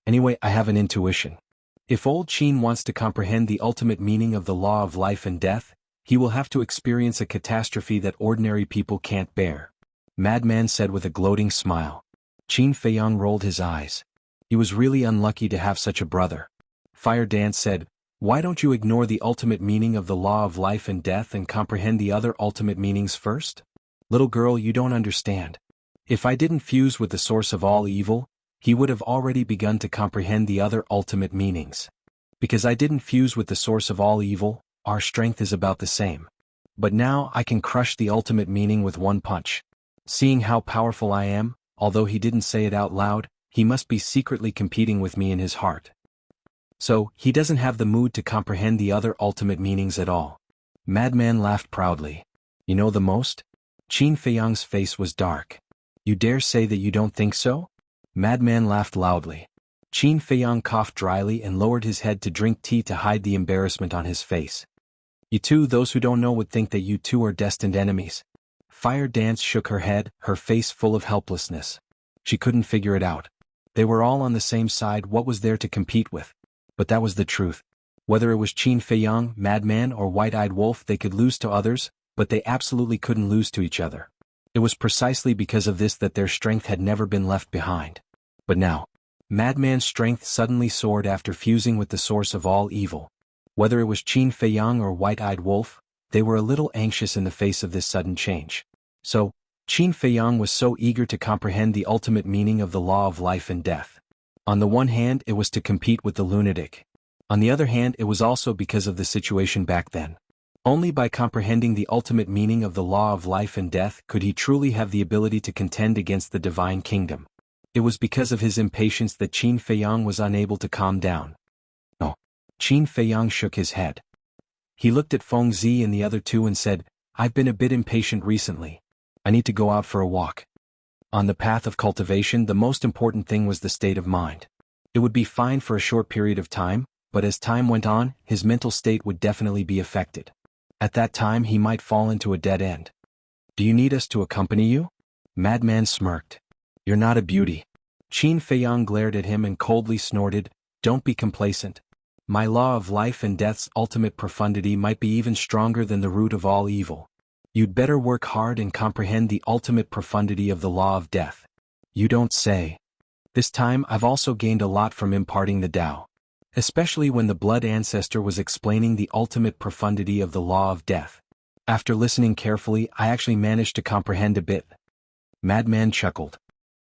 Anyway, I have an intuition. If old Qin wants to comprehend the ultimate meaning of the law of life and death, he will have to experience a catastrophe that ordinary people can't bear. Madman said with a gloating smile. Qin Feiyang rolled his eyes. He was really unlucky to have such a brother. Fire Dance said, "Why don't you ignore the ultimate meaning of the law of life and death and comprehend the other ultimate meanings first? Little girl, you don't understand. If I didn't fuse with the source of all evil, he would have already begun to comprehend the other ultimate meanings. Because I didn't fuse with the source of all evil, our strength is about the same. But now I can crush the ultimate meaning with one punch." Seeing how powerful I am, although he didn't say it out loud, he must be secretly competing with me in his heart. So, he doesn't have the mood to comprehend the other ultimate meanings at all. Madman laughed proudly. "You know the most?" Qin Feiyang's face was dark. "You dare say that you don't think so?" Madman laughed loudly. Qin Feiyang coughed dryly and lowered his head to drink tea to hide the embarrassment on his face. "You two, those who don't know would think that you two are destined enemies." Fire Dance shook her head, her face full of helplessness. She couldn't figure it out. They were all on the same side. What was there to compete with? But that was the truth. Whether it was Qin Feiyang, Madman, or White-Eyed Wolf, they could lose to others, but they absolutely couldn't lose to each other. It was precisely because of this that their strength had never been left behind. But now, Madman's strength suddenly soared after fusing with the source of all evil. Whether it was Qin Feiyang or White-Eyed Wolf, they were a little anxious in the face of this sudden change. So, Qin Feiyang was so eager to comprehend the ultimate meaning of the law of life and death. On the one hand, it was to compete with the lunatic. On the other hand, it was also because of the situation back then. Only by comprehending the ultimate meaning of the law of life and death could he truly have the ability to contend against the divine kingdom. It was because of his impatience that Qin Feiyang was unable to calm down. No. Qin Feiyang shook his head. He looked at Feng Zi and the other two and said, "I've been a bit impatient recently. I need to go out for a walk." On the path of cultivation, the most important thing was the state of mind. It would be fine for a short period of time, but as time went on, his mental state would definitely be affected. At that time he might fall into a dead end. "Do you need us to accompany you?" Madman smirked. "You're not a beauty." Qin Feiyang glared at him and coldly snorted, "Don't be complacent. My law of life and death's ultimate profundity might be even stronger than the root of all evil. You'd better work hard and comprehend the ultimate profundity of the law of death." "You don't say." "This time I've also gained a lot from imparting the Tao. Especially when the blood ancestor was explaining the ultimate profundity of the law of death. After listening carefully, I actually managed to comprehend a bit." Madman chuckled.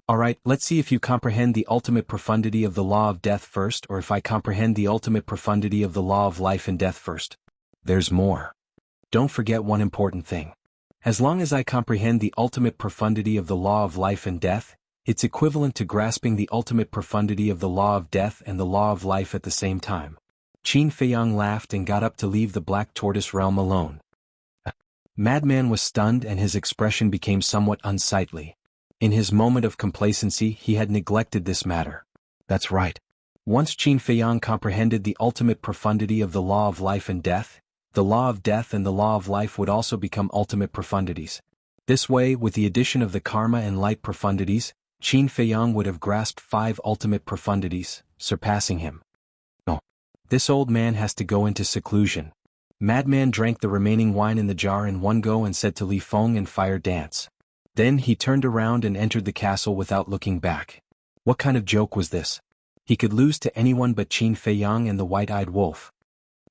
"Alright, let's see if you comprehend the ultimate profundity of the law of death first, or if I comprehend the ultimate profundity of the law of life and death first. There's more. Don't forget one important thing. As long as I comprehend the ultimate profundity of the law of life and death, it's equivalent to grasping the ultimate profundity of the law of death and the law of life at the same time." Qin Feiyang laughed and got up to leave the Black Tortoise realm alone. Madman was stunned and his expression became somewhat unsightly. In his moment of complacency he had neglected this matter. That's right. Once Qin Feiyang comprehended the ultimate profundity of the law of life and death, the law of death and the law of life would also become ultimate profundities. This way, with the addition of the karma and light profundities, Qin Feiyang would have grasped 5 ultimate profundities, surpassing him. "No. This old man has to go into seclusion." Madman drank the remaining wine in the jar in one go and said to Li Feng and Fire Dance. Then he turned around and entered the castle without looking back. What kind of joke was this? He could lose to anyone but Qin Feiyang and the white-eyed wolf.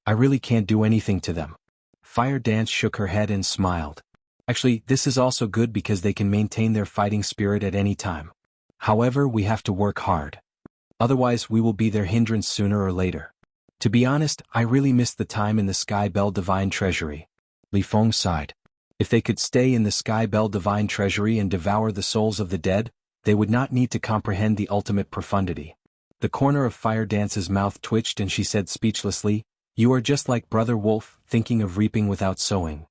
"I really can't do anything to them." Fire Dance shook her head and smiled. "Actually, this is also good because they can maintain their fighting spirit at any time. However, we have to work hard. Otherwise we will be their hindrance sooner or later. To be honest, I really missed the time in the Sky Bell Divine Treasury." Li Feng sighed. If they could stay in the Sky Bell Divine Treasury and devour the souls of the dead, they would not need to comprehend the ultimate profundity. The corner of Fire Dance's mouth twitched and she said speechlessly, "You are just like Brother Wolf, thinking of reaping without sowing."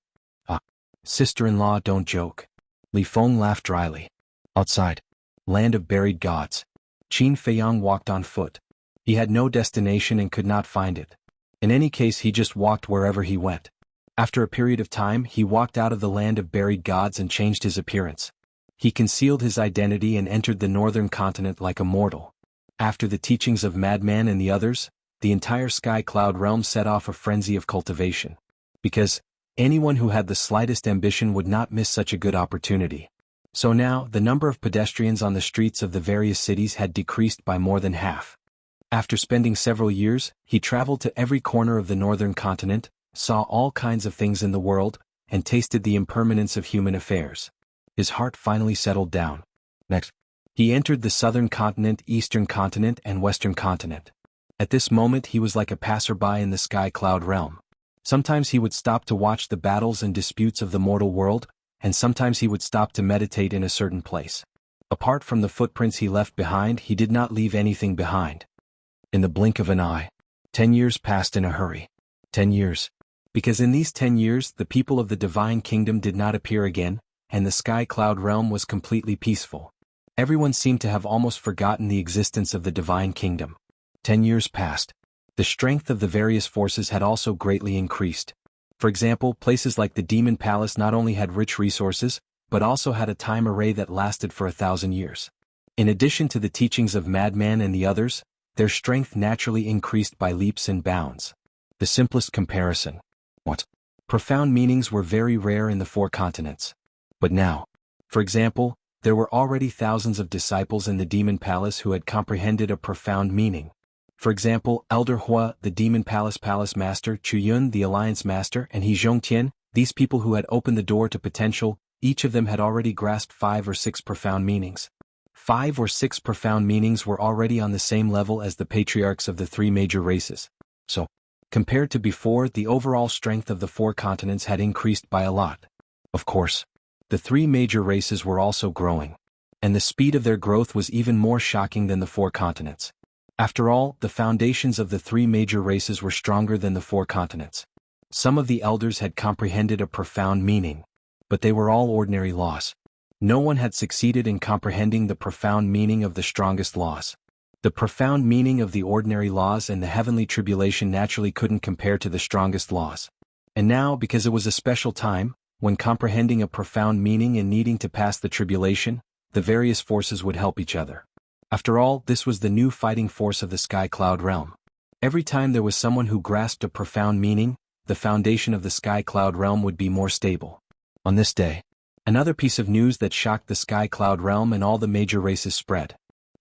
"Ah, sister-in-law, don't joke." Li Feng laughed dryly. Outside. Land of Buried Gods. Qin Feiyang walked on foot. He had no destination and could not find it. In any case, he just walked wherever he went. After a period of time, he walked out of the Land of Buried Gods and changed his appearance. He concealed his identity and entered the northern continent like a mortal. After the teachings of Madman and the others, the entire Sky Cloud realm set off a frenzy of cultivation. Because anyone who had the slightest ambition would not miss such a good opportunity. So now, the number of pedestrians on the streets of the various cities had decreased by more than half. After spending several years, he traveled to every corner of the northern continent, saw all kinds of things in the world, and tasted the impermanence of human affairs. His heart finally settled down. Next, he entered the southern continent, eastern continent, and western continent. At this moment he was like a passerby in the Sky Cloud realm. Sometimes he would stop to watch the battles and disputes of the mortal world, and sometimes he would stop to meditate in a certain place. Apart from the footprints he left behind, he did not leave anything behind. In the blink of an eye, 10 years passed in a hurry. 10 years. Because in these 10 years the people of the Divine Kingdom did not appear again, and the Sky Cloud realm was completely peaceful. Everyone seemed to have almost forgotten the existence of the Divine Kingdom. 10 years passed. The strength of the various forces had also greatly increased. For example, places like the Demon Palace not only had rich resources, but also had a time array that lasted for 1,000 years. In addition to the teachings of Madman and the others, their strength naturally increased by leaps and bounds. The simplest comparison. What? Profound meanings were very rare in the 4 continents. But now, for example, there were already thousands of disciples in the Demon Palace who had comprehended a profound meaning. For example, Elder Hua, the Demon Palace Palace Master, Chu Yun, the Alliance Master, and He Zhongtian, these people who had opened the door to potential, each of them had already grasped 5 or 6 profound meanings. 5 or 6 profound meanings were already on the same level as the patriarchs of the 3 major races. So, compared to before, the overall strength of the 4 continents had increased by a lot. Of course, the 3 major races were also growing. And the speed of their growth was even more shocking than the 4 continents. After all, the foundations of the 3 major races were stronger than the 4 continents. Some of the elders had comprehended a profound meaning, but they were all ordinary laws. No one had succeeded in comprehending the profound meaning of the strongest laws. The profound meaning of the ordinary laws and the heavenly tribulation naturally couldn't compare to the strongest laws. And now, because it was a special time, when comprehending a profound meaning and needing to pass the tribulation, the various forces would help each other. After all, this was the new fighting force of the Sky Cloud realm. Every time there was someone who grasped a profound meaning, the foundation of the Sky Cloud realm would be more stable. On this day, another piece of news that shocked the Sky Cloud realm and all the major races spread.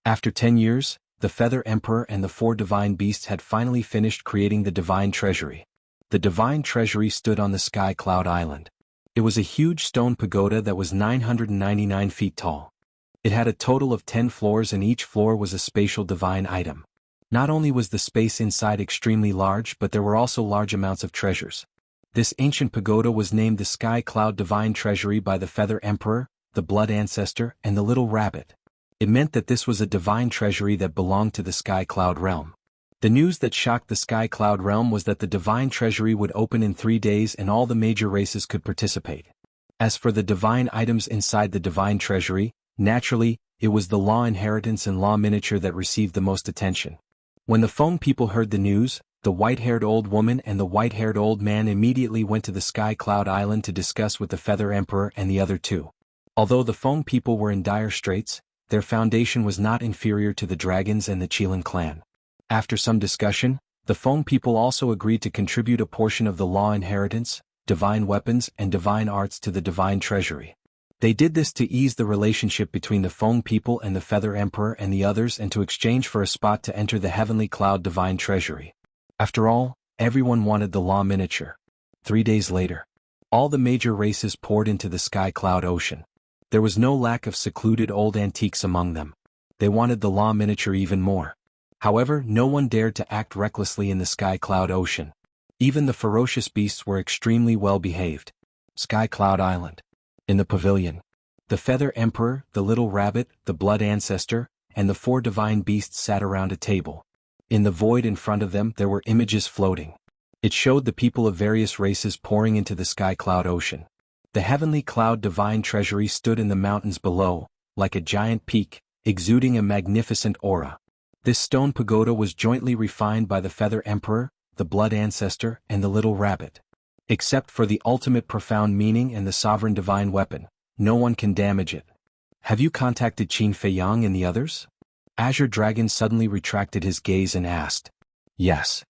After 10 years, the Feather Emperor and the 4 divine beasts had finally finished creating the Divine Treasury. The Divine Treasury stood on the Sky Cloud Island. It was a huge stone pagoda that was 999 feet tall. It had a total of 10 floors and each floor was a spatial divine item. Not only was the space inside extremely large, but there were also large amounts of treasures. This ancient pagoda was named the Sky Cloud Divine Treasury by the Feather Emperor, the Blood Ancestor, and the Little Rabbit. It meant that this was a divine treasury that belonged to the Sky Cloud realm. The news that shocked the Sky Cloud realm was that the divine treasury would open in 3 days and all the major races could participate. As for the divine items inside the divine treasury, naturally, it was the Law Inheritance and Law Miniature that received the most attention. When the Feng people heard the news, the white-haired old woman and the white-haired old man immediately went to the Sky Cloud Island to discuss with the Feather Emperor and the other 2. Although the Feng people were in dire straits, their foundation was not inferior to the dragons and the Qilin clan. After some discussion, the Feng people also agreed to contribute a portion of the Law Inheritance, divine weapons and divine arts to the divine treasury. They did this to ease the relationship between the Feng people and the Feather Emperor and the others and to exchange for a spot to enter the Heavenly Cloud Divine Treasury. After all, everyone wanted the Law Miniature. 3 days later, all the major races poured into the Sky Cloud Ocean. There was no lack of secluded old antiques among them. They wanted the Law Miniature even more. However, no one dared to act recklessly in the Sky Cloud Ocean. Even the ferocious beasts were extremely well behaved. Sky Cloud Island. In the pavilion, the Feather Emperor, the Little Rabbit, the Blood Ancestor, and the 4 divine beasts sat around a table. In the void in front of them there were images floating. It showed the people of various races pouring into the Sky Cloud Ocean. The Heavenly Cloud Divine Treasury stood in the mountains below, like a giant peak, exuding a magnificent aura. This stone pagoda was jointly refined by the Feather Emperor, the Blood Ancestor, and the Little Rabbit. Except for the ultimate profound meaning and the sovereign divine weapon, no one can damage it. Have you contacted Qin Feiyang and the others? Azure Dragon suddenly retracted his gaze and asked. Yes.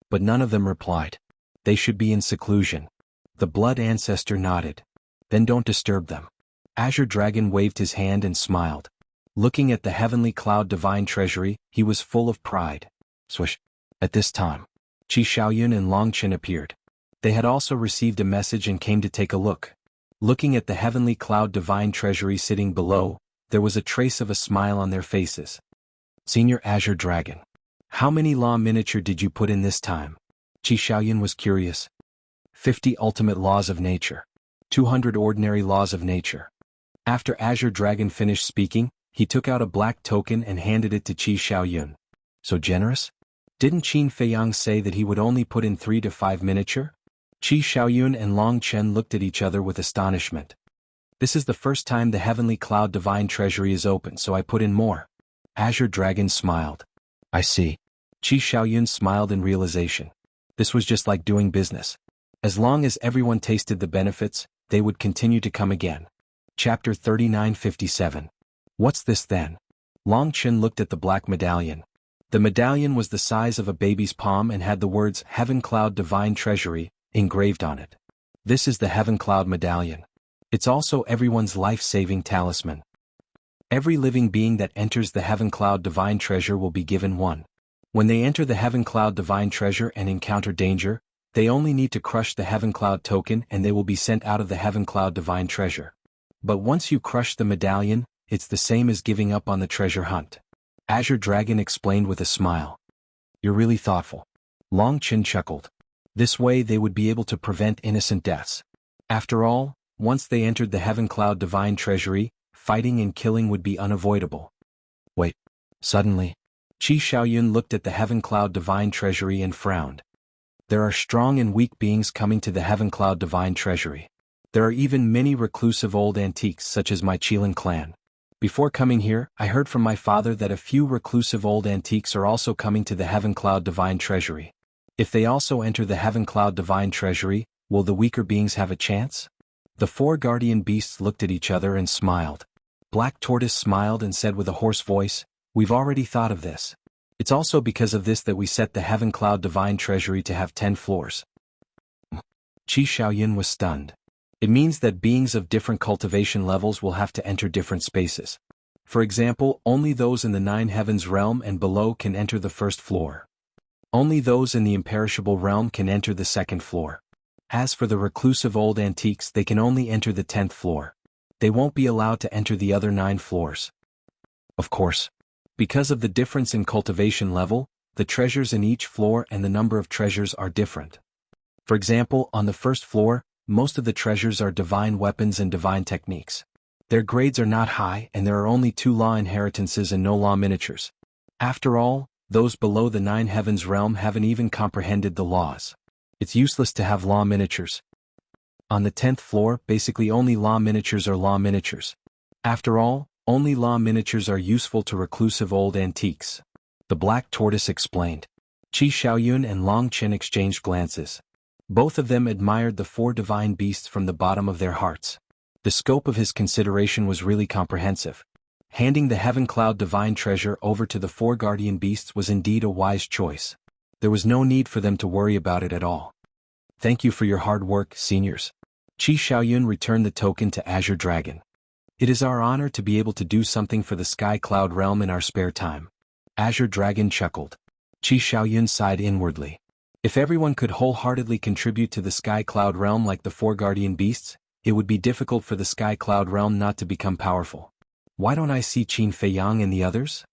But none of them replied. They should be in seclusion. The Blood Ancestor nodded. Then don't disturb them. Azure Dragon waved his hand and smiled. Looking at the Heavenly Cloud Divine Treasury, he was full of pride. Swish. At this time, Qi Xiaoyun and Long Chen appeared. They had also received a message and came to take a look. Looking at the Heavenly Cloud Divine Treasury sitting below, there was a trace of a smile on their faces. Senior Azure Dragon. How many Law Miniature did you put in this time? Qi Xiaoyun was curious. 50 Ultimate Laws of Nature. 200 Ordinary Laws of Nature. After Azure Dragon finished speaking, he took out a black token and handed it to Qi Xiaoyun. So generous? Didn't Qin Feiyang say that he would only put in 3 to 5 miniature? Qi Xiaoyun and Long Chen looked at each other with astonishment. This is the first time the Heavenly Cloud Divine Treasury is open, so I put in more. Azure Dragon smiled. I see. Qi Xiaoyun smiled in realization. This was just like doing business. As long as everyone tasted the benefits, they would continue to come again. Chapter 3957. What's this then? Long Chen looked at the black medallion. The medallion was the size of a baby's palm and had the words Heaven Cloud Divine Treasury engraved on it. This is the Heaven Cloud Medallion. It's also everyone's life-saving talisman. Every living being that enters the Heaven Cloud Divine Treasure will be given one. When they enter the Heaven Cloud Divine Treasure and encounter danger, they only need to crush the Heaven Cloud token and they will be sent out of the Heaven Cloud Divine Treasure. But once you crush the medallion, it's the same as giving up on the treasure hunt. Azure Dragon explained with a smile. You're really thoughtful. Long Chen chuckled. This way they would be able to prevent innocent deaths. After all, once they entered the Heaven Cloud Divine Treasury, fighting and killing would be unavoidable. Wait. Suddenly, Qi Xiaoyun looked at the Heaven Cloud Divine Treasury and frowned. There are strong and weak beings coming to the Heaven Cloud Divine Treasury. There are even many reclusive old antiques such as my Qilin clan. Before coming here, I heard from my father that a few reclusive old antiques are also coming to the Heaven Cloud Divine Treasury. If they also enter the Heaven Cloud Divine Treasury, will the weaker beings have a chance? The 4 guardian beasts looked at each other and smiled. Black Tortoise smiled and said with a hoarse voice, We've already thought of this. It's also because of this that we set the Heaven Cloud Divine Treasury to have 10 floors. Qi Xiaoyun was stunned. It means that beings of different cultivation levels will have to enter different spaces. For example, only those in the 9 heavens realm and below can enter the first floor. Only those in the imperishable realm can enter the second floor. As for the reclusive old antiques, they can only enter the 10th floor. They won't be allowed to enter the other 9 floors. Of course, because of the difference in cultivation level, the treasures in each floor and the number of treasures are different. For example, on the first floor, most of the treasures are divine weapons and divine techniques. Their grades are not high and there are only 2 law inheritances and no law miniatures. After all, those below the 9 heavens realm haven't even comprehended the laws. It's useless to have law miniatures. On the 10th floor, basically only law miniatures are law miniatures. After all, only law miniatures are useful to reclusive old antiques. The Black Tortoise explained. Qi Xiaoyun and Long Chen exchanged glances. Both of them admired the 4 divine beasts from the bottom of their hearts. The scope of his consideration was really comprehensive. Handing the Heaven Cloud Divine Treasure over to the 4 guardian beasts was indeed a wise choice. There was no need for them to worry about it at all. Thank you for your hard work, seniors. Qi Xiaoyun returned the token to Azure Dragon. It is our honor to be able to do something for the Sky Cloud Realm in our spare time. Azure Dragon chuckled. Qi Xiaoyun sighed inwardly. If everyone could wholeheartedly contribute to the Sky Cloud Realm like the 4 guardian beasts, it would be difficult for the Sky Cloud Realm not to become powerful. Why don't I see Qin Feiyang and the others?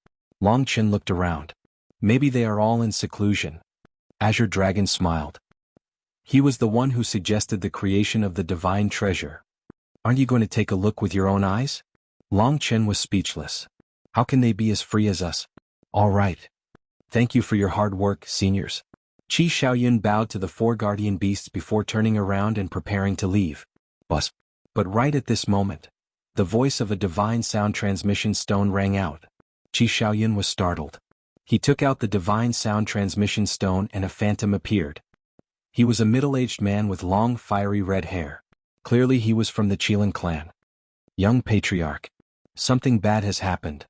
Long Chen looked around. Maybe they are all in seclusion. Azure Dragon smiled. He was the one who suggested the creation of the divine treasure. Aren't you going to take a look with your own eyes? Long Chen was speechless. How can they be as free as us? All right. Thank you for your hard work, seniors. Qi Xiaoyun bowed to the 4 guardian beasts before turning around and preparing to leave. But right at this moment, the voice of a divine sound transmission stone rang out. Qi Xiaoyun was startled. He took out the divine sound transmission stone and a phantom appeared. He was a middle-aged man with long fiery red hair. Clearly he was from the Qilin clan. Young Patriarch. Something bad has happened.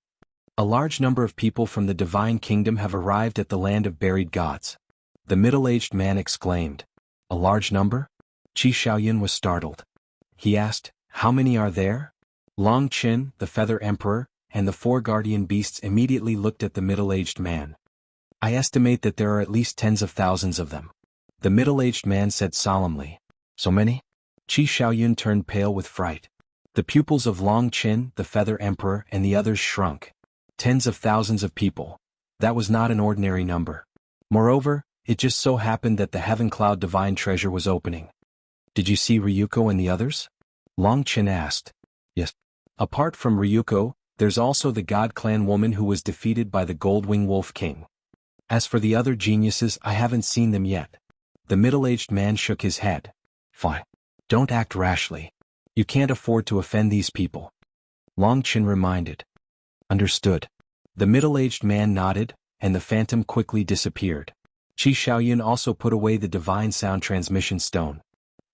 A large number of people from the Divine Kingdom have arrived at the land of buried gods. The middle-aged man exclaimed. A large number? Qi Xiaoyun was startled. He asked, how many are there? Long Chen, the Feather Emperor, and the 4 guardian beasts immediately looked at the middle-aged man. I estimate that there are at least tens of thousands of them. The middle-aged man said solemnly. So many? Qi Xiaoyun turned pale with fright. The pupils of Long Chen, the Feather Emperor, and the others shrunk. Tens of thousands of people. That was not an ordinary number. Moreover, it just so happened that the Heaven Cloud Divine Treasure was opening. Did you see Ryuko and the others? Long Chen asked. Yes. Apart from Ryuko, there's also the God Clan woman who was defeated by the Goldwing Wolf King. As for the other geniuses, I haven't seen them yet. The middle-aged man shook his head. Fine. Don't act rashly. You can't afford to offend these people. Long Chen reminded. Understood. The middle-aged man nodded, and the phantom quickly disappeared. Qi Xiaoyun also put away the divine sound transmission stone.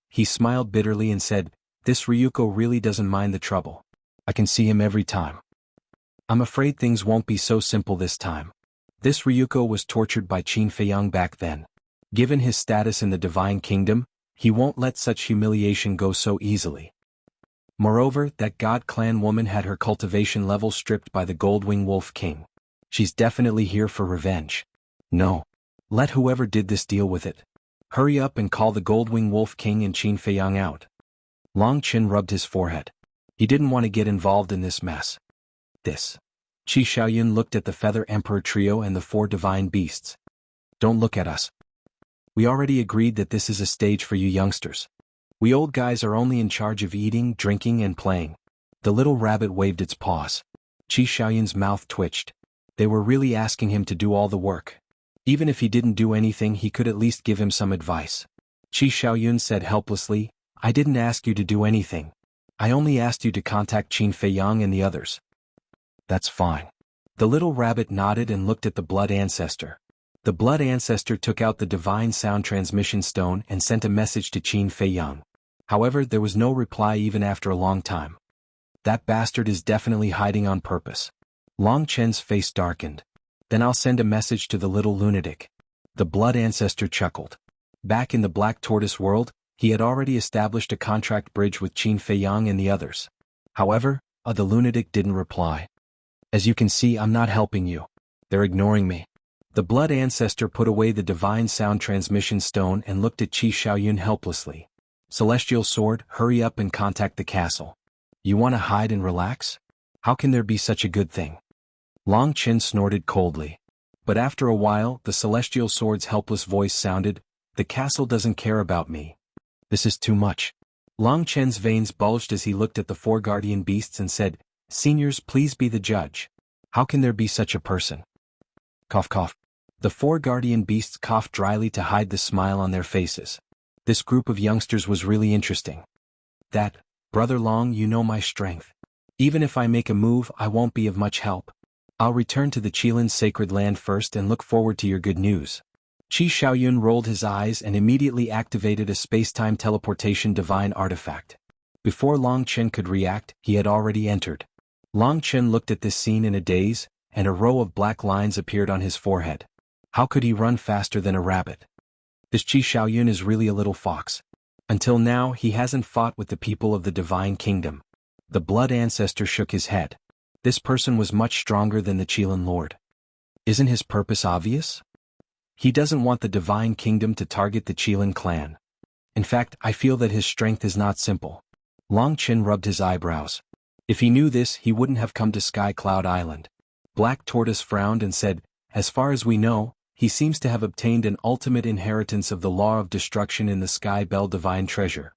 He smiled bitterly and said, this Ryuko really doesn't mind the trouble. I can see him every time. I'm afraid things won't be so simple this time. This Ryuko was tortured by Qin Feiyang back then. Given his status in the Divine Kingdom, he won't let such humiliation go so easily. Moreover, that God Clan woman had her cultivation level stripped by the Goldwing Wolf King. She's definitely here for revenge. No. Let whoever did this deal with it. Hurry up and call the Goldwing Wolf King and Qin Feiyang out. Long Chen rubbed his forehead. He didn't want to get involved in this mess. This. Qi Xiaoyun looked at the Feather Emperor trio and the 4 divine beasts. Don't look at us. We already agreed that this is a stage for you youngsters. We old guys are only in charge of eating, drinking, and playing. The little rabbit waved its paws. Qi Xiaoyun's mouth twitched. They were really asking him to do all the work. Even if he didn't do anything, he could at least give him some advice. Qi Xiaoyun said helplessly, I didn't ask you to do anything. I only asked you to contact Qin Feiyang and the others. That's fine. The little rabbit nodded and looked at the Blood Ancestor. The Blood Ancestor took out the Divine Sound Transmission Stone and sent a message to Qin Feiyang. However, there was no reply even after a long time. That bastard is definitely hiding on purpose. Long Chen's face darkened. Then I'll send a message to the little lunatic. The blood ancestor chuckled. Back in the Black Tortoise world, he had already established a contract bridge with Qin Feiyang and the others. However, the lunatic didn't reply. As you can see, I'm not helping you. They're ignoring me. The blood ancestor put away the divine sound transmission stone and looked at Qi Xiaoyun helplessly. Celestial Sword, hurry up and contact the castle. You want to hide and relax? How can there be such a good thing? Long Chen snorted coldly. But after a while, the Celestial Sword's helpless voice sounded, the castle doesn't care about me. This is too much. Long Chen's veins bulged as he looked at the four guardian beasts and said, Seniors, please be the judge. How can there be such a person? Cough cough. The four guardian beasts coughed dryly to hide the smile on their faces. This group of youngsters was really interesting. That, Brother Long, you know my strength. Even if I make a move, I won't be of much help. I'll return to the Qilin's sacred land first and look forward to your good news. Qi Xiaoyun rolled his eyes and immediately activated a space-time teleportation divine artifact. Before Long Chen could react, he had already entered. Long Chen looked at this scene in a daze, and a row of black lines appeared on his forehead. How could he run faster than a rabbit? This Qi Xiaoyun is really a little fox. Until now, he hasn't fought with the people of the Divine Kingdom. The blood ancestor shook his head. This person was much stronger than the Qilin Lord. Isn't his purpose obvious? He doesn't want the Divine Kingdom to target the Qilin clan. In fact, I feel that his strength is not simple. Long Chen rubbed his eyebrows. If he knew this, he wouldn't have come to Sky Cloud Island. Black Tortoise frowned and said, as far as we know, he seems to have obtained an ultimate inheritance of the law of destruction in the Sky Bell Divine Treasure.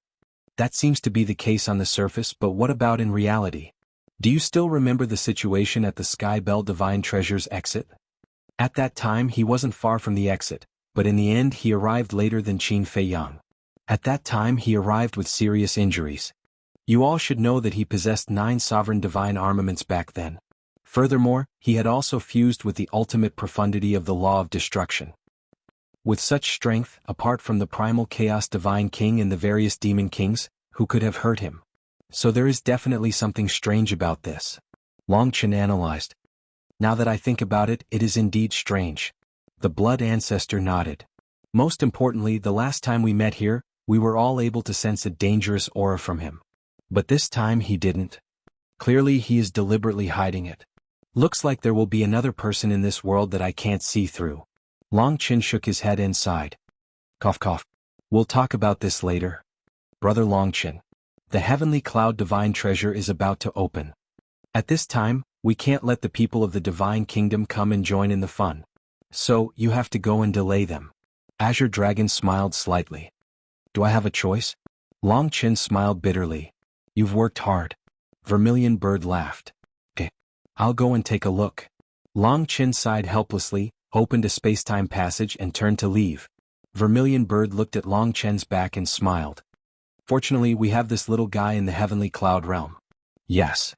That seems to be the case on the surface, but what about in reality? Do you still remember the situation at the Sky Bell Divine Treasure's exit? At that time he wasn't far from the exit, but in the end he arrived later than Qin Feiyang. At that time he arrived with serious injuries. You all should know that he possessed 9 sovereign divine armaments back then. Furthermore, he had also fused with the ultimate profundity of the law of destruction. With such strength, apart from the primal chaos divine king and the various demon kings, who could have hurt him? So there is definitely something strange about this. Long Chen analyzed. Now that I think about it, it is indeed strange. The blood ancestor nodded. Most importantly, the last time we met here, we were all able to sense a dangerous aura from him. But this time he didn't. Clearly he is deliberately hiding it. Looks like there will be another person in this world that I can't see through. Long Chen shook his head and sighed. Cough cough. We'll talk about this later. Brother Long Chen. The Heavenly Cloud Divine Treasure is about to open. At this time, we can't let the people of the Divine Kingdom come and join in the fun. So, you have to go and delay them. Azure Dragon smiled slightly. Do I have a choice? Long Chen smiled bitterly. You've worked hard. Vermilion Bird laughed. I'll go and take a look. Long Chen sighed helplessly, opened a space-time passage and turned to leave. Vermilion Bird looked at Long Chen's back and smiled. Fortunately, we have this little guy in the Heavenly Cloud Realm. Yes.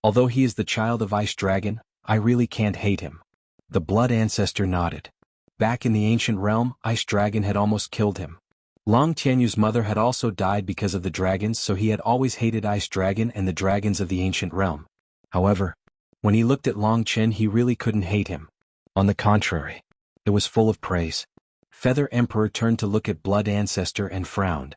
Although he is the child of Ice Dragon, I really can't hate him. The blood ancestor nodded. Back in the ancient realm, Ice Dragon had almost killed him. Long Tianyu's mother had also died because of the dragons, so he had always hated Ice Dragon and the dragons of the ancient realm. However, when he looked at Long Chen, he really couldn't hate him. On the contrary, it was full of praise. Feather Emperor turned to look at Blood Ancestor and frowned.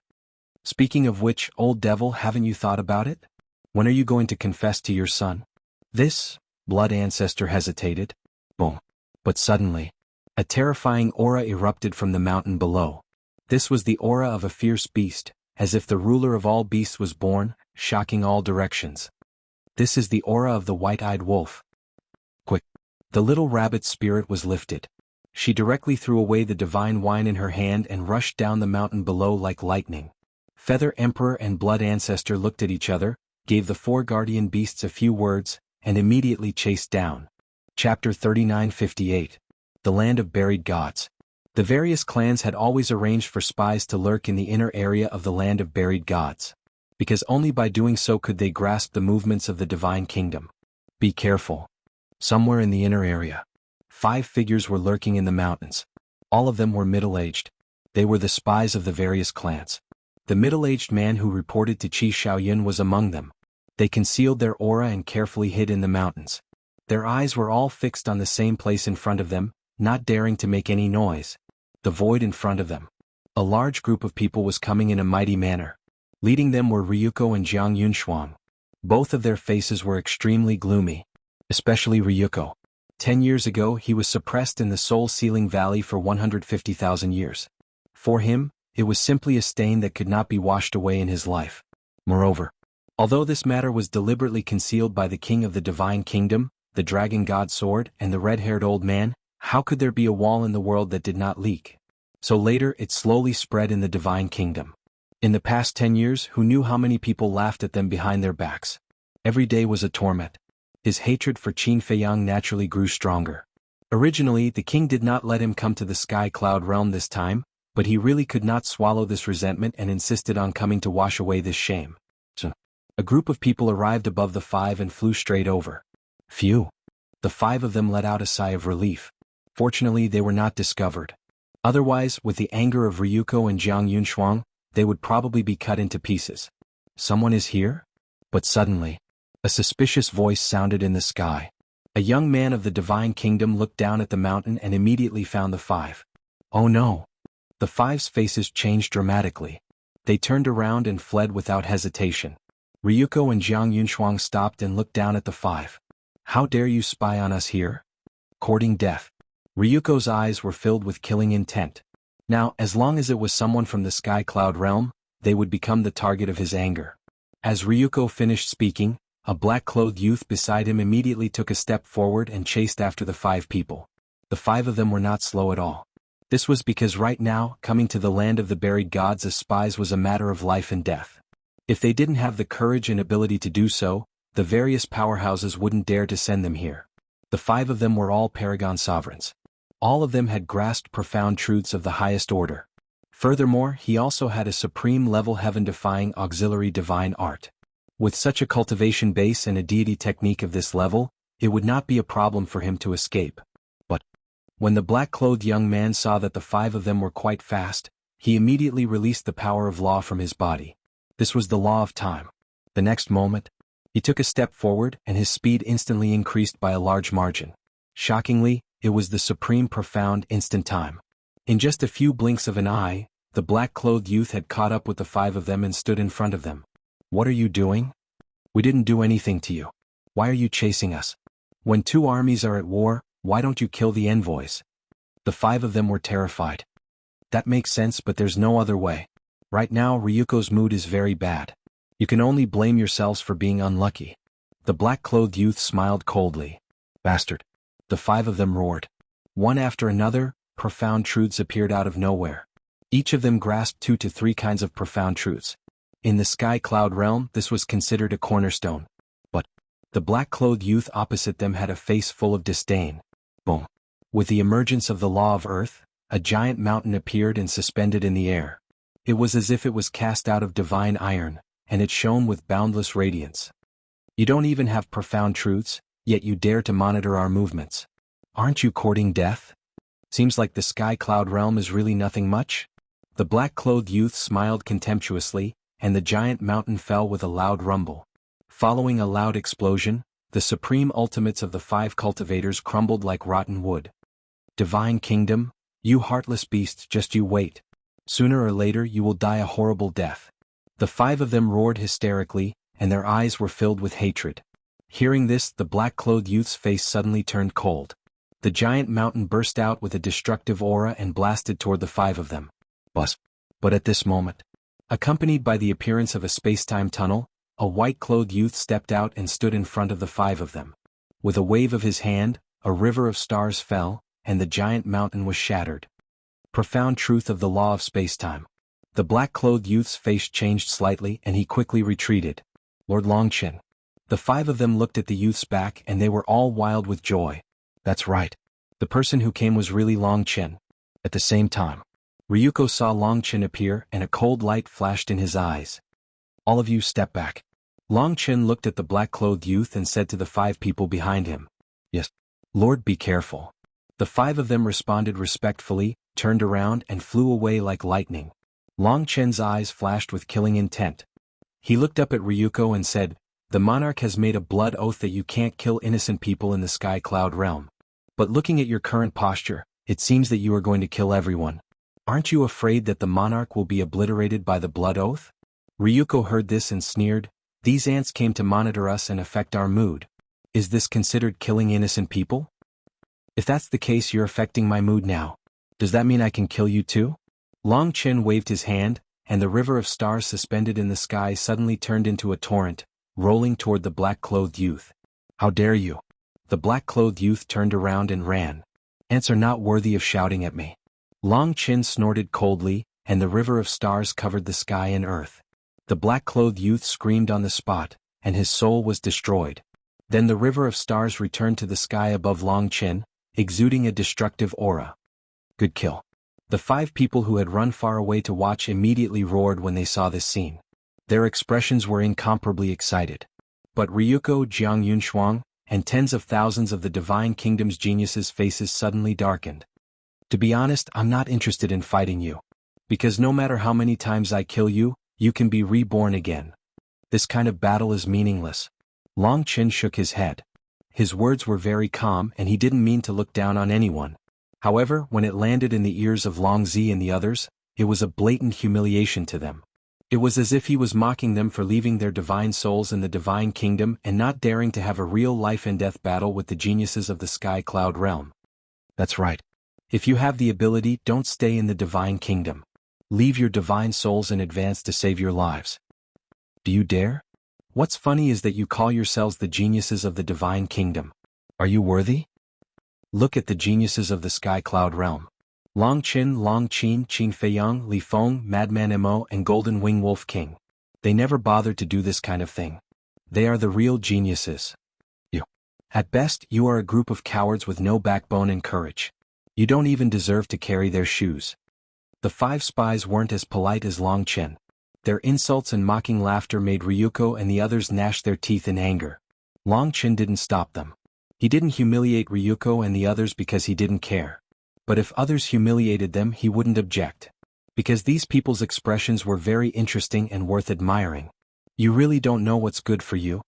Speaking of which, old devil, haven't you thought about it? When are you going to confess to your son? This, Blood Ancestor hesitated. Boom. But suddenly, a terrifying aura erupted from the mountain below. This was the aura of a fierce beast, as if the ruler of all beasts was born, shocking all directions. This is the aura of the white-eyed wolf. Quick! The little rabbit's spirit was lifted. She directly threw away the divine wine in her hand and rushed down the mountain below like lightning. Feather Emperor and Blood Ancestor looked at each other, gave the 4 guardian beasts a few words, and immediately chased down. Chapter 3958. The Land of Buried Gods. The various clans had always arranged for spies to lurk in the inner area of the Land of Buried Gods, because only by doing so could they grasp the movements of the Divine Kingdom. Be careful. Somewhere in the inner area, 5 figures were lurking in the mountains. All of them were middle-aged. They were the spies of the various clans. The middle-aged man who reported to Qi Xiaoyun was among them. They concealed their aura and carefully hid in the mountains. Their eyes were all fixed on the same place in front of them, not daring to make any noise. The void in front of them. A large group of people was coming in a mighty manner. Leading them were Ryuko and Jiang Yunshuang. Both of their faces were extremely gloomy. Especially Ryuko. 10 years ago he was suppressed in the soul-sealing valley for 150,000 years. For him, it was simply a stain that could not be washed away in his life. Moreover, although this matter was deliberately concealed by the king of the divine kingdom, the dragon god sword, and the red-haired old man, how could there be a wall in the world that did not leak? So later it slowly spread in the divine kingdom. In the past 10 years, who knew how many people laughed at them behind their backs? Every day was a torment. His hatred for Qin Feiyang naturally grew stronger. Originally, the king did not let him come to the Sky Cloud realm this time, but he really could not swallow this resentment and insisted on coming to wash away this shame. So, a group of people arrived above the five and flew straight over. Phew! The five of them let out a sigh of relief. Fortunately, they were not discovered. Otherwise, with the anger of Ryuko and Jiang Yunshuang, they would probably be cut into pieces. Someone is here? But suddenly, a suspicious voice sounded in the sky. A young man of the divine kingdom looked down at the mountain and immediately found the five. Oh no! The five's faces changed dramatically. They turned around and fled without hesitation. Ryuko and Jiang Yunshuang stopped and looked down at the five. How dare you spy on us here? Courting death. Ryuko's eyes were filled with killing intent. Now, as long as it was someone from the Sky Cloud realm, they would become the target of his anger. As Ryuko finished speaking, a black-clothed youth beside him immediately took a step forward and chased after the five people. The five of them were not slow at all. This was because right now, coming to the land of the buried gods as spies was a matter of life and death. If they didn't have the courage and ability to do so, the various powerhouses wouldn't dare to send them here. The five of them were all Paragon sovereigns. All of them had grasped profound truths of the highest order. Furthermore, he also had a supreme-level heaven-defying auxiliary divine art. With such a cultivation base and a deity technique of this level, it would not be a problem for him to escape. But when the black-clothed young man saw that the five of them were quite fast, he immediately released the power of law from his body. This was the law of time. The next moment, he took a step forward and his speed instantly increased by a large margin. Shockingly, it was the supreme profound instant time. In just a few blinks of an eye, the black-clothed youth had caught up with the five of them and stood in front of them. What are you doing? We didn't do anything to you. Why are you chasing us? When two armies are at war, why don't you kill the envoys? The five of them were terrified. That makes sense, but there's no other way. Right now, Ryuko's mood is very bad. You can only blame yourselves for being unlucky. The black-clothed youth smiled coldly. Bastard. The five of them roared. One after another, profound truths appeared out of nowhere. Each of them grasped 2 to 3 kinds of profound truths. In the Sky Cloud realm, this was considered a cornerstone. But the black-clothed youth opposite them had a face full of disdain. Boom. With the emergence of the law of earth, a giant mountain appeared and suspended in the air. It was as if it was cast out of divine iron, and it shone with boundless radiance. You don't even have profound truths, yet you dare to monitor our movements. Aren't you courting death? Seems like the Sky Cloud realm is really nothing much. The black-clothed youth smiled contemptuously, and the giant mountain fell with a loud rumble. Following a loud explosion, the supreme ultimates of the 5 cultivators crumbled like rotten wood. Divine Kingdom, you heartless beasts, just you wait. Sooner or later you will die a horrible death. The 5 of them roared hysterically, and their eyes were filled with hatred. Hearing this, the black-clothed youth's face suddenly turned cold. The giant mountain burst out with a destructive aura and blasted toward the 5 of them. But at this moment, accompanied by the appearance of a space-time tunnel, a white-clothed youth stepped out and stood in front of the 5 of them. With a wave of his hand, a river of stars fell, and the giant mountain was shattered. Profound truth of the law of space-time. The black-clothed youth's face changed slightly and he quickly retreated. Lord Longchen. The 5 of them looked at the youth's back and they were all wild with joy. That's right. The person who came was really Longchen. At the same time, Ryuko saw Longchen appear and a cold light flashed in his eyes. All of you step back. Longchen looked at the black-clothed youth and said to the 5 people behind him. Yes, Lord, be careful. The 5 of them responded respectfully, turned around and flew away like lightning. Longchen's eyes flashed with killing intent. He looked up at Ryuko and said, The monarch has made a blood oath that you can't kill innocent people in the Sky Cloud realm. But looking at your current posture, it seems that you are going to kill everyone. Aren't you afraid that the monarch will be obliterated by the blood oath? Ryuko heard this and sneered, "These ants came to monitor us and affect our mood. Is this considered killing innocent people? If that's the case, you're affecting my mood now. Does that mean I can kill you too?" Long Chen waved his hand, and the river of stars suspended in the sky suddenly turned into a torrent, rolling toward the black-clothed youth. "How dare you!" The black-clothed youth turned around and ran. "Ants are not worthy of shouting at me." Long Chen snorted coldly, and the river of stars covered the sky and earth. The black-clothed youth screamed on the spot, and his soul was destroyed. Then the river of stars returned to the sky above Long Chen, exuding a destructive aura. Good kill. The 5 people who had run far away to watch immediately roared when they saw this scene. Their expressions were incomparably excited. But Ryuko, Jiang Yunshuang, and tens of thousands of the Divine Kingdom's geniuses' faces suddenly darkened. "To be honest, I'm not interested in fighting you. Because no matter how many times I kill you, you can be reborn again. This kind of battle is meaningless." Long Chen shook his head. His words were very calm and he didn't mean to look down on anyone. However, when it landed in the ears of Long Zi and the others, it was a blatant humiliation to them. It was as if he was mocking them for leaving their divine souls in the Divine Kingdom and not daring to have a real life-and-death battle with the geniuses of the Sky Cloud realm. "That's right. If you have the ability, don't stay in the Divine Kingdom. Leave your divine souls in advance to save your lives." "Do you dare? What's funny is that you call yourselves the geniuses of the Divine Kingdom. Are you worthy? Look at the geniuses of the Sky Cloud realm. Long Qin, Long Qin, Qin Feiyang, Li Feng, Madman Mo, and Golden Wing Wolf King. They never bothered to do this kind of thing. They are the real geniuses. You. At best, you are a group of cowards with no backbone and courage. You don't even deserve to carry their shoes." The 5 spies weren't as polite as Long Chen. Their insults and mocking laughter made Ryuko and the others gnash their teeth in anger. Long Chen didn't stop them. He didn't humiliate Ryuko and the others because he didn't care. But if others humiliated them, he wouldn't object. Because these people's expressions were very interesting and worth admiring. "You really don't know what's good for you?"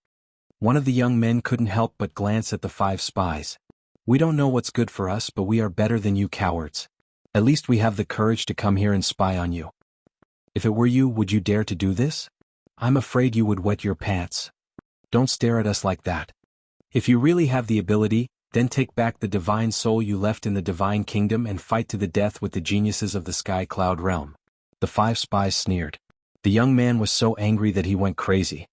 One of the young men couldn't help but glance at the 5 spies. "We don't know what's good for us, but we are better than you cowards. At least we have the courage to come here and spy on you. If it were you, would you dare to do this? I'm afraid you would wet your pants. Don't stare at us like that. If you really have the ability, then take back the divine soul you left in the Divine Kingdom and fight to the death with the geniuses of the Sky Cloud realm." The 5 spies sneered. The young man was so angry that he went crazy.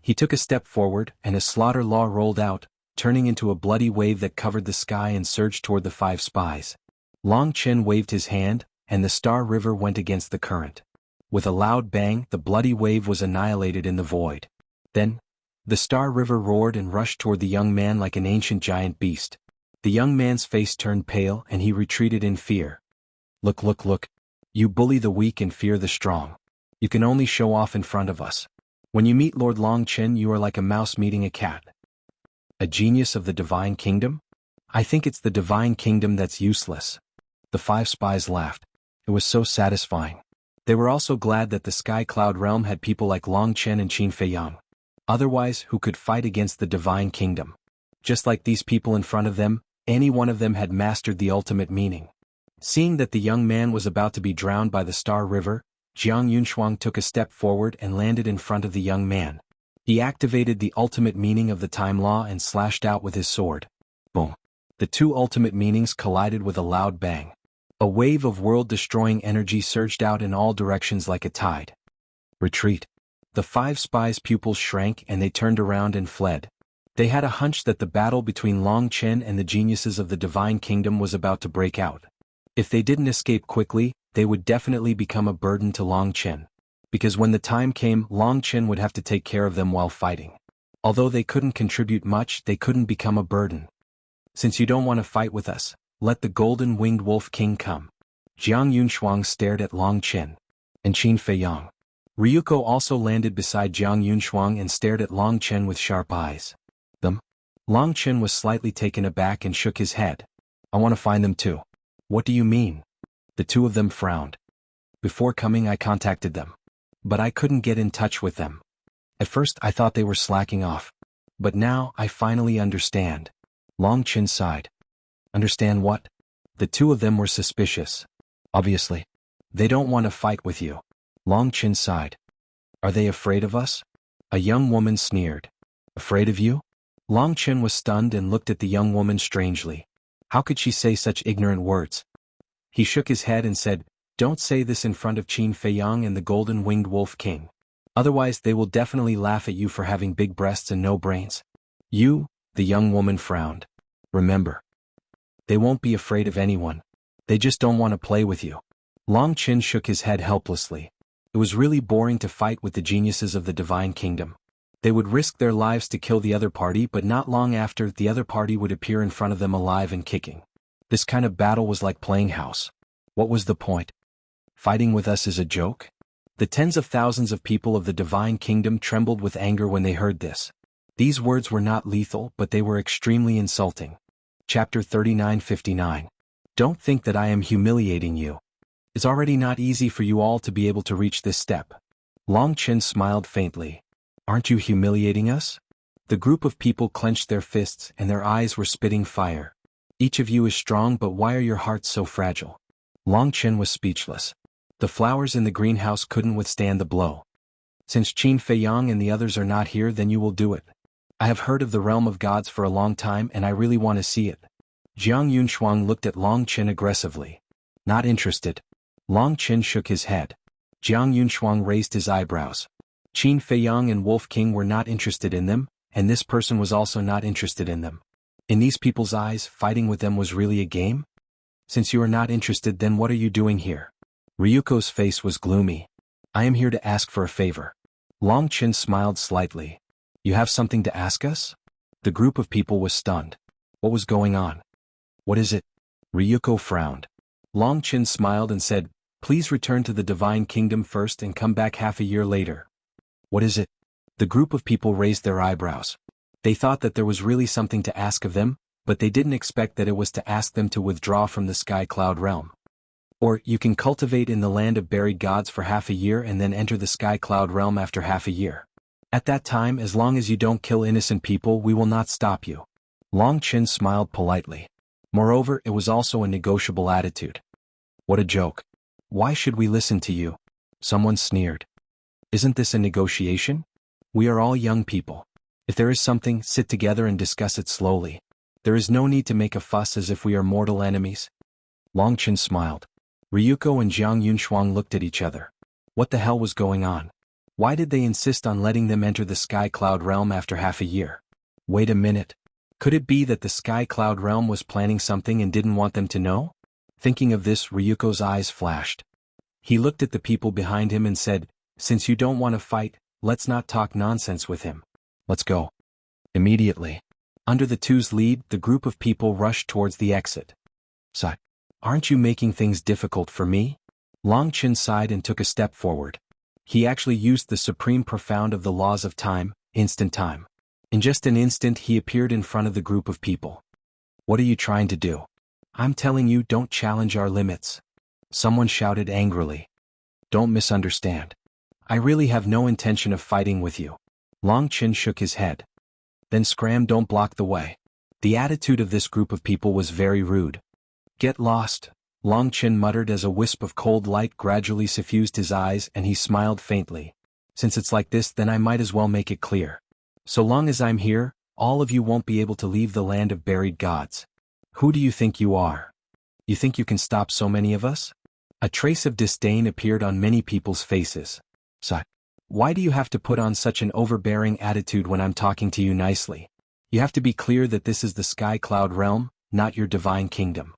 He took a step forward, and a slaughter law rolled out, turning into a bloody wave that covered the sky and surged toward the 5 spies. Long Chen waved his hand, and the Star River went against the current. With a loud bang, the bloody wave was annihilated in the void. Then, the Star River roared and rushed toward the young man like an ancient giant beast. The young man's face turned pale and he retreated in fear. Look, look, look. You bully the weak and fear the strong. You can only show off in front of us. When you meet Lord Long Chen, you are like a mouse meeting a cat." "A genius of the Divine Kingdom? I think it's the Divine Kingdom that's useless." The 5 spies laughed. It was so satisfying. They were also glad that the Sky Cloud realm had people like Long Chen and Qin Feiyang. Otherwise, who could fight against the Divine Kingdom? Just like these people in front of them, any one of them had mastered the ultimate meaning. Seeing that the young man was about to be drowned by the Star River, Jiang Yunshuang took a step forward and landed in front of the young man. He activated the ultimate meaning of the time law and slashed out with his sword. Boom. The 2 ultimate meanings collided with a loud bang. A wave of world-destroying energy surged out in all directions like a tide. Retreat. The 5 spies' pupils shrank and they turned around and fled. They had a hunch that the battle between Long Chen and the geniuses of the Divine Kingdom was about to break out. If they didn't escape quickly, they would definitely become a burden to Long Chen. Because when the time came, Long Chen would have to take care of them while fighting. Although they couldn't contribute much, they couldn't become a burden. "Since you don't want to fight with us, let the Golden Winged Wolf King come." Jiang Yunshuang stared at Long Chen. And Qin Feiyang. Ryuko also landed beside Jiang Yunshuang and stared at Long Chen with sharp eyes. "Them?" Long Chen was slightly taken aback and shook his head. "I want to find them too." "What do you mean?" The 2 of them frowned. "Before coming I contacted them. But I couldn't get in touch with them. At first I thought they were slacking off. But now I finally understand. Long Chen sighed. Understand what? The two of them were suspicious. Obviously. They don't want to fight with you. Long Chen sighed. Are they afraid of us? A young woman sneered. Afraid of you? Long Chen was stunned and looked at the young woman strangely. How could she say such ignorant words? He shook his head and said, Don't say this in front of Qin Feiyang and the golden-winged wolf king. Otherwise they will definitely laugh at you for having big breasts and no brains. You, the young woman frowned. Remember. They won't be afraid of anyone. They just don't want to play with you. Long Chen shook his head helplessly. It was really boring to fight with the geniuses of the Divine Kingdom. They would risk their lives to kill the other party, but not long after, the other party would appear in front of them alive and kicking. This kind of battle was like playing house. What was the point? Fighting with us is a joke? The tens of thousands of people of the Divine Kingdom trembled with anger when they heard this. These words were not lethal, but they were extremely insulting. Chapter 39:59. Don't think that I am humiliating you. It's already not easy for you all to be able to reach this step. Long Chen smiled faintly. Aren't you humiliating us? The group of people clenched their fists and their eyes were spitting fire. Each of you is strong, but why are your hearts so fragile? Long Chen was speechless. The flowers in the greenhouse couldn't withstand the blow. Since Qin Feiyang and the others are not here, then you will do it. I have heard of the realm of gods for a long time and I really want to see it. Jiang Yunshuang looked at Long Chen aggressively. Not interested. Long Chen shook his head. Jiang Yunshuang raised his eyebrows. Qin Feiyang and Wolf King were not interested in them, and this person was also not interested in them. In these people's eyes, fighting with them was really a game? Since you are not interested, then what are you doing here? Ryuko's face was gloomy. I am here to ask for a favor. Long Chen smiled slightly. You have something to ask us? The group of people was stunned. What was going on? What is it? Ryuko frowned. Long Chen smiled and said, Please return to the Divine Kingdom first and come back half a year later. What is it? The group of people raised their eyebrows. They thought that there was really something to ask of them, but they didn't expect that it was to ask them to withdraw from the Sky Cloud realm. Or, you can cultivate in the land of buried gods for half a year and then enter the Sky Cloud realm after half a year. At that time, as long as you don't kill innocent people, we will not stop you. Long Chen smiled politely. Moreover, it was also a negotiable attitude. What a joke. Why should we listen to you? Someone sneered. Isn't this a negotiation? We are all young people. If there is something, sit together and discuss it slowly. There is no need to make a fuss as if we are mortal enemies. Long Chen smiled. Ryuko and Jiang Yunshuang looked at each other. What the hell was going on? Why did they insist on letting them enter the Sky Cloud realm after half a year? Wait a minute. Could it be that the Sky Cloud realm was planning something and didn't want them to know? Thinking of this, Ryuko's eyes flashed. He looked at the people behind him and said, Since you don't want to fight, let's not talk nonsense with him. Let's go. Immediately. Under the two's lead, the group of people rushed towards the exit. So, aren't you making things difficult for me? Long Chen sighed and took a step forward. He actually used the supreme profound of the laws of time, instant time. In just an instant he appeared in front of the group of people. What are you trying to do? I'm telling you, don't challenge our limits. Someone shouted angrily. Don't misunderstand. I really have no intention of fighting with you. Long Chen shook his head. Then scram, don't block the way. The attitude of this group of people was very rude. Get lost, Long Chen muttered as a wisp of cold light gradually suffused his eyes and he smiled faintly. Since it's like this, then I might as well make it clear. So long as I'm here, all of you won't be able to leave the land of buried gods. Who do you think you are? You think you can stop so many of us? A trace of disdain appeared on many people's faces. So, why do you have to put on such an overbearing attitude when I'm talking to you nicely? You have to be clear that this is the Sky Cloud realm, not your divine kingdom.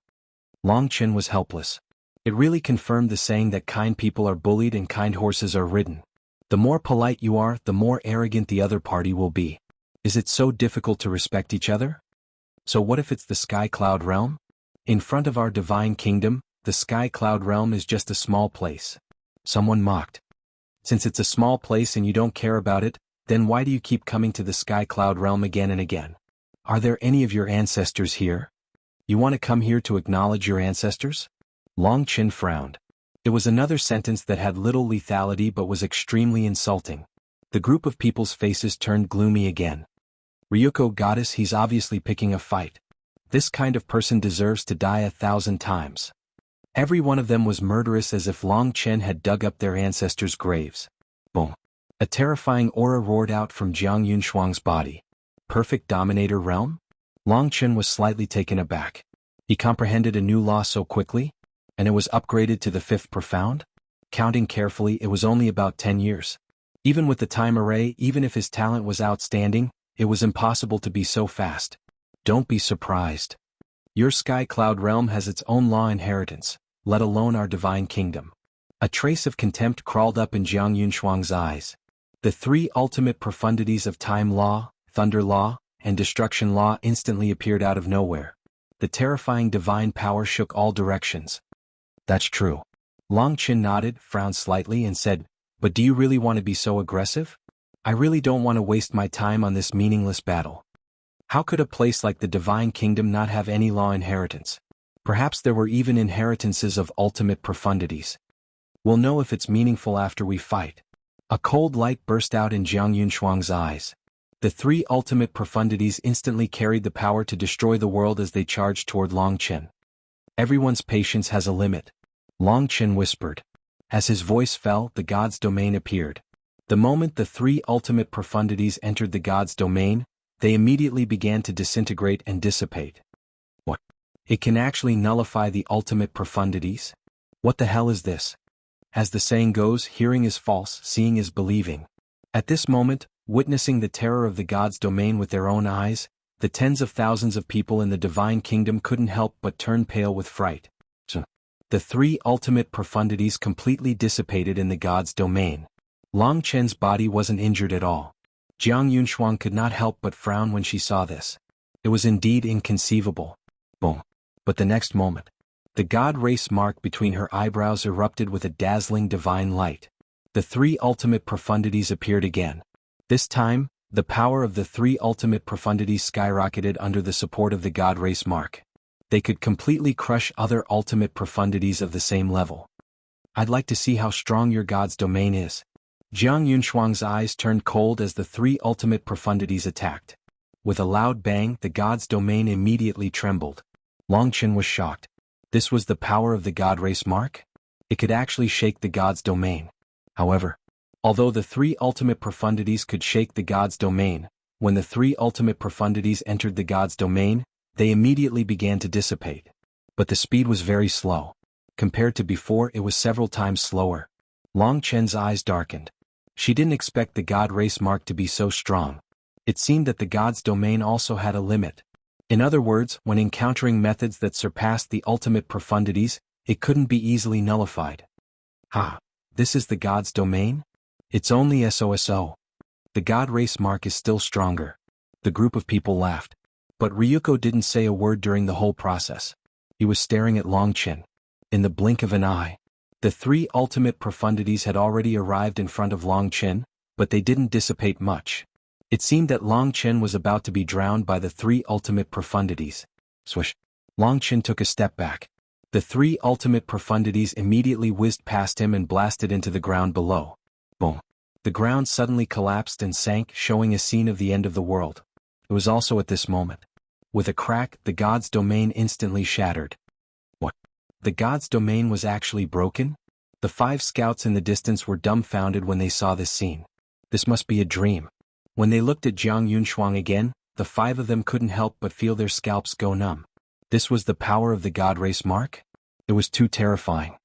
Long Chen was helpless. It really confirmed the saying that kind people are bullied and kind horses are ridden. The more polite you are, the more arrogant the other party will be. Is it so difficult to respect each other? So what if it's the Sky Cloud realm? In front of our divine kingdom, the Sky Cloud realm is just a small place. Someone mocked. Since it's a small place and you don't care about it, then why do you keep coming to the Sky Cloud realm again and again? Are there any of your ancestors here? You want to come here to acknowledge your ancestors? Long Chen frowned. It was another sentence that had little lethality but was extremely insulting. The group of people's faces turned gloomy again. Ryuko goddess, he's obviously picking a fight. This kind of person deserves to die 1,000 times. Every one of them was murderous, as if Long Chen had dug up their ancestors' graves. Boom. A terrifying aura roared out from Jiang Yunshuang's body. Perfect dominator realm? Long Chen was slightly taken aback. He comprehended a new law so quickly? And it was upgraded to the 5th profound? Counting carefully, it was only about 10 years. Even with the time array, even if his talent was outstanding, it was impossible to be so fast. Don't be surprised. Your Sky Cloud realm has its own law inheritance, let alone our divine kingdom. A trace of contempt crawled up in Jiang Yunshuang's eyes. The 3 ultimate profundities of time law, thunder law, and destruction law instantly appeared out of nowhere. The terrifying divine power shook all directions. That's true. Long Chen nodded, frowned slightly, and said, but do you really want to be so aggressive? I really don't want to waste my time on this meaningless battle. How could a place like the Divine Kingdom not have any law inheritance? Perhaps there were even inheritances of ultimate profundities. We'll know if it's meaningful after we fight. A cold light burst out in Jiang Yunshuang's eyes. The 3 ultimate profundities instantly carried the power to destroy the world as they charged toward Long Chen. Everyone's patience has a limit. Long Chen whispered. As his voice fell, the god's domain appeared. The moment the 3 ultimate profundities entered the god's domain, they immediately began to disintegrate and dissipate. What? It can actually nullify the ultimate profundities? What the hell is this? As the saying goes, hearing is false, seeing is believing. At this moment, witnessing the terror of the god's domain with their own eyes, the tens of thousands of people in the divine kingdom couldn't help but turn pale with fright. The 3 ultimate profundities completely dissipated in the god's domain. Long Chen's body wasn't injured at all. Jiang Yunshuang could not help but frown when she saw this. It was indeed inconceivable. Boom. But the next moment, the god race mark between her eyebrows erupted with a dazzling divine light. The 3 ultimate profundities appeared again. This time, the power of the 3 ultimate profundities skyrocketed under the support of the god race mark. They could completely crush other ultimate profundities of the same level. I'd like to see how strong your god's domain is. Jiang Yunshuang's eyes turned cold as the 3 ultimate profundities attacked. With a loud bang, the god's domain immediately trembled. Long Chen was shocked. This was the power of the god race mark? It could actually shake the god's domain. However, although the 3 ultimate profundities could shake the god's domain, when the 3 ultimate profundities entered the god's domain, they immediately began to dissipate. But the speed was very slow. Compared to before, it was several times slower. Long Chen's eyes darkened. She didn't expect the god race mark to be so strong. It seemed that the god's domain also had a limit. In other words, when encountering methods that surpassed the ultimate profundities, it couldn't be easily nullified. Ha! This is the god's domain? It's only SOSO. The god race mark is still stronger. The group of people laughed. But Ryuko didn't say a word during the whole process. He was staring at Long Chen. In the blink of an eye, the 3 ultimate profundities had already arrived in front of Long Chen, but they didn't dissipate much. It seemed that Long Chen was about to be drowned by the 3 ultimate profundities. Swish! Long Chen took a step back. The 3 ultimate profundities immediately whizzed past him and blasted into the ground below. Boom! The ground suddenly collapsed and sank, showing a scene of the end of the world. It was also at this moment. With a crack, the god's domain instantly shattered. What? The god's domain was actually broken? The 5 scouts in the distance were dumbfounded when they saw this scene. This must be a dream. When they looked at Jiang Yunshuang again, the 5 of them couldn't help but feel their scalps go numb. This was the power of the god race mark? It was too terrifying.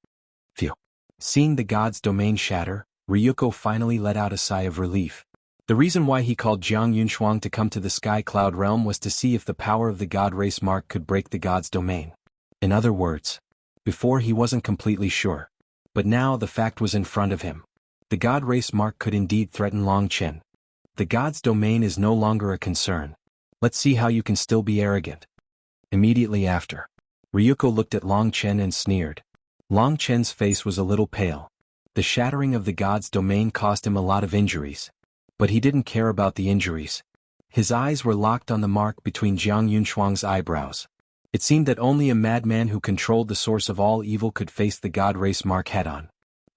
Phew. Seeing the god's domain shatter, Ryuko finally let out a sigh of relief. The reason why he called Jiang Yunshuang to come to the Sky Cloud realm was to see if the power of the god race mark could break the god's domain. In other words, before he wasn't completely sure. But now the fact was in front of him. The god race mark could indeed threaten Long Chen. The god's domain is no longer a concern. Let's see how you can still be arrogant. Immediately after, Ryuko looked at Long Chen and sneered. Long Chen's face was a little pale. The shattering of the god's domain caused him a lot of injuries. But he didn't care about the injuries. His eyes were locked on the mark between Jiang Yunshuang's eyebrows. It seemed that only a madman who controlled the source of all evil could face the god race mark head-on.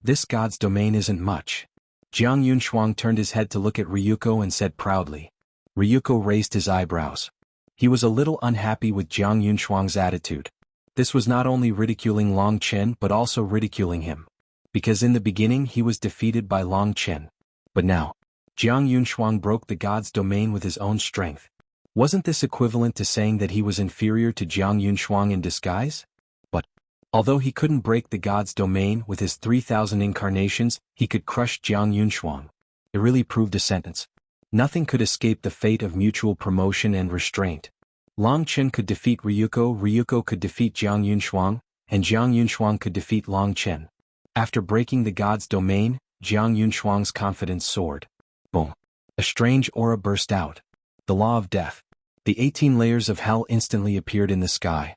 This god's domain isn't much. Jiang Yunshuang turned his head to look at Ryuko and said proudly. Ryuko raised his eyebrows. He was a little unhappy with Jiang Yunshuang's attitude. This was not only ridiculing Long Chen but also ridiculing him. Because in the beginning he was defeated by Long Chen. But now, Jiang Yunshuang broke the god's domain with his own strength. Wasn't this equivalent to saying that he was inferior to Jiang Yunshuang in disguise? But, although he couldn't break the god's domain with his 3,000 incarnations, he could crush Jiang Yunshuang. It really proved a sentence. Nothing could escape the fate of mutual promotion and restraint. Long Chen could defeat Ryuko, Ryuko could defeat Jiang Yunshuang, and Jiang Yunshuang could defeat Long Chen. After breaking the god's domain, Jiang Yunshuang's confidence soared. Boom. A strange aura burst out. The law of death. The 18 layers of hell instantly appeared in the sky.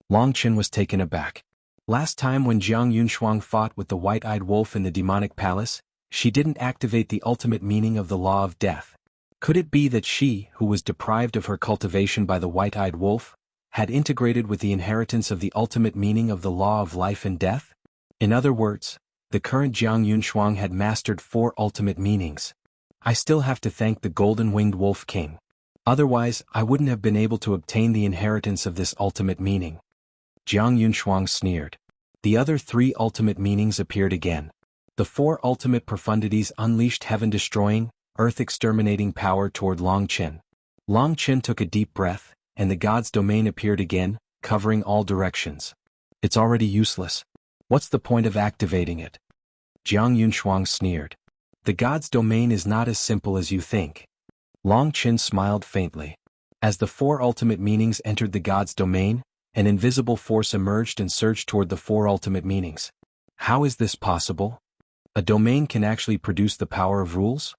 Long Chen was taken aback. Last time when Jiang Yunshuang fought with the white-eyed wolf in the demonic palace, she didn't activate the ultimate meaning of the law of death. Could it be that she, who was deprived of her cultivation by the white-eyed wolf, had integrated with the inheritance of the ultimate meaning of the law of life and death? In other words, the current Jiang Yunshuang had mastered 4 ultimate meanings. I still have to thank the golden-winged wolf king. Otherwise, I wouldn't have been able to obtain the inheritance of this ultimate meaning. Jiang Yunshuang sneered. The other 3 ultimate meanings appeared again. The 4 ultimate profundities unleashed heaven-destroying, earth-exterminating power toward Long Chen. Long Chen took a deep breath, and the god's domain appeared again, covering all directions. It's already useless. What's the point of activating it? Jiang Yunshuang sneered. The god's domain is not as simple as you think. Long Chen smiled faintly. As the 4 ultimate meanings entered the god's domain, an invisible force emerged and surged toward the 4 ultimate meanings. How is this possible? A domain can actually produce the power of rules?